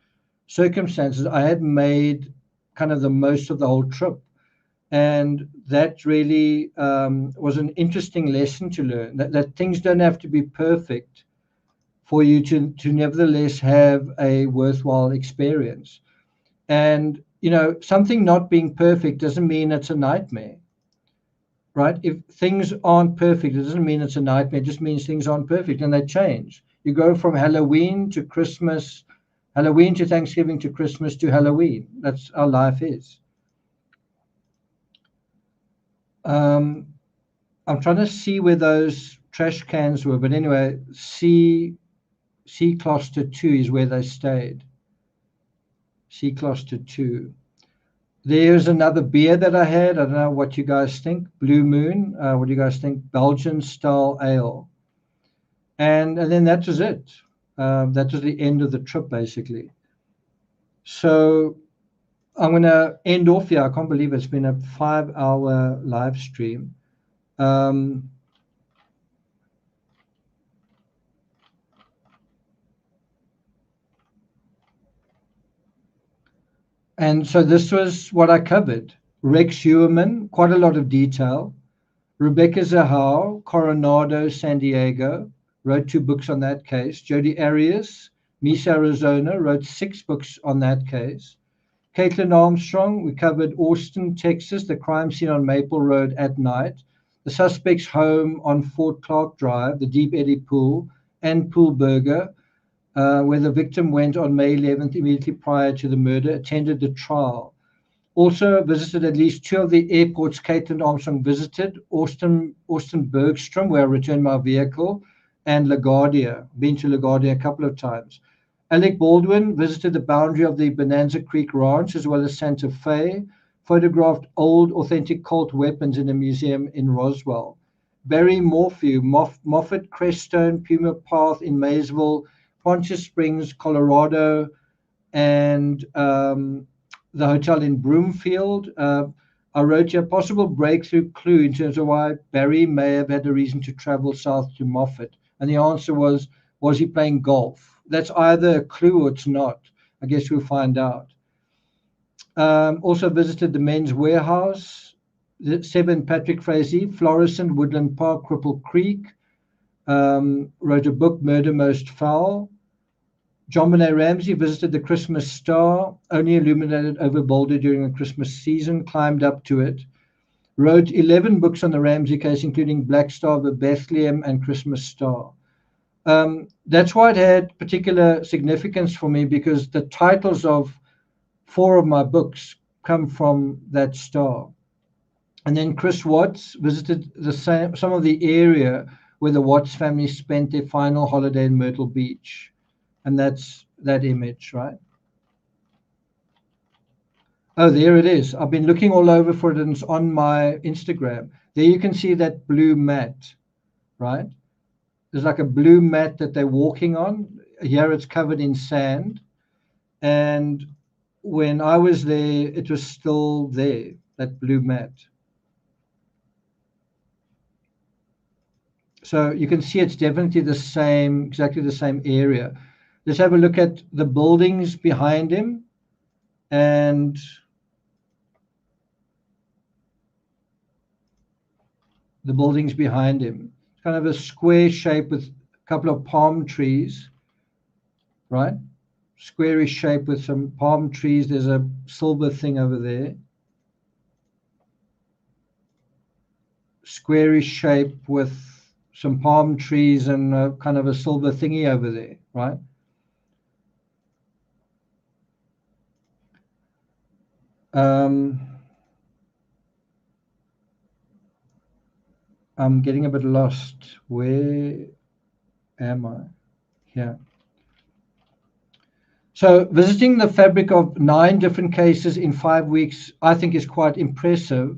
Speaker 2: circumstances, I had made kind of the most of the whole trip. And that really was an interesting lesson to learn, that things don't have to be perfect for you to nevertheless have a worthwhile experience. And, something not being perfect doesn't mean it's a nightmare, right? If things aren't perfect, it doesn't mean it's a nightmare. It just means things aren't perfect and they change. You go from Halloween to Christmas, Halloween to Thanksgiving to Christmas to Halloween. That's how life is. I'm trying to see where those trash cans were, but anyway, C cluster 2 is where they stayed. C cluster 2. There's another beer that I had. I don't know what you guys think. Blue Moon. What do you guys think? Belgian style ale. And then that was it. That was the end of the trip, basically. So I'm going to end off here. I can't believe it's been a 5-hour live stream. And so this was what I covered. Rex Heuermann, quite a lot of detail. Rebecca Zahau, Coronado, San Diego, wrote 2 books on that case. Jody Arias, Mesa, Arizona, wrote 6 books on that case. Kaitlin Armstrong, we covered Austin, Texas, the crime scene on Maple Road at night, the suspect's home on Fort Clark Drive, the Deep Eddy Pool, and Pool Burger, where the victim went on May 11th, immediately prior to the murder, attended the trial. Also visited at least 2 of the airports Kaitlin Armstrong visited, Austin Bergstrom, where I returned my vehicle, and LaGuardia. Been to LaGuardia a couple of times. Alec Baldwin visited the boundary of the Bonanza Creek Ranch as well as Santa Fe, photographed old authentic Colt weapons in a museum in Roswell. Barry Morphew, Moffet Crestone, Puma Path in Maysville, Poncha Springs, Colorado, and the hotel in Broomfield. I wrote you a possible breakthrough clue in terms of why Barry may have had a reason to travel south to Moffat. And the answer was he playing golf? That's either a clue or it's not. I guess we'll find out. Also visited the Men's Warehouse, 7 Patrick Frazee, Florissant, Woodland Park, Cripple Creek. Wrote a book, Murder Most Foul. John Benet Ramsey visited the Christmas Star, only illuminated over Boulder during the Christmas season, climbed up to it. Wrote 11 books on the Ramsey case, including Black Star of Bethlehem and Christmas Star. That's why it had particular significance for me, because the titles of 4 of my books come from that star. And then Chris Watts visited some of the area where the Watts family spent their final holiday in Myrtle Beach. And that's that image, right? Oh, there it is. I've been looking all over for it, and it's on my Instagram. There you can see that blue mat, right? There's like a blue mat that they're walking on. Here it's covered in sand. And when I was there, it was still there, that blue mat. So you can see it's definitely the same, exactly the same area. Let's have a look at the buildings behind him. And the buildings behind him. It's kind of a square shape with a couple of palm trees, right? Squarish shape with some palm trees. There's a silver thing over there. Squarish shape with some palm trees and kind of a silver thingy over there, right? I'm getting a bit lost. Where am I? Here. So visiting the fabric of 9 different cases in 5 weeks, I think is quite impressive,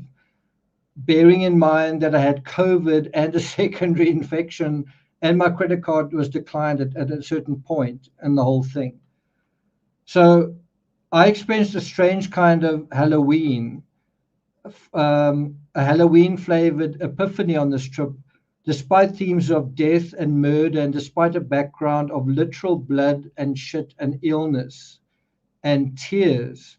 Speaker 2: bearing in mind that I had COVID and a secondary infection, and my credit card was declined at a certain point in the whole thing. So I experienced a strange kind of Halloween, a Halloween flavored epiphany on this trip, despite themes of death and murder, and despite a background of literal blood and shit and illness and tears.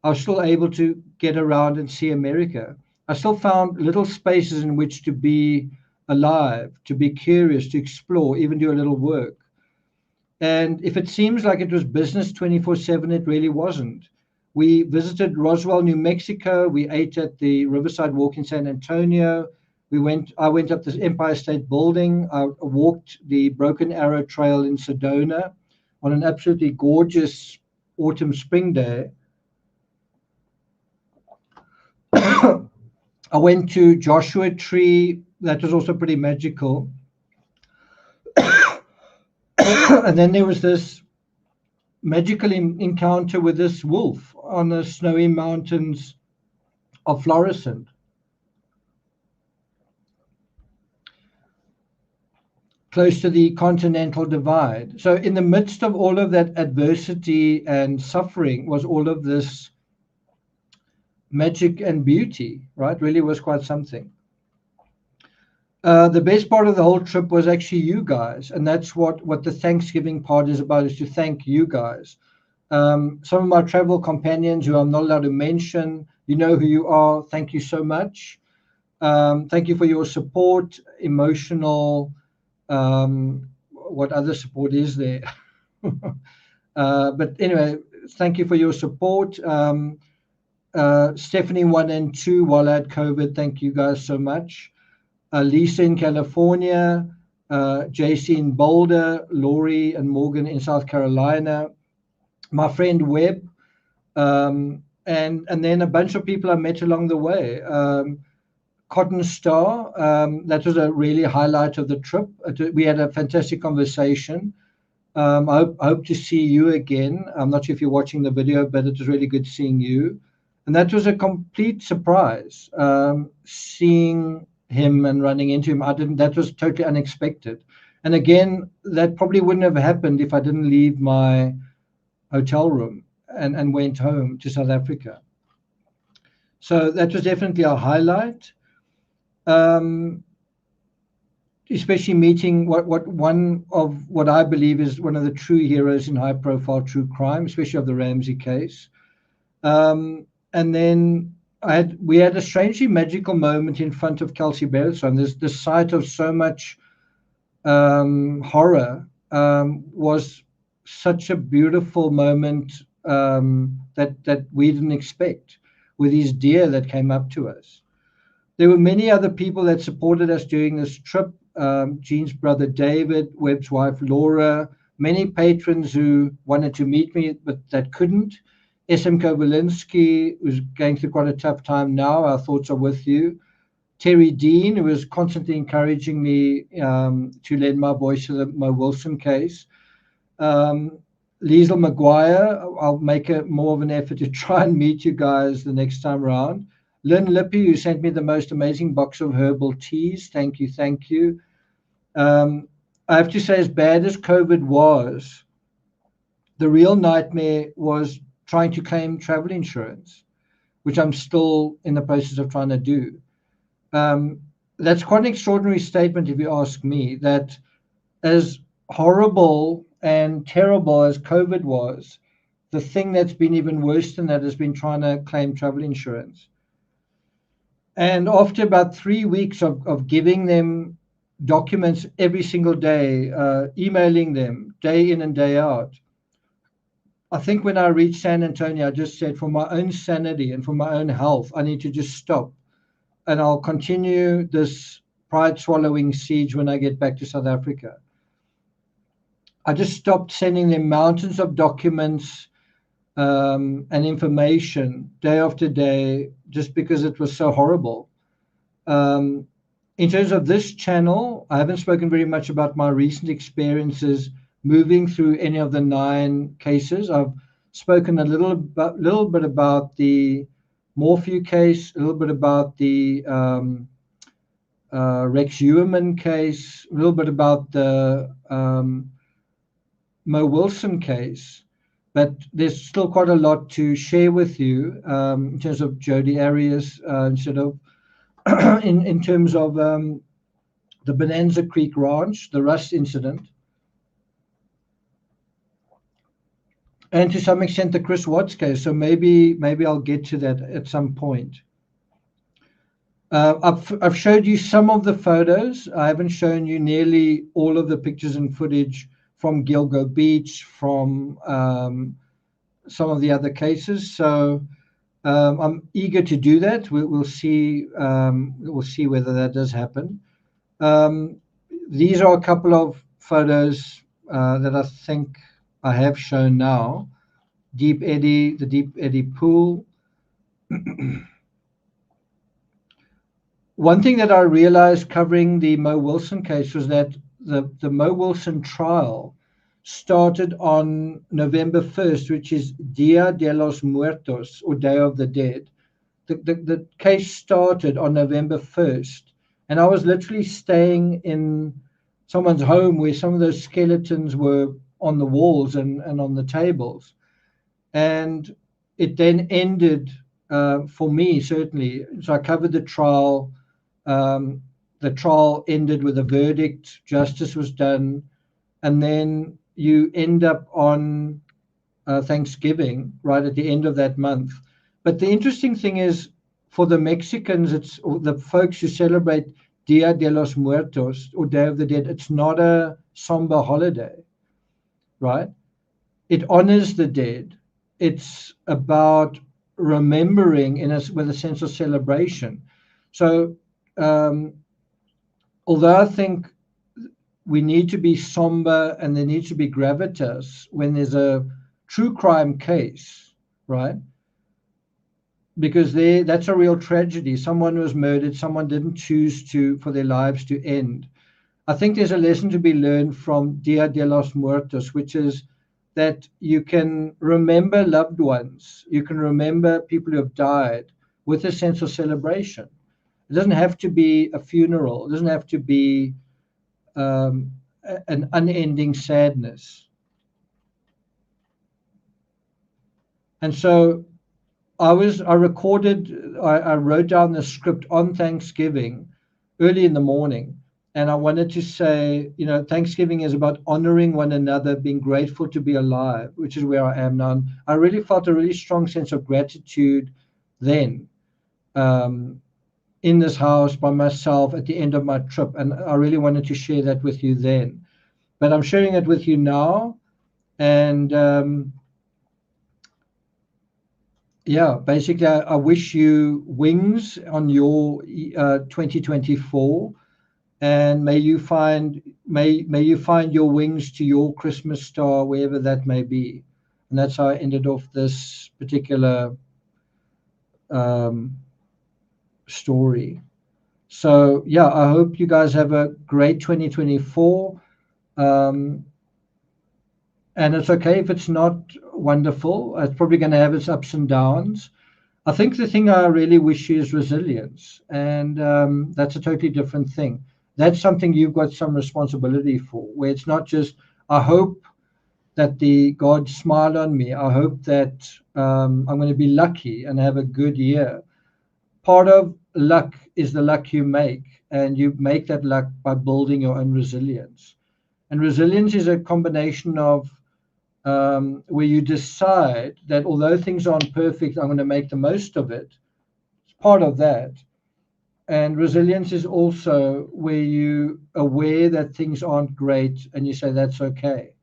Speaker 2: I was still able to get around and see America. I still found little spaces in which to be alive, to be curious, to explore, even do a little work. And if it seems like it was business 24/7, it really wasn't. We visited Roswell, New Mexico. We ate at the Riverside Walk in San Antonio. I went up the Empire State Building. I walked the Broken Arrow Trail in Sedona on an absolutely gorgeous autumn spring day. I went to Joshua Tree. That was also pretty magical. And then there was this magical encounter with this wolf on the snowy mountains of Florissant. Close to the Continental Divide. So in the midst of all of that adversity and suffering was all of this magic and beauty, right? Really was quite something. The best part of the whole trip was actually you guys, and that's what the Thanksgiving part is about, is to thank you guys. Some of my travel companions who I'm not allowed to mention, you know who you are. Thank you so much. Thank you for your support, emotional, what other support is there? But anyway, thank you for your support. Stephanie 1 and 2, while I had COVID, thank you guys so much. Lisa in California, JC in Boulder, Lori and Morgan in South Carolina, my friend Webb, and then a bunch of people I met along the way. Cotton Star, that was a really highlight of the trip. We had a fantastic conversation. I hope to see you again. I'm not sure if you're watching the video, but it was really good seeing you. And that was a complete surprise, seeing him and running into him. That was totally unexpected. And again, that probably wouldn't have happened if I didn't leave my hotel room and went home to South Africa. So that was definitely a highlight. Especially meeting one of what I believe is one of the true heroes in high-profile true crime, especially of the Ramsey case. And then we had a strangely magical moment in front of Kelsey Berreth. So there's the sight of so much horror was such a beautiful moment that we didn't expect, with these deer that came up to us. There were many other people that supported us during this trip. Jean's brother David, Webb's wife Laura, many patrons who wanted to meet me but that couldn't. SM Kowalinsky, who's going through quite a tough time now. Our thoughts are with you. Terry Dean, who was constantly encouraging me to lend my voice to the Mo Wilson case. Liesl Maguire, I'll make more of an effort to try and meet you guys the next time around. Lynn Lippy, who sent me the most amazing box of herbal teas. Thank you, thank you. I have to say, as bad as COVID was, the real nightmare was trying to claim travel insurance, which I'm still in the process of trying to do. That's quite an extraordinary statement, if you ask me, that as horrible and terrible as COVID was, the thing that's been even worse than that has been trying to claim travel insurance. And after about 3 weeks of giving them documents every single day, emailing them day in and day out, I think when I reached San Antonio, I just said, for my own sanity and for my own health, I need to just stop. And I'll continue this pride-swallowing siege when I get back to South Africa. I just stopped sending them mountains of documents and information day after day, just because it was so horrible. In terms of this channel, I haven't spoken very much about my recent experiences moving through any of the 9 cases. I've spoken a little bit about the Morphew case, a little bit about the Rex Heuermann case, a little bit about the Mo Wilson case, but there's still quite a lot to share with you in terms of Jodi Arias, instead of in terms of the Bonanza Creek Ranch, the Rust incident, and to some extent the Chris Watts case. So maybe I'll get to that at some point. I've showed you some of the photos. I haven't shown you nearly all of the pictures and footage from Gilgo Beach, from some of the other cases. So I'm eager to do that. We'll see. We'll see whether that does happen. These are a couple of photos that I think I have shown now. Deep Eddy, the Deep Eddy pool. One thing that I realized covering the Mo Wilson case was that the Mo Wilson trial started on November 1st, which is Dia de los Muertos, or Day of the Dead. The case started on November 1st, and I was literally staying in someone's home where some of those skeletons were on the walls and on the tables. And it then ended, for me, certainly. So I covered the trial. The trial ended with a verdict. Justice was done. And then you end up on Thanksgiving, right at the end of that month. But the interesting thing is, for the Mexicans, it's the folks who celebrate Dia de los Muertos, or Day of the Dead, it's not a somber holiday, right? It honors the dead. It's about remembering with a sense of celebration. So although I think we need to be somber and there needs to be gravitas when there's a true crime case, right? Because that's a real tragedy. Someone was murdered. Someone didn't choose for their lives to end. I think there's a lesson to be learned from Dia de los Muertos, which is that you can remember loved ones. You can remember people who have died with a sense of celebration. It doesn't have to be a funeral. It doesn't have to be an unending sadness. And so I wrote down the script on Thanksgiving early in the morning. And I wanted to say, Thanksgiving is about honoring one another, being grateful to be alive, which is where I am now. And I really felt a really strong sense of gratitude then, in this house by myself at the end of my trip. And I really wanted to share that with you then. But I'm sharing it with you now. And basically, I wish you wings on your 2024. And may you find your wings to your Christmas star, wherever that may be. And that's how I ended off this particular story. So I hope you guys have a great 2024. And it's okay if it's not wonderful. It's probably going to have its ups and downs. I think the thing I really wish is resilience, and that's a totally different thing. That's something you've got some responsibility for, where it's not just, I hope that the gods smile on me. I hope that I'm going to be lucky and have a good year. Part of luck is the luck you make, and you make that luck by building your own resilience. And resilience is a combination of where you decide that although things aren't perfect, I'm going to make the most of it. It's part of that. And resilience is also where you aware that things aren't great and you say that's okay.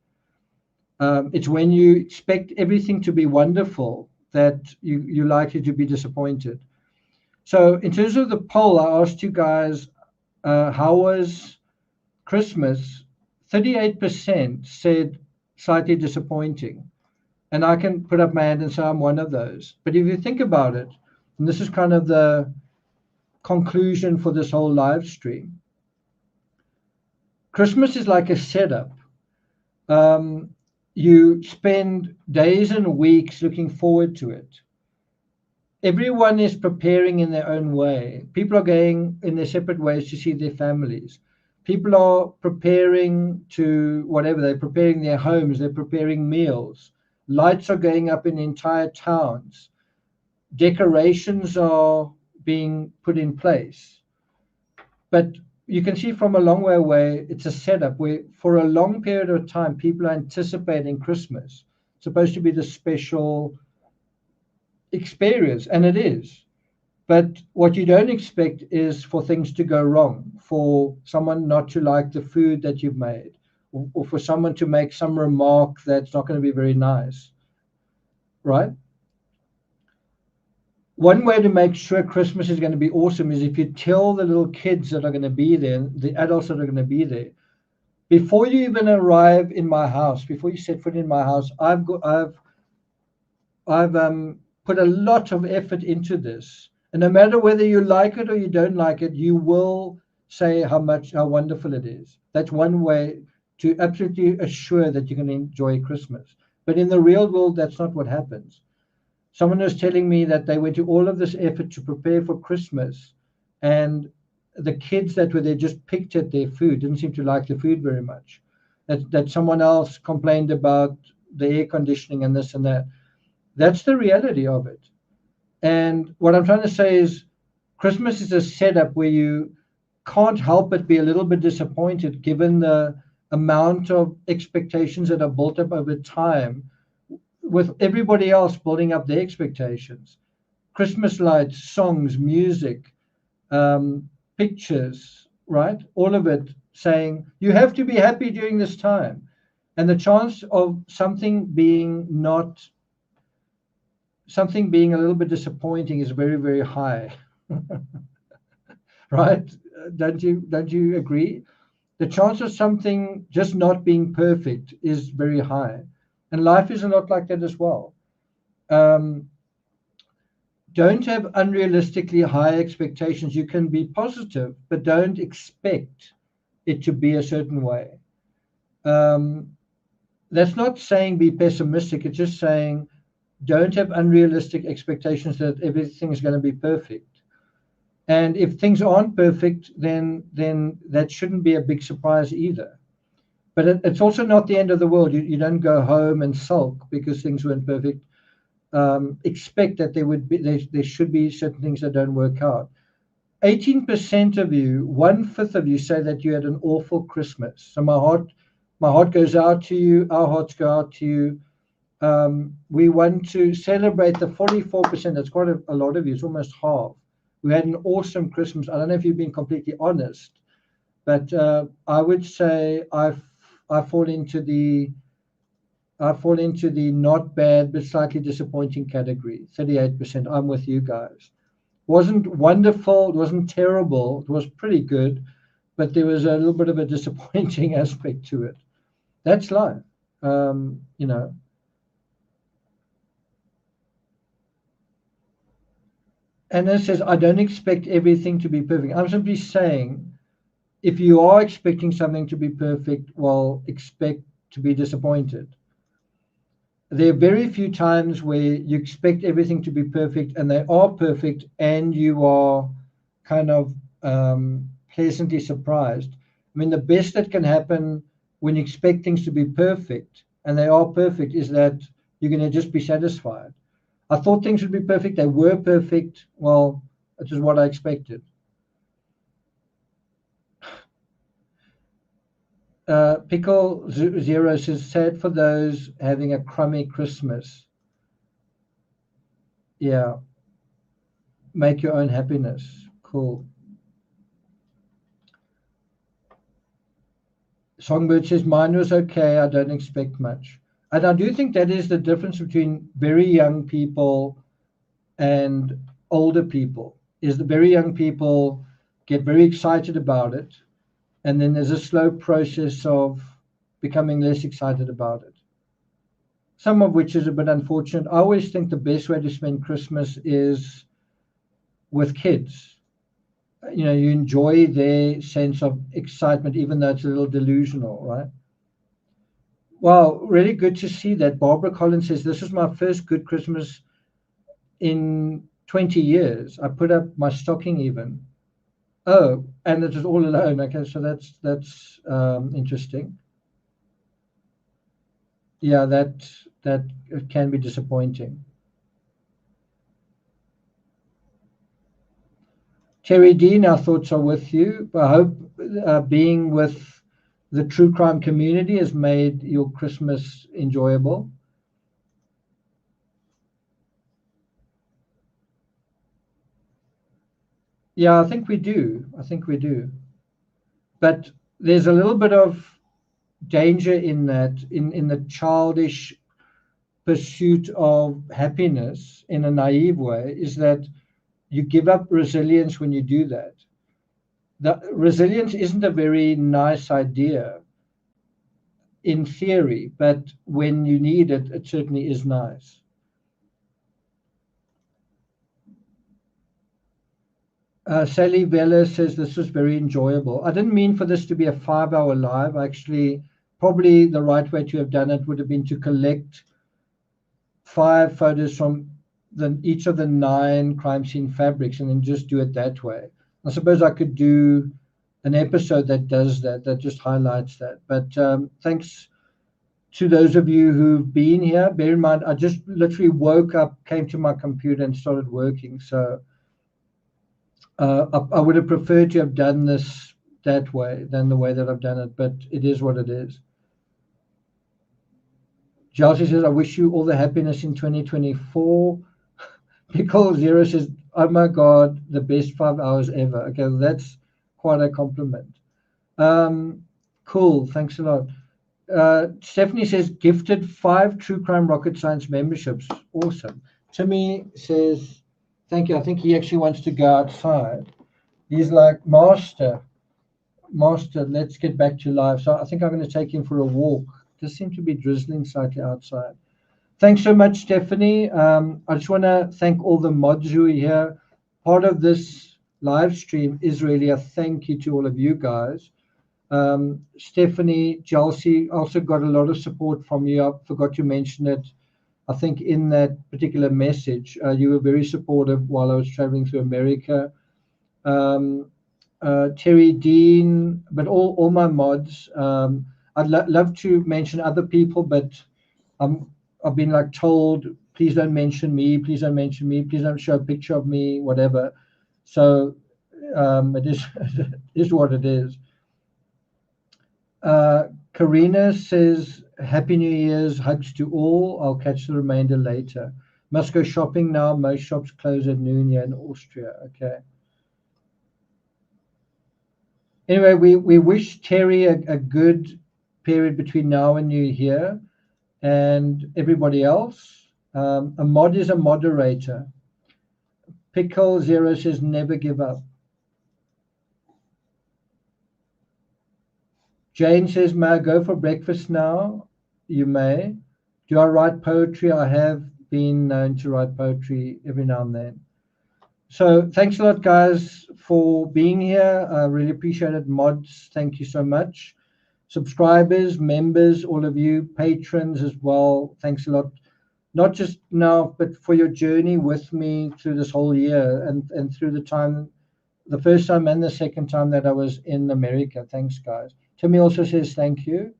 Speaker 2: It's when you expect everything to be wonderful that you're likely to be disappointed. So in terms of the poll, I asked you guys, how was Christmas? 38% said slightly disappointing. And I can put up my hand and say I'm one of those. But if you think about it, and this is kind of the conclusion for this whole live stream, Christmas is like a setup. You spend days and weeks looking forward to it. Everyone is preparing in their own way. People are going in their separate ways to see their families. People are preparing to whatever, they're preparing their homes, they're preparing meals. Lights are going up in entire towns. Decorations are being put in place. But you can see from a long way away, it's a setup where for a long period of time, people are anticipating Christmas. It's supposed to be the special experience, and it is. But what you don't expect is for things to go wrong, for someone not to like the food that you've made, or for someone to make some remark that's not going to be very nice, right? One way to make sure Christmas is going to be awesome is if you tell the little kids that are going to be there, the adults that are going to be there, before you even arrive in my house, before you set foot in my house, I've put a lot of effort into this. And no matter whether you like it or you don't like it, you will say how wonderful it is. That's one way to absolutely assure that you're going to enjoy Christmas. But in the real world, that's not what happens. Someone was telling me that they went to all of this effort to prepare for Christmas, and the kids that were there just picked at their food, didn't seem to like the food very much. That someone else complained about the air conditioning and this and that. That's the reality of it. And what I'm trying to say is Christmas is a setup where you can't help but be a little bit disappointed given the amount of expectations that are built up over time, with everybody else building up their expectations. Christmas lights, songs, music, pictures, right? All of it saying you have to be happy during this time. And the chance of something being a little bit disappointing is very, very high. Right? Don't you agree? The chance of something just not being perfect is very high. And life is a lot like that as well. Don't have unrealistically high expectations. You can be positive, but don't expect it to be a certain way. That's not saying be pessimistic. It's just saying don't have unrealistic expectations that everything is going to be perfect. And if things aren't perfect, then that shouldn't be a big surprise either. But it's also not the end of the world. You don't go home and sulk because things weren't perfect. Expect that there should be certain things that don't work out. 18% of you, 1/5 of you, say that you had an awful Christmas. So my heart goes out to you. Our hearts go out to you. We want to celebrate the 44%. That's quite a lot of you. It's almost half. We had an awesome Christmas. I don't know if you've been completely honest, but I would say I fall into the not bad but slightly disappointing category. 38%. I'm with you guys. Wasn't wonderful. It wasn't terrible. It was pretty good, but there was a little bit of a disappointing aspect to it. That's life. And it says, I don't expect everything to be perfect. I'm simply saying, if you are expecting something to be perfect, well, expect to be disappointed. there are very few times where you expect everything to be perfect and they are perfect and you are kind of pleasantly surprised. I mean, the best that can happen when you expect things to be perfect and they are perfect is that you're going to just be satisfied. I thought things would be perfect. They were perfect. Well, it is what I expected. Pickle Zero says, sad for those having a crummy Christmas. Yeah. Make your own happiness. Cool. Songbird says, mine was okay. I don't expect much. And I do think that is the difference between very young people and older people, is the very young people get very excited about it. And then there's a slow process of becoming less excited about it. Some of which is a bit unfortunate. I always think the best way to spend Christmas is with kids. You know, you enjoy their sense of excitement, even though it's a little delusional, right? Wow, really good to see that. Barbara Collins says, this was my first good Christmas in 20 years. I put up my stocking even. Oh, and it was all alone. Okay, so that's interesting. Yeah, that can be disappointing. Terry Dean, our thoughts are with you. I hope being with the true crime community has made your Christmas enjoyable. Yeah, I think we do. But there's a little bit of danger in that, in the childish pursuit of happiness in a naive way, is that you give up resilience when you do that. The resilience isn't a very nice idea in theory, but when you need it, it certainly is nice. Sally Vella says this was very enjoyable. I didn't mean for this to be a 5-hour live. Actually, probably the right way to have done it would have been to collect 5 photos from each of the 9 crime scene fabrics and then just do it that way. I suppose I could do an episode that does that just highlights that. But thanks to those of you who've been here. Bear in mind, I just literally woke up, came to my computer and started working. So I would have preferred to have done this that way than the way that I've done it, but it is what it is. Chelsea says, I wish you all the happiness in 2024. Pickle Zero says, oh my God, the best 5 hours ever. Okay, well, that's quite a compliment. Cool, thanks a lot. Stephanie says, gifted 5 True Crime Rocket Science memberships. Awesome. Timmy says, thank you. I think he actually wants to go outside. He's like, Master, let's get back to life. So I think I'm going to take him for a walk. It does seem to be drizzling slightly outside. Thanks so much, Stephanie. I just want to thank all the mods who are here. Part of this live stream is really a thank you to all of you guys. Stephanie, Chelsea also got a lot of support from you. I forgot to mention it. I think in that particular message, you were very supportive while I was traveling through America. Terry Dean, but all my mods. I'd love to mention other people, but I've been like told, please don't mention me, please don't show a picture of me, whatever. So it is what it is. Karina says, Happy New Year's, hugs to all. I'll catch the remainder later. Must go shopping now. Most shops close at noon here in Austria. Okay. Anyway, we wish Terry a good period between now and New Year, and everybody else. A mod is a moderator. Pickle Zero says, never give up. Jane says, may I go for breakfast now? You may. Do I write poetry? I have been known to write poetry every now and then. So thanks a lot, guys, for being here. I really appreciate it. Mods, thank you so much. Subscribers, members, all of you, patrons as well, thanks a lot. not just now, but for your journey with me through this whole year and through the first time and the second time that I was in America. Thanks, guys. Timmy also says thank you.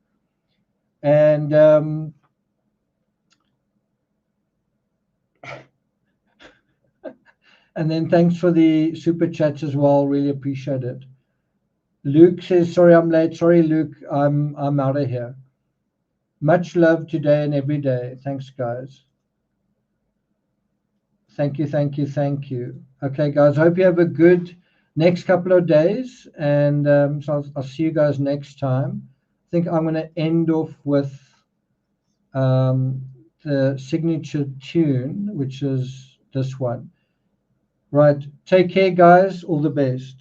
Speaker 2: And and then thanks for the super chats as well. Really appreciate it. Luke says, sorry I'm late. Sorry, Luke, I'm out of here. Much love today and every day. Thanks, guys. Thank you, thank you, thank you. Okay, guys, hope you have a good next couple of days. And so I'll see you guys next time. I think I'm going to end off with the signature tune, which is this one. Right. Take care, guys. All the best.